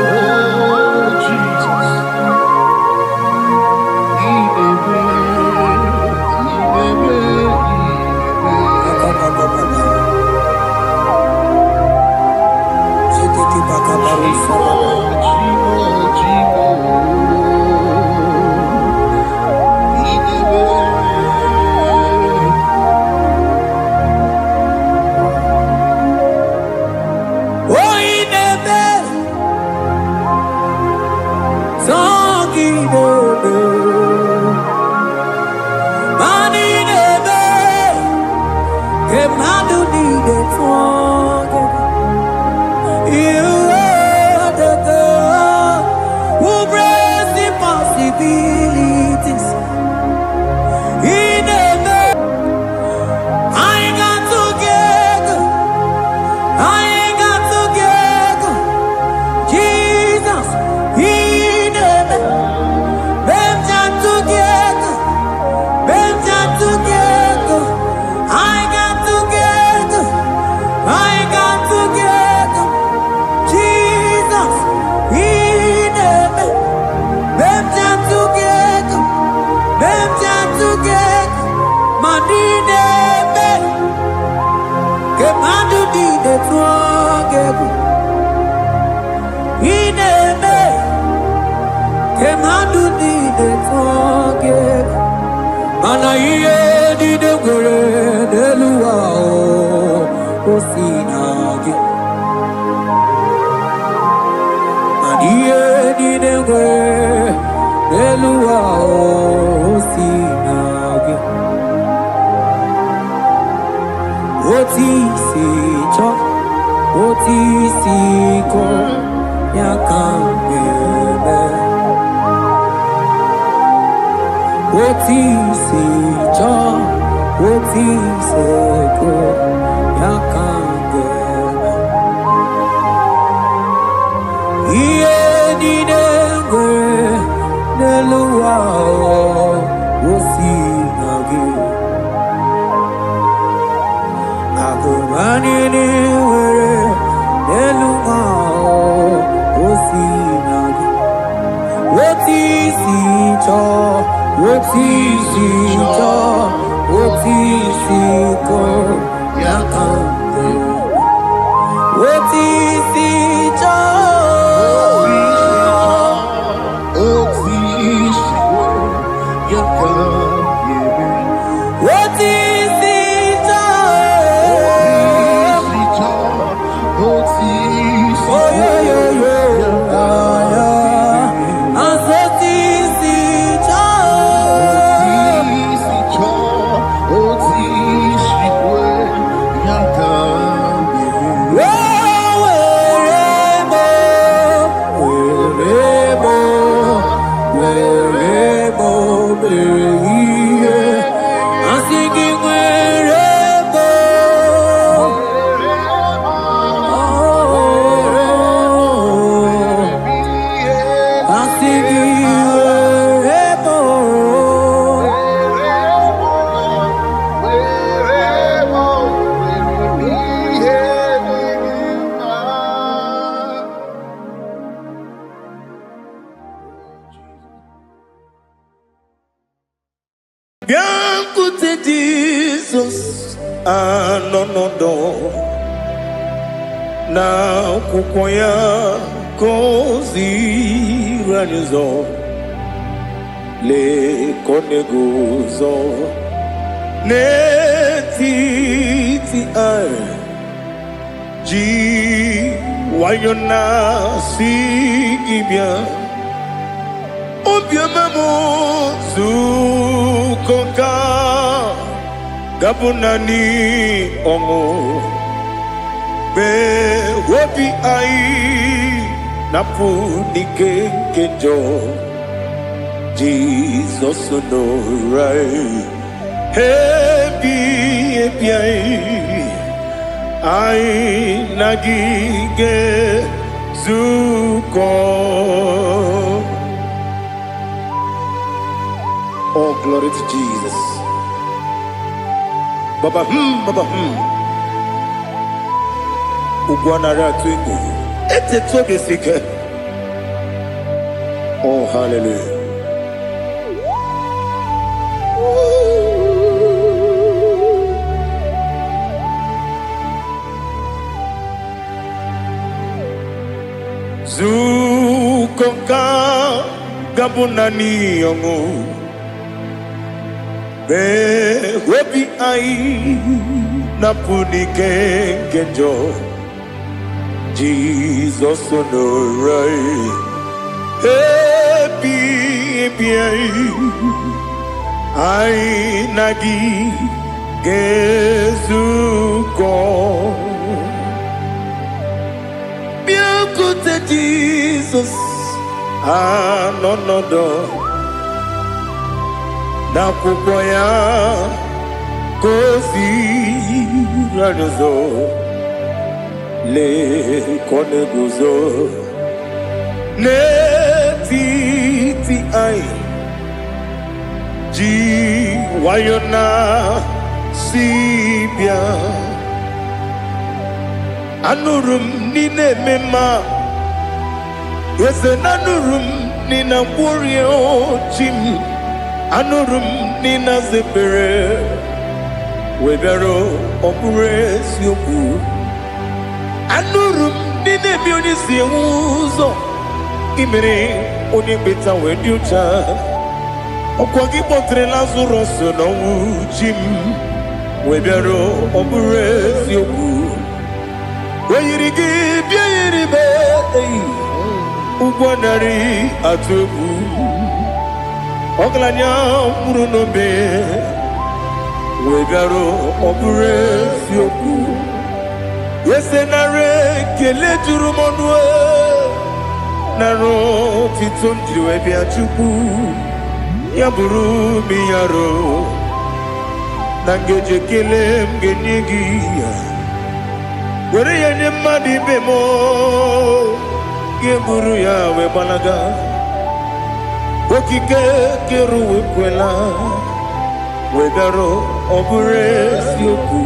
Oh, Jesus. Oh, inebe, zonginebe, maninebe, kemadu ni de twagego. You are the God who brings impossibilities. Inebe, I ain't got together. Jesus, in heaven, them jam together, I got together, Jesus, in heaven, them jam together, manine be, kemadu di de twagego. Inebe, kemadu di de twagego. Mana iye di de gore de luwa o sinage. Mana iye di de gore de luwa o sinage. Oti si cho, oti si ko. Yakambebe, oti si cho, oti se ko, yakambebe. Iye di dengwe, neluwa osi nage. Akumani ni were, neluwa osinage. Oti si cho, oti si cho, oti si ko, yakande. Oti si cho, oti si cho, oh yeah yeah yeah. Asoti si cho, Oh, anọnọdụ na akwụkwọ ya gọziri anyị ụzọ lekọ na-eguzo n'etiti anyị ji nwayọọ na-asị gị bịa obiọma m zukọ ga-abụ naanị ọṅụ mgbe obi anyị na-apụ n'ike nke njọ Jizọs nọrọ anyị ebi anyị na gị ga-ezukọ. Oh, glory to Jesus. Baba, Baba, Ugwanara twingu. Ete toge sike. Oh, hallelujah. Zukoka gabunani yongo. Webi ai napuni kenjo Jesus onorai ebi ai nagi gezuko biakute Jesus anonodo n'akwụkwọ ya gọziri anyị ụzọ lekọ na-eguzo n'etiti anyị ji nwayọọ na-asị bịa anụrụ m n'ile eme mma eze na anụrụ m n'ile mkpụrụ ochi m anụrụ m n'ịna zebere webịara ọbụrụ eziokwu anụrụ m n'ịna ebi onye si enwe ụzọ imere onye mkpeta wee dị ụcha ọkwa gị kpọtere Lazarọs n'ọnwụ ji m webịara ọbụrụ eziokwu oyiri gị bịa yiri be ụgwọ narị atụ egwu ọgaranya mkpụrụ n'obe wee bịarụ ọbụrụ eziokwu ese nara ekele juru m ọnụ nara otito m jiri wee bịa Chukwu ya bụrụ m ya ro na ngeji ekele m ga-enye gị ya were ya nye mmadụ ibe m ga-eburu ya wee gbalaga okike kere wekwela webịara ọbụrụ eziokwu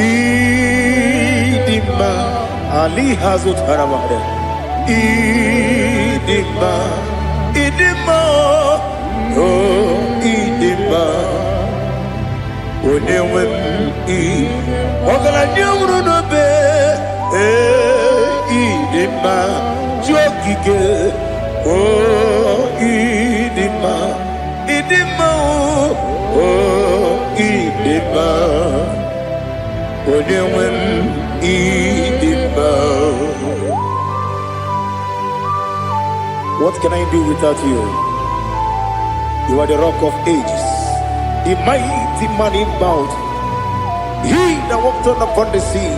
ịdị mma ali ha zụtara mmadụ ịdị mma o ịdị mma onye nwe m ọgaranya nwụrụ n'obe ịdị mma ji okike oh, idima, oh, idima, onewem idima. What can I do without you? You are the rock of ages, the mighty man in battle, he that walked on upon the sea.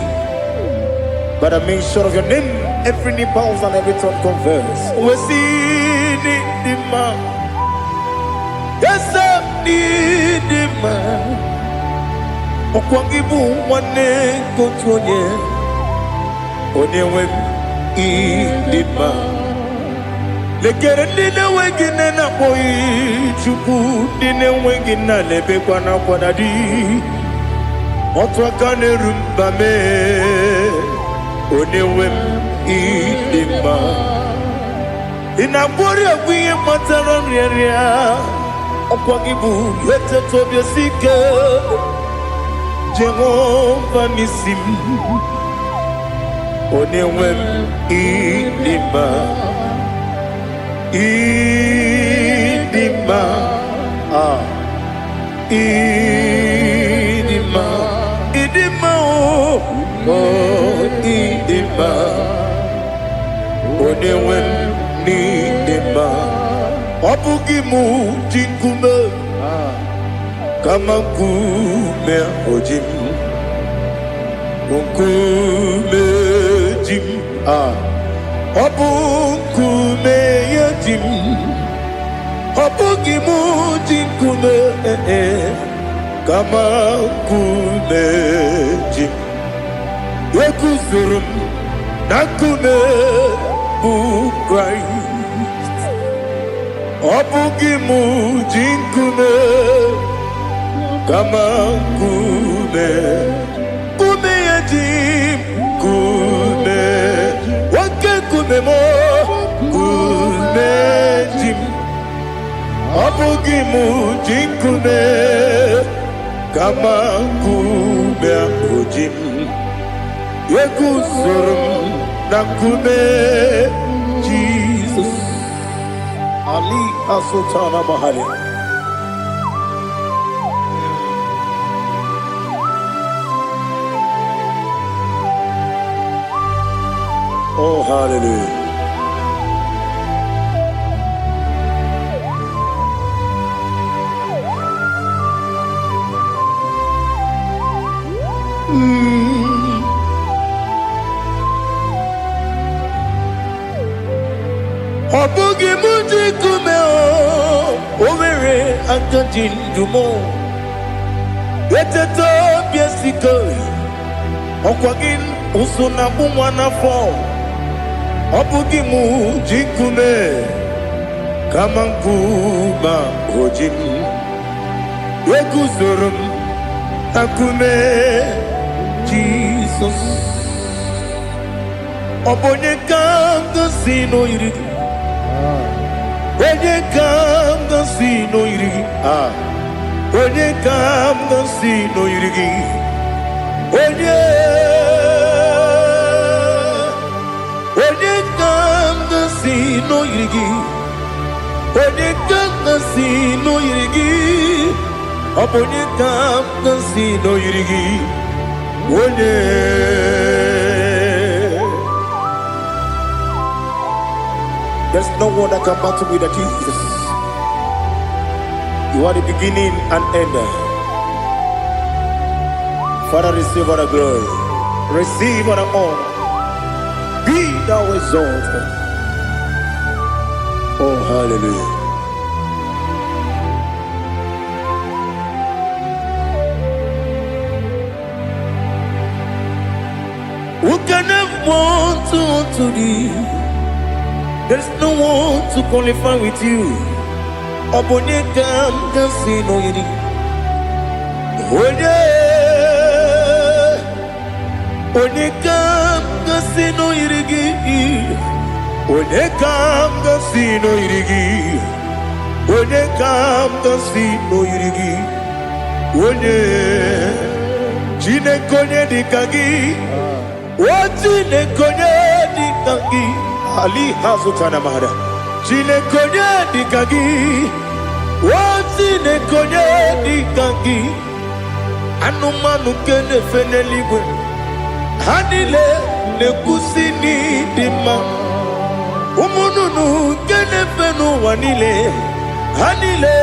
By the mention of your name, every knee bows and every tongue confess. We see the man. Yes, I need the man. Okwangibu wane kotonye. Onewe the man. Lekere nine wengine na boy chuku nine wengine lebe kwa na kwa dadi. Otwa kane rumba me. Onewem idima inabori agwiye matara nriaria okwagibu yete tobie sike Jehovah Nissim, Onewem Idima, Idima, Idima, Idima, oh, Idima, Onewem Idima, Obugimu Jinkume. Kama kume ojim, kume jim, obu kume yajim, obu gimu jim kume, kama kume jim, yekuzurum na kume bukrai, obu gimu jim kume. Kama kume yajim, kume wake kume mo, kume jim, abugi mu jim kume, kama kume ujim, yekuzurum na kume, Jesus. Ali Asutana Mahali. Oh, hallelujah. Obugi muji kume o, overe antajin dumo. Yeteto biesiko, okwagin usuna bumwana fo. Obugi muji kume, kamankuba hojim. Yekuzurum akume, Jesus. Obonye kanga sino irigi. Onye kanga sino irigi. Onye kanga sino irigi. Onye kanga sino irigi. Onye kanga sino irigi. Onye kanga sino irigi. Onye. There's no one that can battle with Jesus. You are the beginning and end. Father, receive all the glory. Receive all the honor. Be thou exalted. Oh, hallelujah. Who can have one to thee? There's no one to qualify with you. Obonye kam kasino yiri. Onye kam kasino yirigi. Onye kam kasino yirigi. Onye kam kasino yirigi. Onye jine konye dikagi. Wajine konye dikagi. Ali Hazutana Mahada. Jine konye dikagi. Wajine konye dikagi. Anumanu kene feneligwe. Hanile nekusini dima. Umununu kene fenu wanile. Hanile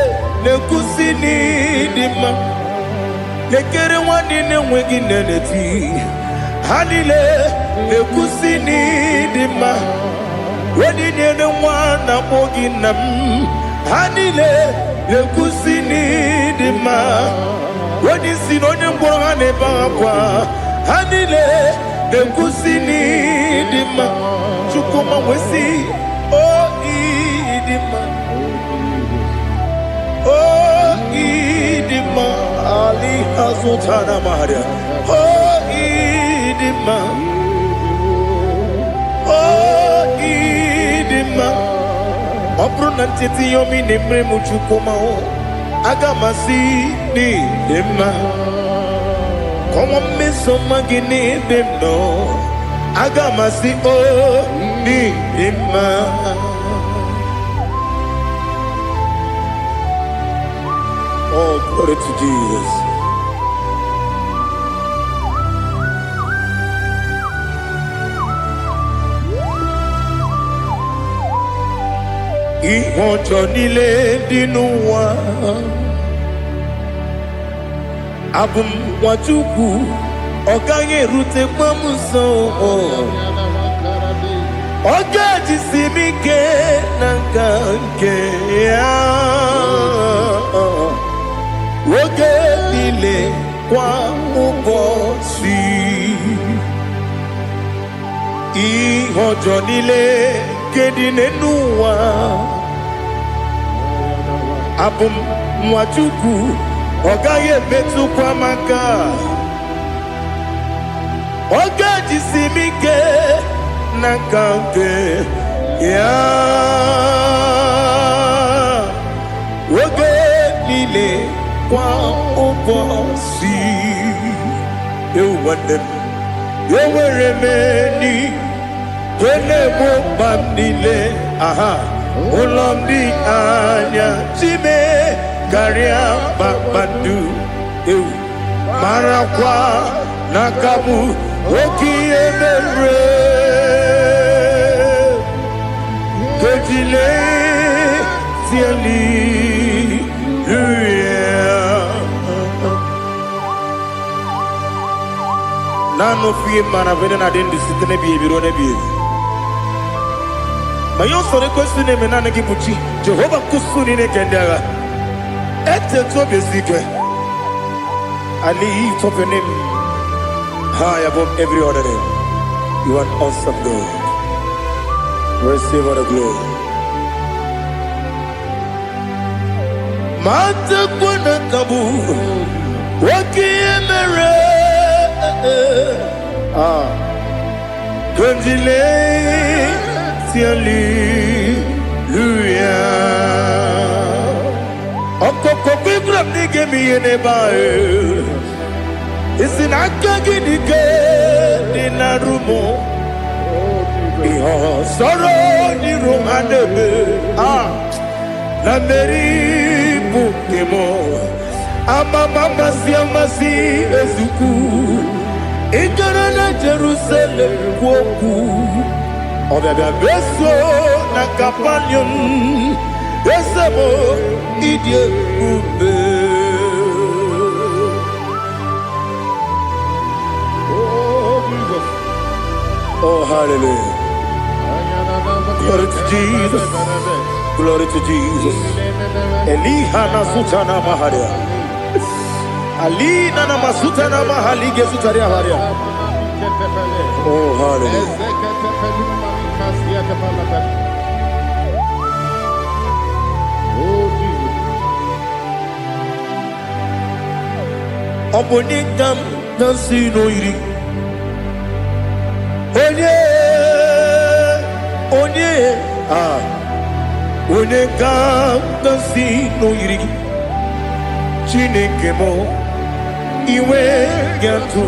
nekusini dima. Lekere wanine wegi neneti. Hanile nekusini dima. Wedi nene wana boginam. Hanile nekusini dima. Wedi sinonye mborane bakwa. Hanile nekusini dima. Chukuma wesi oh idima. Oh idima. Ali Hazutana Maria. Oh idima. Oh idima. Opro nantiti yomi nemre muchukuma o. Agamasi ni dima. ọmọ mmesoma gị n'ebe m nọ aga m asị o n'ịdị mma. Oh, glory to Jesus. Ihe ọjọọ niile dị n'ụwa abụ m nwa Chukwu, ọ gaghị erutekwa m nso. Ọ ga-ejisi m ike na nka nke ya oge niile kwa ụbọchị. Ihe ọjọọ niile nke dị n'ụwa abụ m nwa Chukwu, ọ gaghị emetụkwa m aka. Ọ ga-ejisi m ike na nka nke ya oge niile kwa ụbọchị. Nwanne m, enwere m enyi na-egbo mkpa m niile. Ụlọ m dị anya chime karịa kpakpando, marakwa n'aka m oke ihe mere. Ejile tieli nano fie mana vede na dendi sitene bi ebiro ne bi. Ma io sore questo ne menane ki buchi Jehovah kusuni ne kendaga ete to besike. I lift up your name high above every other name. You are awesome God. Receive all the glory. Mata kuna kabu waki emere Gondile tiali luya Okoko bibram nige miye nebae Isinaka ginike dinarumo Iho soro ni romanebe La meri bukemo Ama mama siamasi ezuku Igara na Jerusalem kwoku Obebe beso na kapanion Esemo idye ube. Oh Jesus. Oh hallelujah. Glory to Jesus. Glory to Jesus. Elihana sutana maharia. Alina na masutana mahali gesutaria haria. Oh hallelujah. Obonikam dansi no iri. Onye Onekam dansi no iri. Chineke mo iwe gatu.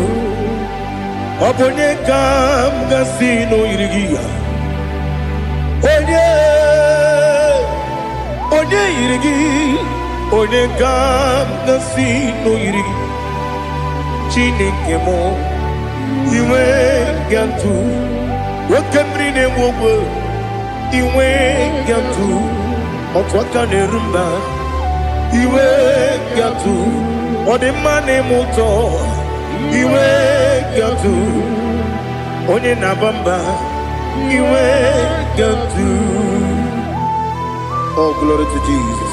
Obonekam dansi no iri. Onye iri. Onekam dansi no iri. Chineke mo iwe gatu wakemri ne wowo iwe gatu otwaka ne rumba iwe gatu odemane moto iwe gatu onye nabamba iwe gatu. Oh glory to Jesus.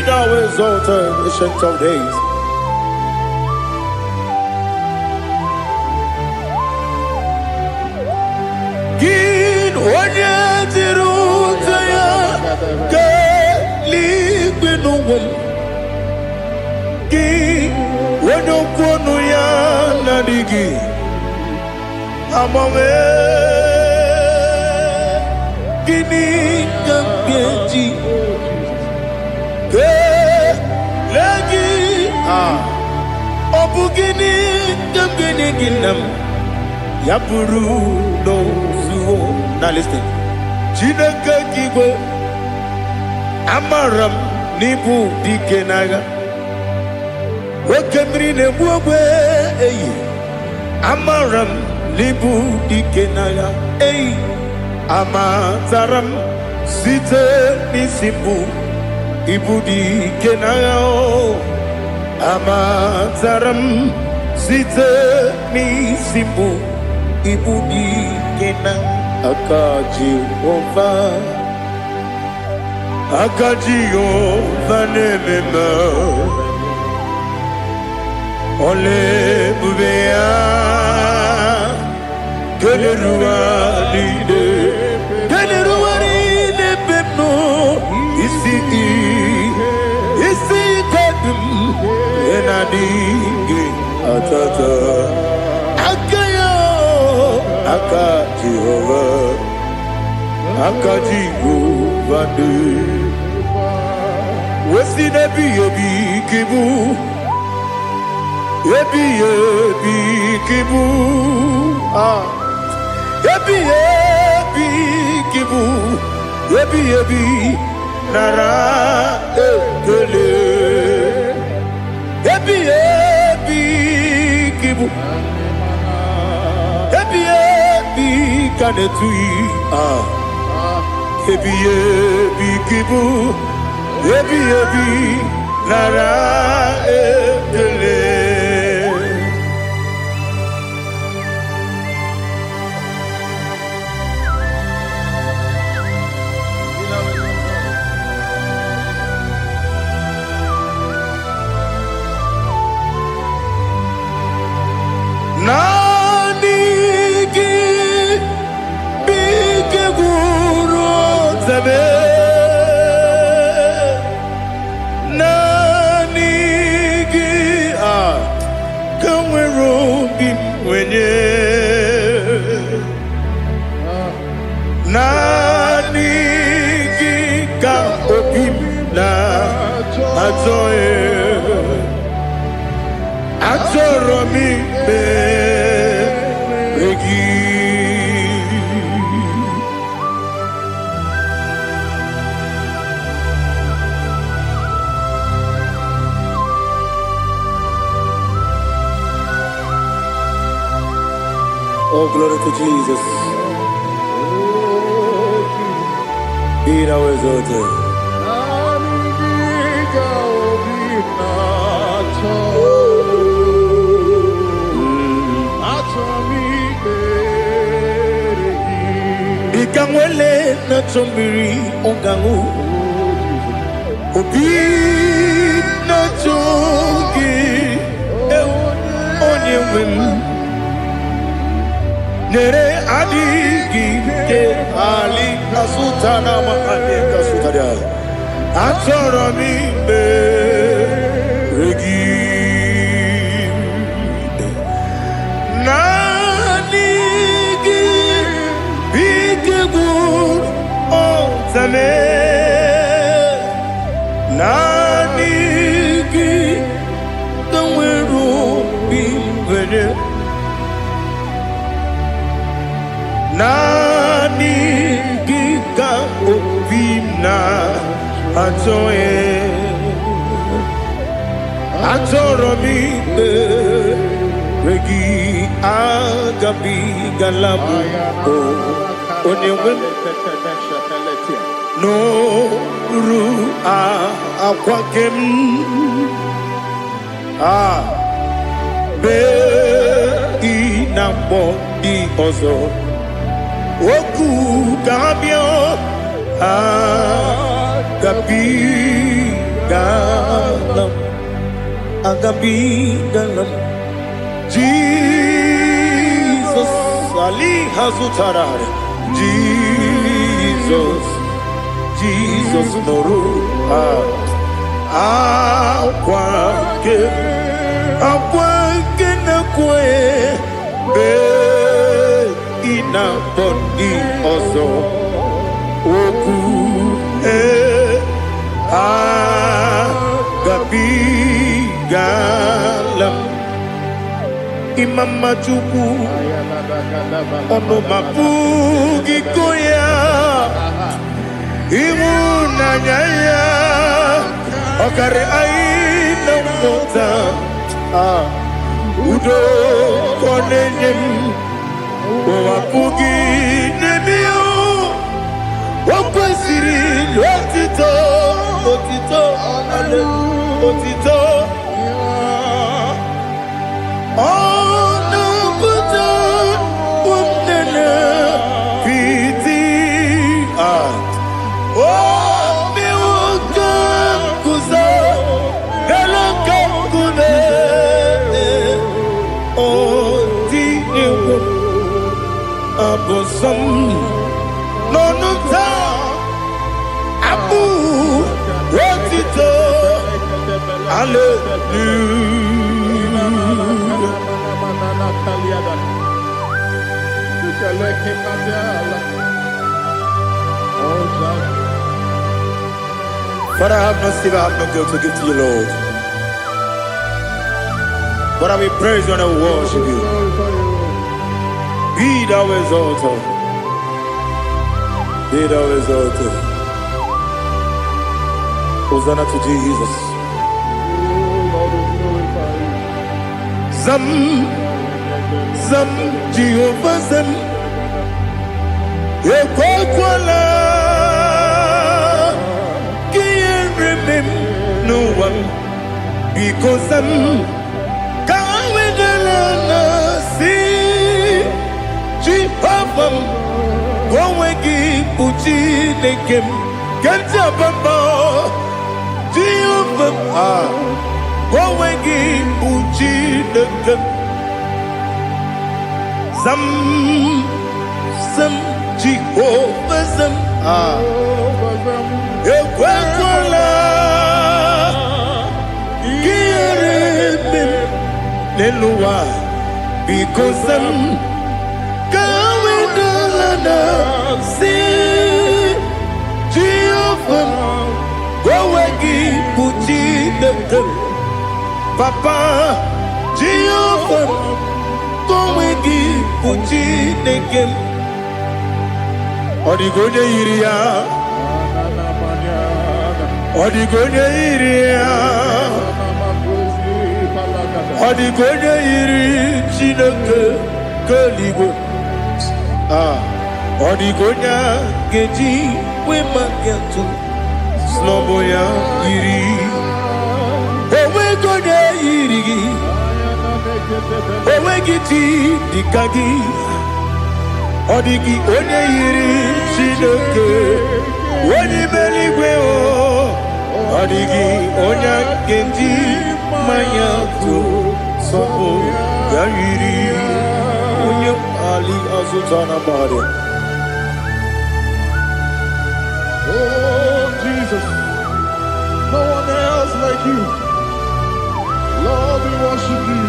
Thou exalted, ancient of days. Gin onye tiruta ya ke ligbinugum. Gin onye kwonu ya nadigi amame. Gini kampeji. Obugini gambini ginam Yaburu no zuo. Now listen. Chineke kigwe Amaram nibu dikenaga Wekemri ne buogwe Amaram nibu dikenaga Amataram site nisibu Ibu dikenaga Amataram site nisibu Ibu dikenaga Akaji Ova nemema Ole bubea Geleruwa lide pepno Isi kadum Enadingi atata Akaji Ova de Wesi nebi yebi kibu Yebi kibu Yebi kibu Yebi nara ekele Yebi kibu Yebi kanetui Yebi kibu Yebi nara ekele Nani ki bike guru zabe Nani ka opim na Atoro mi be regi Oh, glory to Jesus. Be thou exalted. Ikamwele na chombiri ongangu Obi na chongi onye wem Nere adigi ke ali kasutana ma ali kasutaria Atoro mi be regi Nanigi bike gur otame Nanigi tanweru bimvene Nani gika opina atoe Atoro mi regi agabi galabu Onyewen no ru akwakem be inambo di ozo Oku gabio agabi galam Jesus Ali Hazutarare Jesus Noru Akwake na kwe be ina bondi ozo oku gabi galam imama chukwu ọnụ mapugi koya ịhụnanya ya ọkarị anyị na mmụta udo ka ọ na-enye m ụwapụghị n'ebe ya o kwesịrị otito otito otito ọnụpụta ụmụnne piti omewoke nkụza galaka nkume odi egwu abụsọm n'ọnụ taa abụ otito Father, I have no silver, I have no gold to give to you, Lord. But I will praise you and I will worship you. Be thou exalted. Be thou exalted. Hosanna to Jesus. Zam, Zam, Jehovah Zam. Ekwakwala. No one because I'm going to see Jehovah going to Puchi the game get up about Jehovah going to Puchi the game some Jehovah some Leluwa because I'm going to see Jehovah go again Puchi the Papa Jehovah go again Puchi the game Odigoje iria Odigoje iria Odigoje iri Chineke keligwe Odigonya geji we magetu Slobo ya iri Owe gonya iri Owe giti dikagi Odigi onye iri Chineke Wani meligwe o Odigi onya geji maya tu sopo yari unyo ali azutana bade. Oh Jesus, no one else like you. Lord, we worship you.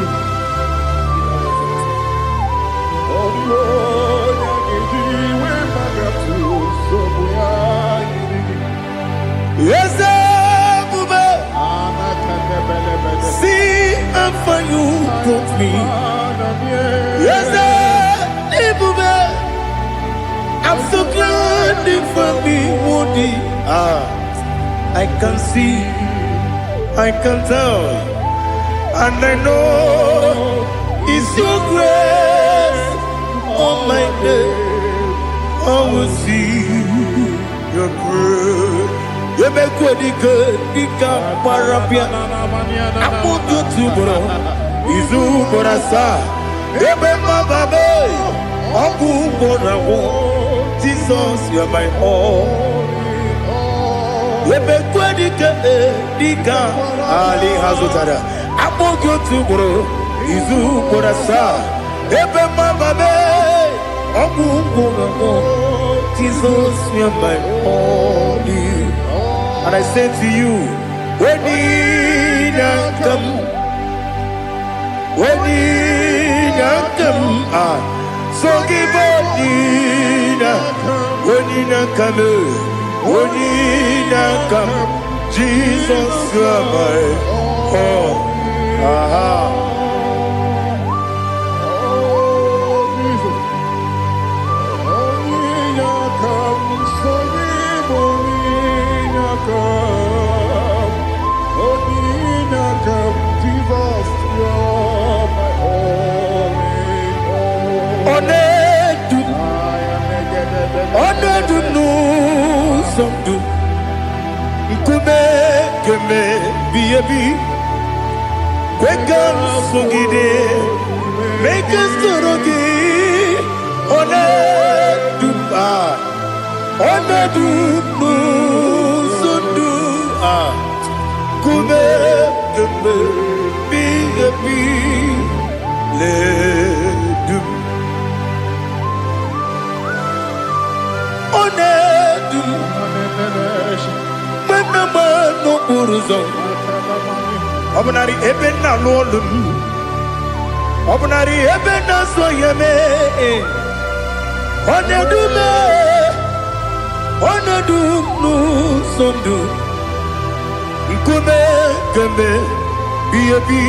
Oh Lord, yes, see how far you brought me. Yes, I'm so glad you found me, Woody. I can see, I can tell, and I know it's your grace. Oh my God, I will see your grace. You make good, Dika Parapia. I put you to bro. Izu Borasa. Ebema Babe. Oku Borawo. Jesus, you're my all. You make good, Dika Ali Hazutara. I put you to bro. Izu Borasa. Ebema Babe. Oku Borawo. Jesus, you're my all. And I say to you, when you come, so give up, when you come, Jesus, you are my all. ebi kweka sugide make us torogi one dupa one dupu sundu kube kube bi ebi le dup one dup manama no buruzo Obnari ebena lolum Obnari ebena soyeme Onedume Onedunu sondu Nkume kembe Biyebi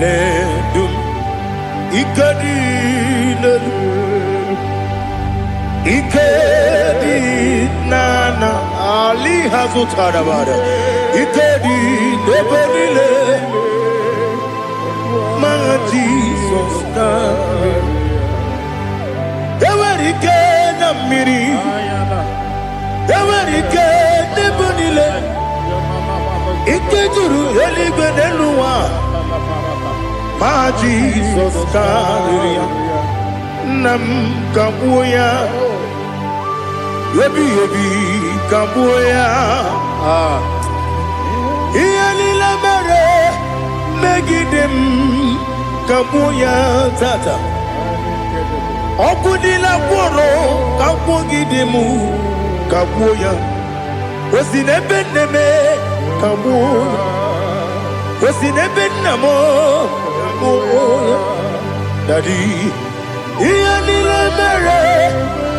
Ledum Ikedi Ikedi Nana Ali Hazutarabada Ikedi Nebenile My Jesus Ewerike Namiri Ewerike Nebenile Ikejuru Eligwe Neluwa My Jesus Nam Kabuya Yebi Kabuya Iyalila mere megidem kabuya tata Okudila kworo kakwogidemu kabuya Osinebeneme kabuya Osinebenamo kabuya Daddy Iyalila mere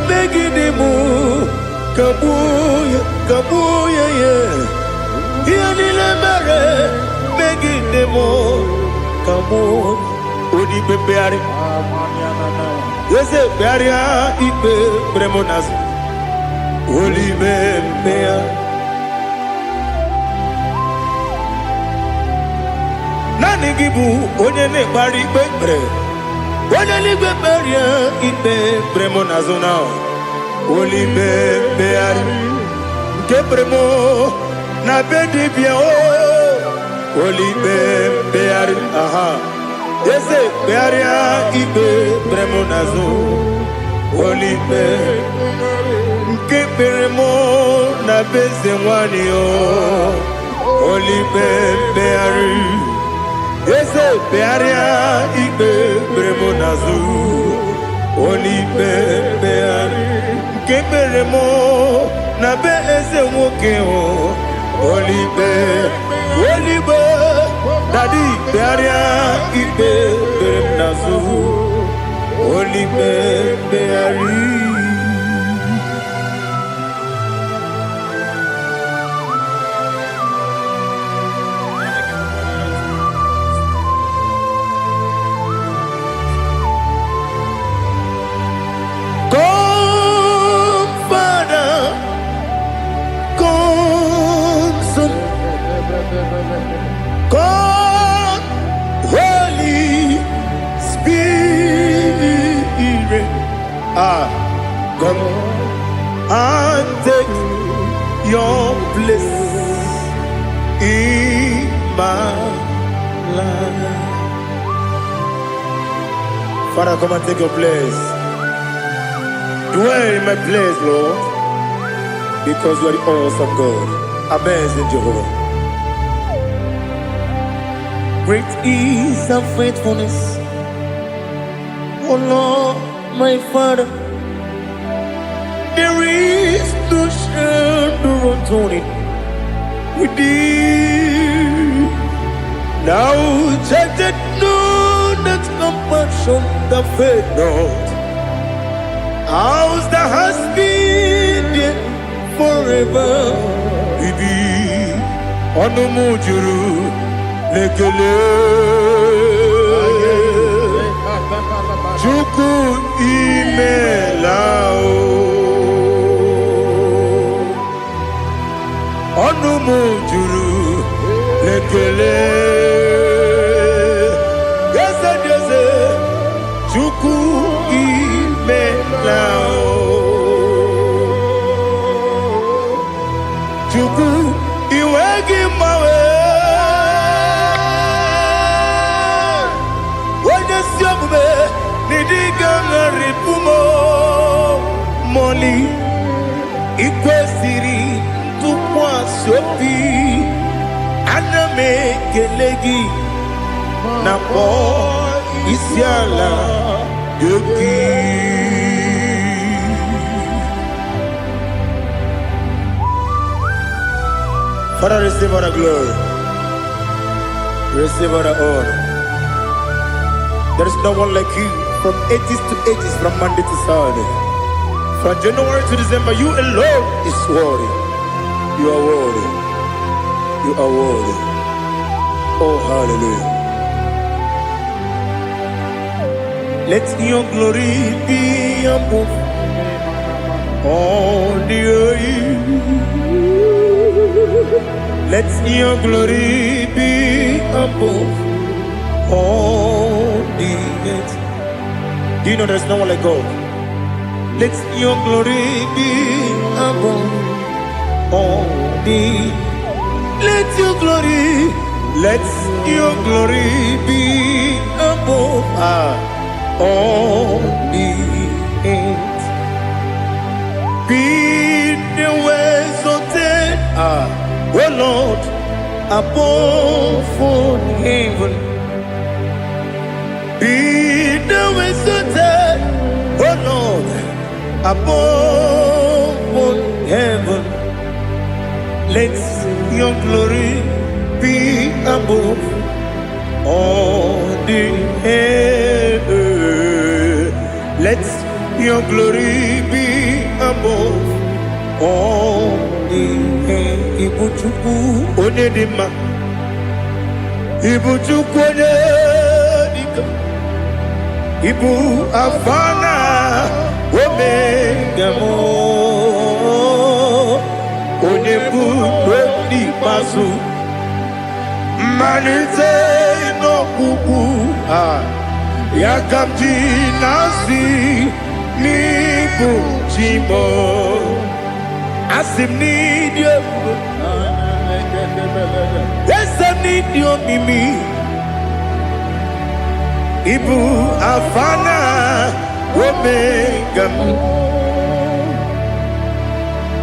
megidemu kabuya kabuya yeah Yanile mere megidemo kamo odi bebeari Yese bearia ipe premonas Oli bebea Nani gibu onye ne bari bebre Onye li beberia ipe premonazona Oli bebeari Kepremo na bedi bien o oli beari aha ese bearia ibe bremonazo oli be kepremo na bezewani o oli beari ese bearia ibe bremonazo oli beari kepremo na bezewoke o Olibe, Daddy, Bearia, Ibe, Bernazu, Olibe, Beari. God, Holy Spirit, come and take your place in my life. Father, come and take your place. Dwell in my place, Lord, because you are the awesome God. Amazing Jehovah. Great is thy faithfulness, oh Lord, my Father. There is no shadow unto it with thee. Now judged no that compassion that faith not. Ours that has been there forever with thee. Onomujuru Lekele Chuku imelao Onumujuru Lekele Yese Chuku imelao Chuku iwegi mawe na po isiala yogi. Father, receive all the glory. Receive all the honor. There is no one like you from ages to ages, from Monday to Saturday. From January to December, you alone is worthy. You are worthy. You are worthy. Oh, hallelujah. Let your glory be above all the earth. Let your glory be above all the earth. Do you know there's no one like God? Let your glory be above all the. Let your glory be above all the earth. Be the ways of death, oh Lord, above all heaven. Be the ways of death, oh Lord, above all heaven. Let your glory be above all the earth. Let your glory be above all the earth. Ibuchuku onedima, Ibuchuku onedika, Ibu afana omega mo, onebu weni masu, manite no kuku yakamji nasi nibu jimo. Asim need you. Yes, I need you, Mimi. Ibu afana omega.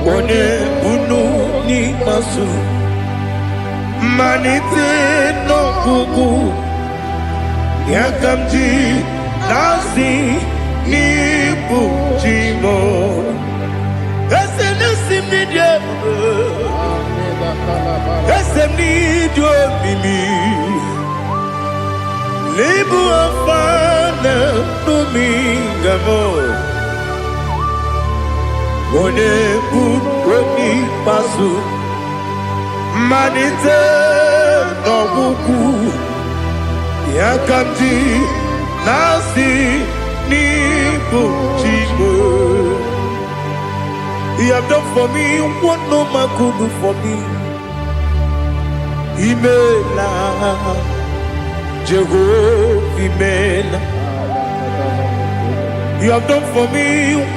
One bunu ni masu. Manite no kuku. Yakamji nasi nibu jimo. Esem need you, Mimi. Lebu afana dominga mo. One buni pasu, manite no buku. Yakamji nasi ni buchimo. You have done for me what no man could do for me. Imela, Jehovah, Imela. You have done for me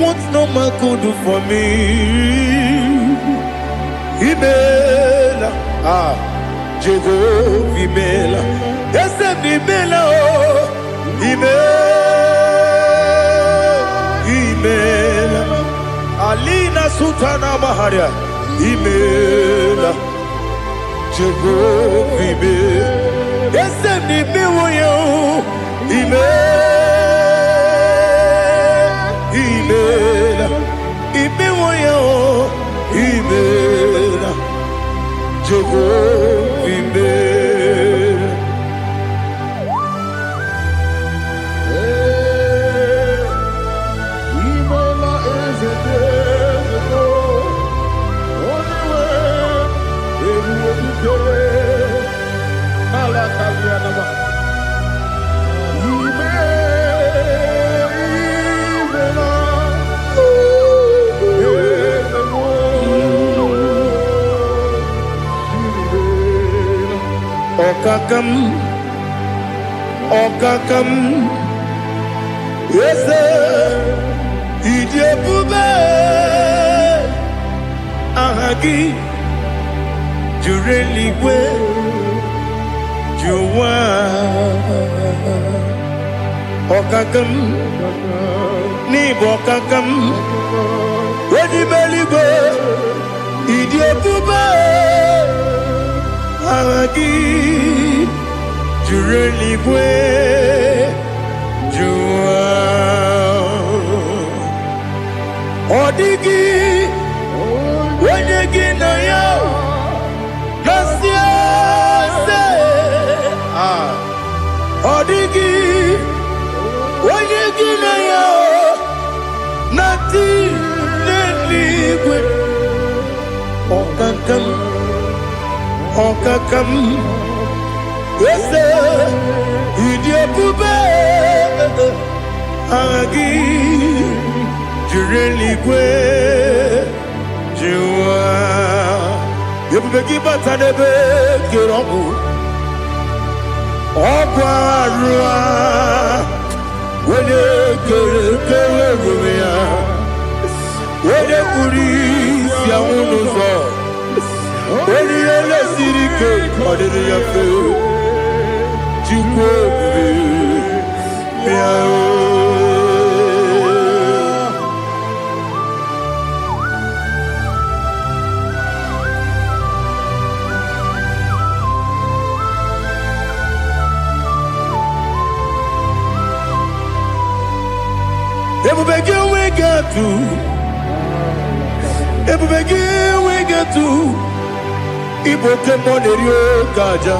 what no man could do for me. Imela, Jehovah, Imela. Yes, Imela, Imela. Alina Sutana Maharia, Imela, Jehovah, Imela. Yes, Imela, Imela, Imela, Jehovah, Imela. Okakam, yes, Idiabube, Ahagi, Jureli, where you are. Okakam, Nibokakam, where the belly go, Idiabube, Ahagi. juru eluigwe jụọ. Ọ dịghị onye gị na ya gasị ase. Ọ dịghị onye gị na ya na-adị n'eluigwe. Ọkakam eze ịdị ebube, aha gị juru eluigwe jụọ. Ebube gị bata n'ebe kere ọgwụ arụ a, onye kere ebube ya, onye kpụrụ isi anwụ n'ụzọ, onye ihe na-esiri ike ọ dịrị ya mfe. Chukwu ebube bịa. Ebube gị enweghị atụ, ebube gị enweghị atụ. Igbo oke mmụọ na-eri oke aja.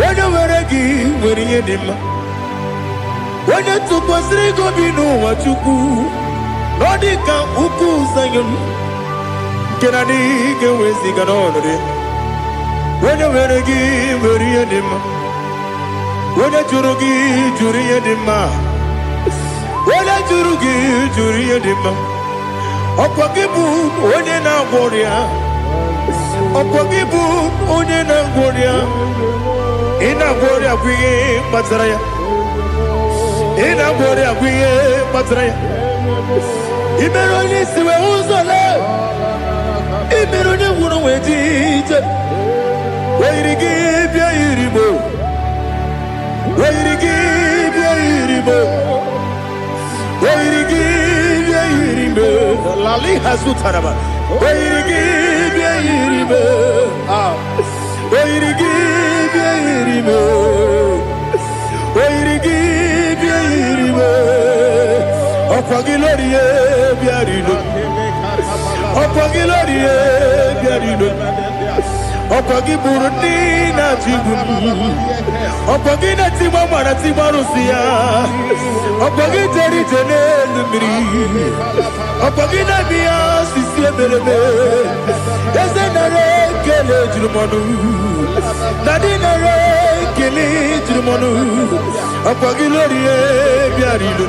Onye nwere gị nwere ihe dị mma. Onye tụkwasịrị gị obi n'ụwa Chukwu, na ọ dị ka ukwu Zayọn nke na-adịghị ga-eweziga n'ọnọdụ ya. Onye nwere gị nwere ihe dị mma. Onye jụrụ gị jụrụ ihe dị mma. Onye jụrụ gị jụrụ ihe dị mma. Ọkwa gị bụ onye na-agwọ ọrịa. Ọkwa gị bụ onye na-agwọ ọrịa. Ị na-agwọ ọrịa bụ ihe kpatara ya. Ị na-agwọ ọrịa bụ ihe kpatara ya. Ị mere onye isi wee ụzọ lee. Ị mere onye gwụrụ wee dị ije. Wee yiri gị bịa yiri Igbo. Wee yiri gị bịa yiri Igbo. Wee yiri gị bịa yiri Igbo. Lali hazụtara ma. Wee yiri gị bịa yiri Igbo. Wee yiri gị bịa yiri Igbo. Wee yiri gị bịa yiri Igbo. Ọkwa gị lori ye bịa rilo. Ọkwa gị lori ye bịa rilo. Ọkwa gị bụrụ ndị na-achị igwu. Ọkwa gị na-etigba mara tigba arụsị ya. Ọkwa gị jere ije n'elu mmiri. Ọkwa gị na-eme ya sisi emereme. Eze nara ekele juru m ọnụ. Na dị nara ekele juru m ọnụ. Ọkwa gị lori ye bịara ilo.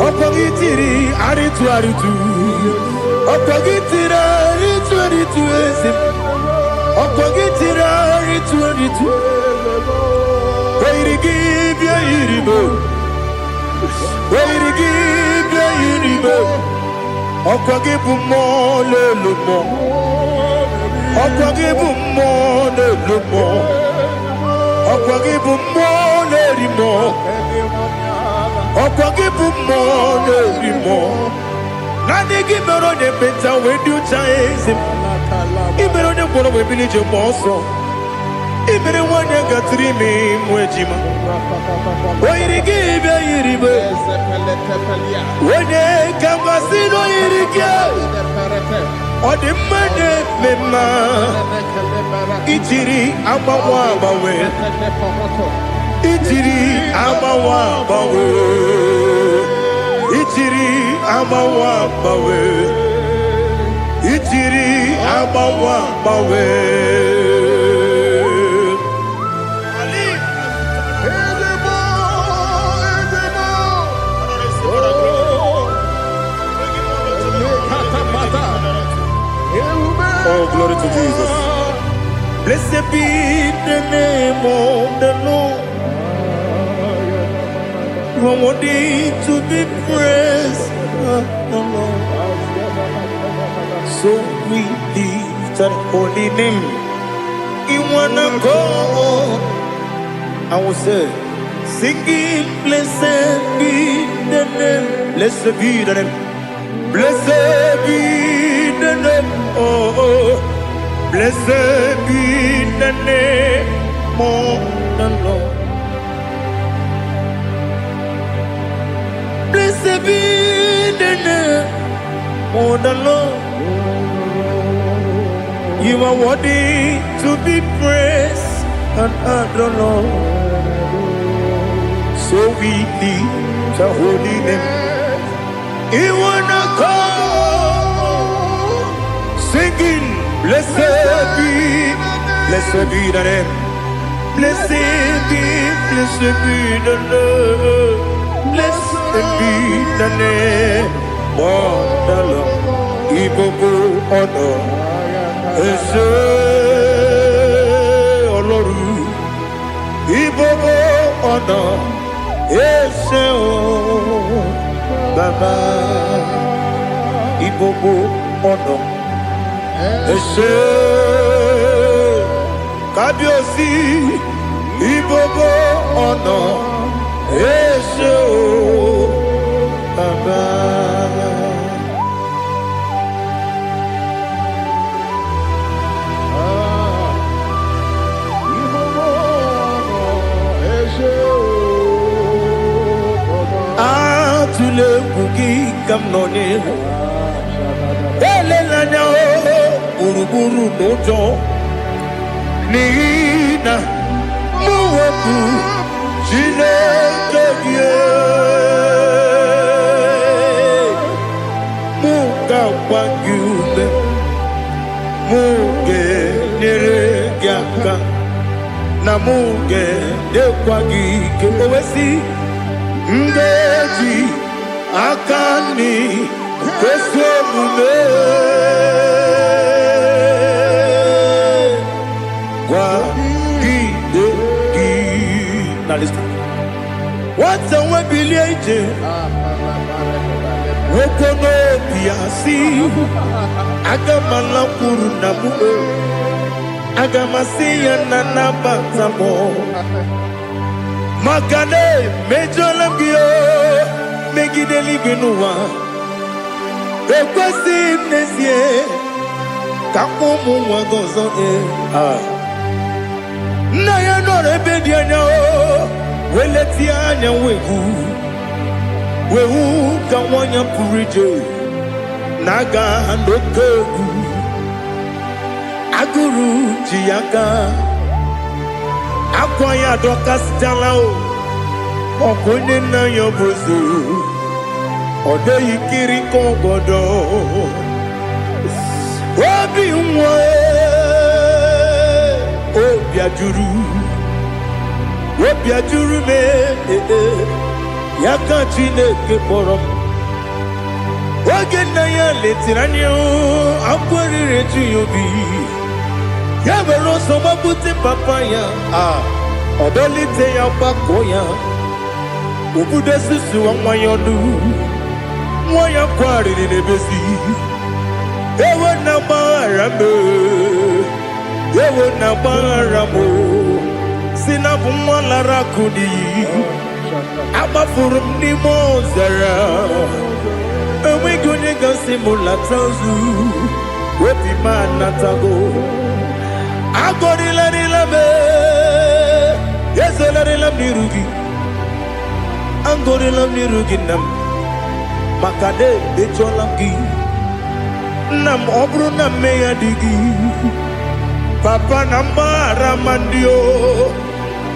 Ọkwa gị tiri arịtụ arịtụ. Ọkwa gị tiri arịtụ arịtụ eze. Ọkwa gị tiri arịtụ arịtụ. Wee yiri gị bịa yiri Igbo. Wee yiri gị bịa yiri Igbo. Ọkwa gị bụ mmụọ n'elu mmụọ. Ọkwa gị bụ mmụọ n'elu mmụọ. Ọkwa gị bụ mmụọ na-eri mmụọ. Ọkwa gị bụ mmụọ na-eri mmụọ. Naanị gị mere onye ekpenta wee dị ụcha eze. Ị mere onye gwọrọ wee bili ije mmụọ ọsọ. Ị mere nwanyị gatụrụ ime mụ ejima. O yiri gị bịa yiri Igbo. Onye ka mmasị na o yiri gị. Ọ dị mma na-eme mma. Ijiri agbanwe agbanwe. Ijiri agbanwe agbanwe. Ijiri agbanwe agbanwe. Ijiri agbanwe agbanwe. Oh, glory to Jesus. Blessed be the name of the Lord. You are worthy to be praised, Lord. So we lift that holy name. You wanna go? I will say, singing, blessed be the name. Blessed be the name. Blessed be the name. Oh, blessed be the name more than Lord. Blessed be the name more than Lord. You are worthy to be praised and adored, Lord. So we lift your holy name. You wanna come singing, blessed be the name. Blessed be the Lord. Blessed be the name of the Lord. Ibobo honor, Ese Oloru. Ibobo honor, Ese O Baba. Ibobo honor, Ese Kabiosi. Ibobo honor, Ese O Baba. Atule kuki kamnoni elelanya uruburu nojo nina muwebu Chineke muga wagyume muge neregyaka na muge dekwagi kewesi Ngeji akani kesemume Kwa hideki. Now listen. What's a webili eje Wokono biasi Agamala kuru namu Agamasiya nanabatamo Makane mejolambio megideli genuwa ekwesi nezie kamumu wagozo na ya nore bedi anya weleti anya wehu kawanya purije naga ndokogu aguru jiyaga Akwaya doka stalao Okonye na yobozu Ode yikiri kogodo Obi mwe Obi ajuru me Yaka Chineke porom Oge na ya letiranyo Akwari reju yobi Yabero soma puti papaya Odolite ya bakoya Ubude susu wa mwayonu Mwaya kwari ni nebesi Ewe na baramo Sinabu mwalara kudi Abafurum ni mozara Ewe gune gansi mulatazu Wepi manatago Agorila me Yeselila mirugi Angorila mirugi nam Makade becholamgi Nam obru nam meya digi Papa nambara mandio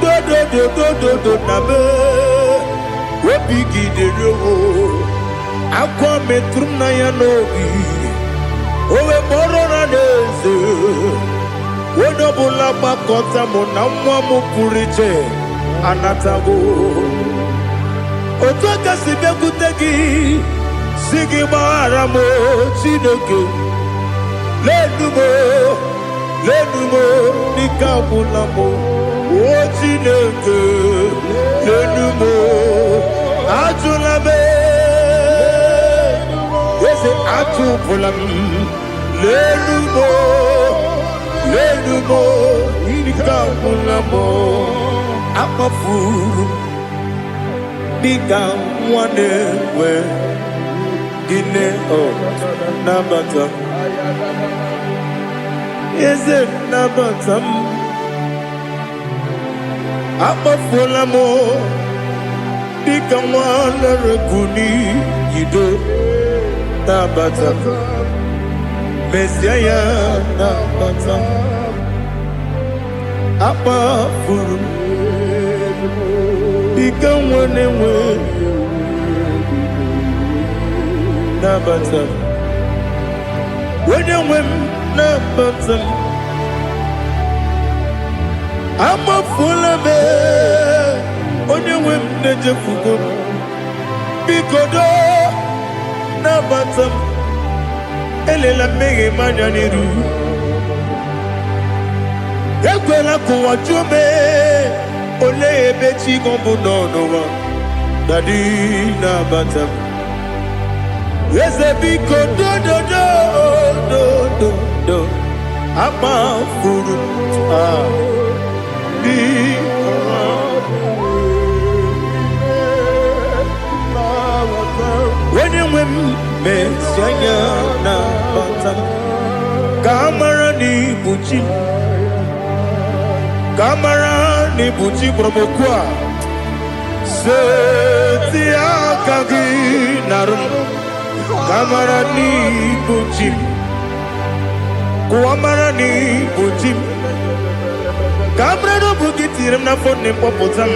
Do nabe Wepigi de roho Akwa metrum na yanogi Owe morona neze Wodobula bakota mona mwamu puriche Anatago Otoka sibeku tegi Sigi baramo Chineke Lenumo Nikabulamo O Chineke Lenumo Ajulame Yese Ajubulam Lenumo Nikabulamo Amafuru Nika wane we Gine o Nabata Is it Nabatam akpafuola m dịka nwa na-erekuni yido na-abata m mesia ya na-abata m akpafuru m dịka nwa na-enwe na-abata m onye nwe m na-abata m amafuola m onye nwe m na-ejefugo m biko do na-abata m elela mmehie m anya n'iru ekwela ka ụwa jụọ m olee ebe chi gị bụ nọ n'ụwa dadi na-abata m eze biko do akpafuru onye nwe m mesi anya na-abata m ka a mara na ibu chi m ka a mara na ibu chi gwara m okwu a seti aka gị narụ m ka a mara na ibu chi m kụwa mara na ibu chi m ka a mara na ọ bụ gị tiri m n'afọ na mkpọpụta m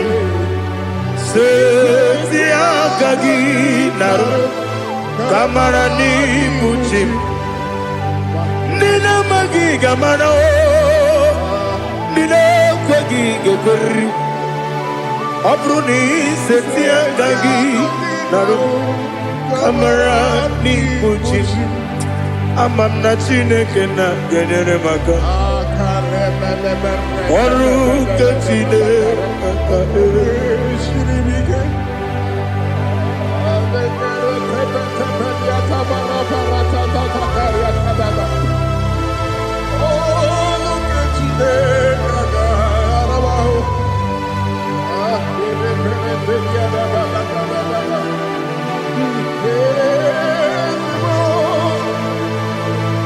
seti aka gị narụ ka a mara na ibu chi m ndị na-amaghị ga-amara ndị na-ekweghị ga-ekweriri ọ bụrụ na iseti aka gị narụ ka a mara na ibu chi m ama m na Chineke na-enyere m aka ọrụ nke Chineke siri m ike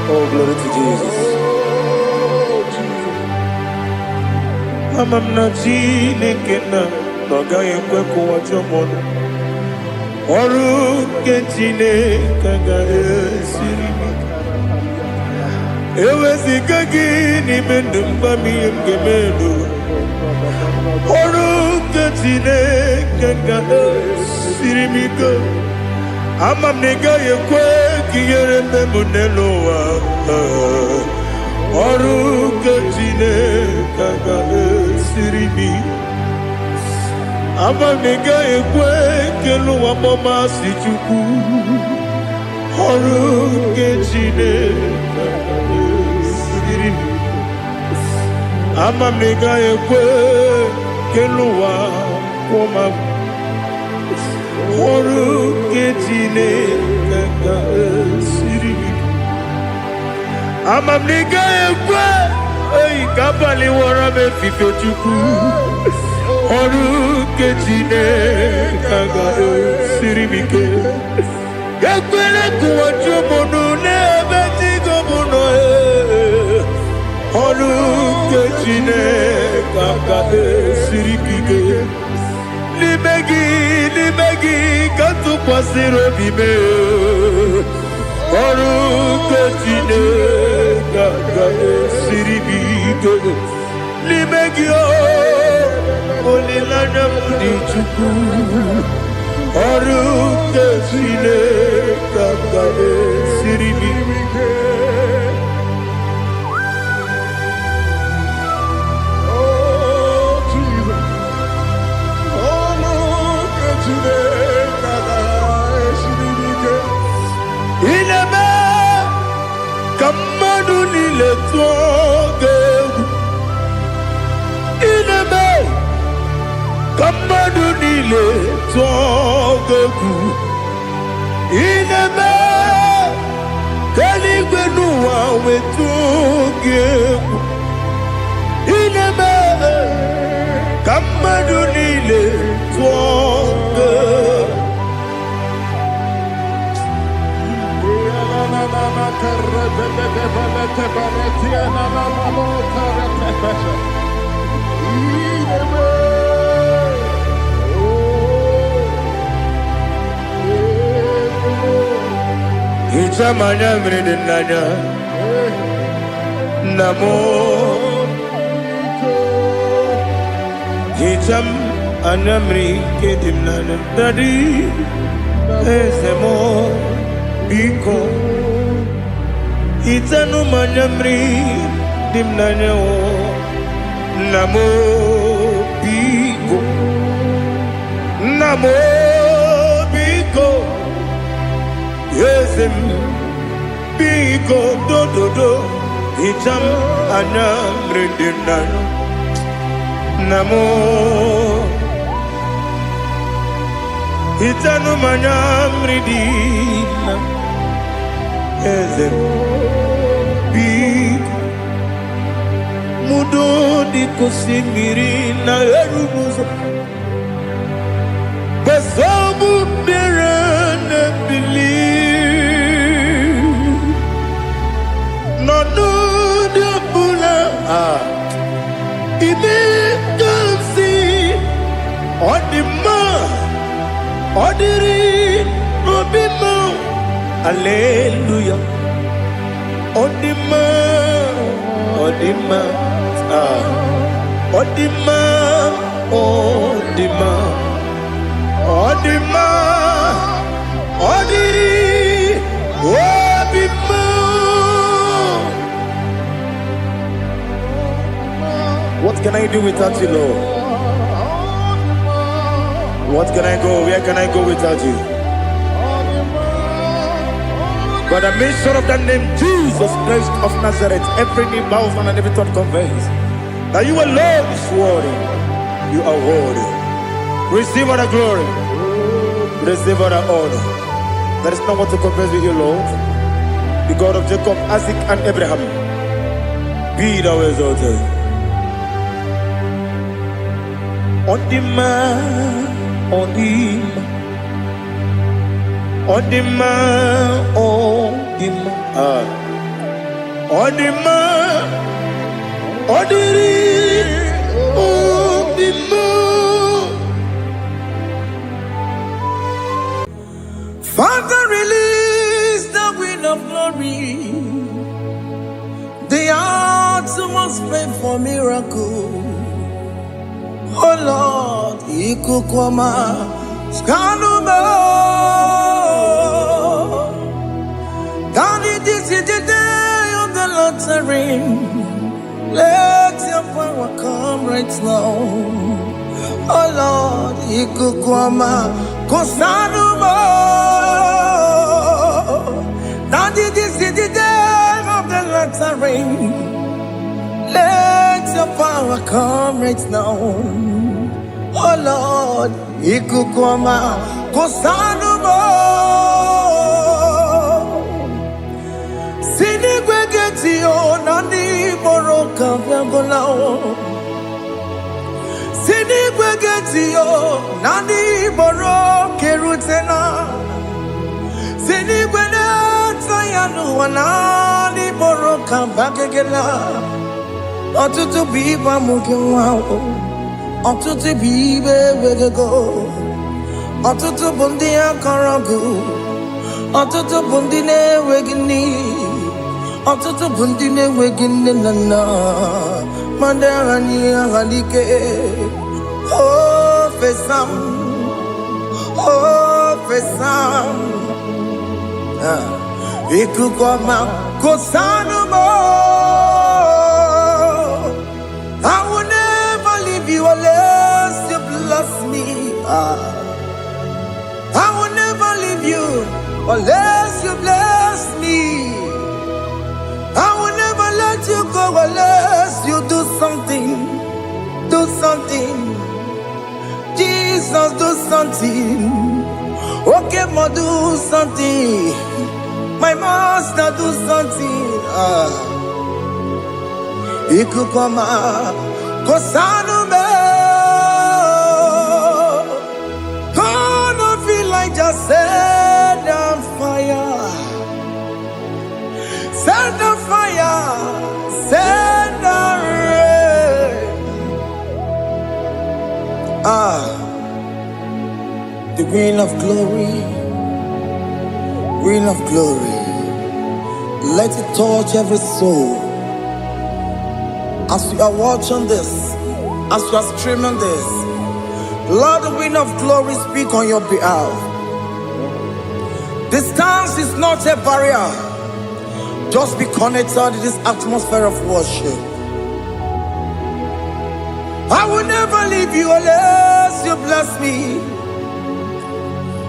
Oh, glory to Jesus. Ama m na Chineke na ọ gaghị ekwe ka ụwa jụọ m ọnụ ọrụ nke Chineke ga-esiri m ike eweziga gị n'ime ndụ mgba m ihe m ga-eme n'ụwa ọrụ nke Chineke ga-esiri m ike ama m na ị gaghị ekwe ka ihere mme m n'elu ụwa ọrụ nke Chineke ga-esiri m ike ama m na ị gaghị ekwe ka elu ụwa gbamasị Chukwu ọrụ nke Chineke ga-esiri m ike ama m na ị gaghị ekwe ka elu ụwa kwụọ m ọrụ nke Chineke ga-esiri m ike ama m na ị gaghị ekwe ka abalị wara m efife Chukwu ọrụ nke Chineke ga-esiri m ike ekwela ka ụwa jụọ m ọnụ n'ebe chi gị bụ nọ ọrụ nke Chineke ga-esiri m ike n'ime gị ka tụkwasịrị obi m ọrụ nke Chineke ga-esiri m ike n'ime gị olileanya m dị Chukwu ọrụ nke Chineke ga-esiri m ike ka mmadụ niile tụọ gị egwu ineme ka mmadụ niile tụọ gị egwu ineme ka eluigwe n'ụwa wee tụọ gị egwu ineme ka mmadụ niile tụọ gị egwu Karate Ichamanya mridinanya. Namo. Icham anamri kedimnana. Daddy. Ezemo. Biko. Itanu manyamri dimnanya. Namo. Biko. Namo. Biko. Yesem. Biko. Do do do. Icham anamri dimnanya. Namo. Itanu manyamri dimnanya. Ezem. Biko. Mudo di kusimiri na erubuzo. Besobu birene believe. No no de bula. Ibe kansi. Odima. Odiri. Obima. Hallelujah. Odima. Odima. Odima. Odima. Odima. Odiri. Obima. What can I do without you, Lord? What can I go? Where can I go without you? By the mention of that name, Jesus Christ of Nazareth, every knee bows and every tongue confesses that you alone is worthy. You are worthy. Receive all the glory. Receive all the honor. There is no one to confess with you, Lord. The God of Jacob, Isaac, and Abraham. Be thou exalted. On the man, on the man. Odima, Odima, Odima, Odiri, Odima. Father, release the wind of glory. The hearts must pray for miracle. Oh Lord, Ikukwama, Skanuma. Daddy, this is the day of the Lord's reign. Let your power come right now. Oh Lord, Ikukwama, Kosanuma. Daddy, this is the day of the Lord's reign. Let your power come right now. Oh Lord, Ikukwama, Kosanuma. Sinigwegetio nani moroka vyangolao. Sinigwegetio nani moroke rutena. Sinigweneta yanu wanani moroka bagegela. Otutu biba mukewao. Otutu bibe wegego. Otutu bundia karagu. Otutu bundine wegini. Otutu bundine wegini nana. Mandarani halike. Oh fesam. Oh fesam. Ikukwama kosanuma. I will never leave you unless you bless me. I will never leave you unless you bless me. I will never let you go unless you do something. Do something. Jesus, do something. Okay, ma, do something. My master, do something. Ikukwama, Kosanume. Gonna feel like just set on fire. Set on fire. Set on rain. The wind of glory. Wind of glory. Let it touch every soul. As we are watching this, as we are streaming this, Lord, the wind of glory, speak on your behalf. Distance is not a barrier. Just be connected to this atmosphere of worship. I will never leave you unless you bless me.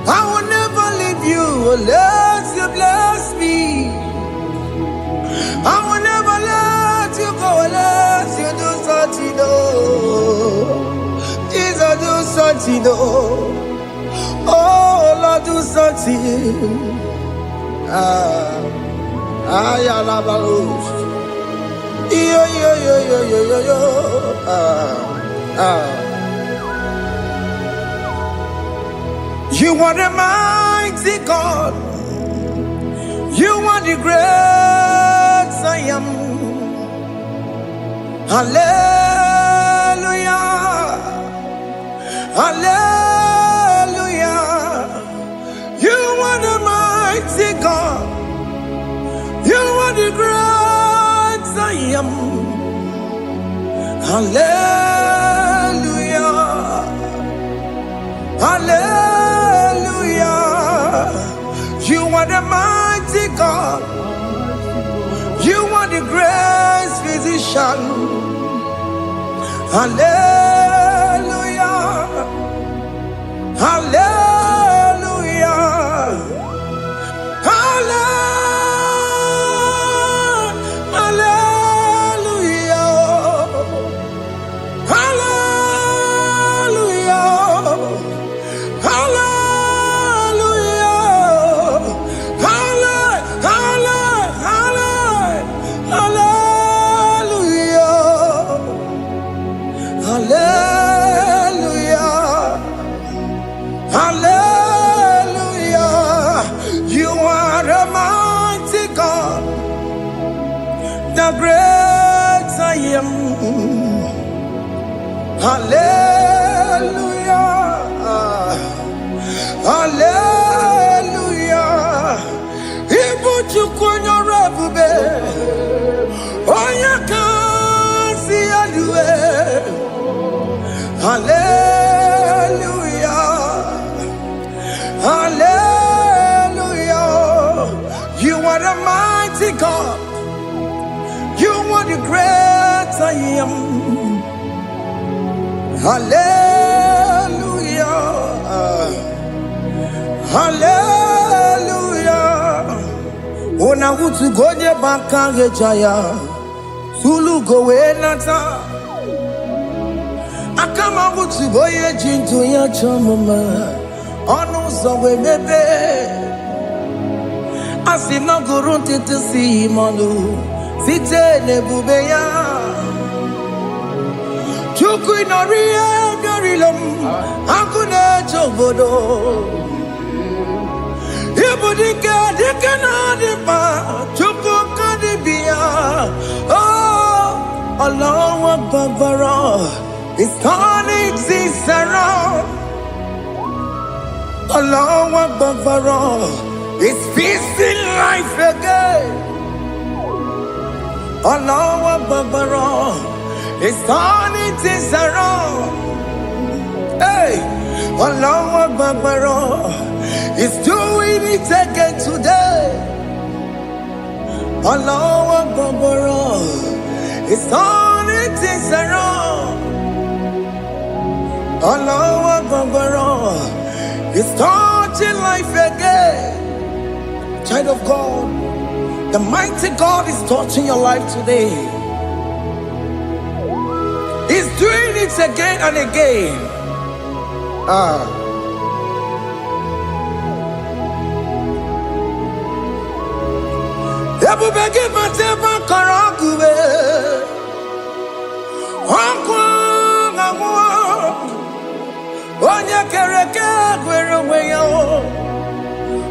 I will never leave you unless you bless me. I will never let you go unless you do something. Jesus, do something. Oh, Lord, do something. You are the mighty God. You are the great I am. Hallelujah. Hallelujah. You are the mighty God. You are the great I am. Hallelujah. Hallelujah. You are the mighty God. You are the great physician. Hallelujah. Hallelujah. The great I am. Hallelujah. Hallelujah. Ibuchukunyo rebube. Oya kasi alue. Hallelujah. Hallelujah. You are the mighty God. You are the great I am. Hallelujah. Hallelujah. Ona utu gonye bakange jaya. Sulu gowe nata. Akama utu boye jinto ya chamama. Onu zawe mebe. Asina gurunti tisi manu. Site nebubeya Chuku inorie garilom Akune chobodo Ibudike dike nadipa Chuku kadibia Oh Allah Akbar. His turning exists around Allah Akbar. His peace in life again Allah Akbar. It's turning things around. Hey, Allah Akbar. It's doing it again today. Allah Akbar. It's turning things around. Allah Akbar. It's touching life again. Child of God, the mighty God is touching your life today. He's doing it again and again.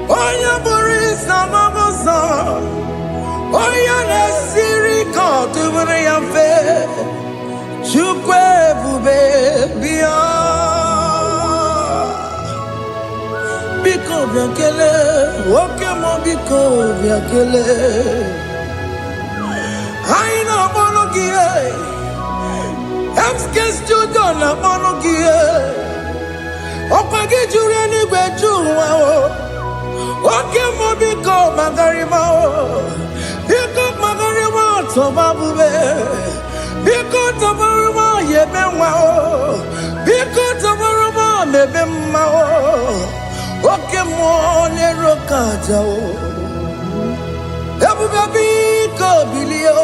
Oya Boris Namabosa. Oya Nesiri Kotubere Yafe. Chukwe Bube Bia. Biko biakele, oke mo biko biakele. Aina monogie, Emskes judo na monogie. Opagi jure ni gwejuwa o. Oke mo biko magarima o. Biko magarima tobabube. Biko tobaruma yebenwa o. Biko tobaruma mebemma o. Oke mo nero kaja o. Ebu baby ko bilio.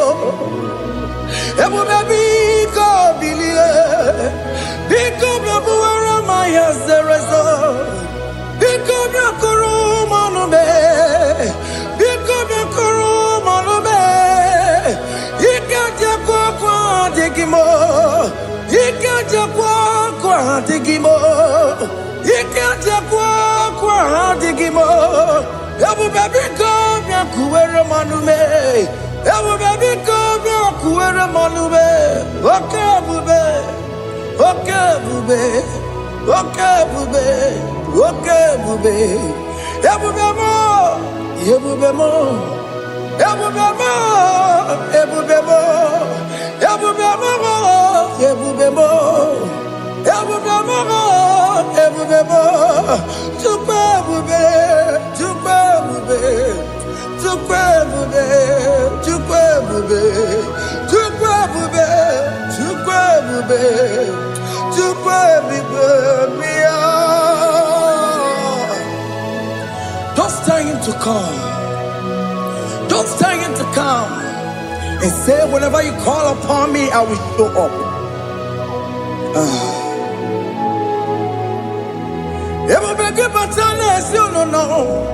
Ebu baby ko bilio. Biko babu wara maya zerezo. Biko bakuru manube. Biko bakuru manube. Ikaja kwa digimo. Ikaja kwa digimo. Ikaja kwa digimo. Ebu baby ko kuwere manume. Ebu baby ko kuwere manume. Oke bube. Oke bube. Oke bube. Oke bube. Ebu bemo. Ebu bemo. Ebu bemo. Ebu bemo. Ebu bemo. Ebu bemo. Ebu bemo. Ebu bemo. Tukwe bube. Tukwe bube. Tukwe bube. Tukwe bube. Tukwe bube. Tukwe bube. Tukwe bube. Don't tell him to come. Don't tell him to come. And say, whenever you call upon me, I will show up. Everybody but unless you don't know.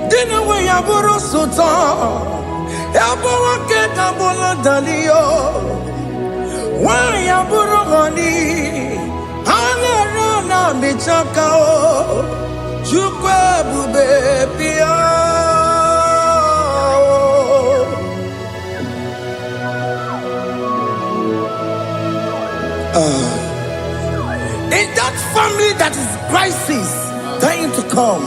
Dinner way I borrow so tall. Everyone get a bola dalio. Why I borrow honey? Alarana bichakao. Chukwe bube pia. In that family that is crisis, dying to come,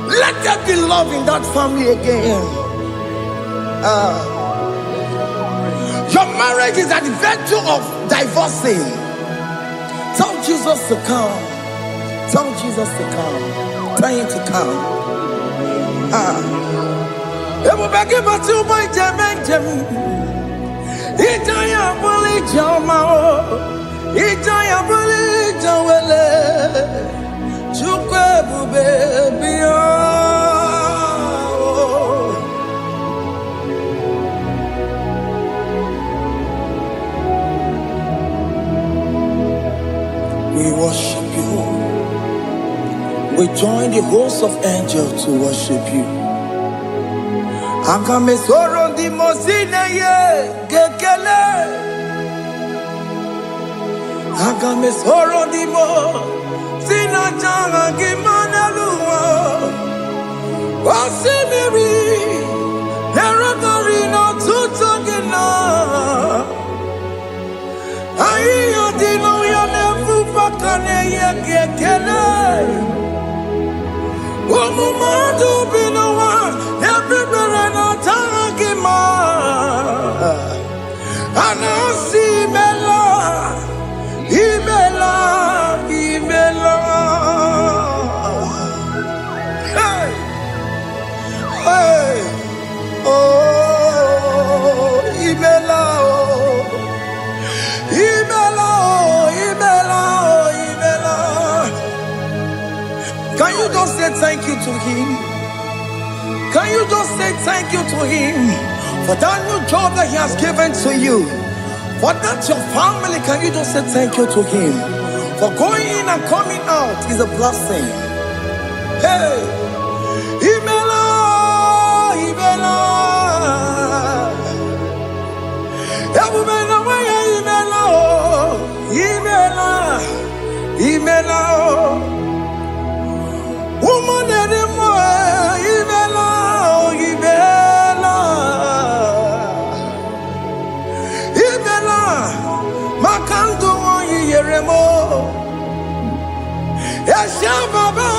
let there be love in that family again. Your marriage is at the verge of divorcing. Tell Jesus to come. Tell Jesus to come. Tell him to come. It will be given to my Jemen. Ijaya buli jamao. Ijaya buli jawele. Chukwe bube biya. We worship you. We join the host of angels to worship you. Akame soro di mosine ye gekele. Akame soro di mo sina janga gimana luwa. Wasimiri nerotori no tutogina. Ayo dino ya nefu pakane ye gekele. Omumadu binowa everybody no tangima. Anasi mela, imela, imela. Hey, hey, oh, imela, oh, imela, oh, imela, oh, imela. Can you just say thank you to him? Can you just say thank you to him for that new job that he has given to you? For that your family, can you just say thank you to him? For going in and coming out is a blessing. Hey, Imela, Imela, Imela, Imela, Imela, woman anymore, Imela, Imela, Imela, Makanto, Yeremo, Yasha Baba.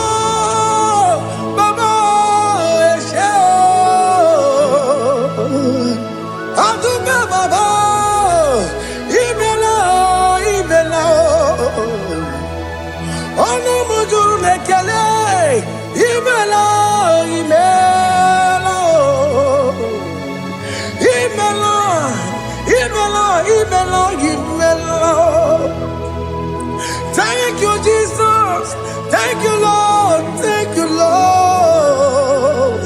Thank you, Jesus. Thank you, Lord. Thank you, Lord.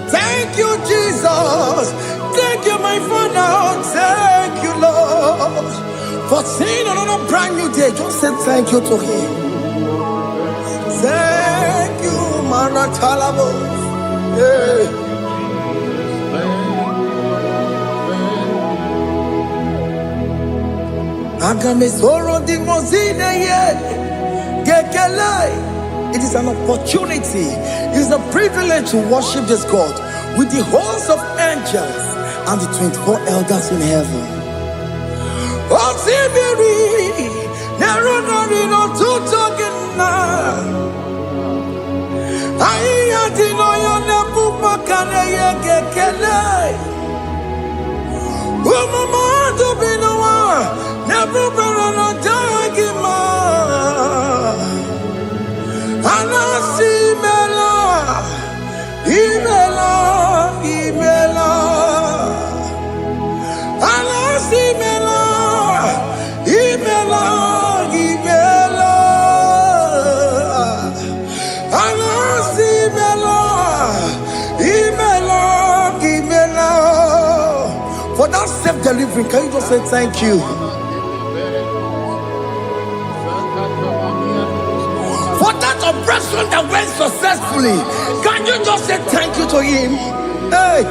Thank you, Jesus. Thank you, my Father. Thank you, Lord. For seeing another brand new day, just say thank you to Him. Thank you, Maratalabo. Yeah. It is an opportunity, it is a privilege to worship this God with the host of angels and the 24 elders in heaven. Oh, Sibiri, Nerunarino Tutogina. Ayatino Yonapumakane Gekele. Umama Dubinoa, Nebuberana Dagima. Anasimela, Imela, Imela. Anasimela, Imela, Imela. Anasimela, Imela, Imela. For that self-delivery, can you just say thank you? For that operation that went successfully, can you just say thank you to Him? Hey!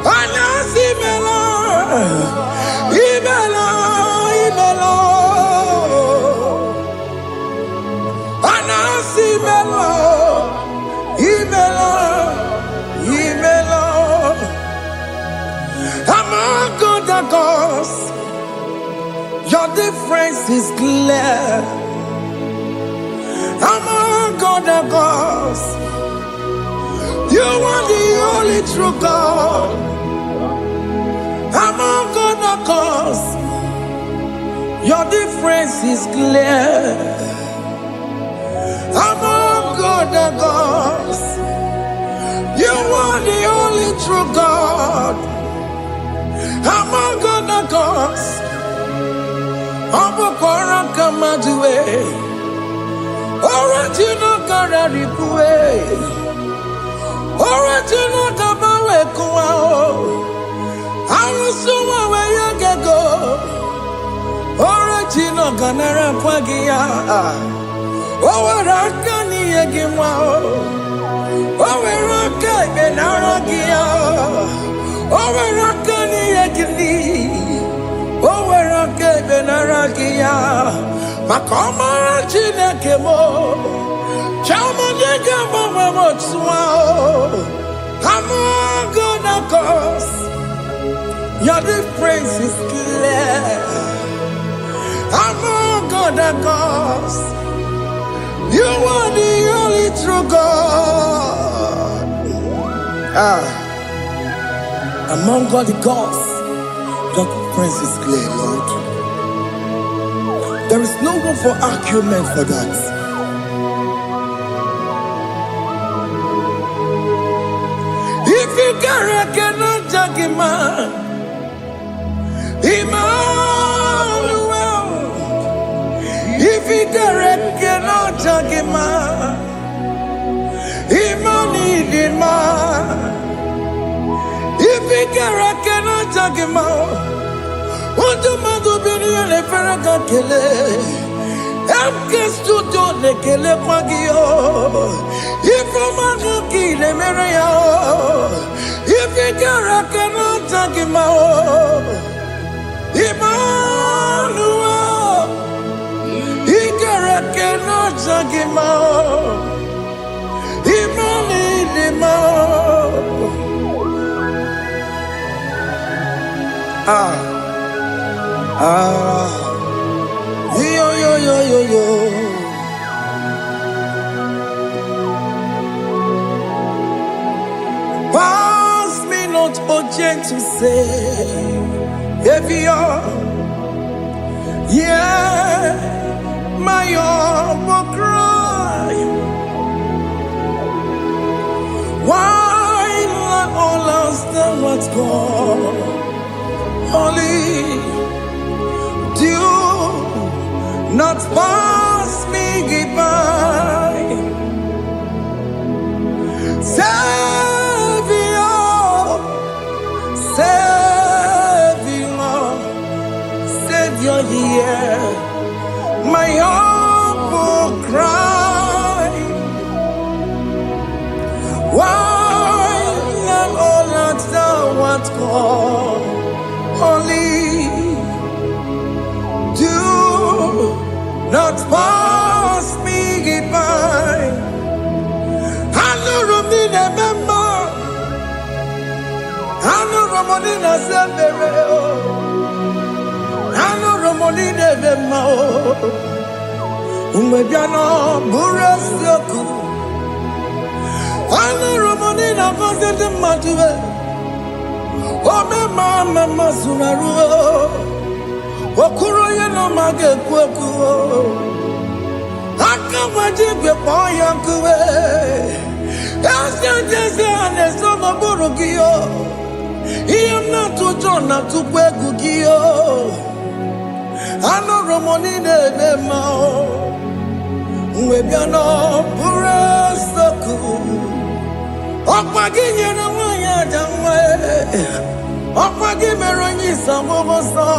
Anasimela, Imela, Imela. Anasimela, Imela, Imela. Among God and gods, your difference is clear. Among God and gods, you are the only true God. Among God and gods, your difference is clear. Among God and gods, you are the only true God. Among God and gods, Abokora Kamaduwe, Original Kararipue, Original Kabawe Kuao, Arusuma Wayagego, Original Ganara Kwagia, Owarakani Yagimao, Owaraka Benaragia, Owarakani Yagini. Owerake benaragia, makomara chinekemo, chamanega mamamotswao. Among God and gods, your difference is clear. Among God and gods, you are the only true God. Among God the gods, your difference is clear, Lord. There is no room for argument for that. If you cannot judge him, Emmanuel. If you cannot judge him, Emmanuel. If you cannot judge him, Untumadu biniyo le feraka kele, emke studio le kele kwagio. Ifomanga ki le mereya, ifikara kana takima. Emmanuel, ikara kana takima. Yo. Pass me not, oh gentle Savior. Yeah, my humble cry. Why not all lost and what's gone? Only not pass me by. Savior, Savior, Savior, hear my humble cry. Why am all that thou art called holy? Do not pass me by. Hanu Romina Memma, Hanu Romonina Zembere, Hanu Romonina Memma, Umebiano Burasoku, Hanu Romonina Vazende Matue, Omema Mama Sunaru, Okuro Yano Mage Kweku. Akawajigwe poyankuwe Asyanjese anesoma burugiyo Iyamna tujona tukwegugiyo Ano romonine nemao Uwebiano burasoku Okpagi nyere wanya jamwe Okpagi meronyi samomoso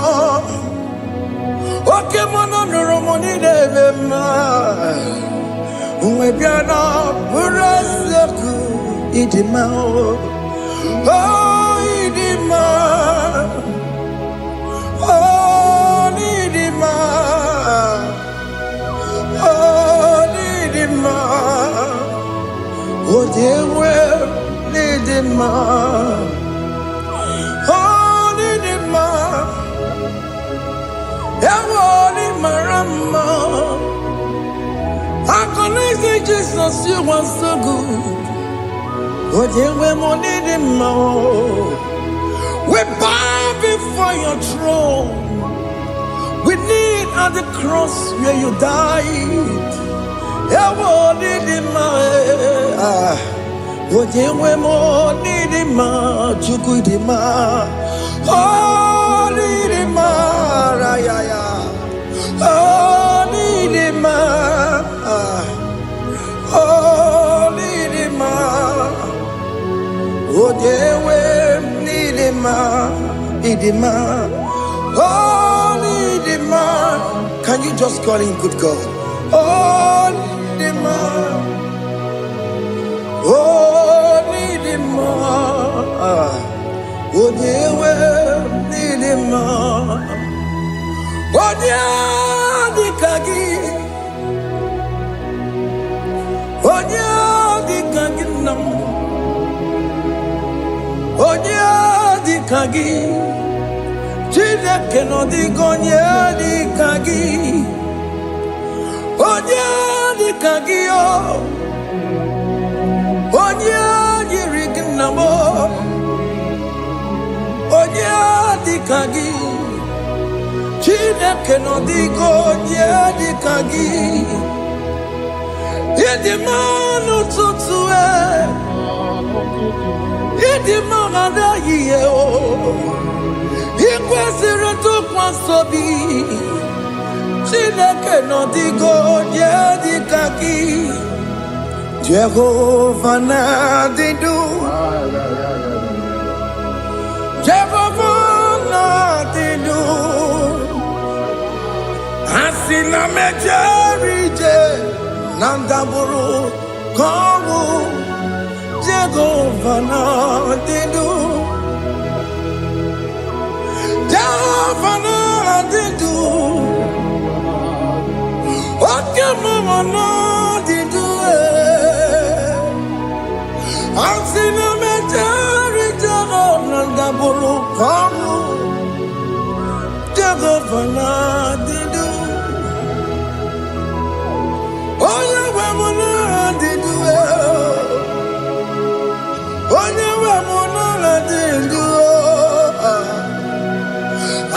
Oke mono nuromoni devema Uwebiana burasoku idima Oh idima Oh idima Oh idima Oh dewe idima Oh idima Ewoni marama I connect Jesus, you are so good. Oh, dear, we need him more. We bow before your throne. We need at the cross where you died. Ewoni him more. Oh, dear, we need him more. Chukudima. Oh, need him more. Oh, need him more. Oh, need him more. Oh, dear, we need him more. Need him more. Oh, need him more. Can you just call him good God? Oh, need him more. Oh, need him more. Oh, dear, we need him more. Oh, dear, the kagi. Oh, dear, the kagi nam. Oh, dear, the kagi. Chile que no digo ni the kagi. Oh, dear, the kagi. Oh, dear, the rignamo. Oh, dear, the kagi. Chineke no digo di kagi Idi manu tutue Idi magada yiye o Ikwesire tukwasobi Chineke no digo di kagi Jehovah na didu Jehovah na didu Asina mejerije Nandaburu Kongu Jehovah na didu Jehovah na didu Oke mama na didu Asina mejerije Nandaburu Kongu Jehovah na didu Onye we muna didu Onye we muna didu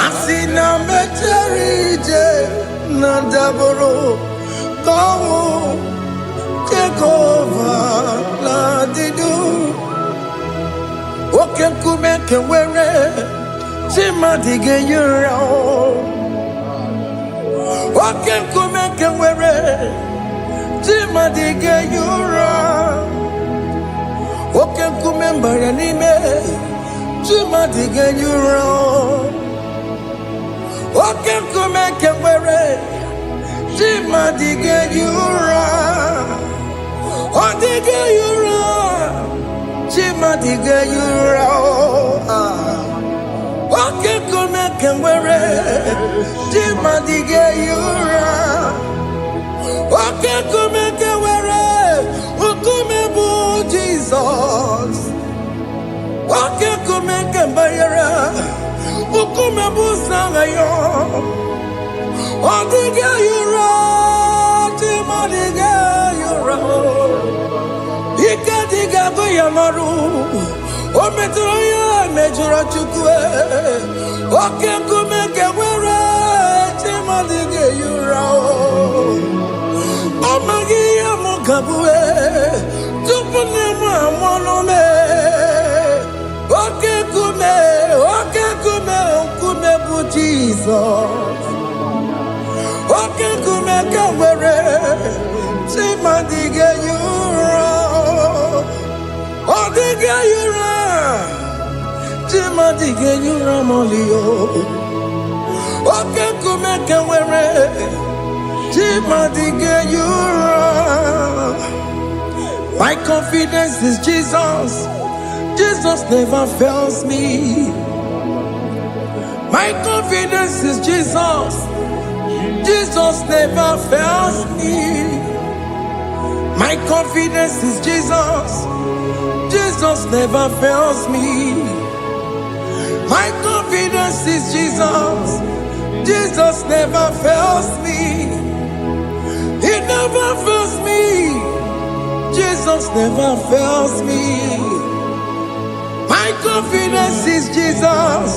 Asina mecherije Nandaburu Kongu Jehovah na didu Oke kumeke were Chima dige yura Oke can come and can wear it. Jima diga yura. Okay, come and buy an email. Jima diga yura. Okay, come and can wear it. Jima diga yura. Oh, diga yura. Jima diga yura. Okay, come and can wear it. Jima diga yura. Okay, come and can wear it. Come bu Jesus. Okay, come and can buy it. Come bu sangayo. Oh, diga yura. Jima diga yura. Ika diga goya maru. Oh, metroya mejura chukwe. Okay, come and can wear it. Jima diga yura. Oh, Magia Mokabue. Tupune Monome. Okay, kume bu Jesus. Okay, kume kawere. Chima diga yura. Oh, diga yura. Chima diga yura molio. Okay, kume kawere. Chima diga yura. My confidence is Jesus. Jesus never fails me. My confidence is Jesus. Jesus never fails me. My confidence is Jesus. Jesus never fails me. My confidence is Jesus. Jesus never fails me. He never fails me. Jesus never fails me. My confidence is Jesus.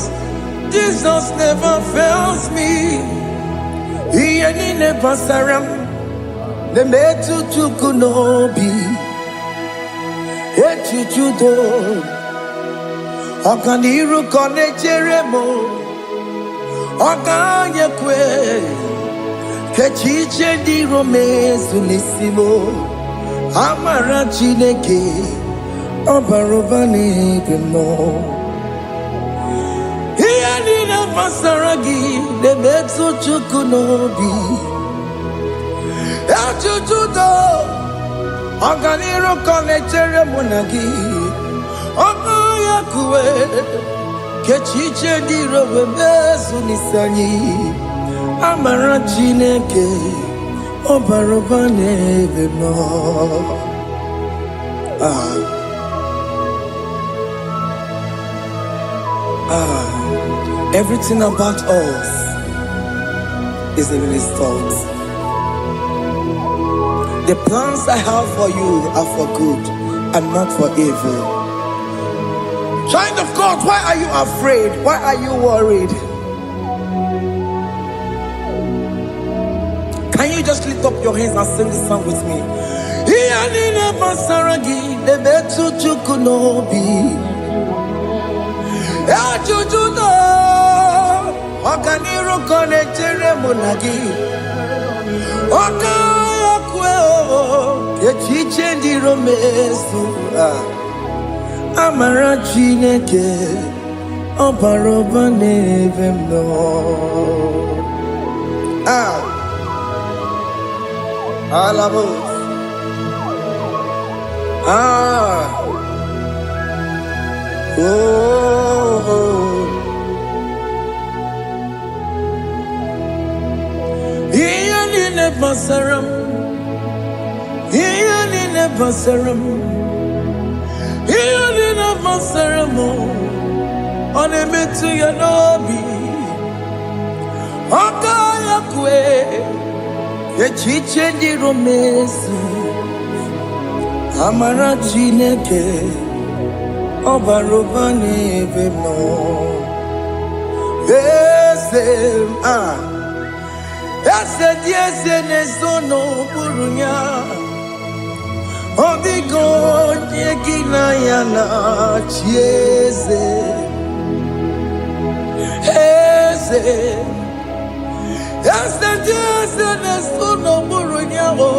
Jesus never fails me. He ain't never saram. The metu chukunobi. Echuchudo. Okaniru kone cheremo. Okanyekwe. Kechiche di romezu nisimo. Amara Chineke. Obarobani gemo. Iyanina pasaragi de betsu chukunobi. Echuchudo. Oganiro konechere monagi. Okayakwe. Kechiche di romezu nisani. Amara Chineke. Obarobane gemo. Everything about us is in His thoughts. The plans I have for you are for good and not for evil. Child of God, why are you afraid? Why are you worried? Can you just lift up your hands and sing this song with me? Iyanina pasaragi de betu chukunobi. Echuchudo. Okaniro konechere monagi. Okayakwe. Kechiche di romesu. Amara Chineke. Obarobane vemno. Alabos. Iyanine basaram. Iyanine basaram. Iyanine basaram. Onemetu yanobi. Okayakwe. Echiche di romesu. Amara Chineke. Obarobane vemno. Ese dieze nezono burunya. Odigo nyekina yana chieze. Yes, no Murunyao.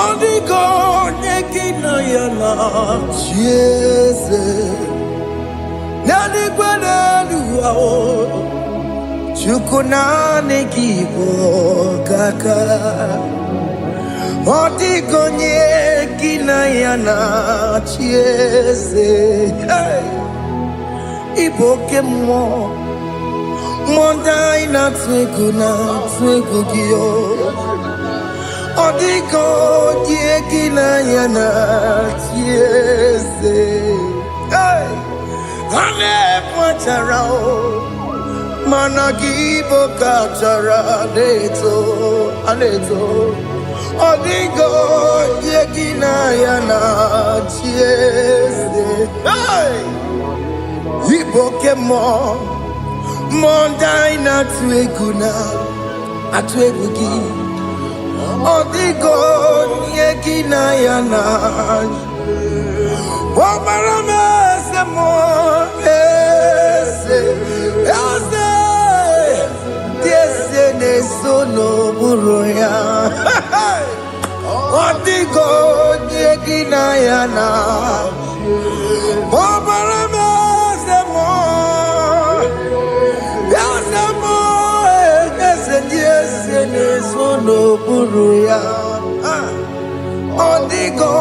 Only God, Yakina Yana. Yes, Nani Guadaluao. Chukunane Kibo Kaka. Only God, Yakina Yana. Yes, Ibokemo. Mondai na twegugio Odiko diegina yana tiese Hey Hane pacharao Managibo kachara Aneto Odiko diegina yana tiese Hey Ibokemo Mondai na atwegugi Odigo yekina yana Omarame se mo Ese ne sono buroya Odigo yekina yana Omarame se mo no buruya Odigo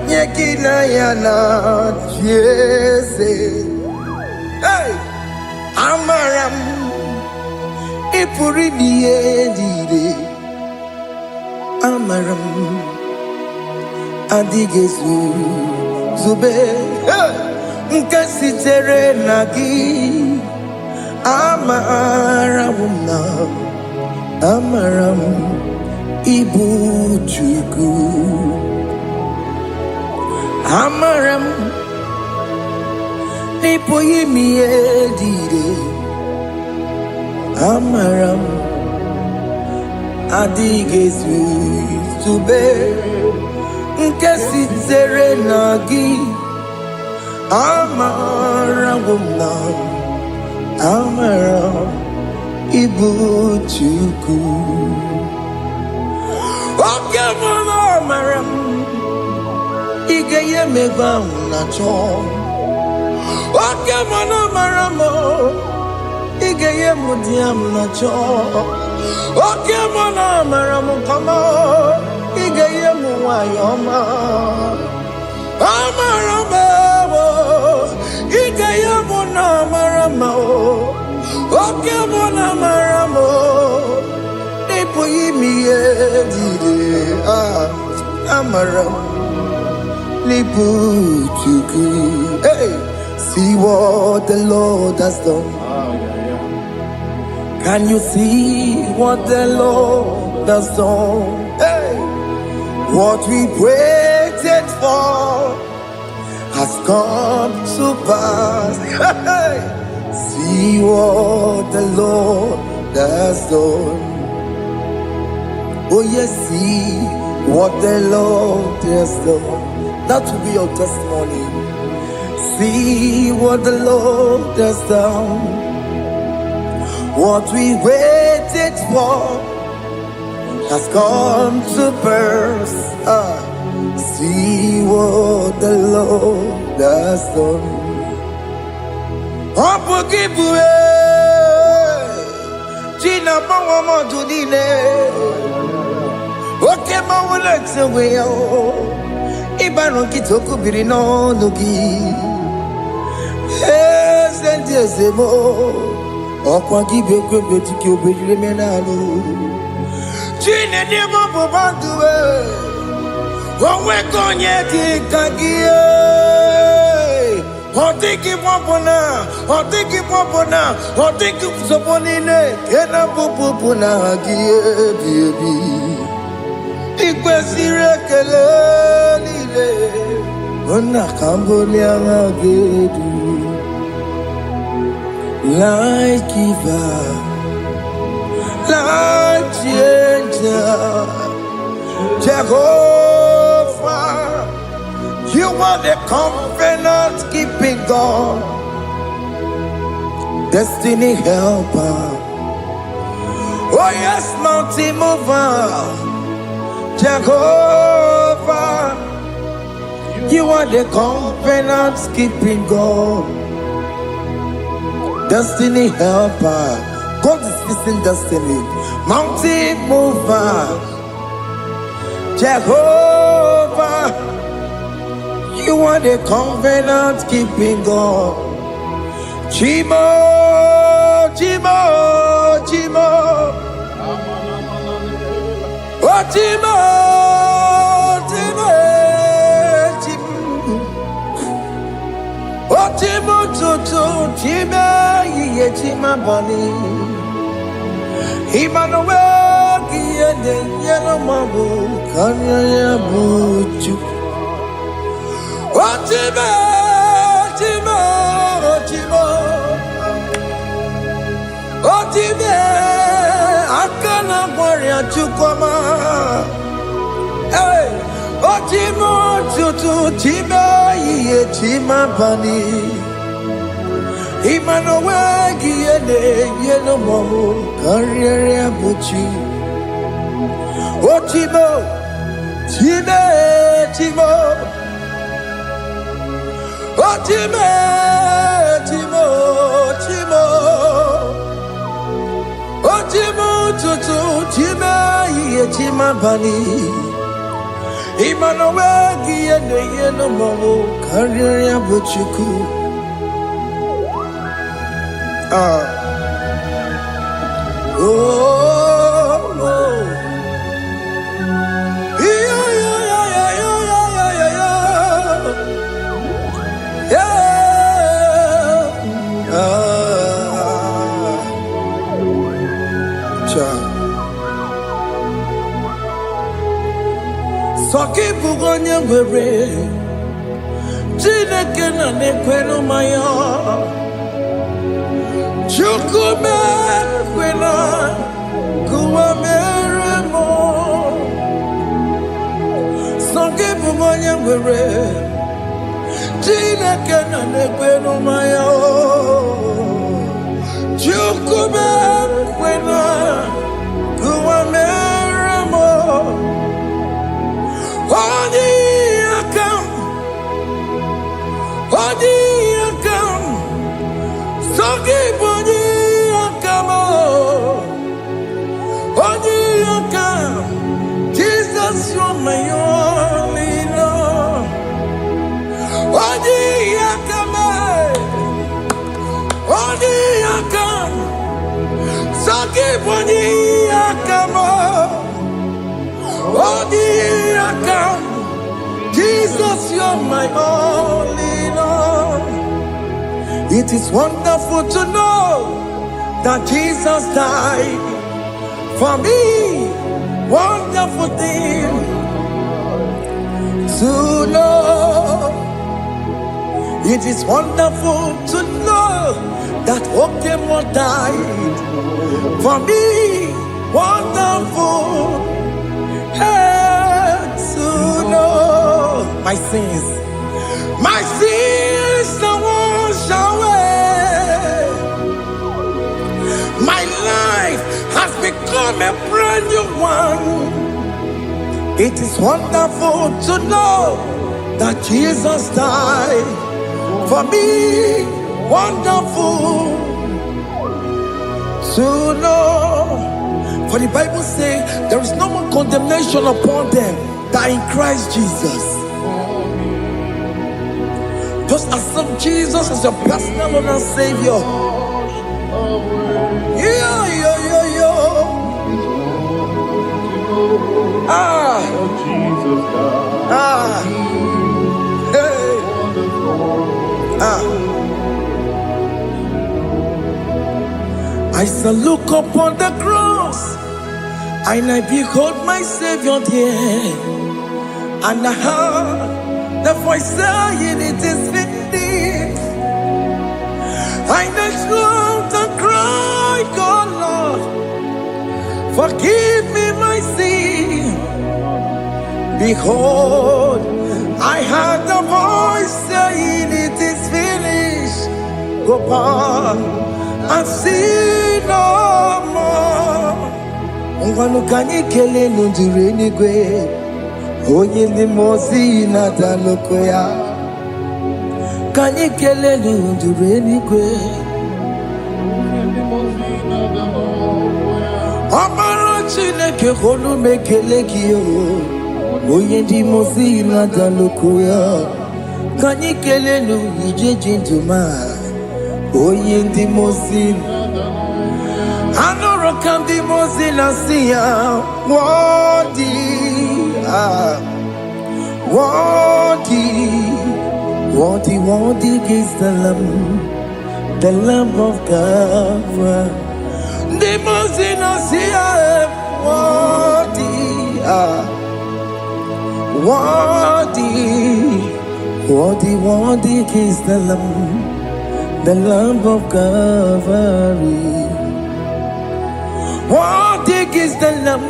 nyekina yana jese Hey Amaram Ipuri diye Amaram Adigezu Zube Nkasitere nagi Amaram Ibu Chuku Amaram Nipo yimi edide Amaram Adigezu Zube Nkesitere nagi Amaram Ibu Chuku Oke mwana Amaram Igeye meva unacho Oke mwana Amaram Igeye mudia mnacho Oke mwana Amaram kama Igeye muwayoma Amaram Igeye mwana Amaram Oke mwana Maramo Nipo yimi edide Amaram Nipo chuku Hey, see what the Lord has done. Can you see what the Lord has done? Hey, what we waited for has come to pass. Hey, see what the Lord has done. Oh yes, see what the Lord has done. That will be your testimony. See what the Lord has done. What we waited for has come to pass. See what the Lord has done. Opukibue China Pawa Modunine Oke Mawuletsewe Ibano Kitoku Birino Nugi Sentiesemo Okwa Gibe Kwebe Tikyo Menalo Chine Demo Bobanduwe Owe Konye Kikagie Otiki popona, otiki soponine, kena popona gie baby. Ikwesire kele lile, ona kambolia magedu. Life giver, life changer, Jehovah. You are the covenant-keeping God, destiny helper, yes, mountain mover, Jehovah. You are the covenant keeping God, destiny helper. God is fixing destiny. Mountain mover, Jehovah. You are the covenant keeping God. Chimo, Chimo, Chimo. Oh, Chimo, Chimo, Chimo. Oh, Chimo, Chimo, Chimo, Ye, Chimo, Bani. Emmanuel, Kiende, Yellow Mabu, Kanya, Buchu. Oh, Chimo, Chimo, Chimo. Oh, Chimo, Akana, Warrior, Chukoma. Hey, oh, Chimo, Chutu, Chimo, Ye, Chimo, Bani. Emmanuel, Kiende, Yellow Mabu, Kanya, Buchu. Oh, Chimo, Chimo, Chimo. Oh, Chimo, Chimo, Chimo. Oh, Chimo, Chutu, Chimo, Ye, Chimo, Bani. Emmanuel, Kiende, Yellow Mabu, Kanya, Buchuku. Oh, oh. Yeah, yeah, yeah, yeah, yeah, yeah, yeah, yeah. Soki bugonye were, Chineke na nekwenu maya. Chukume kwena kuwa meremo. Soki bugonye were, Chineke na nekwenu maya. Chukume kwena kuwa meremo. Odi akam, Soki boni akam, Odi akam. Jesus, you're my only love. Odi akam, Soki boni akam, Odi akam. Jesus, you're my only Lord. It is wonderful to know that Jesus died for me. Wonderful thing to know. It is wonderful to know that Okemo died for me. Wonderful. Hey, to know my sins are washed away. My life has become a brand new one. It is wonderful to know that Jesus died for me. Wonderful to know. For the Bible says there is no more condemnation upon them that in Christ Jesus. Just accept Jesus as your personal Lord and Savior. Yeah, yeah, yeah, yeah. Ah, ah, hey, ah. I shall look upon the cross, and I behold my Savior there, and I heard the voice saying, "It is finished." I knelt and cried, "God, Lord, forgive me my sin." Behold, I heard the voice saying, "It is finished." Go back and sin no more. Ngwanu kanyi kele nundure nigwe. Onye ndi mozi na daloko ya. Kanyi kele nundure nigwe. Amaro Chineke holu mekele kiyo. Onye ndi mozi na daloko ya. Kanyi kele nundure jinduma. Onye ndi mozi. Anoro kandi mozi na siya. Worthy, worthy, worthy is the Lamb of God. The mozi na siya. Worthy, worthy is the Lamb of Calvary. Worthy is the Lamb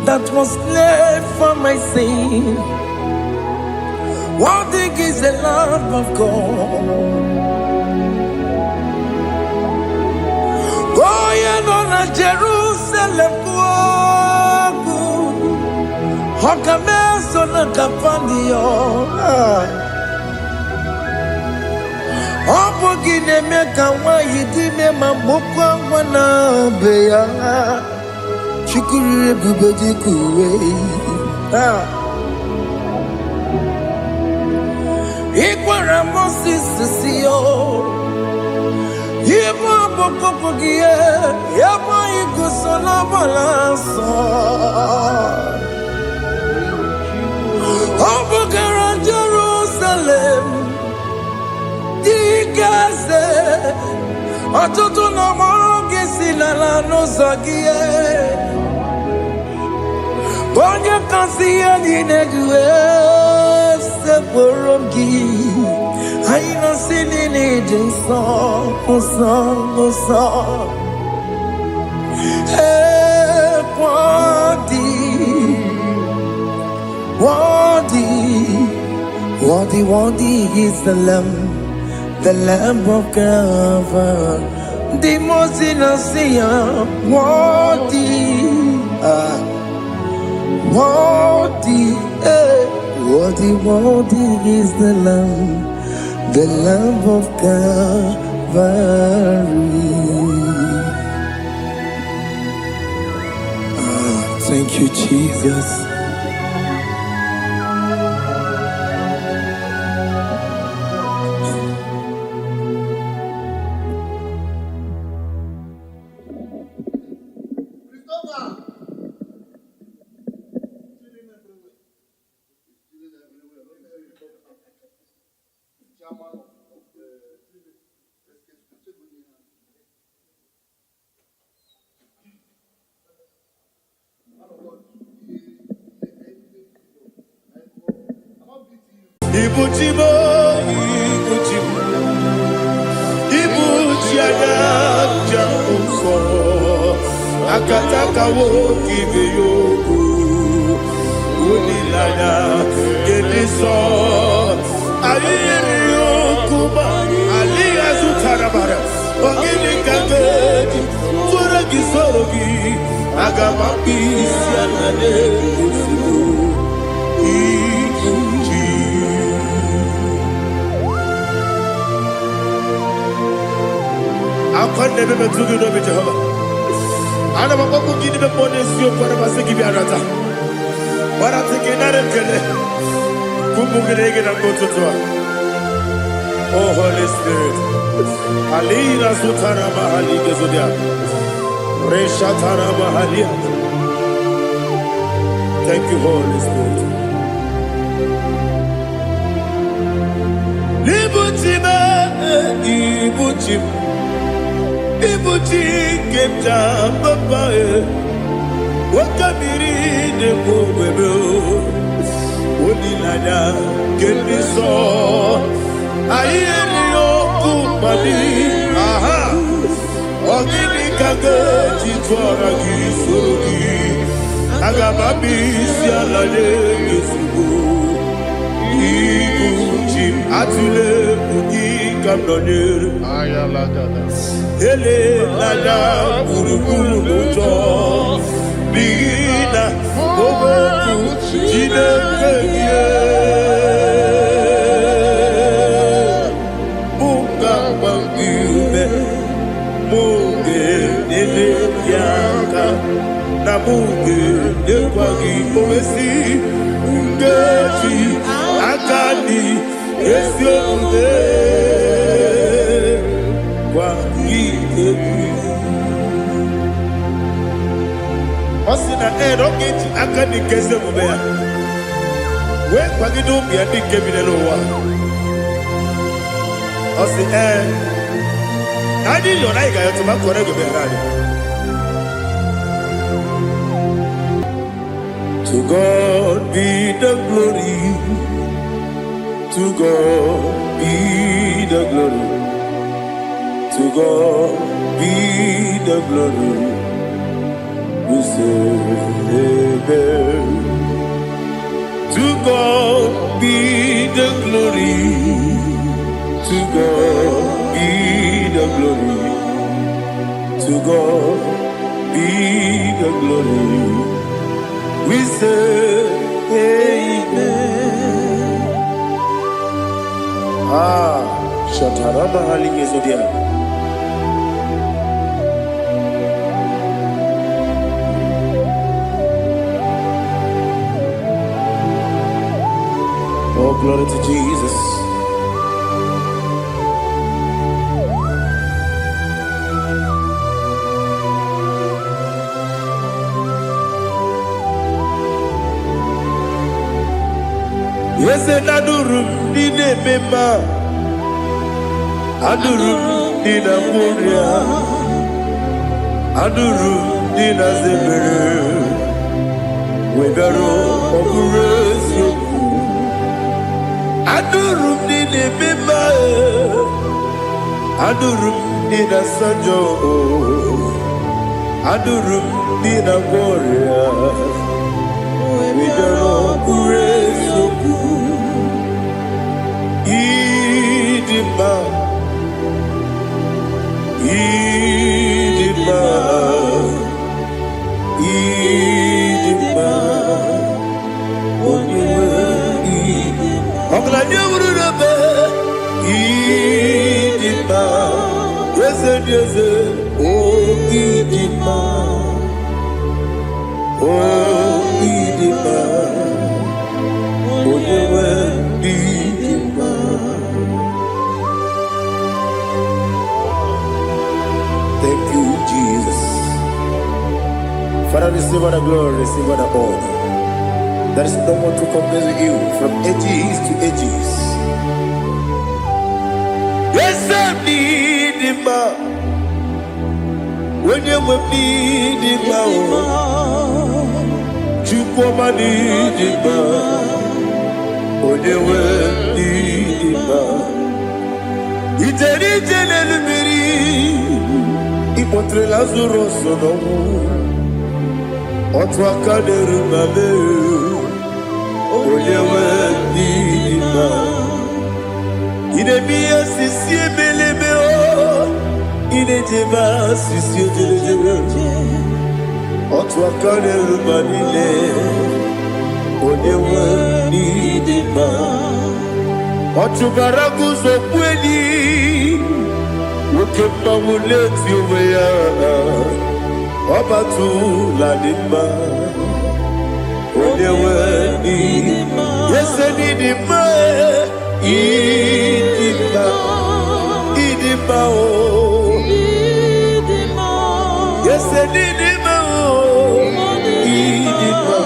that was slain for my sin. Worthy is the Lamb of God. Going on a Jerusalem, Hokameso na kapandio. Opo gine meka wa yidime mamokwa wana beya. Chukuri bubeji kuwe. Ikwara Moses siyo. Ibo boko gie. Yabo ikusola balanso. Opo gara Jerusalem. Digaze. Otutu na mogi silala no zagie. Onye kasi ani negwe se porogi. Aina sini ni jinso, oso. Hey, worthy is the Lamb of God. The most innocent, worthy is the Lamb of Calvary. Thank you, Jesus. Ibuchimo, Ibuchiana, Jamuso, Akataka woki beyoku, Unilana, Gediso, Aliyokuba, Aliya Zutarabara, Ogini Kagedi, Furagi Sorogi, Agamapi, Sianane, Akwande bebe tugi no be Jehovah. Ana makoku gini be ponesio kwa na basiki bi arata. Bara teke na rekele. Kumugirege na kototwa. Oh Holy Spirit. Alira sutara mahali gezodia. Resha tara mahali. Thank you, Holy Spirit. Ibuchi kemja papa wakamiri de bobebe onilanya kemiso ayeri okupali aha ogini kage titwara gisorogi agamabi sialale yesugo ibuchi atule uni kamdonir ayala Ele nada buruburu mojo bi na muge yekwagi omesi ngeji akani esi omume kwagi ebi osina erogeji akani kesi omume ya we kwagi do bi adi kebile lo wa osi adi yo na iga yo to ma kore go be radi. To God be the glory. To God be the glory. To God be the glory. We say amen. To God be the glory. To God be the glory. To God be the glory. We say amen. Shataraba halingezodia. Oh, glory to Jesus. Yes, adurum dine mema, adurum dina muria, adurum dina zebere, wegaro okurezio, adurum dine mema, adurum dina sanjo, adurum dina muria, wegaro okurezio. Idima, Idima, Idima, Idima, Idima, Idima, oh Idima, oh Idima, thank you, Jesus. Father, receive all the glory, receive all the honor. There is no one to compare with you from ages to ages. Yes, I need him. When you need him, you come and need him. When you need him, it's a little Ipotre Lazaro sonomu, otwa kaderu mame, oyewe nima. Ine biya sisi belebe o, ine jeba sisi ojelejebe. Otwa kaderu manile, oyewe nima. Otubaragu zokweni. Ukemba muleti umeya Obatu ladima Onewe nidima Yese nidima Idima Idima o Yese nidima o Idima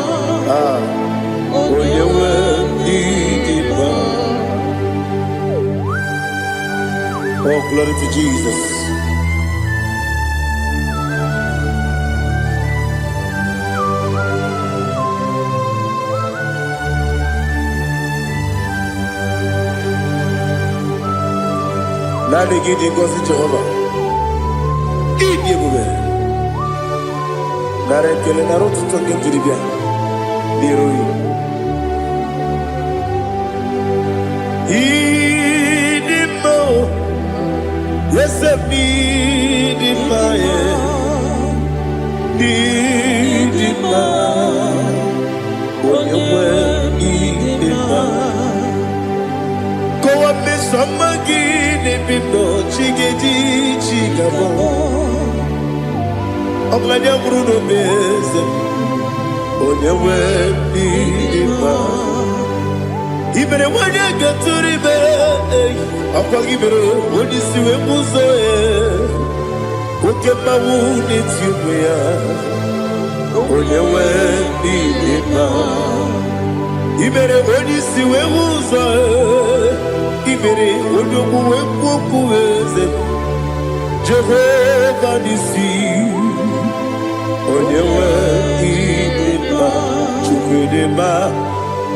Onewe nidima. Oh, glory to Jesus. Nani gidi ngozi Jehovah. Idi ebube. Nare kele naro tutoke jiribia. Diroi. Idi mo. Yes, I need it, my need it, my when you need it, go up with some again, if you know, chiggy, chigabo. Oglanya Bruno Beze, Onyewe Bidima. Ibere wanya gaturibe, Akwa Ibere, Odisiwe Muzoe, Okema Wuni Tibia, Onyewe Bidima. Ibere Odisiwe Muzoe, Ibere Onyewe Kukueze, Jehovah Nisi. Onyewe Idima, Chukwudema,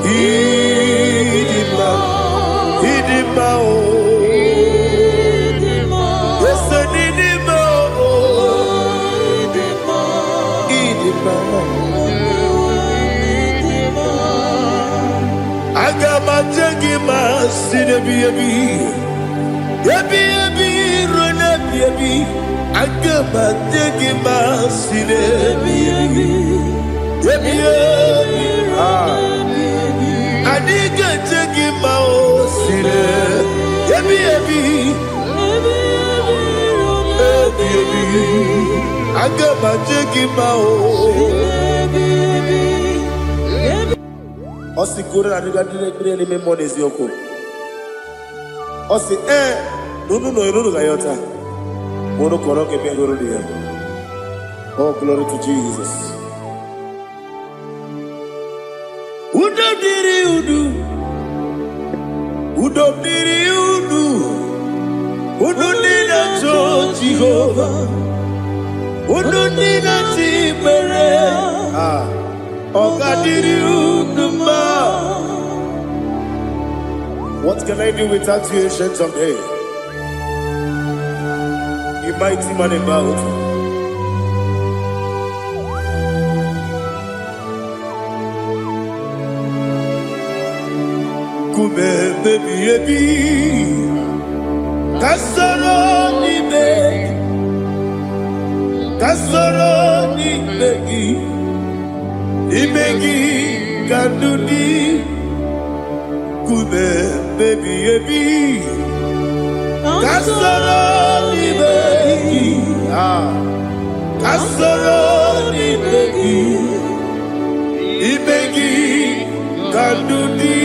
Idima, Idima, Idima, Listen, Idima, Idima, Agama Jagima, Sinebi, Yabi, Rona, Yabi. Agama Jagima, Sinebi, Adiga Jagima, Sinebi, Agama Jagima, Osi Kura and Gadri Memories Yoko. Osi, no, Gayota. Mono Koroke Bengorudia. Oh, glory to Jesus. Udo diri udu. Udo diri udu. Udo nina cho Jehovah. Udo nina Timere. Oga diri udu ma. What can I do without you, ancient of days? You mighty man about. Kume baby, Kasoro ni begi, Kandudi. Kume baby, Kasoro ni begi, Kasoro ni begi, Kandudi.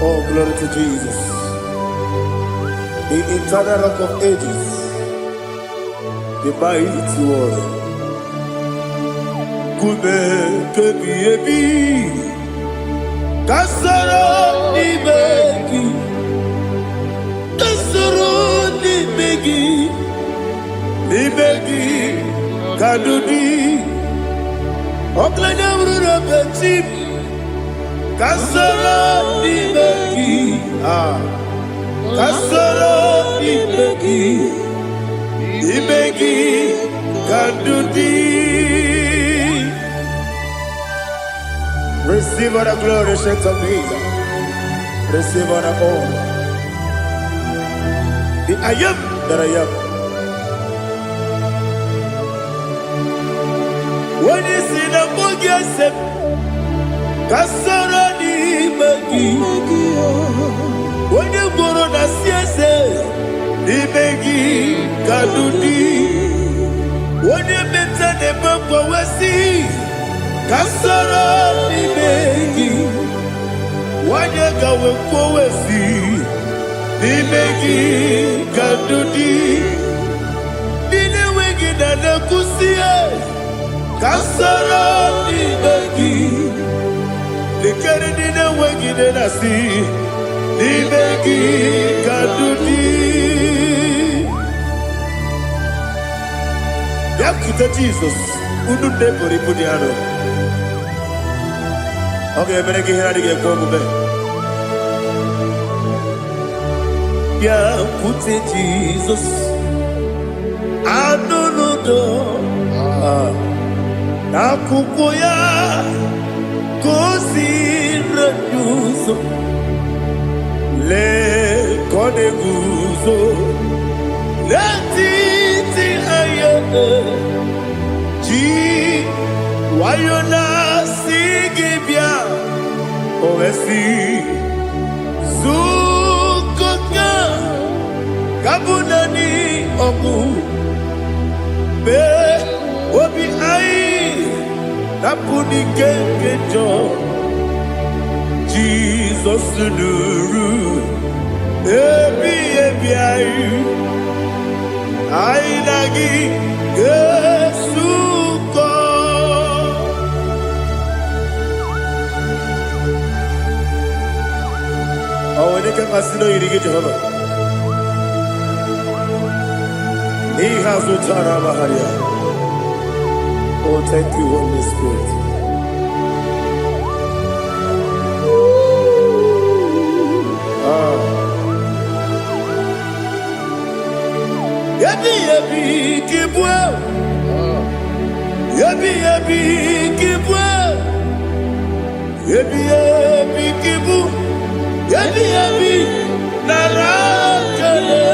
Oh, glory to Jesus, the eternal rock of ages, the mighty one. Kume baby, Kasoro ni begi, Kasoro ni begi, Kadudi, Oklanya Bruno Bechim, Kasoro ni begi, Kasoro ni begi, Kadudi. Receive all the glory, shake of Jesus. Receive all the honor. The I am that I am. When you see the book, you said, Kasoro ni begi. When you go to the siese, ni begi, Kadudi. When you mention the book, we see. Kasoro ni begi, wanyega wekowesi, ni begi Kadudi, nile wengi na nekusie. Kasoro ni begi, likere nile wengi na nasi, ni begi Kadudi. Yakuta Jesus, ununde pori pudiano. Okay, I'm going to get going. Yeah, put it Jesus. I don't know. Nakukoya, kosi renyuso, le kone guzo, le titi ayane, ji wayona sigibia, oesi, zukoka, Kabunani oku be obi ai napuni kenkejo Jesus nuru ebi ai ai lagi Yesuko awone ke pasino irige Jehovah He has utara baharia. Oh, thank you, Holy Spirit. Yabi yabi kibwa. Yabi yabi kibwa. Yabi yabi kibu. Yabi yabi narakale.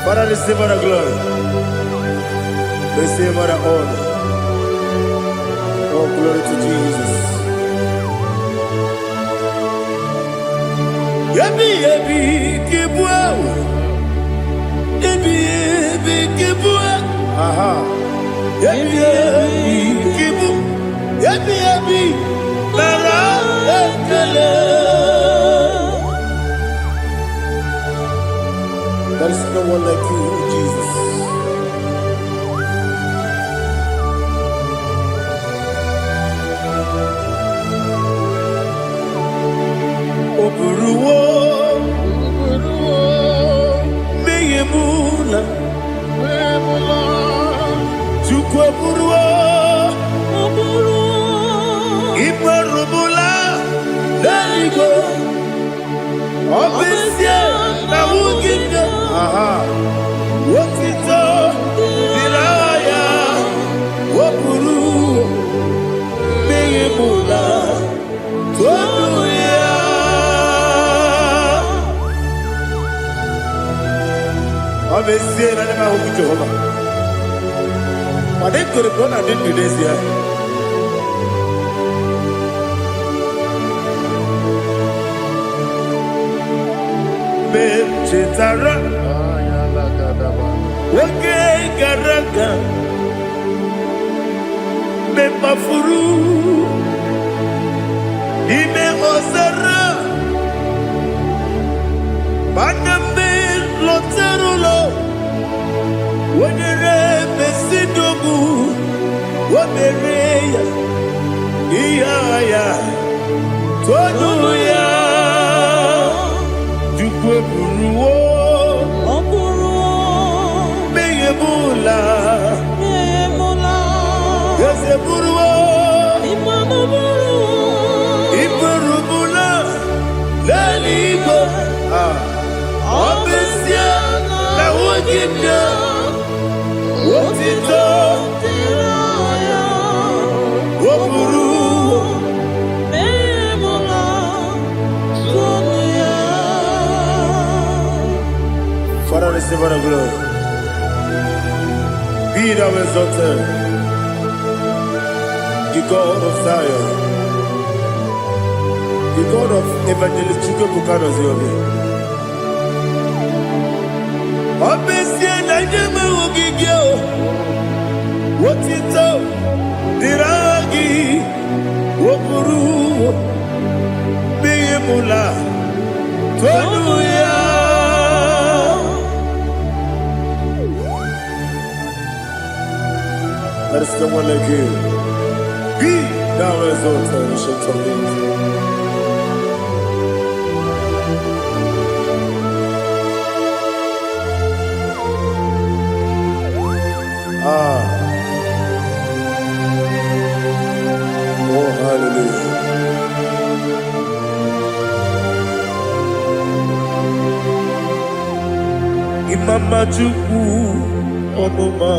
Father, receive our glory. Receive our honor. Oh, glory to Jesus. Yabi yabi kibwa. Yabi yabi kibwa. Aha. Yabi yabi kibu. Yabi yabi nara ekele. There is no one like you, Jesus. Oburuwo, meyemula, chukwu oburuwo, imarubula, leligo, obesie na wugide. Aha. Wotito diraya wopuru meyemula toduya Obesie na nema hoku Jehovah Wade kore kona dindu desia Chetara Wake Garaga Me Mafuru Ime Ozara Baname Loterulo Wenere Mesidogu Wamereya Iyaya Toduya Jukwe Buruwo Meyemula Yese Buruwo Iburubula Leligo Obesia Na wogibya Wotito Woburuwo Father, receive our glory. Be thou exalted, the God of Zion, the God of Evangelist Chukwu Bukano Ziobi. Obesie na nyeme ogigio, wotito diragi, wopuru, meyemula, toduya. There is someone like you. Be thou exalted, ancient of days. Oh, hallelujah. Imama Chukwu Onoma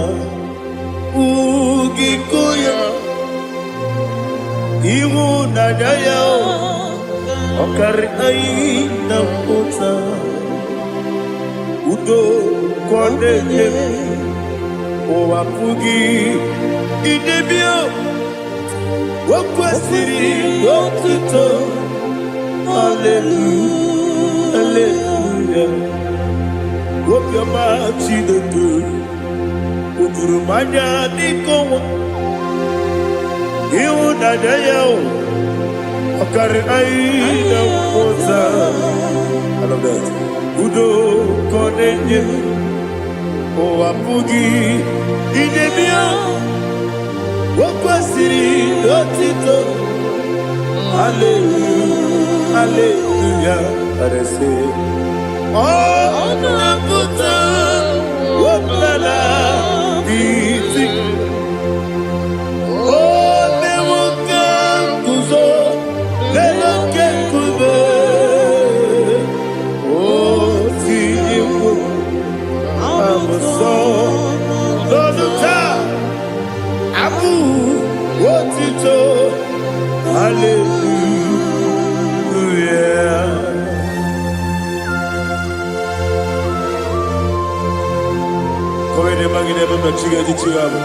Ugikoya Iwu Nadaya Okari Aina Kota Udo Kwanele Owapugi Idebio Wakwasiri Wakito Hallelujah. Hallelujah. Whoop your mouth, see the good. Udurumanya nikowa. Iwu na dayao. Akari aina kota. I love that. Udo konenye. O apugi. Idemia. Wakwasiri dotito. Hallelujah, hallelujah, I say, oh, Nabuta, Wapala, Biti, oh, Nemuka, Kuzo, Leloke Kube, oh, Timu, Amuso, Loduta, Abu, Wotito, hallelujah. Come ne magine baba chiga di chiwabo.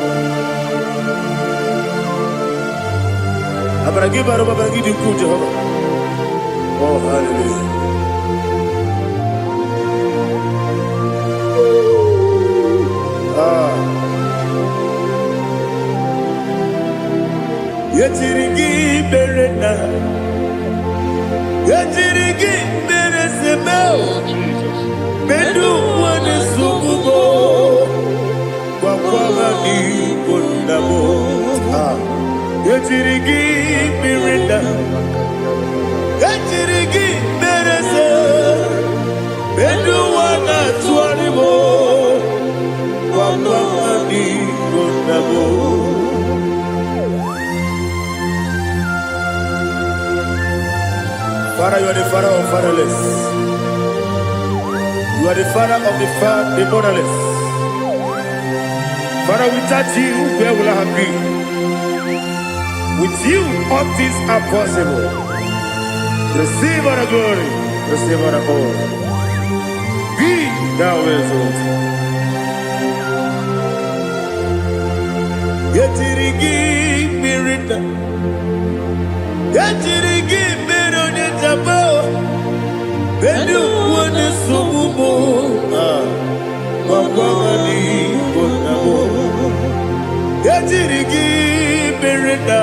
Abragi baro baba gidi ku Jehovah. Oh hallelujah. Ah. Yetirigi berena. Yetirigi beresebel. Medu wane sukubo. Wakwama ni kundabo. Ah. Yetirigi berena. Yetirigi berese. Medu wana tuaribo. Wakwama ni kundabo. Father, you are the father of fatherless. You are the father of the motherless. Father, without you, where will I have been? With you, all things are possible. Receive all the glory, receive all the honor. Be thou exalted. Yetirigi mirita, yetirigi mirone jabo, bedu wane sububo, wakwani konabo. Yetirigi mirita,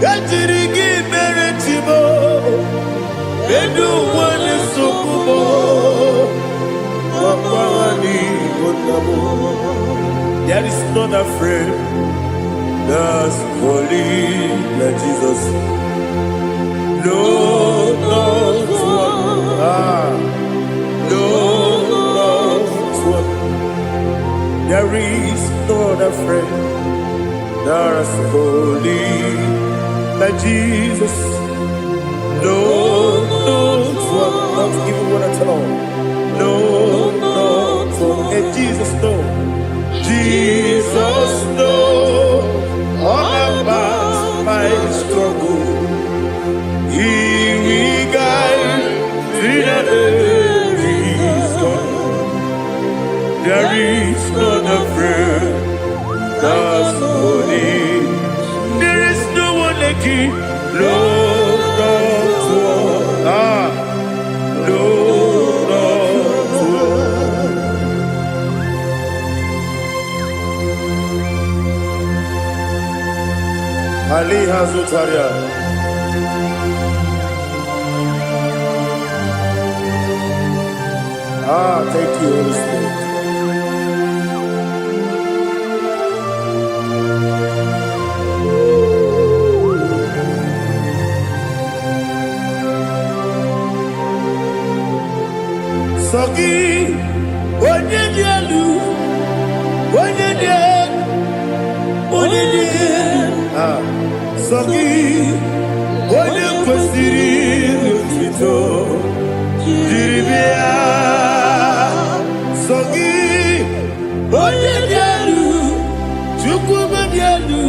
yetirigi miretibo, bedu wane sububo, wakwani konabo. There is none afraid that's holy like Jesus. No, not one. No, not one. There is none afraid that's holy like Jesus. No, not one. Not even one at all. No, not one. And Jesus, no. Jesus knows all about my struggle. He will guide me there is none afraid that's holy. There is no one like you. No, not one. No, not one. Ali Hazutaria. Thank you, Holy Spirit. Sogi, onye dialu, onye dialu, onye dialu. Sogi, onye kwesiri n'otito, jiribia. Sogi, onye dialu, chukwu dialu,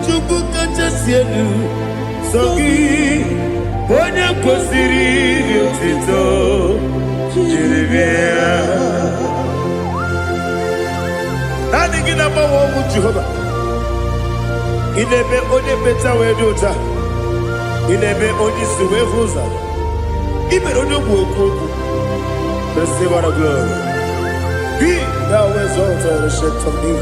chukwu kachasị elu. Sogi, onye kwesiri n'otito, jiribia. Nani gina mawa omu Jehovah. Inebe onye beta weduta. inebe onye si wee hụ ụzọ imere onye ogbu okwu receive all the glory. Be thou exalted and shake from me.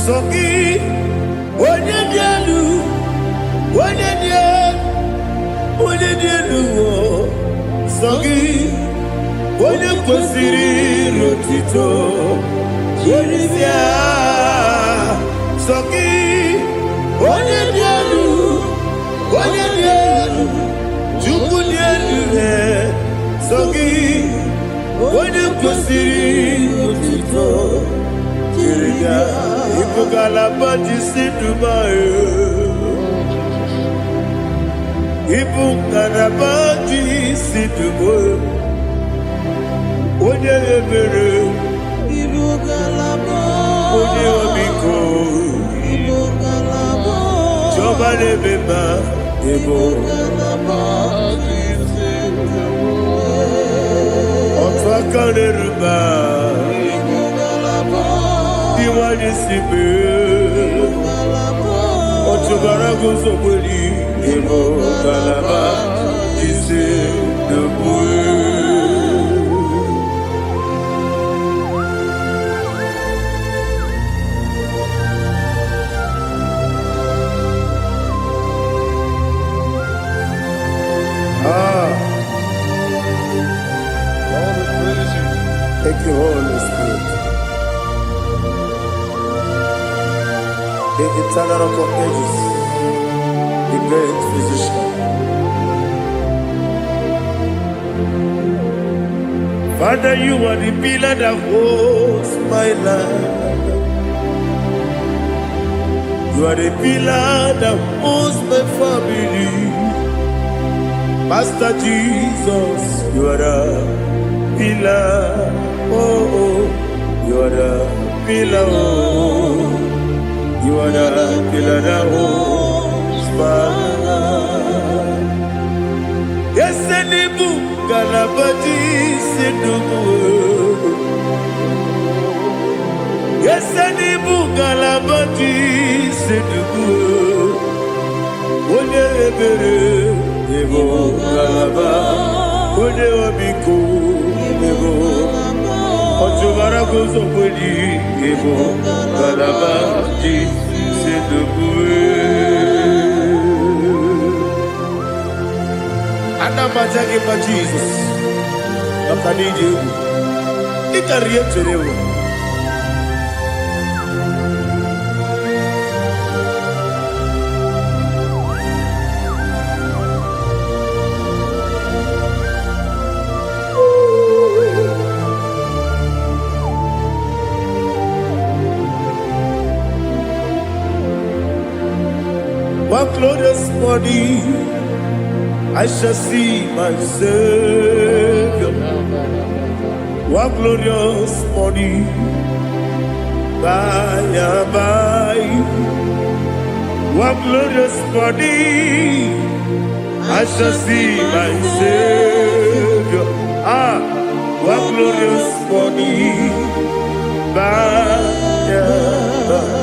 So gị onye dị elu onye dị elu onye dị elu so gị onye kwesịrị iru otuto jiribịa so gị onye dị elu onye dị elu Chukwu dị elu so gị onye kwesịrị iru otuto jiribịa Ibu galaba jisi Dubai. Ibu galaba jisi Dubai. Onye ebere. Ibu galaba. Onye omiko. Ibu galaba. Joba lebeba. Ibu galaba jisi Dubai. Otwaka neruba. Iwanisibe Ochubara Gozoboli Emo Galaba Jise Debue Thank you, Holy Spirit. The eternal rock of ages, the great physician. Father, you are the pillar that holds my life. You are the pillar that holds my family. Master Jesus, you are the pillar. Oh, you are the pillar. Oh. You are the pillar that holds my life. Yes, and the book Galabati Sidubu. Yes, and the book Galabati Sidubu. One ebere, Evo Galaba, One Obiku, Evo. Ochubara Gozoboli, Evo Galaba, Jesus Anamajagi pa Jesus. Nakaniji. Ikariye cherewo. One glorious body, I shall see my Savior. One glorious body, by and by. One glorious body, I shall see my Savior. One glorious body, by and by.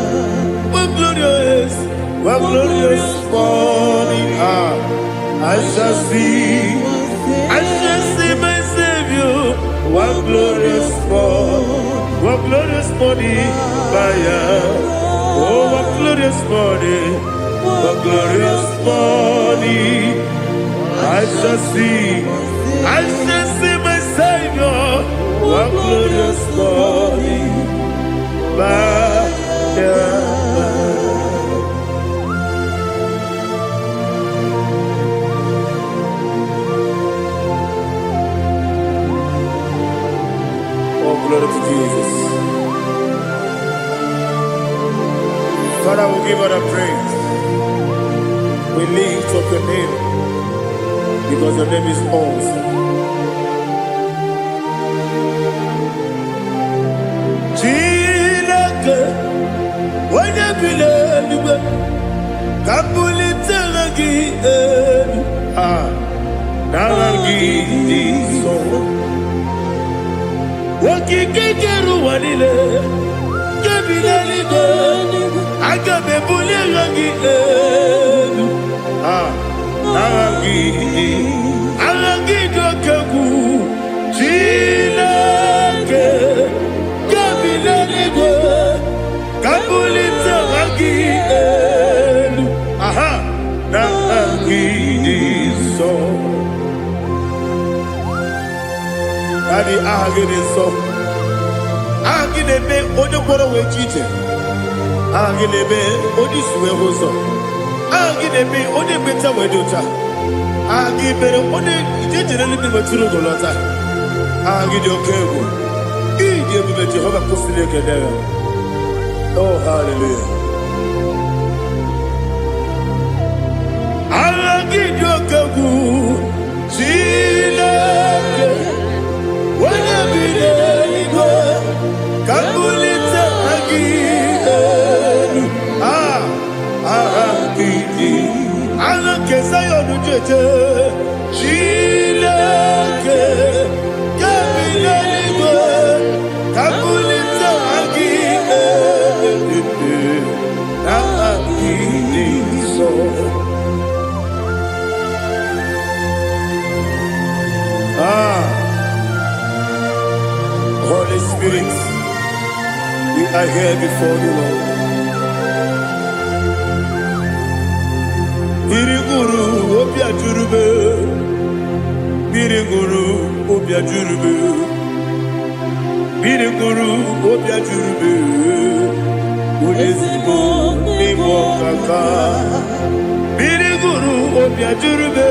One glorious body, I shall see my Savior. One glorious body, oh, one glorious body, I shall see my Savior. One glorious body, glory to Jesus. Father, we give her the praise. We lift up your name because your name is awesome. Chilake, when you believe, Kabuli telagi, Nalagi, so. Wakikekeru wanile Kebilelige Agabe bule rangi Arangi dokeku Chileke Kebilelige Kabulita rangi Nangi so Daddy, ahagide so. Ahagide be onye kworo we chiche. Ahagide be onye suwe hoso. Ahagide be onye beta we dota. Ahagide be onye ijejere libi maturu golota. Ahagide okego. Ije bube Jehovah kusile kedera. Oh, hallelujah. Ahagide okego. Chileke. Kabulita agidelu agidi alake sayonu jeje Chileke kabileligo kabulita agidelu agidi so Holy Spirit, we are here before you, Lord. Biriguru obia jurube, Biriguru obia jurube, Biriguru obia jurube, Ulezibo nimo kaka, Biriguru obia jurube,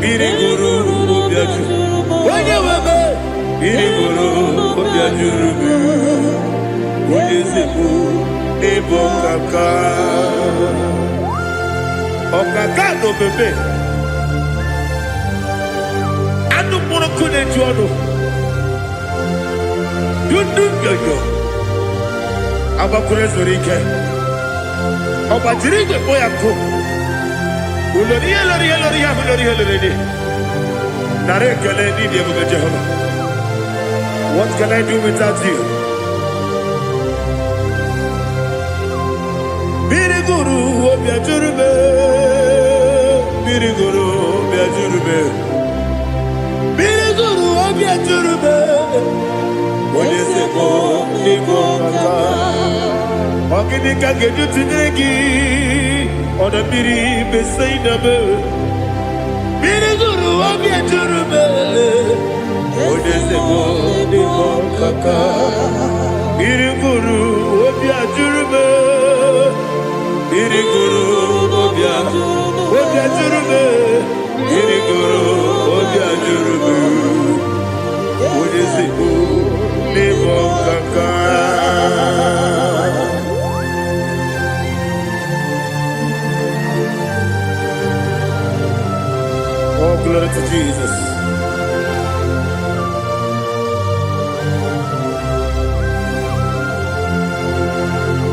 Biriguru obia jurube, Wanyawebe. Biriguru obia jurube, Ulezibo nimo kaka. Okaka no bebe anu mono kune jono dundu yoyo abakure zorike obajirige boya ko ulori nare kele ni de bebe Jehovah. What can I do without you? Biriguru obia jurube, Biriguru obia jurube, Biriguru obia jurube. Ulezibo nimo kaka, Ogini kageju tinegi, Oda biri besainabe. Biriguru obia jurube, Ulezibo nimo kaka, Biriguru obia jurube. Biriguru obia jurube, Biriguru obia jurube, Ulezibo nimo kaka. Oh, glory to Jesus.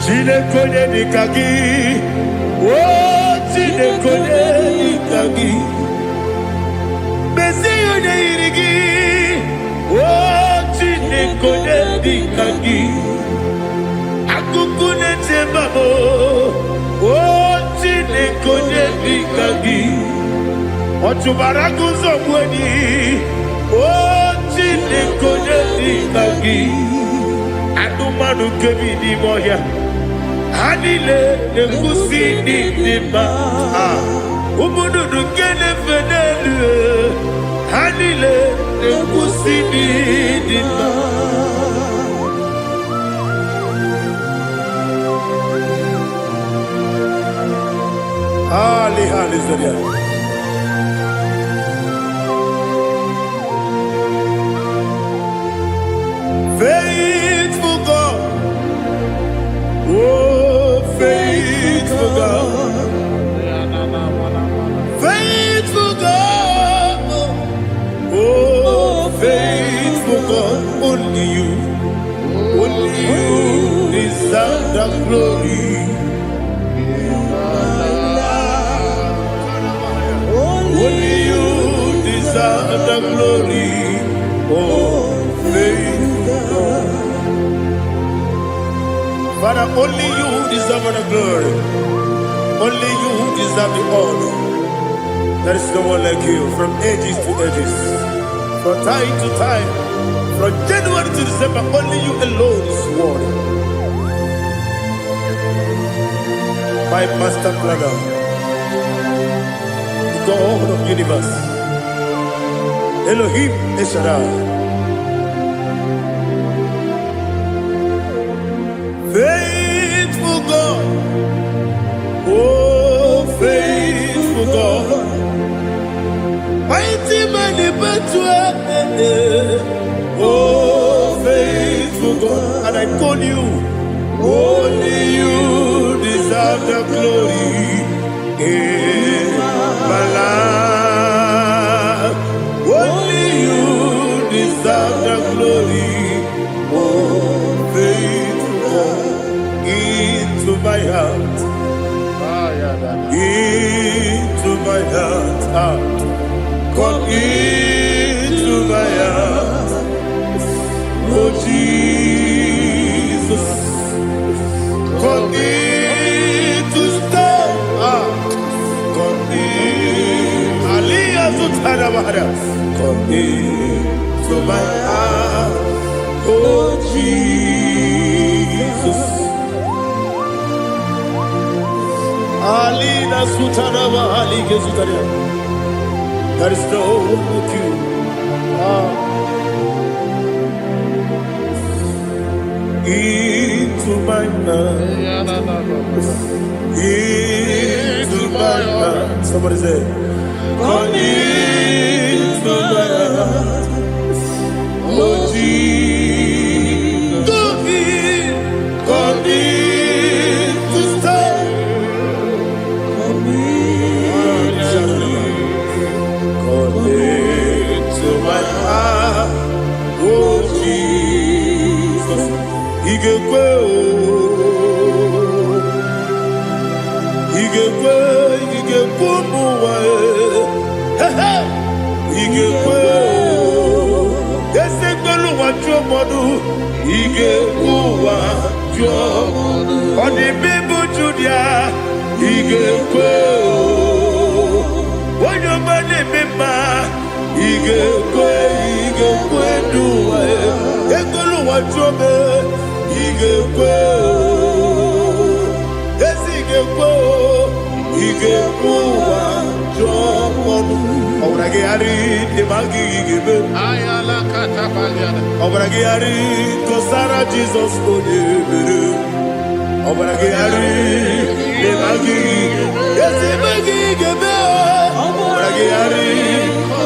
Chinekone nikagi, oh Chinekone nikagi, Mesiyo ne irigi, oh Chinekone nikagi, Akukune chembamo, oh Chinekone nikagi, Ochubaragu zomweni, oh Chinekone nikagi, Anumanu kebi ni moya. Hanile nekusi ni nima, umudu nukene fenelu. Hanile nekusi ni nima. Hali Zaria. Faithful God, oh faithful God, faithful God, oh faithful God, only you deserve the glory. Father, only you deserve the glory. Only you deserve the honor. There is no one like you from ages to ages, from time to time, from January to December. Only you alone is worthy. My master planner, the God of the universe, Elohim Eshadai. Faithful God, oh faithful God, mighty man in battle, oh faithful God, and I call you, only you deserve the glory in my life, only you deserve the glory, oh faithful God. Into my heart, into my heart, come into my heart, oh Jesus, come in to stay, come in, Aliyah Zutanabara, come into my heart, oh Jesus. Alina Sutanava Ali Gezutaria. There is no one like you. Into my mind. Into my heart. Somebody say, come into my heart. Oh Jesus. Come in to stay. Come into my heart, oh Jesus. Igekwe, muwa, igekwe, yese gbolu waju modu, igekwe waju, odi bibu judia, igekwe. Onye mane mema, igekwe duwa, ekolu wajome, igekwe, igekwe wajomonu. Obrage ari demagi igebe. Ayala katapaliana. Obrage ari kosara Jesus odebere. Obrage ari demagi igebe. Obrage ari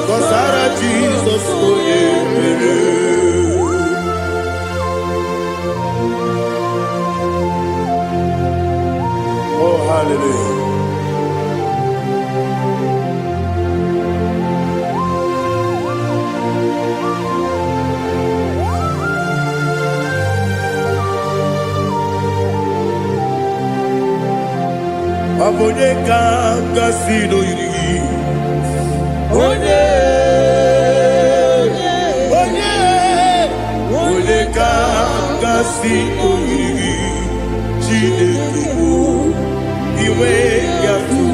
kosara Jesus odebere. Oh, hallelujah. Abone kanga sino yiri. Onye kanga sino yiri. Chineke iwe yatu.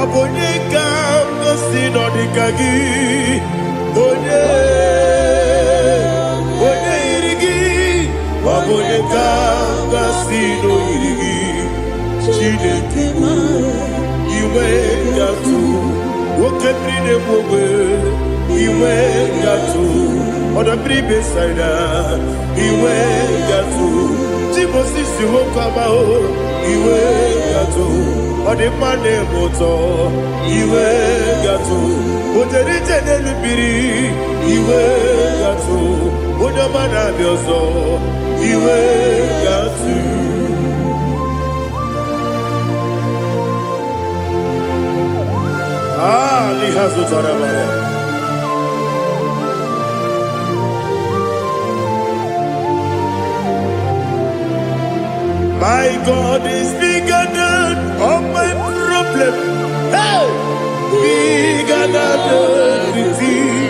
Abone kanga sino dikagi. Onye yirigi. Abone kanga sino yirigi. Chineke iwe yatu. Wokebrine mwobe iwe yatu. Oda bribe saida iwe yatu. Timosisi wokama o iwe yatu. Ode mane moto iwe yatu. Oderite nelubiri iwe yatu. Oda mana bioso iwe yatu. My God is bigger than all my problem. Hey! Bigger than everything.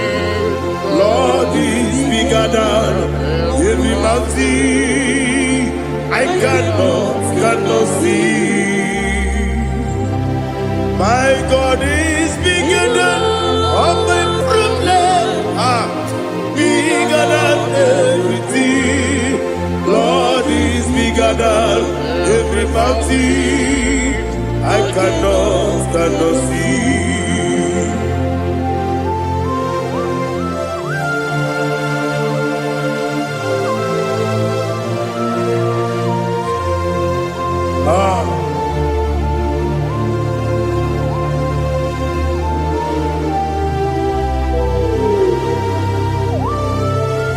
Lord is bigger than every mountain. I cannot see. My God is bigger than all my problem. Bigger than everything. Lord is bigger than every mountain. I cannot see.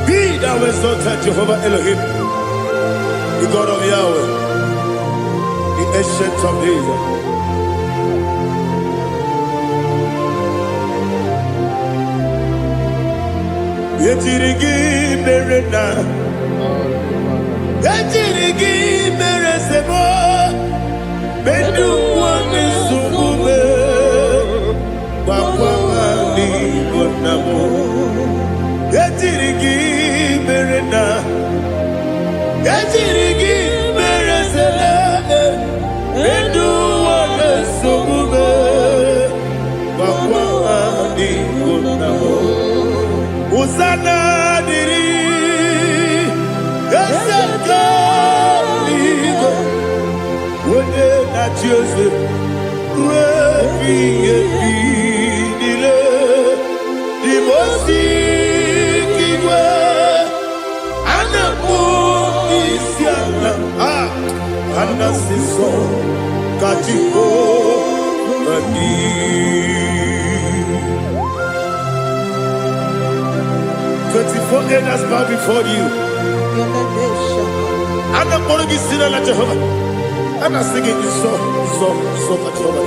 Be thou exalted, Jehovah Elohim, the God of Yahweh, the ancient of days. Yetirigi merena, yetirigi meresemo, bedu wani sukume, bakwani bonamo. Yetirigi merena, yetirigi meresele, bedu wani sukume, bakwani bonamo. Usana diri, eseka ligo, wode na Jose, rebi dile, di mosi kiwe, anamu isiana, anasiso kachiko bani. 24 elders bow before you. And I'm going to be singing like Jehovah. And I'm singing this song like Jehovah.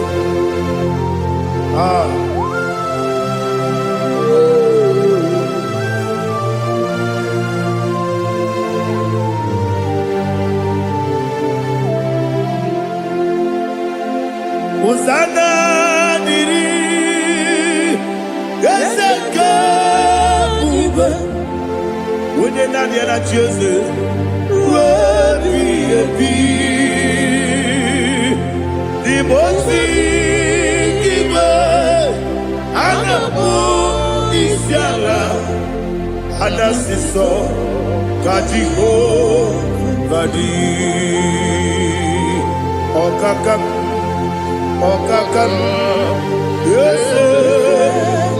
Hosanna diri, Ezeka. When you're not yet at Jose, the most giver, and a book is yalla, and a sister, Kajiho, Badi, Okakam, yes,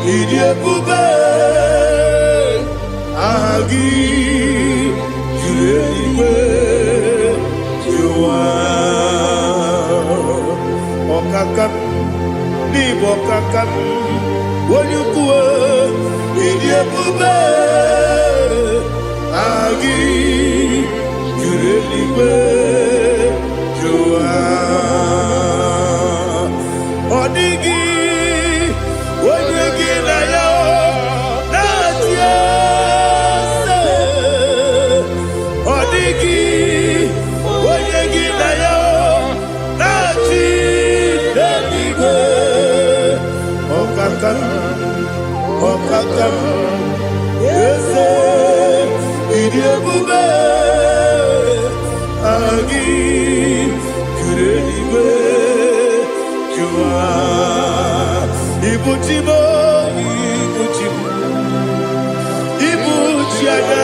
Idiot Bube. Agi, Juliwe, Jua, Okakam, Nibokakam, Woyukue, Idiabube, Agi, Juliwe, Jua, Odigi, Woyugi na yo, Natia. Okakam, yes, Idiabube, Agi, Kureliwe, Jua, Ibuchimo, Ibuchiana,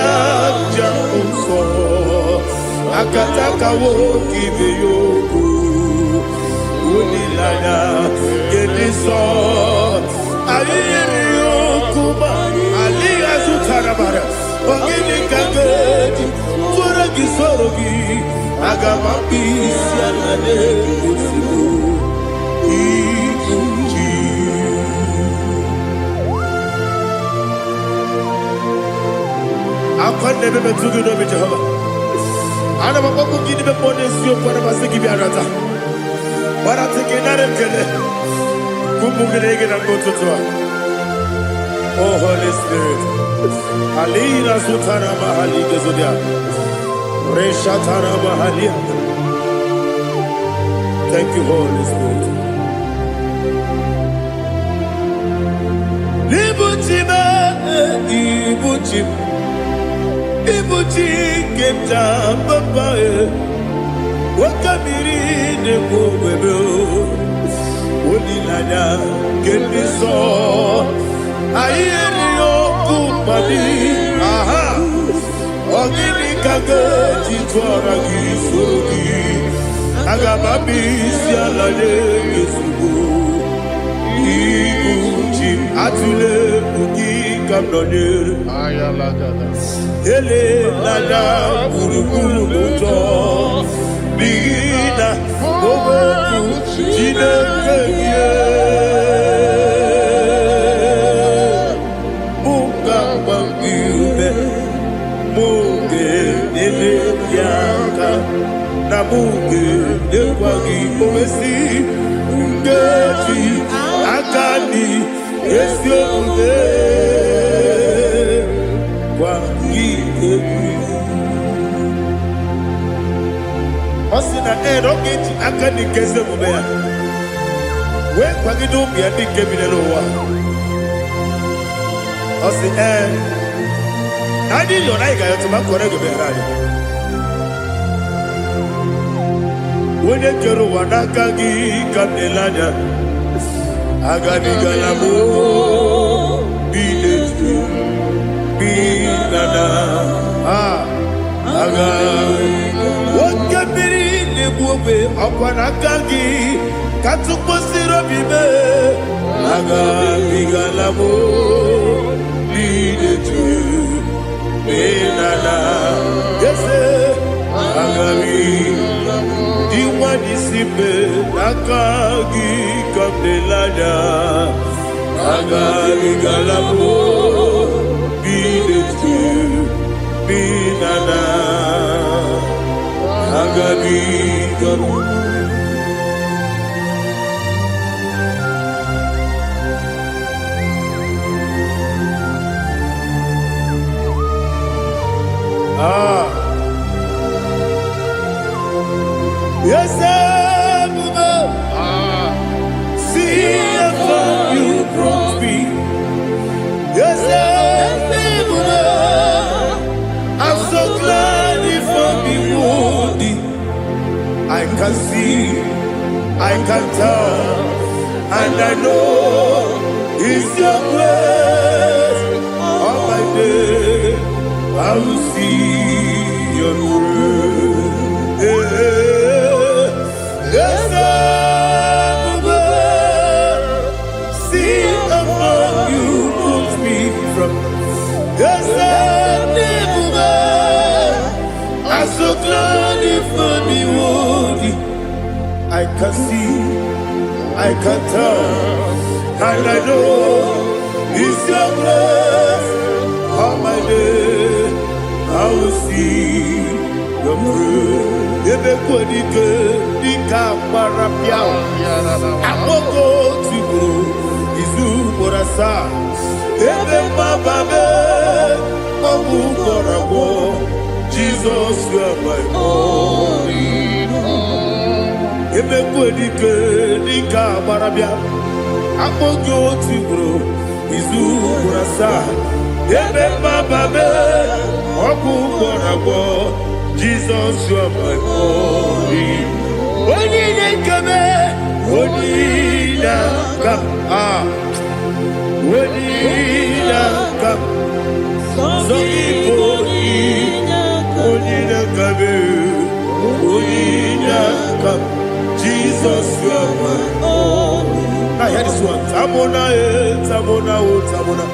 Jamuso, Akataka woki beyoku, Unilana, Gediso, Aliyokuma, Aliya Sutarabara, Ogini Kageti, Furagi Sorogi, Agamapi, Sianade, Usibu, Ibuchi. I've never to do with Jehovah. I never want to give them money, so you want to give you a rata. But I think another oh, Holy Spirit. Alina Sutana Mahali Gezodia. Reshatana Mahalia. Thank you, Holy Spirit. Ibuchima, Ibuchim, Ibuchim, Kenta, Papa, Kendiso Ayeri Okumani Aha Ogini Kage Jitwara Gisugi Agabami Sialade Gesugu Iguchi Atule Ugi Kamdone Ele Lada Guruguru Muto Bigina Ogoku Jinekeye Muga Bangiube Muge Nele Yaka Na Muge Nekwagi Omesi Ngeji Akani Esyo Uge Kwagi Ebi Osina erogeji akani keze mubea. We kwagidu biadi kebinelo wa. Osi nadi yona iga yotuma korego berari. Wene kero wanakagi kamnelanya. Agani galamu biletu binana. Agani Wakabiri nebuwe akwanakagi katuposiro bibe aga bigalamo lidetu benana yese aga diwani sibe nakagi kamdelanya aga bigalamo lidetu benana Agabi Garu Yes, see if you brought me. Yes, I'm so glad you found me. I can see, I can tell, and I know it's your grace. All my day, I will see your grace. Yes, see how you put me from. Yes, I'm so glad you found me. I can see, I can tell, and I know it's your grace. All my day, I will see your grace. Ebe kodike, dika parapiao. Amoko tigo, izu borasa. Ebe mababe, obu borabo. Jesus, you are my only hope. Ebe kwedike dika marabia Apojo tigro Izu burasa Ebe bababe Oku korabo Jesus you are my only Oni nekame Oni nakam Oni nakam Zogi Oni nakame Oni nakam Jesus, you are my own. Now hear this one. Tamona, Tamona, Tamona.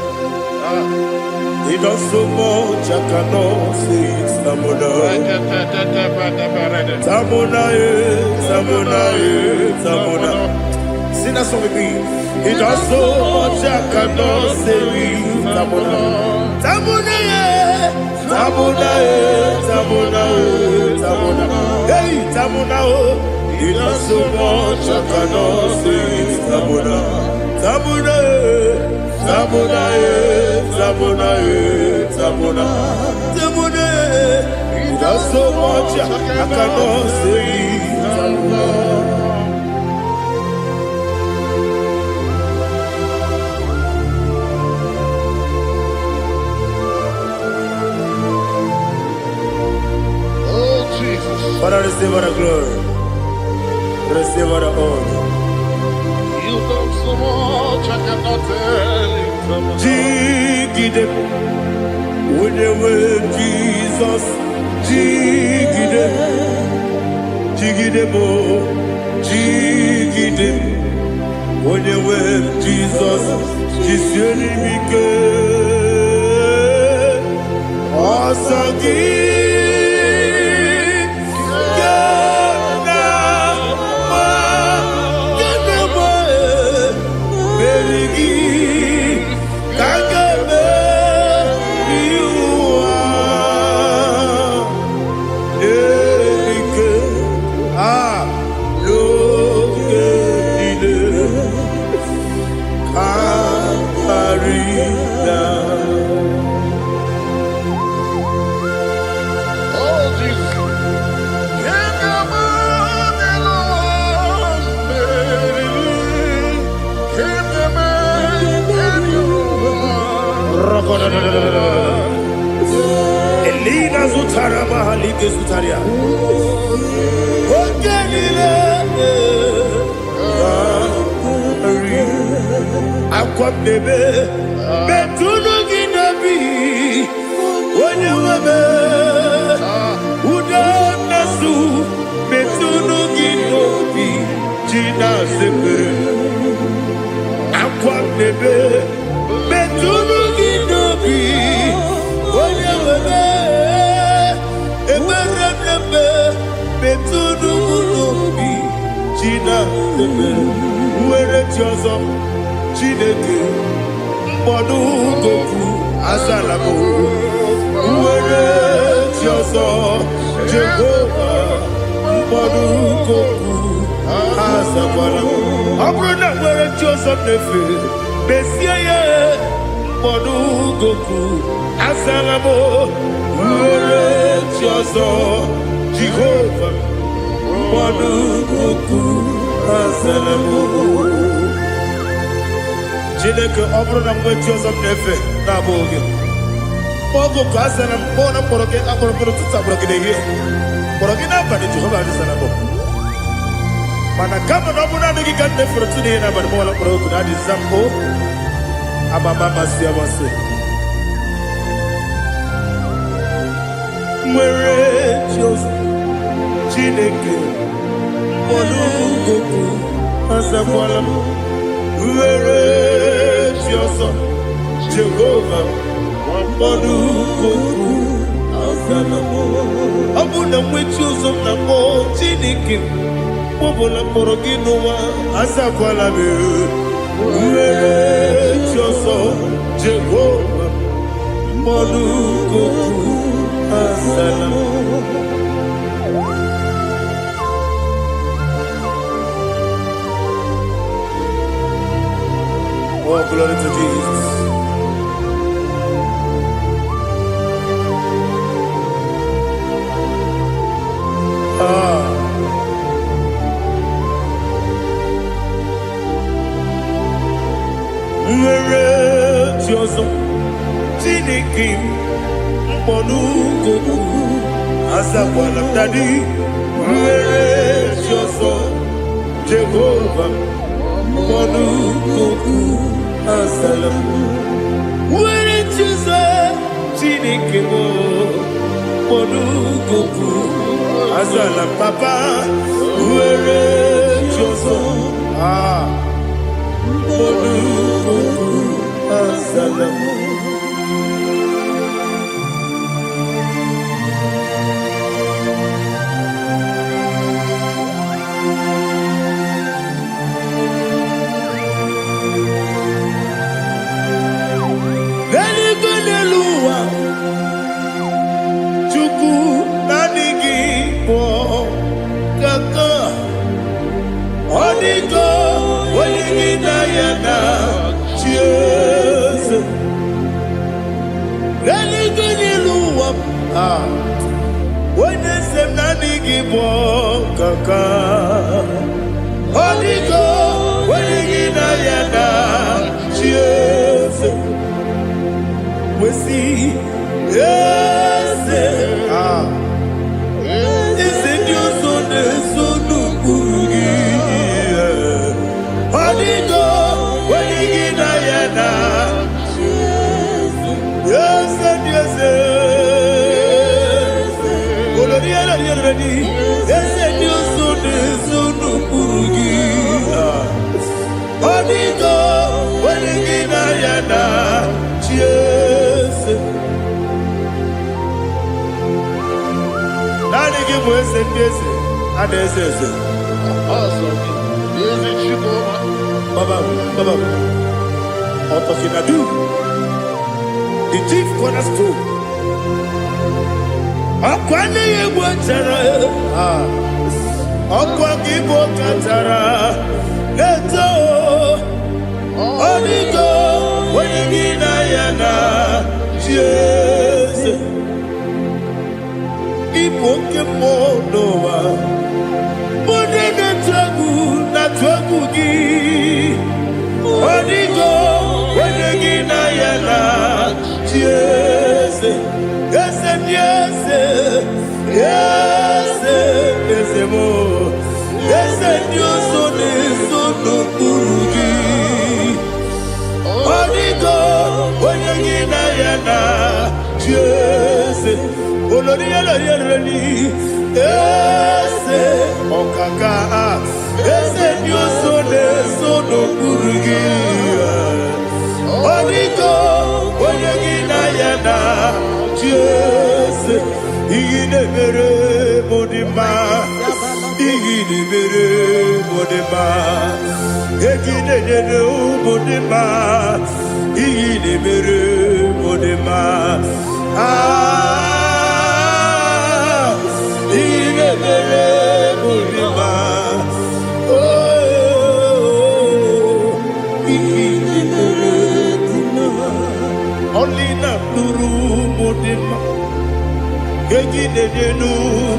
He does so much, I cannot say it's Tamona. Tamona, Tamona, Tamona. Sing that song with me. He does so much, I cannot say it's Tamona. Tamona, Tamona, Tamona, Tamona. Hey, Tamona, He does so much I cannot say it's Tamona. Tamona, Tamona, Tamona, Tamona, Tamona. He does so much I cannot say it's Tamona. Oh Jesus. Father, receive all the glory. Receive all the honor. You done so so much I cannot tell it. Jigide, whenever Jesus, Jigide, Jigide mo, Jigide, whenever Jesus, Jisieni mike, Asagi. Elina Zutara Mahalike Zutaria. Akwabebe Betunu Ginabi Wanyawebe Uda Nasu Betunu Ginobi Jina Sebe Akwabebe Betunu Ginobi Wanyawebe Eberebe Betunu Ginobi Jina Sebe Uwere Tiozo Chineke mkpọdụ goku azalabo uwere Tiozo Jehova mkpọdụ goku azakwalabo ọ bụrụ na nwere Tiozo nefe besie ya mkpọdụ goku azalabo uwere Tiozo Jehova mkpọdụ goku azalabo Chineke ọ bụrụ na mgbe Tiozo nefe na-abụ oge ogo ka asara mkpọ na mkpọrọ gị akpọrọ mkpọrọ tutu akpọrọ gị n'ehihie mkpọrọ gị n'abalị Jehova adịsara bụ mana kama na ọ bụ naanị gị ka nefere tụ n'ihe n'abalị mụwala mkpọrọ ogu na adịza mbụ amama amasị amasị nwere Tiozo Chineke mkpọrọ ogogo azakwala m nwere Tiozo Jehova mkpọrọ ogogo azala m ọ bụ na nwe Tiozo na mkpọ Chineke mkpọbụla mkpọrọ gị n'ụwa azakwala m nwere Tiozo Jehova mkpọrọ ogogo azala m Oh, glory to Jesus. Nwere Tiozo Chineke mkpọrọ ogogo azakwala m dadi nwere Tiozo Jehova mkpọrọ ogogo azala m nwere Tiozo Chineke mkpọrọ ogogo azala m papa nwere Tiozo mkpọrọ ogogo azala m Onye sem na nigi bo kaka Odigo wenigi na yana chiese Wesi ese Ese Tiozo ne sonu kugi Odigo Yerani, ese nyusu nisunu kurugi. Onigo, wenigina yana, chiese. Nani ki mwese ndese, adesese. Awesome. Is it you, Baba, Otokinadu, the chief cornerstone. Akwani yebo tara, akwani bo katara, neto, onigo, wenigina yana, Jesus. Ibo kemo noa, mone na tragu gi. Onigo, wenigina yana, Jesus. Yes, mo. Yes, Dios, no kurugi. Onigo, wenigina yana, Jesus. Olori yelori. Yes, okaka. Yes, Dios, no kurugi. Onigo, wenigina yana, Jesus. Igine mere modima, igine mere modima, igine mere modima, igine mere modima. Ah, igine mere modima. Oh, igine mere modima. Only na nuru modima. Egine nenu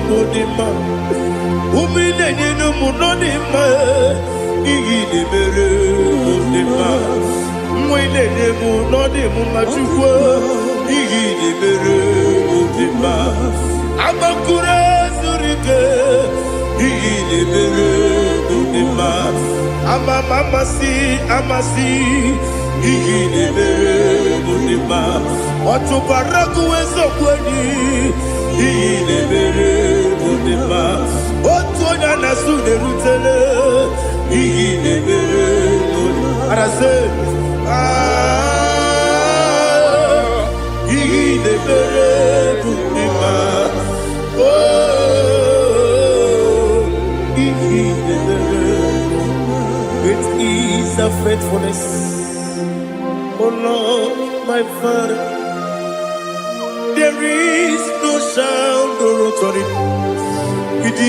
modima, umine nenu munodima, igine mere modima, mwine nemu nodimu machukwa, igine mere modima, amakure zurike, igine mere modima, amasi, igine mere modima, otubaraku wezo kweni. Igine mere modima, otonya nasu derutele. Igine mere modima, arase. Igine mere modima, oh, igine mere. It is a faithfulness, oh Lord, my Father. There is no sound or authority. It is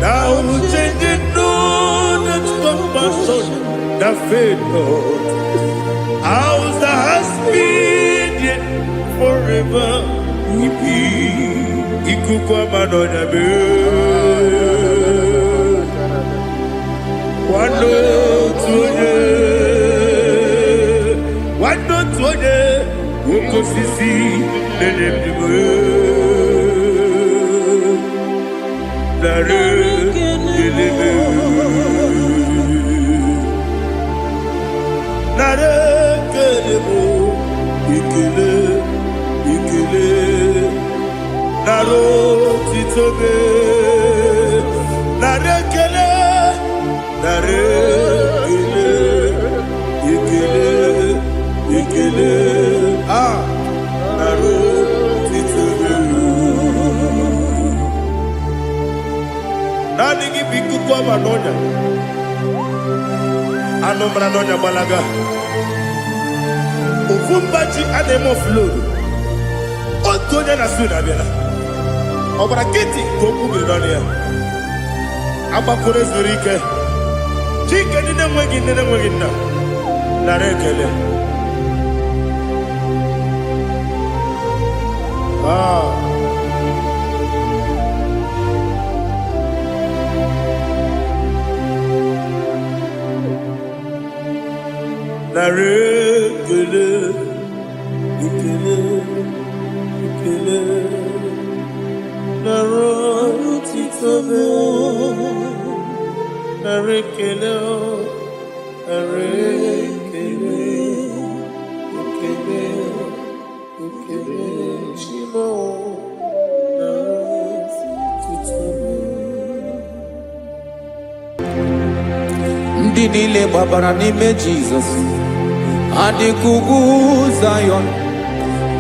now changing, no, that's compassion, the faith, Lord. Ours that has been yet forever. Ikukwa manonya be. Wando tuone. Woko sisi nenemdiwe Nare kelebe Nare kelebo Ikele Naro titobe Nare kele Ikele Naro titobe Nani gibiku kwa manonya Anomra nonya balaga Ufumbaji anemo flodu Otonya na suna bela Obra kiti koku bidonia Abakure zurike Chike nine mwegi na Narekele Narekele Ikele Naro titobe Narekele Shimo ndị niile gbabara n'ime Jizọs adịghị ugwu Zayọn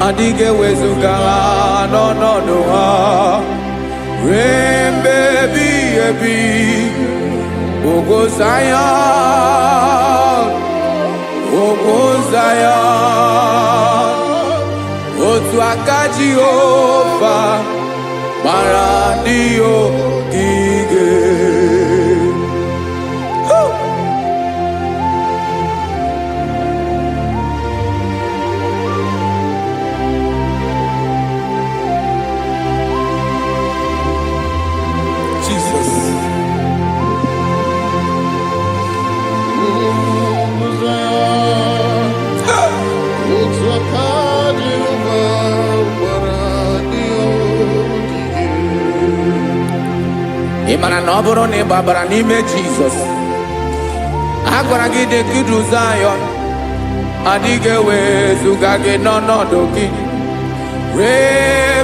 adịghị ewezuga ha n'ọnọdụ ha ruo mgbe ebighị ebi. Ugwu Zayọn, ugwu Zayọn, otu aka Jehova gbara ndị ogige. Ị mara na ọ bụrụ na ị gbabara n'ime Jizọs, a gwara gị dị ka Ugwu Zayọn adịghị ewezuga gị n'ọnọdụ gị ruo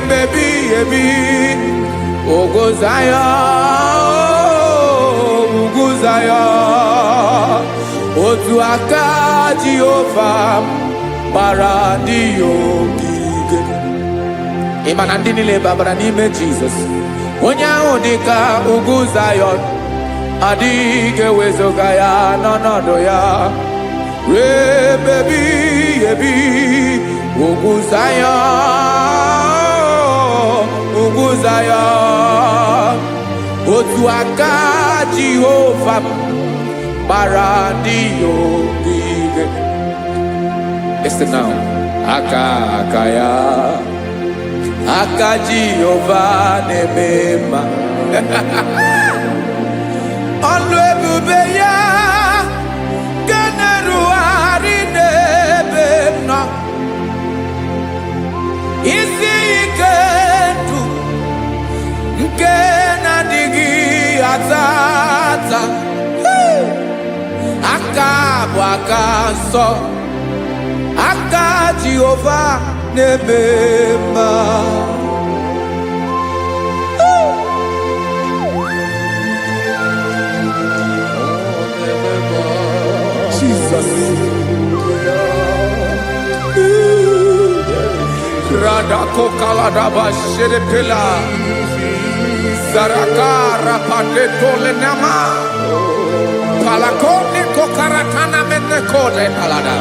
mgbe ebighị ebi. Ugwu Zayọn, ugwu Zayọn, otu aka Jehova gbara ndị ogige. Ị ma na ndị niile gbabara n'ime Jizọs, onye ahụ dị ka ugwu Zayọn adịghị ewezuga ya n'ọnọdụ ya ruo mgbe ebighị ebi. Ugwu Zayọn, ugwu Zayọn, otu aka Jehova gbara ndị ogige. Listen now, aka ya, aka Jehova na-eme mma. Ọlụ ebube ya ga na-erugharị n'ebe m nọ. Isi ike ndụ nke na-adịghị ata ata. Aka bụ aka nsọ, aka Jehova na-eme mma. Jesus. Radako kaladaba sherepela zarakara padeto lenama palakone kokaratana mene kode palada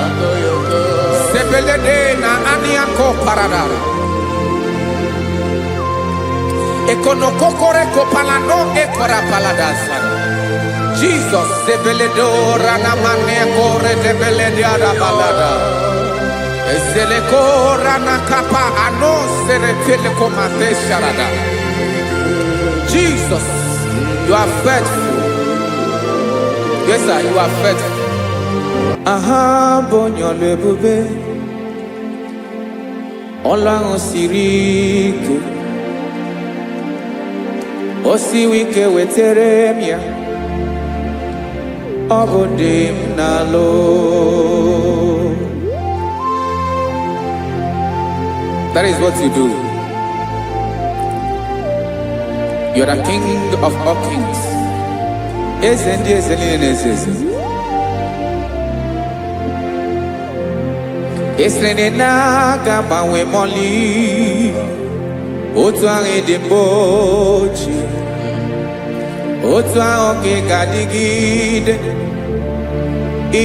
sebelede na aniako paradara ekonokokore kopalano ekora paladasa. Jesus sebeledo ranamane kore debelede arabalada eseleko ranakapa ano serepele komate sharada. Jesus, you are faithful. Yes sir, you are faithful. Aha bonyo lebube Ọlọ́run siri ike o siwe ike wetere m ya. Ọ bụ dị m n'alụ. That is what you do. You are the King of all kings. Eze ndị eze niile na-eze eze. Esere na-agbanwe mọlị otu ahụ dị mgbe ochie, otu ahụ ka ị ga-adịgide.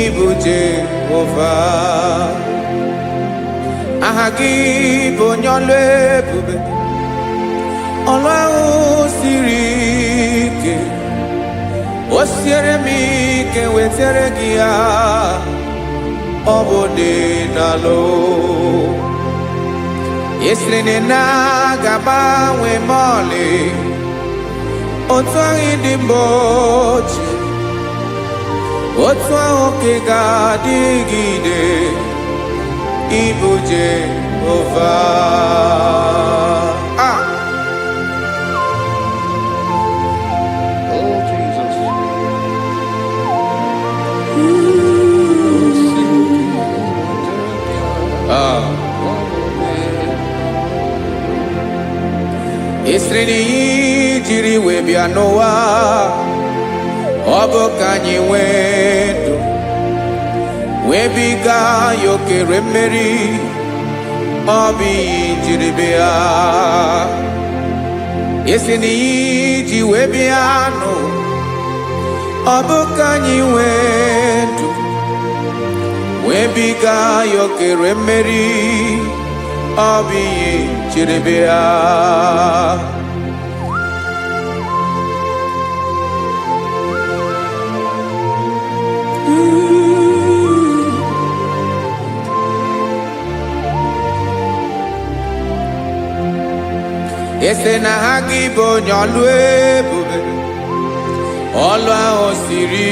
Ịbụ Jehova, aha gị bụ onye ọlụ ebube, ọlụ ahụ siri ike. O siere m ike wetere gị ya, ọ bụ dị n'alụ. Esiri na-agbanwe mọlị otu ahụ dị mgbe ochie, otu ahụ ka ị ga-adịgide. Ịbụ Jehova. Oh Jesus. Esiri jiri wee bịa n'ụwa, ọ bụ ka anyị nwee ndụ webiga ya okere mmeri ọ bụ ihe jiri bịa isi na iji wee bịa nụ ọ bụ ka anyị nwee ndụ webiga ya okere mmeri ọ bụ ihe jiri bịa ese na ha gị bụ onye ọlụ ebube ọlụ ahụ siri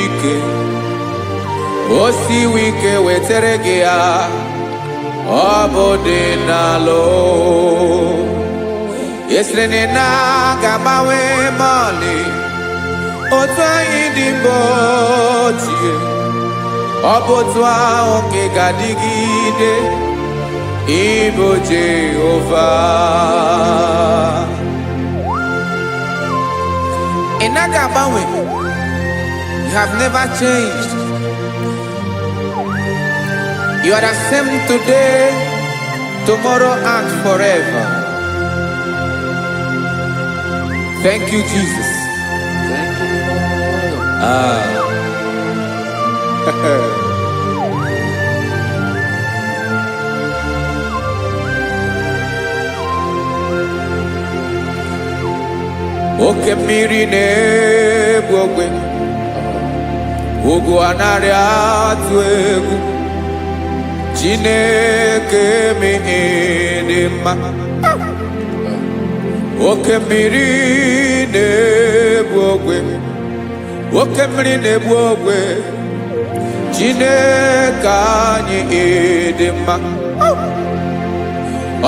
ike o siwe ike wetara gị ya ọ bụ dị n'alụ esiri na ga-agbanwe mọlị otu anyị dị mgbe ochie ọ bụ otu ahụ ka ị ga-adịgide Ibo Jehovah Inaga Bawe, you have never changed. You are the same today, tomorrow and forever. Thank you, Jesus. Thank you, Father. Oke mmiri na-egbu ogwe ugwu anarị atụ egwu Chineke dị mma oke mmiri na-egbu ogwe oke mmiri na-egbu ogwe Chineke anyị dị mma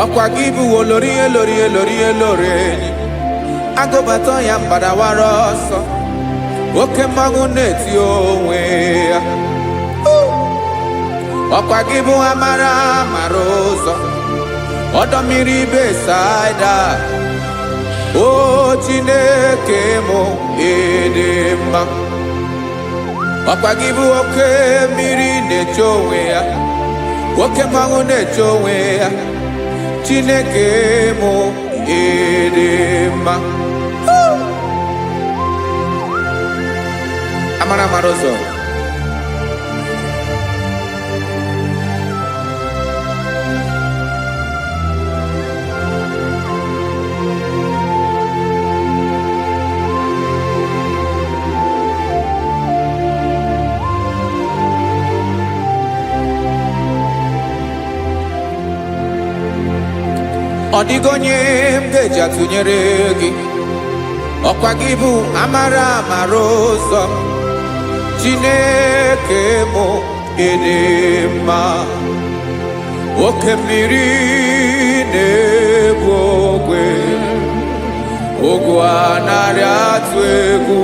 ọkwa gị bụ olori enyi agụbata ya mbadawara ọsọ oke mmanwụ na-eti onwe ya ọkwa gị bụ amara ụzọ ọdọ mmiri Besaida o Chineke mụ dị mma ọkwa gị bụ oke mmiri na-eche onwe ya oke mmanwụ na-eche onwe ya Chineke mụ dị mma amara ụzọ ọ dịghị onye m ga-eji atụnyere gị ọkwa gị bụ amara ụzọ Chineke mụ dị mma oke mmiri na-egbu ogwe ugwu anarị atụ egwu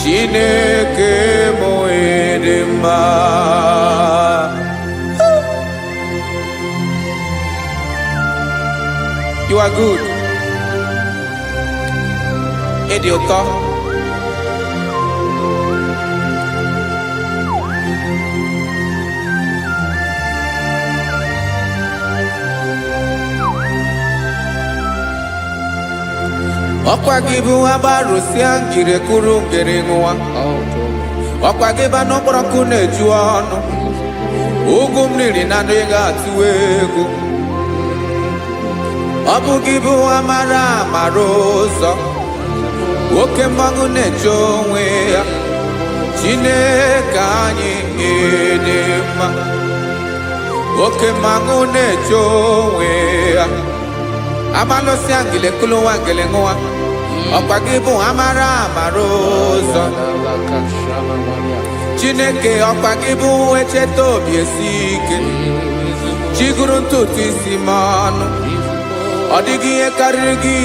Chineke mụ dị mma You are good. Ịdị ụtọ. Ọkwa gị bụ agbarụsịa ngire kụrụ ngere nwa. Ọkwa gị bụ n'ọkpọrọkụ na-eju ọnụ. Ugwu mmiri na ndị ga-atụ egwu. Ọ bụ gị bụ amara ụzọ oke mmanwụ na-eche onwe ya Chineke anyị dị mma oke mmanwụ na-eche onwe ya amalụsị ngile kụlụ nwa ngele nwa ọkwa gị bụ amara ụzọ Chineke ọkwa gị bụ echeta obi esi ike chigụrụ ntutu isi m ọnụ ọ dịghị ihe karịrị gị